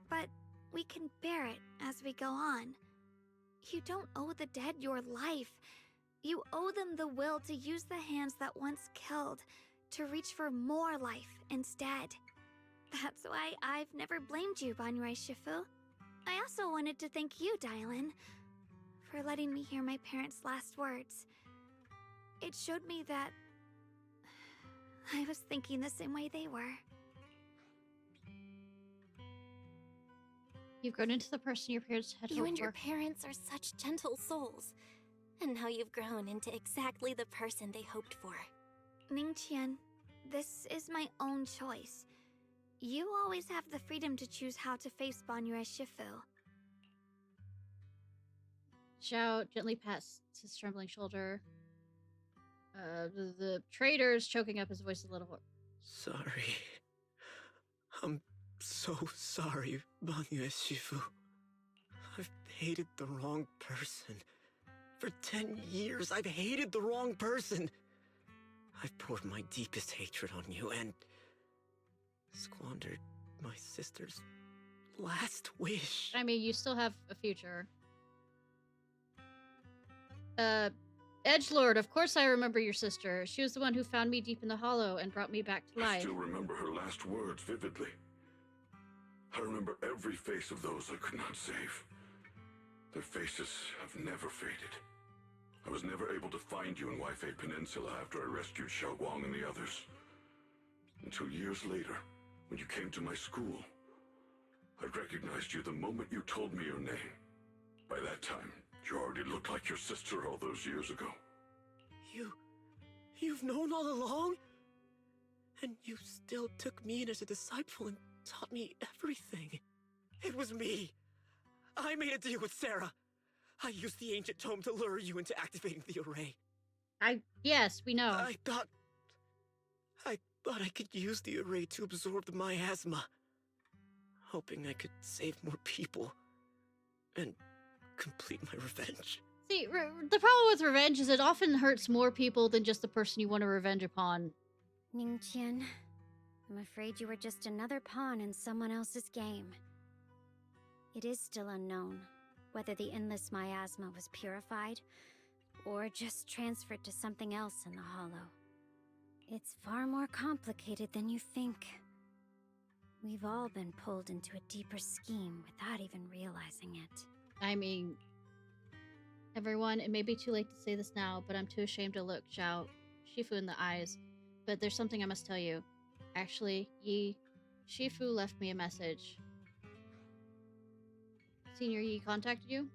[SPEAKER 4] But we can bear it as we go on. You don't owe the dead your life. You owe them the will to use the hands that once killed to reach for more life instead. That's why I've never blamed you, Banyue Shifu. I also wanted to thank you, Dylan, for letting me hear my parents' last words. It showed me that I was thinking the same way they were.
[SPEAKER 1] You've grown into the person your parents had hoped for.
[SPEAKER 6] You and your parents are such gentle souls. And now you've grown into exactly the person they hoped for.
[SPEAKER 4] Ningqian, this is my own choice. You always have the freedom to choose how to face Banyue Shifu.
[SPEAKER 1] Xiao gently pats his trembling shoulder. The traitor is choking up his voice a little.
[SPEAKER 11] Sorry. I'm so sorry, Banyue Shifu. I've hated the wrong person. For 10 years, I've hated the wrong person. I've poured my deepest hatred on you and squandered my sister's last wish.
[SPEAKER 1] I mean, you still have a future. Edgelord, of course I remember your sister. She was the one who found me deep in the hollow and brought me back to life.
[SPEAKER 12] I still remember her last words vividly. I remember every face of those I could not save. Their faces have never faded. I was never able to find you in Waifei Peninsula after I rescued Xiaoguang and the others. Until years later, when you came to my school, I recognized you the moment you told me your name. By that time, you already looked like your sister all those years ago.
[SPEAKER 11] You've known all along? And you still took me in as a disciple and taught me everything. It was me. I made a deal with Sarah. I used the ancient tome to lure you into activating the array.
[SPEAKER 1] Yes, we know.
[SPEAKER 11] I thought I could use the array to absorb the miasma, hoping I could save more people and complete my revenge.
[SPEAKER 1] See, the problem with revenge is it often hurts more people than just the person you want to revenge upon.
[SPEAKER 9] Ningqian, I'm afraid you were just another pawn in someone else's game. It is still unknown whether the endless miasma was purified or just transferred to something else in the hollow. It's far more complicated than you think. We've all been pulled into a deeper scheme without even realizing it.
[SPEAKER 1] I mean, everyone, it may be too late to say this now, but I'm too ashamed to look Xiao Shifu in the eyes. But there's something I must tell you. Actually, Shifu left me a message. Senior Yi contacted you?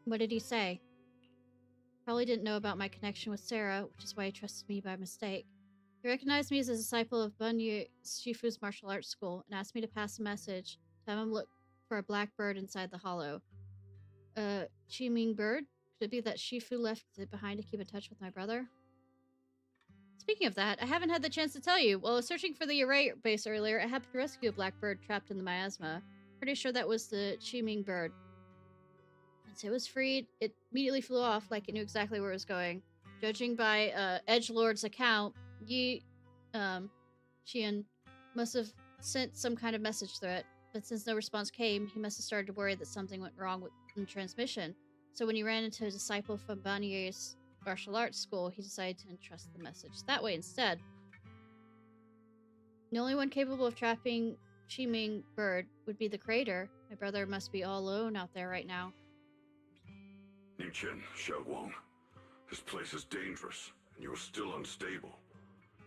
[SPEAKER 1] What did he say? Probably didn't know about my connection with Sarah, which is why he trusted me by mistake. He recognized me as a disciple of Banyue Shifu's martial arts school and asked me to pass a message to have him look for a black bird inside the hollow. Qiming bird? Could it be that Shifu left it behind to keep in touch with my brother? Speaking of that, I haven't had the chance to tell you. While I was searching for the array base earlier, I happened to rescue a black bird trapped in the miasma. Pretty sure that was the Qiming bird. Once it was freed, it immediately flew off like it knew exactly where it was going. Judging by Edgelord's account, Xian must have sent some kind of message threat, but since no response came, he must have started to worry that something went wrong with the transmission. So when he ran into a disciple from Banier's martial arts school, he decided to entrust the message that way instead. The only one capable of trapping Qiming Bird would be the creator. My brother must be all alone out there right now.
[SPEAKER 12] Ningqian, Xiaoguang, this place is dangerous, and you're still unstable.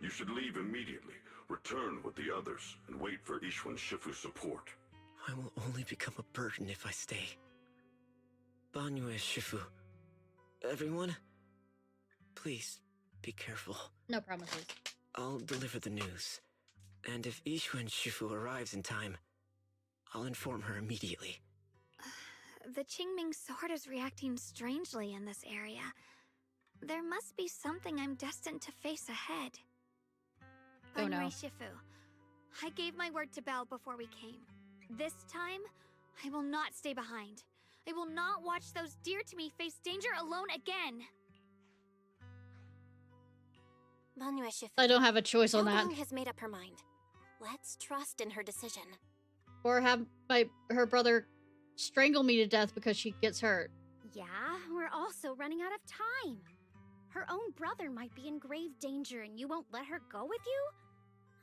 [SPEAKER 12] You should leave immediately, return with the others, and wait for Ishuan Shifu's support.
[SPEAKER 11] I will only become a burden if I stay. Banyue Shifu, everyone, please be careful.
[SPEAKER 1] No promises.
[SPEAKER 11] I'll deliver the news. And if Ishuan Shifu arrives in time, I'll inform her immediately.
[SPEAKER 4] The Qingming sword is reacting strangely in this area. There must be something I'm destined to face ahead.
[SPEAKER 1] Oh no.
[SPEAKER 4] Shifu, I gave my word to Belle before we came. This time, I will not stay behind. I will not watch those dear to me face danger alone again.
[SPEAKER 6] Banyue Shifu,
[SPEAKER 1] I don't have a choice on that.
[SPEAKER 6] Xiaoguang has made up her mind. Let's trust in her decision.
[SPEAKER 1] Or have her brother strangle me to death because she gets hurt.
[SPEAKER 9] Yeah, we're also running out of time. Her own brother might be in grave danger and you won't let her go with you?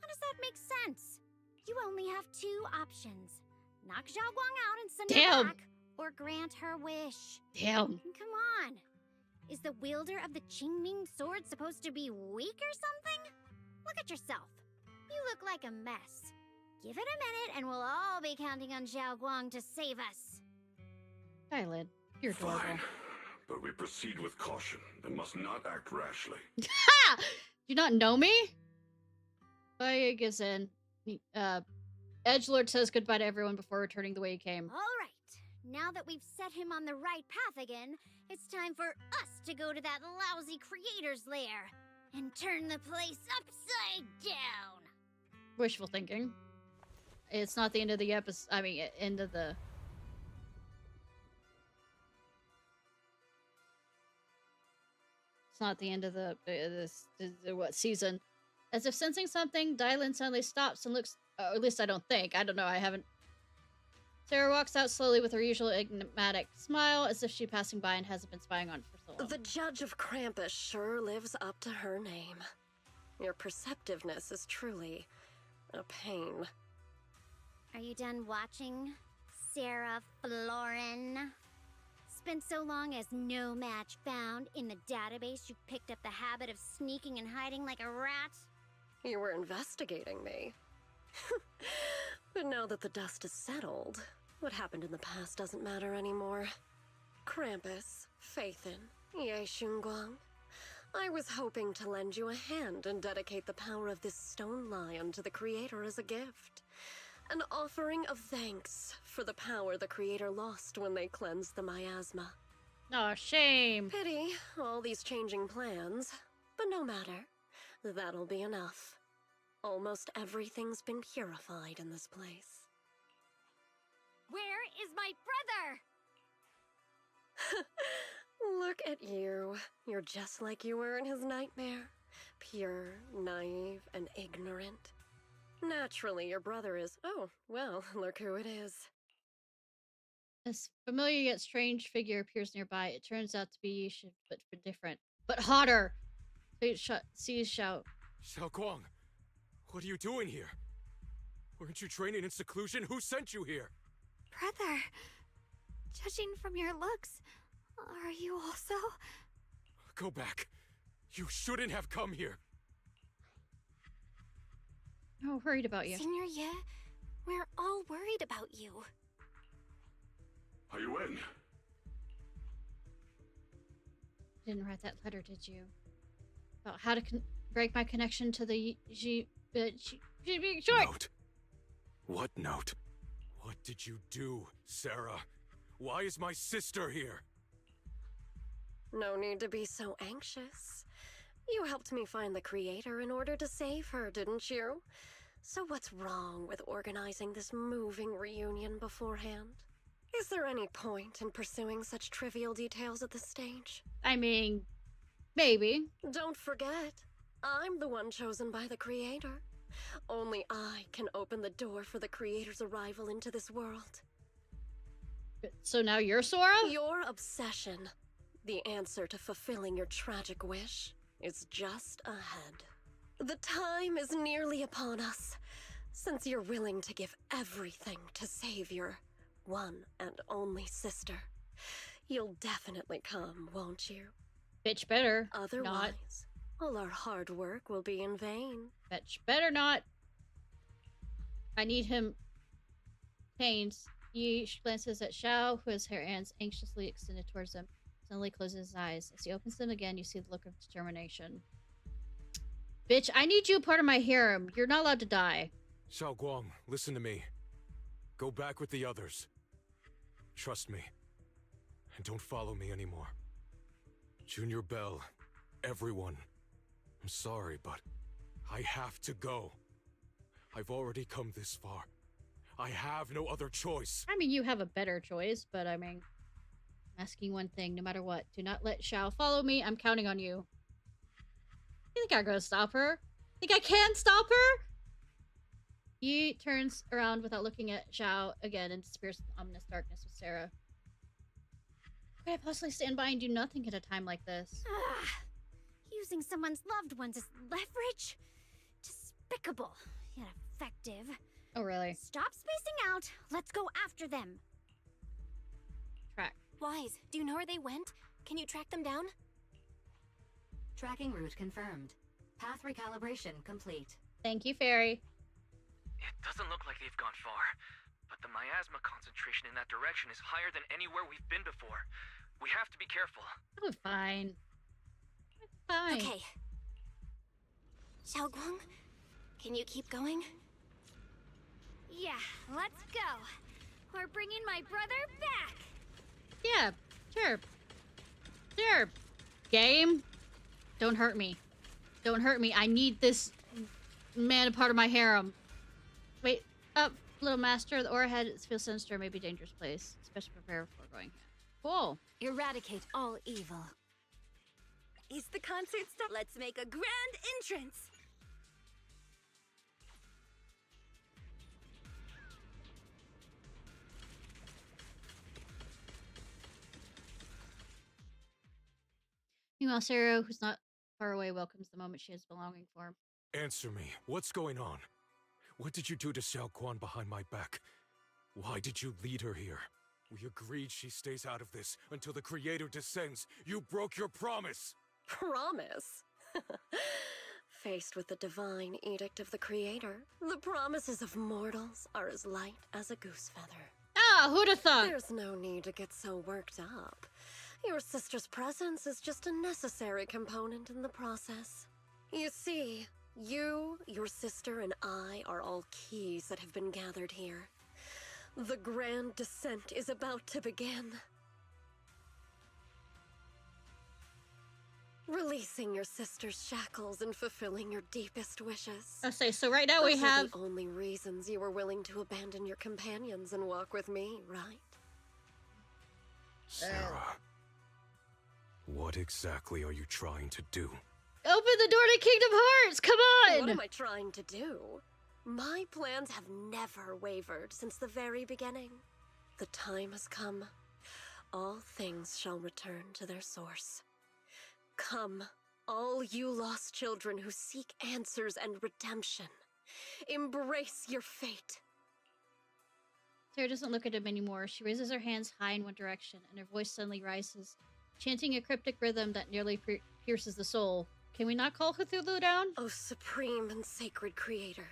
[SPEAKER 9] How does that make sense? You only have two options. Knock Xiaoguang out and send her back, or grant her wish.
[SPEAKER 1] Damn.
[SPEAKER 9] Come on. Is the wielder of the Qingming sword supposed to be weak or something? Look at yourself. You look like a mess. Give it a minute and we'll all be counting on Xiaoguang to save us.
[SPEAKER 1] Dylan, you're adorable.
[SPEAKER 12] Fine, but we proceed with caution and must not act rashly.
[SPEAKER 1] Ha! Do you not know me? Bayek is in. Edgelord says goodbye to everyone before returning the way he came.
[SPEAKER 9] All right. Now that we've set him on the right path again, it's time for us to go to that lousy creator's lair and turn the place upside down.
[SPEAKER 1] Wishful thinking. It's not the end of the episode. I mean, end of the... It's not the end of the what season. As if sensing something, Dylan suddenly stops and looks. Or at least I don't think. I don't know. I haven't. Sarah walks out slowly with her usual enigmatic smile, as if she's passing by and hasn't been spying on for so long.
[SPEAKER 2] The Judge of Krampus sure lives up to her name. Your perceptiveness is truly a pain.
[SPEAKER 9] Are you done watching, Sarah Florin? Spent so long as no match found in the database, you picked up the habit of sneaking and hiding like a rat?
[SPEAKER 2] You were investigating me. But now that the dust is settled, what happened in the past doesn't matter anymore. Krampus, Phaethon, Ye Xunguang, I was hoping to lend you a hand and dedicate the power of this stone lion to the Creator as a gift. An offering of thanks for the power the Creator lost when they cleansed the miasma.
[SPEAKER 1] Oh, shame.
[SPEAKER 2] Pity, all these changing plans. But no matter. That'll be enough. Almost everything's been purified in this place.
[SPEAKER 9] Where is my brother?
[SPEAKER 2] Look at you. You're just like you were in his nightmare. Pure, naive, and ignorant. Naturally, your brother is... Oh, well, look who it is.
[SPEAKER 1] This familiar yet strange figure appears nearby. It turns out to be Yishin, but different. But hotter! Sees shout.
[SPEAKER 10] Xiaoguang, what are you doing here? Weren't you training in seclusion? Who sent you here?
[SPEAKER 4] Brother, judging from your looks, are you also?
[SPEAKER 10] Go back. You shouldn't have come here.
[SPEAKER 1] Oh, worried about you.
[SPEAKER 6] Senior Ye, we're all worried about you.
[SPEAKER 12] Are you in?
[SPEAKER 1] Didn't write that letter, did you? About how to break my connection to the
[SPEAKER 10] Note? What note? What did you do, Sarah? Why is my sister here?
[SPEAKER 2] No need to be so anxious. You helped me find the Creator in order to save her, didn't you? So what's wrong with organizing this moving reunion beforehand? Is there any point in pursuing such trivial details at this stage?
[SPEAKER 1] I mean, maybe.
[SPEAKER 2] Don't forget, I'm the one chosen by the Creator. Only I can open the door for the Creator's arrival into this world.
[SPEAKER 1] So now you're Sora?
[SPEAKER 2] Your obsession, the answer to fulfilling your tragic wish, is just ahead. The time is nearly upon us, since you're willing to give everything to save your one and only sister. You'll definitely come, won't you?
[SPEAKER 1] Bitch better.
[SPEAKER 2] Otherwise, all our hard work will be in vain.
[SPEAKER 1] Bitch better not. I need him. Pains. He glances at Xiao, who has her hands anxiously extended towards him. Suddenly closes his eyes. As he opens them again, you see the look of determination. Bitch, I need you part of my harem. You're not allowed to die.
[SPEAKER 10] Xiao Guang, listen to me. Go back with the others. Trust me. And don't follow me anymore. Junior Bell, everyone. I'm sorry, but I have to go. I've already come this far. I have no other choice.
[SPEAKER 1] I mean, you have a better choice, but I mean, I'm asking one thing, no matter what. Do not let Xiao follow me. I'm counting on you. You think I'm gonna stop her? Think I can stop her? He turns around without looking at Xiao again and disappears in the ominous darkness with Sarah. How could I possibly stand by and do nothing at a time like this?
[SPEAKER 9] Using someone's loved ones as leverage? Despicable, yet effective.
[SPEAKER 1] Oh, really?
[SPEAKER 9] Stop spacing out. Let's go after them.
[SPEAKER 1] Track.
[SPEAKER 6] Wise, do you know where they went? Can you track them down?
[SPEAKER 8] Tracking route confirmed. Path recalibration complete.
[SPEAKER 1] Thank you, Fairy.
[SPEAKER 13] It doesn't look like they've gone far, but the miasma concentration in that direction is higher than anywhere we've been before. We have to be careful.
[SPEAKER 1] I'm fine. I'm fine.
[SPEAKER 6] Okay. Xiaoguang, can you keep going?
[SPEAKER 9] Yeah, let's go. We're bringing my brother back.
[SPEAKER 1] Yeah, sure. Sure. Game. Don't hurt me. Don't hurt me. I need this man a part of my harem. Wait up, little master. The aura head feels sinister, maybe a dangerous place. Especially prepare before going. Cool.
[SPEAKER 7] Eradicate all evil.
[SPEAKER 15] Is the concert stuff? Let's make a grand entrance.
[SPEAKER 1] Meanwhile, Sarah, who's not far away, welcomes the moment she has been longing for.
[SPEAKER 10] Answer me. What's going on? What did you do to Xiao Quan behind my back? Why did you lead her here? We agreed she stays out of this until the Creator descends. You broke your promise!
[SPEAKER 2] Promise? Faced with the divine edict of the Creator, the promises of mortals are as light as a goose feather.
[SPEAKER 1] Ah, who'd have thought?
[SPEAKER 2] There's no need to get so worked up. Your sister's presence is just a necessary component in the process. You see, you, your sister, and I are all keys that have been gathered here. The grand descent is about to begin. Releasing your sister's shackles and fulfilling your deepest wishes.
[SPEAKER 1] I say, so right now we
[SPEAKER 2] Those are
[SPEAKER 1] have...
[SPEAKER 2] the only reasons you were willing to abandon your companions and walk with me, right?
[SPEAKER 10] Sarah, what exactly are you trying to do?
[SPEAKER 1] Open the door to Kingdom Hearts! Come on!
[SPEAKER 2] What am I trying to do? My plans have never wavered since the very beginning. The time has come. All things shall return to their source. Come, all you lost children who seek answers and redemption. Embrace your fate.
[SPEAKER 1] Sarah doesn't look at him anymore. She raises her hands high in one direction, and her voice suddenly rises, chanting a cryptic rhythm that nearly pierces the soul. Can we not call Cthulhu down?
[SPEAKER 2] O supreme and sacred Creator,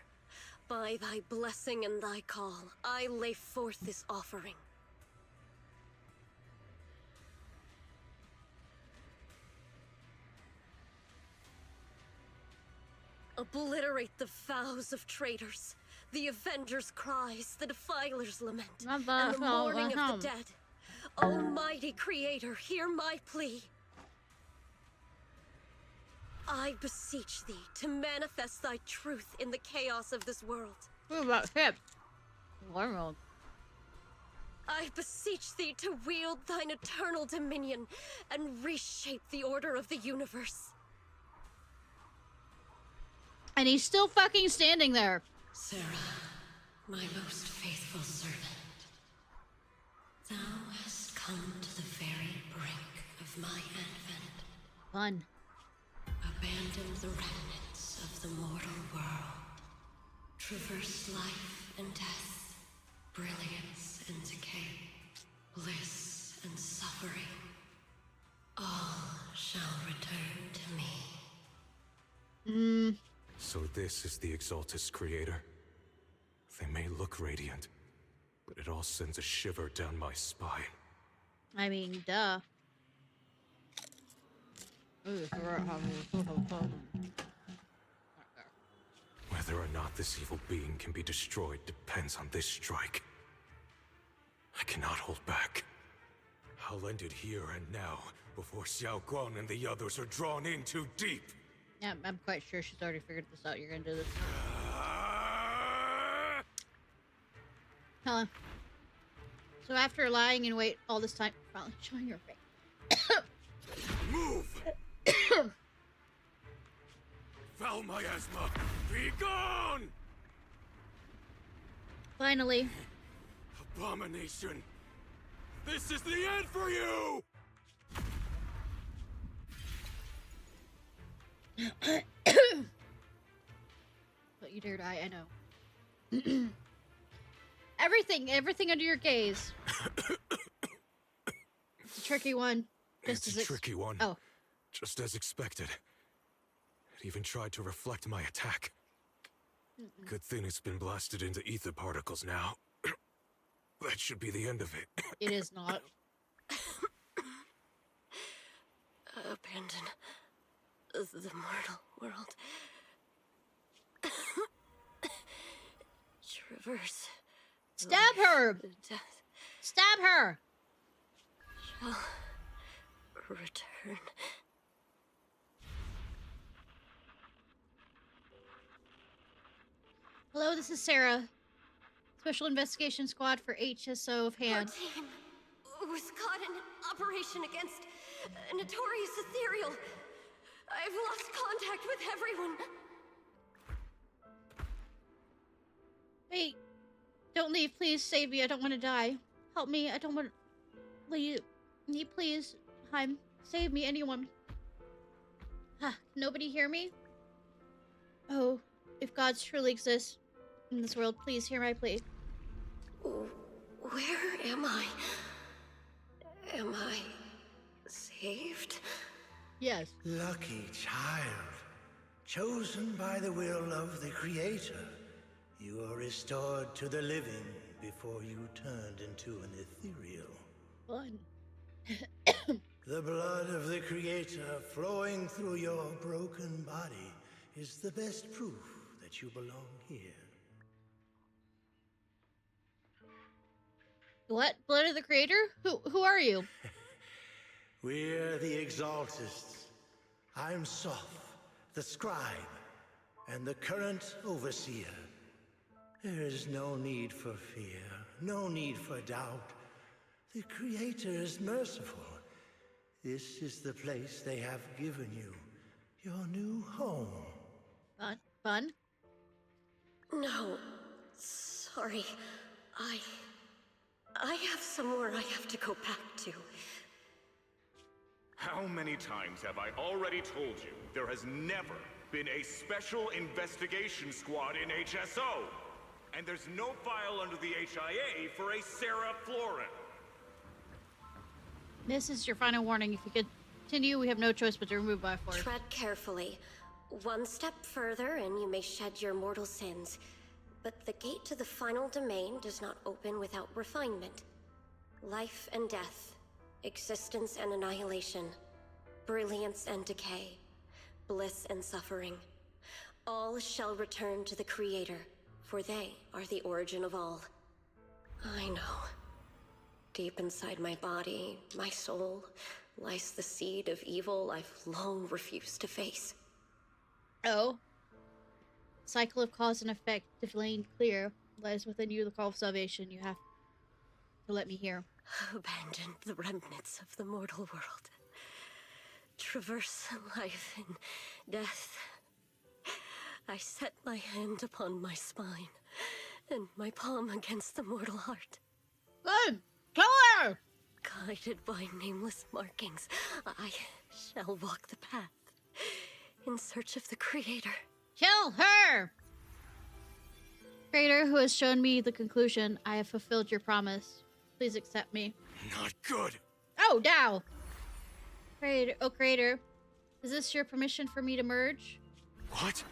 [SPEAKER 2] by thy blessing and thy call, I lay forth this offering. Obliterate the vows of traitors, the avengers' cries, the defilers' lament, and the mourning of the dead. Almighty Creator, hear my plea. I beseech thee to manifest thy truth in the chaos of this world.
[SPEAKER 1] What about him? World.
[SPEAKER 2] I beseech thee to wield thine eternal dominion and reshape the order of the universe.
[SPEAKER 1] And he's still fucking standing there.
[SPEAKER 2] Sarah, my most faithful servant, thou hast come to the very brink of my advent.
[SPEAKER 1] Fun.
[SPEAKER 2] Abandon the remnants of the mortal world. Traverse life and death, brilliance and decay, bliss and suffering. All shall return to me.
[SPEAKER 10] So this is the Exaltus creator. They may look radiant, but it all sends a shiver down my spine.
[SPEAKER 1] I mean, duh.
[SPEAKER 10] Whether or not this evil being can be destroyed depends on this strike. I cannot hold back. I'll end it here and now, before Xiao Guang and the others are drawn in too deep.
[SPEAKER 1] Yeah, I'm quite sure she's already figured this out. You're gonna do this. Huh. So after lying in wait all this time, finally showing your face.
[SPEAKER 10] Move! Foul miasma, be gone!
[SPEAKER 1] Finally.
[SPEAKER 10] Abomination! This is the end for you!
[SPEAKER 1] But you dare die, I know. Everything under your gaze. It's a tricky one.
[SPEAKER 10] It's a tricky one.
[SPEAKER 1] Oh.
[SPEAKER 10] Just as expected. It even tried to reflect my attack. Good thing it's been blasted into ether particles now. That should be the end of it.
[SPEAKER 1] It is not.
[SPEAKER 2] Abandon the mortal world. Traverse.
[SPEAKER 1] Stab her!
[SPEAKER 2] Death
[SPEAKER 1] Stab her!
[SPEAKER 2] shall return.
[SPEAKER 1] Hello, this is Sarah. Special Investigation Squad for HSO of Hand.
[SPEAKER 2] Our team was caught in an operation against a notorious ethereal. I've lost contact with everyone.
[SPEAKER 1] Wait. Don't leave, please. Save me. I don't want to die. Help me. I don't want to leave. Please. Save me, anyone. Nobody hear me? Oh, if gods truly exist in this world, please hear my plea.
[SPEAKER 2] Where am I? Am I saved?
[SPEAKER 1] Yes.
[SPEAKER 22] Lucky child, chosen by the will of the Creator. You are restored to the living before you turned into an ethereal.
[SPEAKER 1] Fun.
[SPEAKER 22] The blood of the Creator flowing through your broken body is the best proof that you belong here.
[SPEAKER 1] What? Blood of the Creator? Who are you?
[SPEAKER 22] We're the Exaltists. I'm Soph, the scribe, and the current overseer. There is no need for fear, no need for doubt. The Creator is merciful. This is the place they have given you, your new home.
[SPEAKER 1] Fun?
[SPEAKER 2] No, sorry. I have somewhere I have to go back to.
[SPEAKER 18] How many times have I already told you there has never been a special investigation squad in HSO? And there's no file under the HIA for a Sarah Florin.
[SPEAKER 1] This is your final warning. If you continue, we have no choice but to remove by force.
[SPEAKER 2] Tread carefully. One step further and you may shed your mortal sins. But the gate to the final domain does not open without refinement. Life and death, existence and annihilation, brilliance and decay, bliss and suffering. All shall return to the Creator, for they are the origin of all. I know. Deep inside my body, my soul, lies the seed of evil I've long refused to face.
[SPEAKER 1] Oh. Cycle of cause and effect, defined clear, lies within you the call of salvation. You have or let me hear.
[SPEAKER 2] Abandoned the remnants of the mortal world. Traverse life and death. I set my hand upon my spine, and my palm against the mortal heart.
[SPEAKER 1] Good! Kill her!
[SPEAKER 2] Guided by nameless markings, I shall walk the path in search of the Creator.
[SPEAKER 1] Kill her! Creator, who has shown me the conclusion, I have fulfilled your promise. Please accept me.
[SPEAKER 16] Not good.
[SPEAKER 1] Oh, now! Creator, oh, Creator, is this your permission for me to merge?
[SPEAKER 10] What?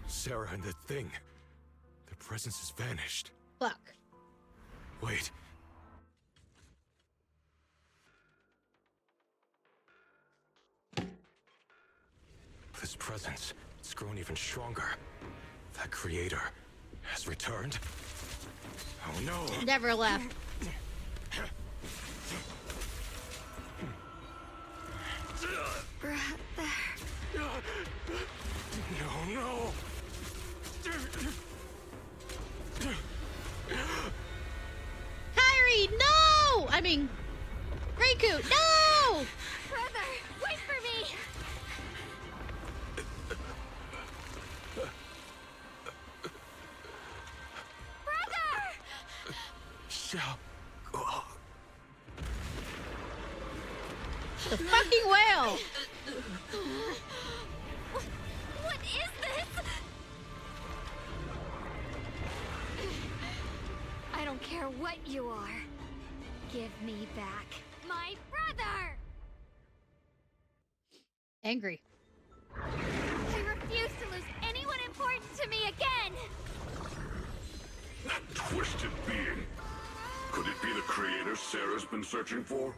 [SPEAKER 10] Sarah and the thing. Their presence has vanished.
[SPEAKER 1] Fuck.
[SPEAKER 10] Wait. This presence, it's grown even stronger. That creator has returned. Oh no!
[SPEAKER 1] Never left.
[SPEAKER 10] No, no!
[SPEAKER 1] Harry, no! I mean, Riku, no!
[SPEAKER 4] Brother, wait for me! Brother!
[SPEAKER 1] The fucking whale!
[SPEAKER 4] What is this? I don't care what you are. Give me back my brother!
[SPEAKER 1] Angry.
[SPEAKER 4] I refuse to lose anyone important to me again!
[SPEAKER 12] That twisted being. Could it be the creator Sarah's been searching for?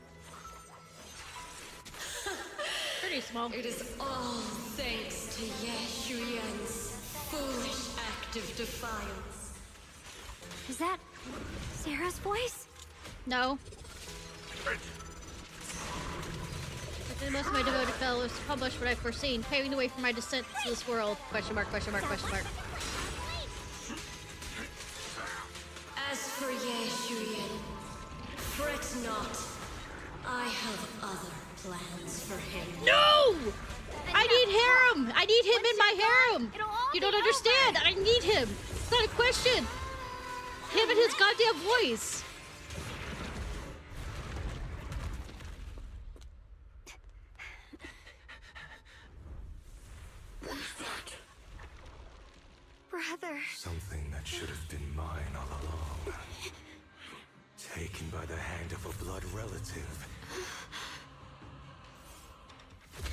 [SPEAKER 1] Pretty small.
[SPEAKER 21] It is all thanks to Yeshuyan's foolish act of defiance.
[SPEAKER 4] Is that Sarah's voice?
[SPEAKER 1] No. Within most of my devoted fellows to publish what I've foreseen, paving the way for my descent to this world. Question mark, question mark, question mark.
[SPEAKER 21] As for Yeshuyan, fret not. I have other plans for him.
[SPEAKER 1] No! I need harem! I need him in my harem! You don't understand! I need him! It's not a question! Him and his goddamn voice!
[SPEAKER 12] What is that?
[SPEAKER 4] Brother.
[SPEAKER 10] Something that should have been mine all along. Taken by the hand of a blood relative.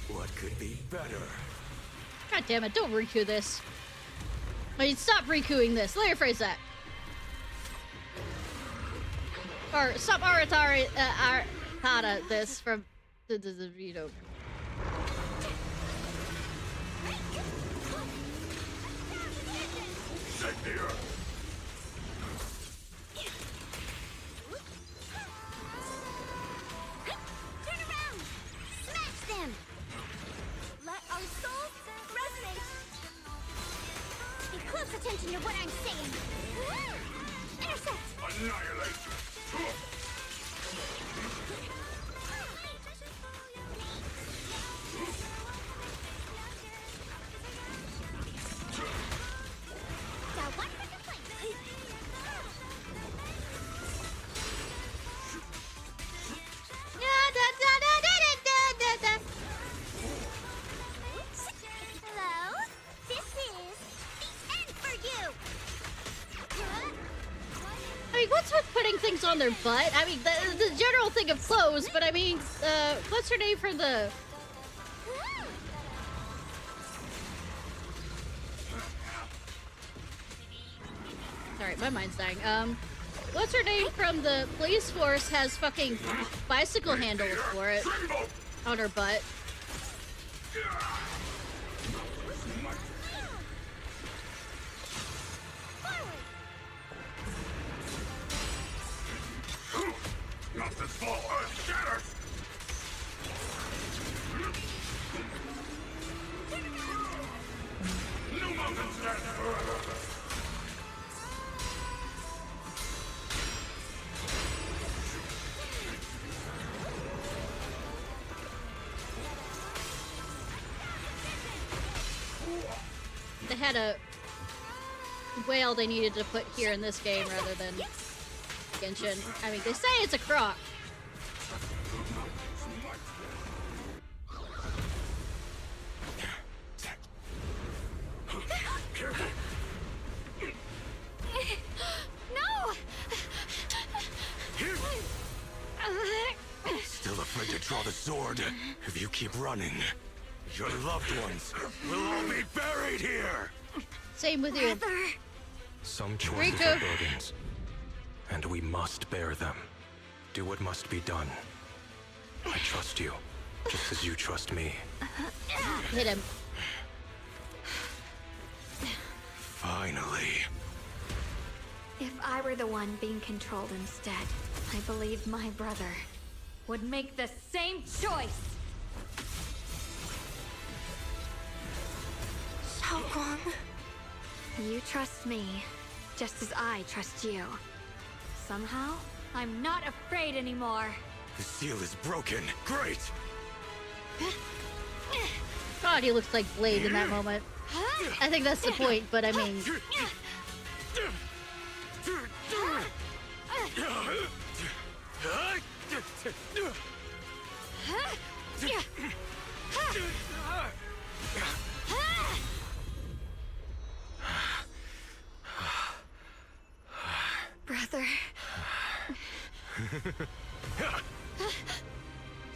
[SPEAKER 10] What could be better?
[SPEAKER 1] God damn it, don't Riku this. I mean, stop Rikuing this. Let me rephrase that. Or stop Aratara this from the you know.
[SPEAKER 9] Turn around! Smash them! Let our souls resonate! Pay close attention to what I'm saying! Intercept!
[SPEAKER 12] Annihilate!
[SPEAKER 9] Hello? This is the end for you!
[SPEAKER 1] I mean, what's with putting things on their butt? I mean, the general thing of clothes, but I mean, what's her name for the... Sorry, my mind's dying. What's her name from the police force has fucking bicycle handles for it on her butt.
[SPEAKER 12] Nothing's fall, earth shatters! No mountain stands forever!
[SPEAKER 1] had a whale they needed to put here in this game rather than Genshin. I mean, they say it's a croc.
[SPEAKER 4] No!
[SPEAKER 10] Still afraid to draw the sword? If you keep running, your loved ones will all be buried here!
[SPEAKER 1] Same with you.
[SPEAKER 10] Some choices are burdens, and we must bear them. Do what must be done. I trust you, just as you trust me.
[SPEAKER 1] Hit him.
[SPEAKER 10] Finally.
[SPEAKER 4] If I were the one being controlled instead, I believe my brother would make the same choice.
[SPEAKER 2] Xiaoguang.
[SPEAKER 4] You trust me, just as I trust you. Somehow, I'm not afraid anymore.
[SPEAKER 10] The seal is broken. Great!
[SPEAKER 1] God, he looks like Blade in that moment. I think that's the point, but I mean...
[SPEAKER 4] Brother.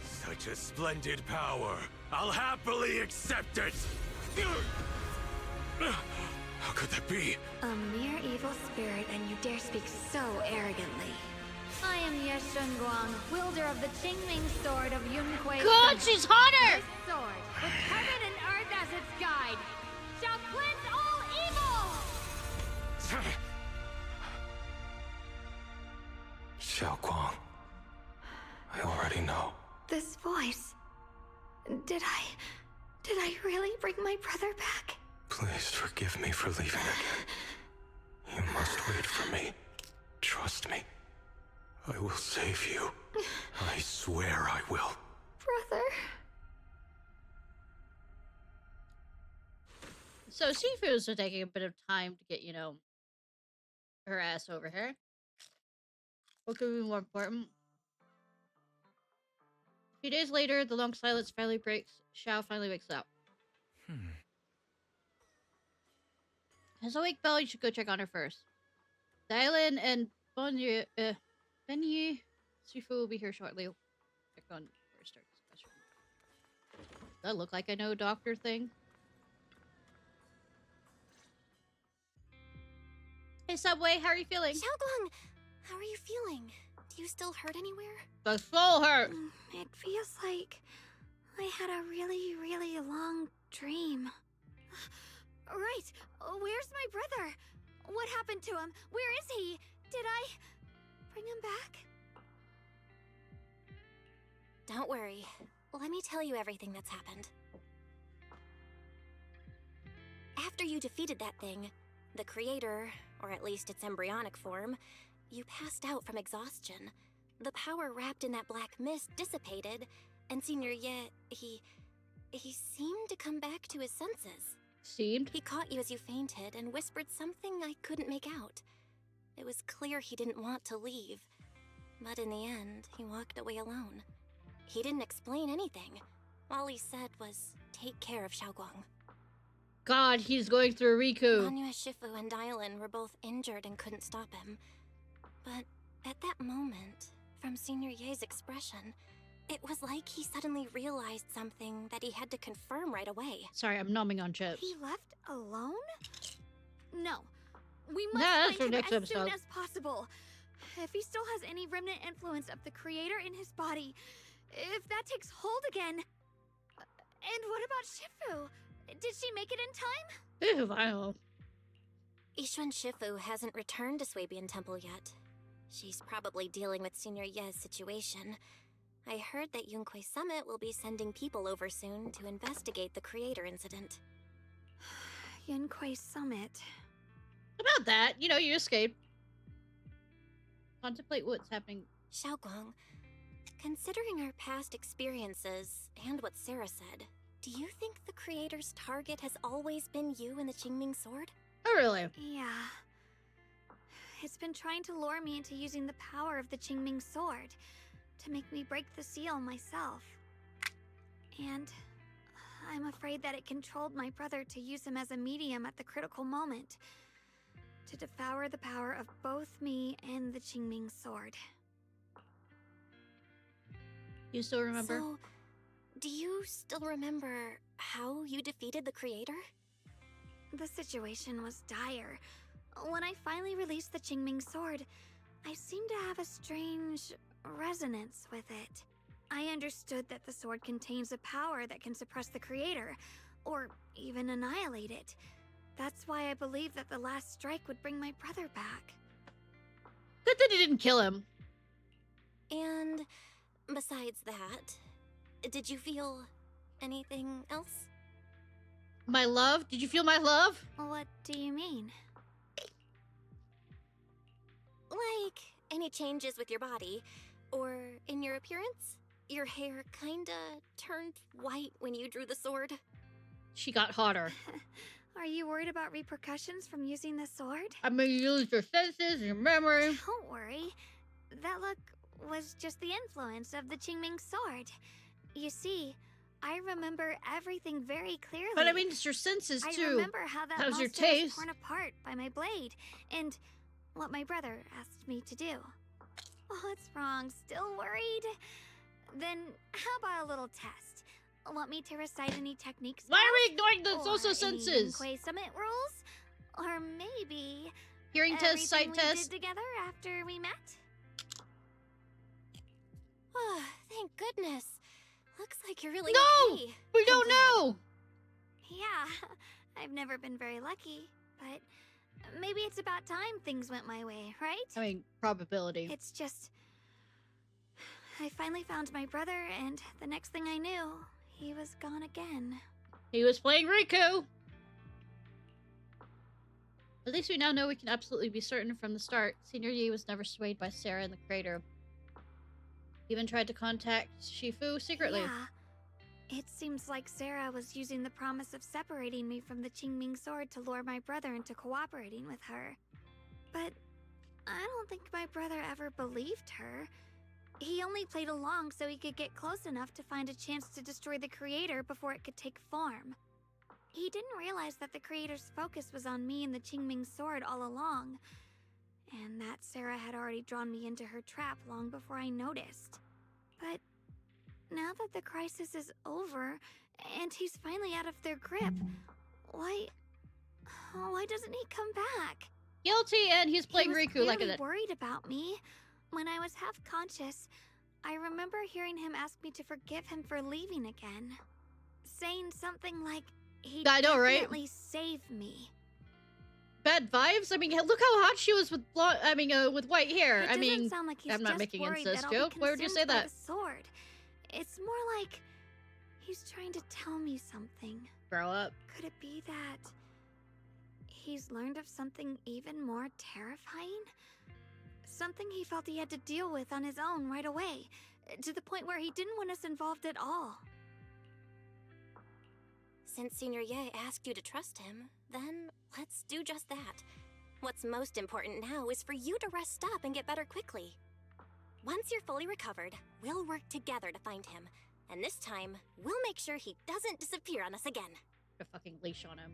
[SPEAKER 10] Such a splendid power. I'll happily accept it. How could that be?
[SPEAKER 4] A mere evil spirit, and you dare speak so arrogantly. I am Yeshunguang, wielder of the Qingming sword of Yunhui.
[SPEAKER 1] God, she's hotter!
[SPEAKER 4] This sword, with heaven and earth as its guide, shall cleanse all evil!
[SPEAKER 10] Xiaoguang, I already know.
[SPEAKER 4] This voice. Did I really bring my brother back?
[SPEAKER 10] Please forgive me for leaving again. You must wait for me. Trust me. I will save you. I swear I will.
[SPEAKER 4] Brother.
[SPEAKER 1] So Shifu's are taking a bit of time to get, you know, her ass over here. What could be more important? A few days later, the long silence finally breaks. Xiao finally wakes up. As awake Belle, you should go check on her first. Dylan and Benyi Shifu will be here shortly. Check on her start discussion. Does that look like I know doctor thing? Hey Subway, how are you feeling?
[SPEAKER 6] Xiaoguang, how are you feeling? Do you still hurt anywhere?
[SPEAKER 1] The soul hurt.
[SPEAKER 4] It feels like I had a really, really long dream. Right. Where's my brother? What happened to him? Where is he? Did I bring him back?
[SPEAKER 6] Don't worry. Let me tell you everything that's happened. After you defeated that thing, the creator, or at least its embryonic form, you passed out from exhaustion. The power wrapped in that black mist dissipated, and Senior Ye, he seemed to come back to his senses.
[SPEAKER 1] Seemed?
[SPEAKER 6] He caught you as you fainted and whispered something I couldn't make out. It was clear he didn't want to leave, but in the end, he walked away alone. He didn't explain anything. All he said was, take care of Xiaoguang.
[SPEAKER 1] God, he's going through Riku.
[SPEAKER 6] Banyu Shifu and Dylan were both injured and couldn't stop him. But at that moment, from Senior Ye's expression, it was like he suddenly realized something that he had to confirm right away.
[SPEAKER 1] Sorry, I'm numbing on chips.
[SPEAKER 4] He left alone? No. We must
[SPEAKER 1] That's
[SPEAKER 4] find him
[SPEAKER 1] next
[SPEAKER 4] as soon
[SPEAKER 1] episode.
[SPEAKER 4] as possible. If he still has any remnant influence of the creator in his body, if that takes hold again. And what about Shifu? Did she make it in time?
[SPEAKER 1] Ew, I don't know.
[SPEAKER 6] Ishuan Shifu hasn't returned to Swabian Temple yet. She's probably dealing with Senior Ye's situation. I heard that Yunhui Summit will be sending people over soon to investigate the creator incident.
[SPEAKER 4] Yunhui Summit.
[SPEAKER 1] About that, you know, you escaped. Contemplate what's happening.
[SPEAKER 6] Xiaoguang, considering our past experiences and what Sarah said, Do you think the Creator's target has always been you and the Qingming Sword?
[SPEAKER 1] Oh, really?
[SPEAKER 4] Yeah. It's been trying to lure me into using the power of the Qingming Sword to make me break the seal myself. And I'm afraid that it controlled my brother to use him as a medium at the critical moment, to devour the power of both me and the Qingming Sword.
[SPEAKER 1] You still remember?
[SPEAKER 6] So, do you still remember how you defeated the Creator?
[SPEAKER 4] The situation was dire. When I finally released the Qingming Sword, I seemed to have a strange resonance with it. I understood that the sword contains a power that can suppress the Creator, or even annihilate it. That's why I believed that the last strike would bring my brother back.
[SPEAKER 1] Good that he didn't kill him.
[SPEAKER 6] And besides that, did you feel anything else?
[SPEAKER 1] My love? Did you feel my love?
[SPEAKER 4] What do you mean?
[SPEAKER 6] Like any changes with your body, or in your appearance? Your hair kinda turned white when you drew the sword.
[SPEAKER 1] She got hotter.
[SPEAKER 4] Are you worried about repercussions from using the sword?
[SPEAKER 1] I mean, you lose your senses, your memory.
[SPEAKER 4] Don't worry. That look was just the influence of the Qingming Sword. You see, I remember everything very clearly.
[SPEAKER 1] But I mean, it's your senses, too.
[SPEAKER 4] I remember how that
[SPEAKER 1] How's your
[SPEAKER 4] monster was
[SPEAKER 1] taste?
[SPEAKER 4] torn apart by my blade, and what my brother asked me to do. What's wrong? Still worried? Then how about a little test? Want me to recite any techniques?
[SPEAKER 1] Why are we ignoring the social
[SPEAKER 4] Or
[SPEAKER 1] senses?
[SPEAKER 4] any Summit rules? Or maybe
[SPEAKER 1] Hearing test, sight
[SPEAKER 4] everything we
[SPEAKER 1] test.
[SPEAKER 4] did together after we met?
[SPEAKER 6] Oh, thank goodness. Looks like you're really
[SPEAKER 1] No!
[SPEAKER 6] okay.
[SPEAKER 1] We don't know!
[SPEAKER 4] Yeah, I've never been very lucky, but maybe it's about time things went my way, right?
[SPEAKER 1] I mean, probability.
[SPEAKER 4] It's just... I finally found my brother, and the next thing I knew, he was gone again.
[SPEAKER 1] He was playing Riku! At least we now know we can absolutely be certain from the start. Senior Yi was never swayed by Sarah and the Creator. He even tried to contact Shifu secretly.
[SPEAKER 4] Yeah. It seems like Sarah was using the promise of separating me from the Qingming Sword to lure my brother into cooperating with her. But I don't think my brother ever believed her. He only played along so he could get close enough to find a chance to destroy the Creator before it could take form. He didn't realize that the Creator's focus was on me and the Qingming Sword all along, and that Sarah had already drawn me into her trap long before I noticed. But now that the crisis is over, and he's finally out of their grip, why doesn't he come back?
[SPEAKER 1] Guilty, and he's playing
[SPEAKER 4] He was
[SPEAKER 1] Riku like
[SPEAKER 4] clearly
[SPEAKER 1] it.
[SPEAKER 4] worried about me. When I was half conscious, I remember hearing him ask me to forgive him for leaving again, saying something like he'd
[SPEAKER 1] I know, right?
[SPEAKER 4] definitely save me.
[SPEAKER 1] Bad vibes? I mean, look how hot she was with blonde, with white hair.
[SPEAKER 4] It
[SPEAKER 1] I
[SPEAKER 4] doesn't
[SPEAKER 1] mean,
[SPEAKER 4] sound like he's
[SPEAKER 1] I'm not
[SPEAKER 4] just
[SPEAKER 1] making
[SPEAKER 4] worried
[SPEAKER 1] incest
[SPEAKER 4] that I'll be
[SPEAKER 1] joke. Why would you say
[SPEAKER 4] consumed by
[SPEAKER 1] that?
[SPEAKER 4] the sword. It's more like he's trying to tell me something.
[SPEAKER 1] Grow up.
[SPEAKER 4] Could it be that he's learned of something even more terrifying? Something he felt he had to deal with on his own right away, to the point where he didn't want us involved at all.
[SPEAKER 6] Since Senior Ye asked you to trust him, then let's do just that. What's most important now is for you to rest up and get better quickly. Once you're fully recovered, we'll work together to find him. And this time, we'll make sure he doesn't disappear on us again.
[SPEAKER 1] Put a fucking leash on him.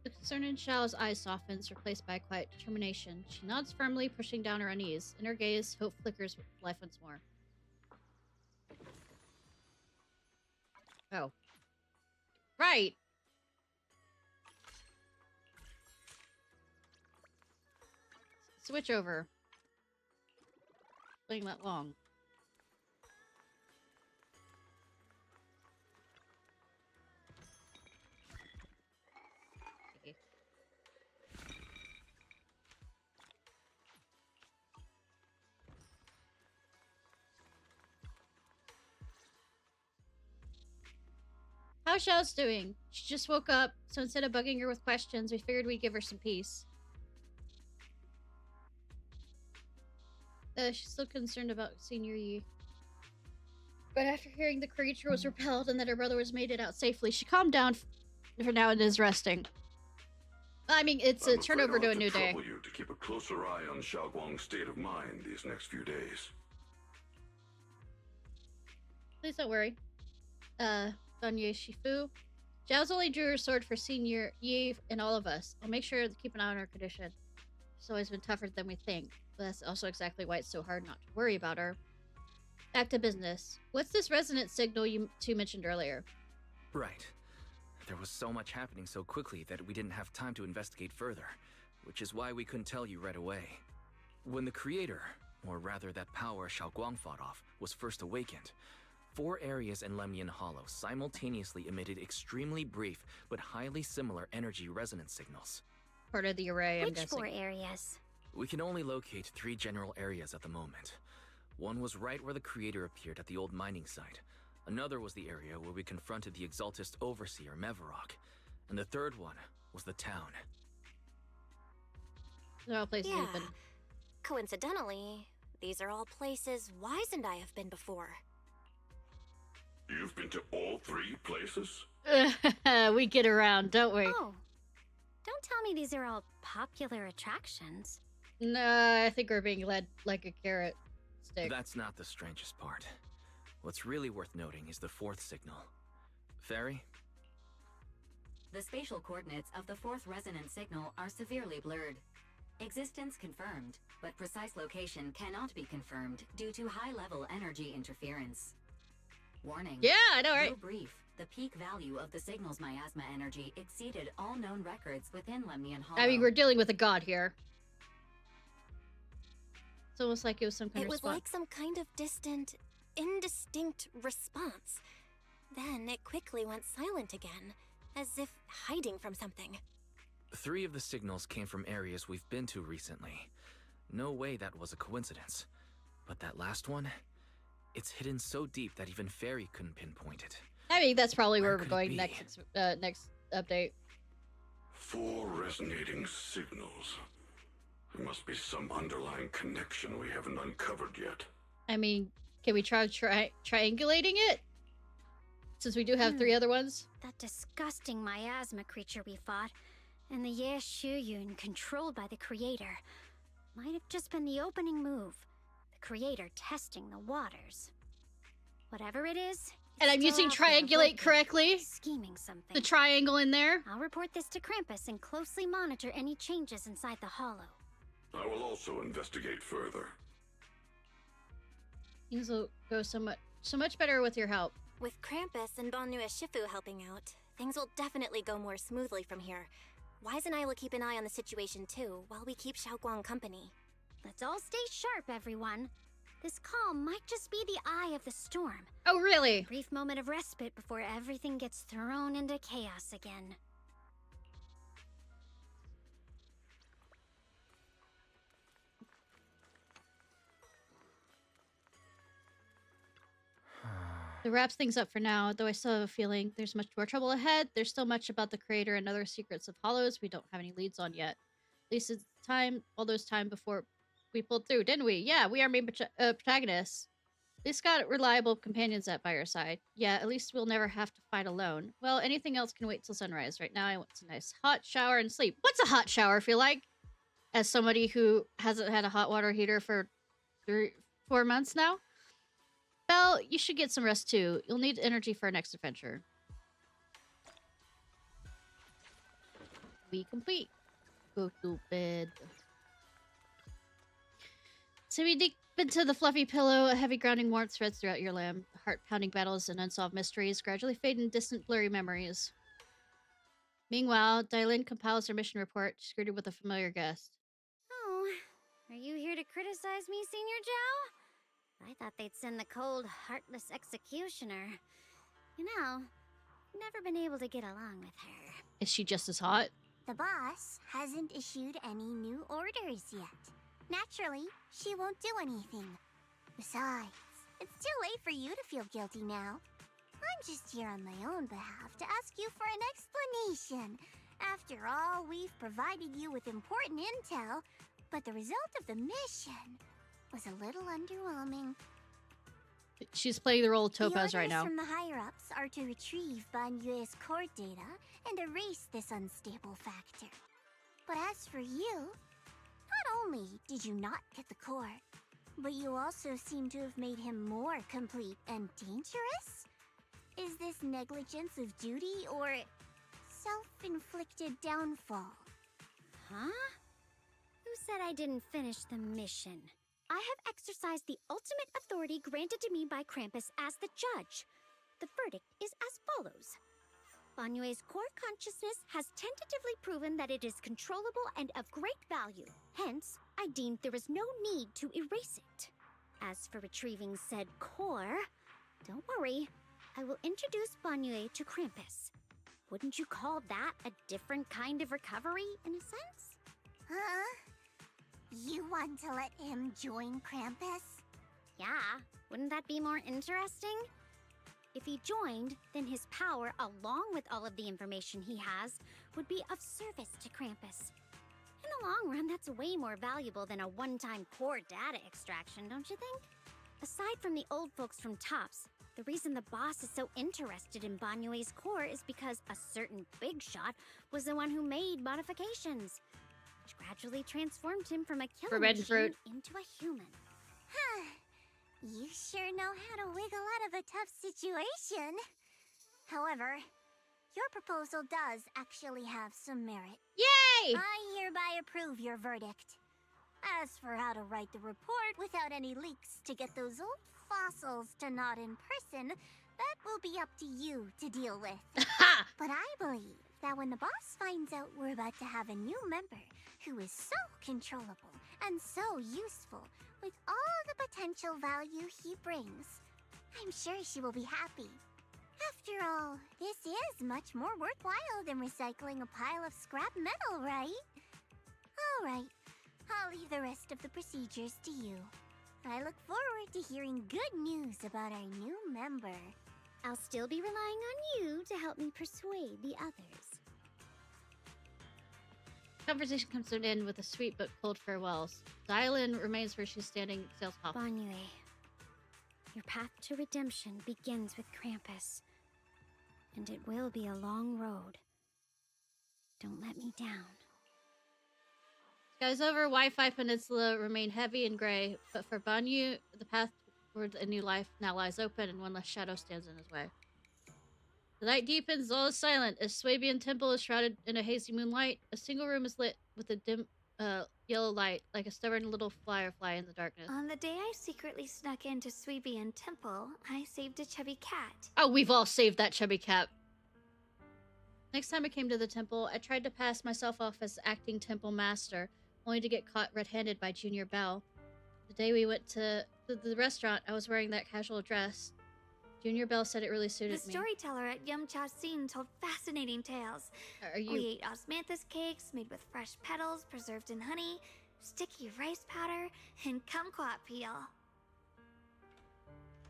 [SPEAKER 1] The concern in Xiao's eyes softens, replaced by quiet determination. She nods firmly, pushing down her unease. In her gaze, hope flickers with life once more. Oh. Right! Switch over. Playing that long. Okay. How's Xiao's doing? She just woke up, so instead of bugging her with questions, we figured we'd give her some peace. She's still concerned about Senior Yi. But after hearing the creature was repelled and that her brother was made it out safely, she calmed down for now and is resting. I mean, it's a turnover to a new day.
[SPEAKER 12] You to keep a closer eye on Xiaoguang's state of mind these next few days.
[SPEAKER 1] Please don't worry. Donye Shifu. Zhao's only drew her sword for Senior Yi and all of us. I'll make sure to keep an eye on her condition. She's always been tougher than we think. But that's also exactly why it's so hard not to worry about her. Back to business. What's this resonance signal you two mentioned earlier?
[SPEAKER 13] Right. There was so much happening so quickly that we didn't have time to investigate further, which is why we couldn't tell you right away. When the creator, or rather that power Xiaoguang fought off, was first awakened, 4 areas in Lemnian Hollow simultaneously emitted extremely brief but highly similar energy resonance signals.
[SPEAKER 1] Part of the array, I'm
[SPEAKER 9] guessing. Which 4 areas?
[SPEAKER 13] We can only locate 3 general areas at the moment. One was right where the creator appeared at the old mining site. Another was the area where we confronted the Exaltist Overseer, Mevarok. And the third one was the town.
[SPEAKER 1] They're all places we've been.
[SPEAKER 6] Coincidentally, these are all places Wise and I have been before.
[SPEAKER 12] You've been to all 3 places?
[SPEAKER 1] We get around, don't we?
[SPEAKER 9] Oh. Don't tell me these are all popular attractions.
[SPEAKER 1] No, I think we're being led like a carrot stick.
[SPEAKER 13] That's not the strangest part. What's really worth noting is the 4th signal. Fairy?
[SPEAKER 8] The spatial coordinates of the 4th resonance signal are severely blurred. Existence confirmed, but precise location cannot be confirmed due to high-level energy interference. Warning.
[SPEAKER 1] Yeah, I know, right?
[SPEAKER 8] Though brief, the peak value of the signal's miasma energy exceeded all known records within Lemnian Hollow.
[SPEAKER 1] I mean, we're dealing with a god here. It's almost like it was some kind of
[SPEAKER 6] response. It was like some kind of distant, indistinct response. Then it quickly went silent again, as if hiding from something.
[SPEAKER 13] 3 of the signals came from areas we've been to recently. No way that was a coincidence. But that last one, it's hidden so deep that even Fairy couldn't pinpoint it.
[SPEAKER 1] I mean, that's probably where we're going next update.
[SPEAKER 12] 4 resonating signals. There must be some underlying connection we haven't uncovered yet.
[SPEAKER 1] I mean, can we try triangulating it? Since we do have 3 other ones?
[SPEAKER 9] That disgusting miasma creature we fought, and the Ye Shuyun controlled by the creator, might have just been the opening move. The creator testing the waters. Whatever it is...
[SPEAKER 1] And I'm using triangulate correctly?
[SPEAKER 9] Scheming something.
[SPEAKER 1] The triangle in there?
[SPEAKER 9] I'll report this to Krampus and closely monitor any changes inside the hollow.
[SPEAKER 12] I will also investigate further.
[SPEAKER 1] Things will go so much better with your help.
[SPEAKER 6] With Krampus and Banyu Shifu helping out, things will definitely go more smoothly from here. Wise and I will keep an eye on the situation too, while we keep Xiaoguang company.
[SPEAKER 9] Let's all stay sharp, everyone. This calm might just be the eye of the storm.
[SPEAKER 1] Oh, really?
[SPEAKER 9] A brief moment of respite before everything gets thrown into chaos again.
[SPEAKER 1] It wraps things up for now, though I still have a feeling there's much more trouble ahead. There's still much about the creator and other secrets of Hollows we don't have any leads on yet. At least it's all those time before we pulled through, didn't we? Yeah, we are main protagonists. At least got reliable companions by our side. Yeah, at least we'll never have to fight alone. Well, anything else can wait till sunrise. Right now, I want a nice hot shower and sleep. What's a hot shower feel like? As somebody who hasn't had a hot water heater for 4 months now? Belle, you should get some rest too. You'll need energy for our next adventure. We complete. Go to bed. So we dig into the fluffy pillow. A heavy grounding warmth threads throughout your limb. Heart-pounding battles and unsolved mysteries gradually fade in distant, blurry memories. Meanwhile, Dailin compiles her mission report. She's greeted with a familiar guest.
[SPEAKER 9] Oh, are you here to criticize me, Senior Zhao? I thought they'd send the cold, heartless executioner. You know, never been able to get along with her.
[SPEAKER 1] Is she just as hot?
[SPEAKER 14] The boss hasn't issued any new orders yet. Naturally, she won't do anything. Besides, it's too late for you to feel guilty now. I'm just here on my own behalf to ask you for an explanation. After all, we've provided you with important intel, but the result of the mission was a little underwhelming.
[SPEAKER 1] she's playing the role of Topaz
[SPEAKER 14] the
[SPEAKER 1] right now.
[SPEAKER 14] orders from the higher-ups are to retrieve Banyue's core data and erase this unstable factor. But as for you, not only did you not get the core, but you also seem to have made him more complete and dangerous? Is this negligence of duty or self-inflicted downfall?
[SPEAKER 9] Huh? Who said I didn't finish the mission? I have exercised the ultimate authority granted to me by Krampus as the judge. The verdict is as follows. Banyue's core consciousness has tentatively proven that it is controllable and of great value. Hence, I deemed there is no need to erase it. As for retrieving said core, don't worry. I will introduce Banyue to Krampus. Wouldn't you call that a different kind of recovery, in a sense?
[SPEAKER 14] Huh? You want to let him join Krampus?
[SPEAKER 9] Yeah, wouldn't that be more interesting? If he joined, then his power, along with all of the information he has, would be of service to Krampus. In the long run, that's way more valuable than a one-time core data extraction, don't you think? Aside from the old folks from TOPS, the reason the boss is so interested in Banyue's core is because a certain big shot was the one who made modifications, which gradually transformed him from a killing
[SPEAKER 1] Forbidden
[SPEAKER 9] machine
[SPEAKER 1] fruit.
[SPEAKER 9] into a human.
[SPEAKER 14] Huh. You sure know how to wiggle out of a tough situation. However, your proposal does actually have some merit.
[SPEAKER 1] Yay!
[SPEAKER 14] I hereby approve your verdict. As for how to write the report without any leaks to get those old fossils to nod in person, that will be up to you to deal with. But I believe that when the boss finds out we're about to have a new member who is so controllable and so useful with all the potential value he brings, I'm sure she will be happy. After all, this is much more worthwhile than recycling a pile of scrap metal, right? Alright, I'll leave the rest of the procedures to you. I look forward to hearing good news about our new member.
[SPEAKER 9] I'll still be relying on you to help me persuade the others.
[SPEAKER 1] Conversation comes to an end with a sweet but cold farewells. Dylan remains where she's standing, sails off.
[SPEAKER 9] Banyue, your path to redemption begins with Krampus. And it will be a long road. Don't let me down.
[SPEAKER 1] Skies over Wi-Fi Peninsula remain heavy and gray, but for Banyu, the path toward a new life now lies open and one less shadow stands in his way. The night deepens, all is silent. As Swabian Temple is shrouded in a hazy moonlight, a single room is lit with a dim yellow light, like a stubborn little firefly in the darkness.
[SPEAKER 4] On the day I secretly snuck into Swabian Temple, I saved a chubby cat.
[SPEAKER 1] Oh, we've all saved that chubby cat. Next time I came to the temple, I tried to pass myself off as acting temple master, only to get caught red-handed by Junior Bell. The day we went to the restaurant, I was wearing that casual dress. Junior Bell said it really suited
[SPEAKER 4] The
[SPEAKER 1] me.
[SPEAKER 4] storyteller at Yum Cha Sin told fascinating tales. We ate osmanthus cakes made with fresh petals preserved in honey, sticky rice powder, and kumquat peel.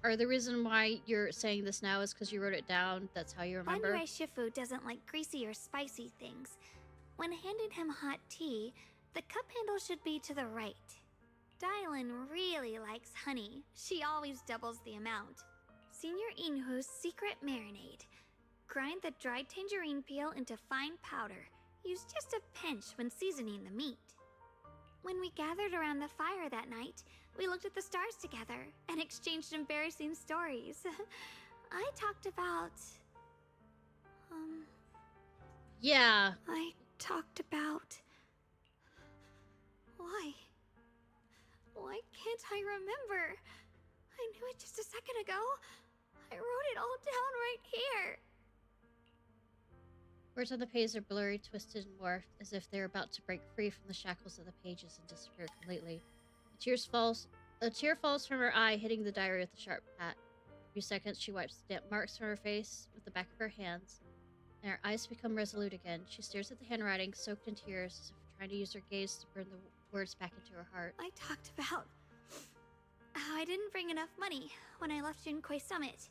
[SPEAKER 1] Or the reason why you're saying this now is because you wrote it down. That's how you remember.
[SPEAKER 4] Banyue Shifu doesn't like greasy or spicy things. When handing him hot tea, the cup handle should be to the right. Dylan really likes honey. She always doubles the amount. Senior Inhu's secret marinade. Grind the dried tangerine peel into fine powder. Use just a pinch when seasoning the meat. When we gathered around the fire that night, we looked at the stars together and exchanged embarrassing stories. I talked about...
[SPEAKER 1] Yeah.
[SPEAKER 4] I talked about... Why? Why can't I remember? I knew it just a second ago. I wrote it all down right here.
[SPEAKER 1] Words on the page are blurry, twisted, and warped, as if they're about to break free from the shackles of the pages and disappear completely. A tear falls from her eye, hitting the diary with a sharp pat. For a few seconds, she wipes the damp marks from her face with the back of her hands, and her eyes become resolute again. She stares at the handwriting, soaked in tears, as if trying to use her gaze to burn the words back into her heart.
[SPEAKER 4] I talked about how I didn't bring enough money when I left Junkoi Summit.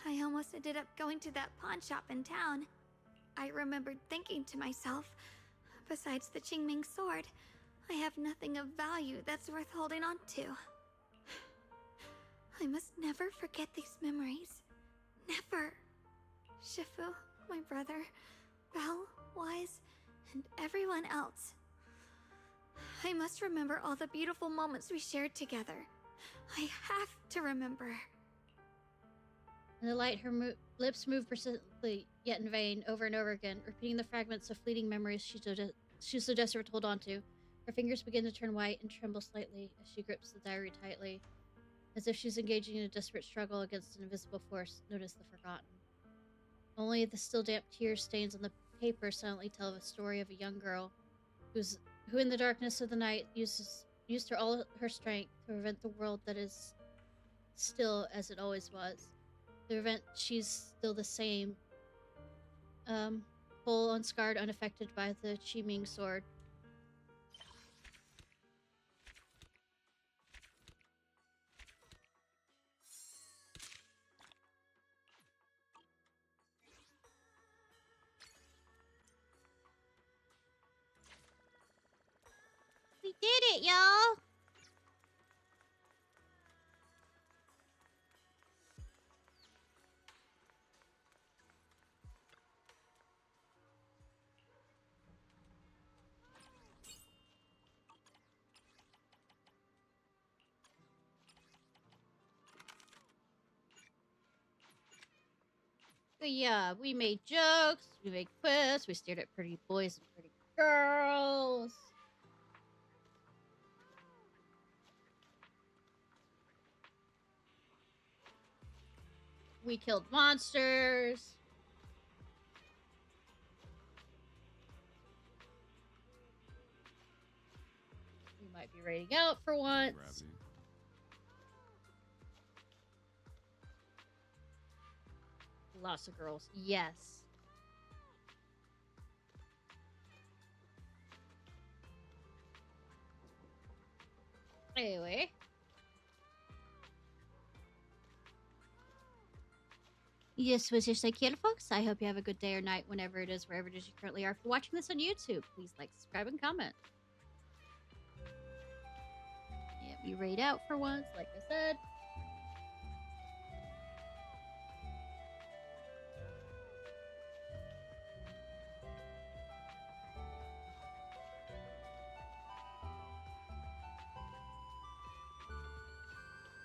[SPEAKER 4] I almost ended up going to that pawn shop in town. I remembered thinking to myself, besides the Qingming sword, I have nothing of value that's worth holding on to. I must never forget these memories. Never. Shifu, my brother, Belle, Wise, and everyone else. I must remember all the beautiful moments we shared together. I have to remember.
[SPEAKER 1] In the light, her lips move persistently, yet in vain, over and over again, repeating the fragments of fleeting memories she's so desperate to hold on to. Her fingers begin to turn white and tremble slightly as she grips the diary tightly, as if she's engaging in a desperate struggle against an invisible force known as the Forgotten. Only the still damp tear stains on the paper silently tell of a story of a young girl who in the darkness of the night used her all her strength to prevent the world that is still as it always was. To prevent she's still the same, whole, unscarred, unaffected by the Qiming sword. We did it, y'all! But yeah, we made jokes, we made quips, we stared at pretty boys and pretty girls. We killed monsters. We might be raiding out for once. Lots of girls. Yes. Anyway. This was just like Ciarfox. I hope you have a good day or night whenever it is, wherever it is you currently are. If you're watching this on YouTube, please like, subscribe, and comment. Yeah, we raid out for once, like I said.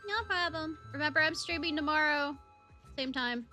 [SPEAKER 1] No problem. Remember, I'm streaming tomorrow. Same time.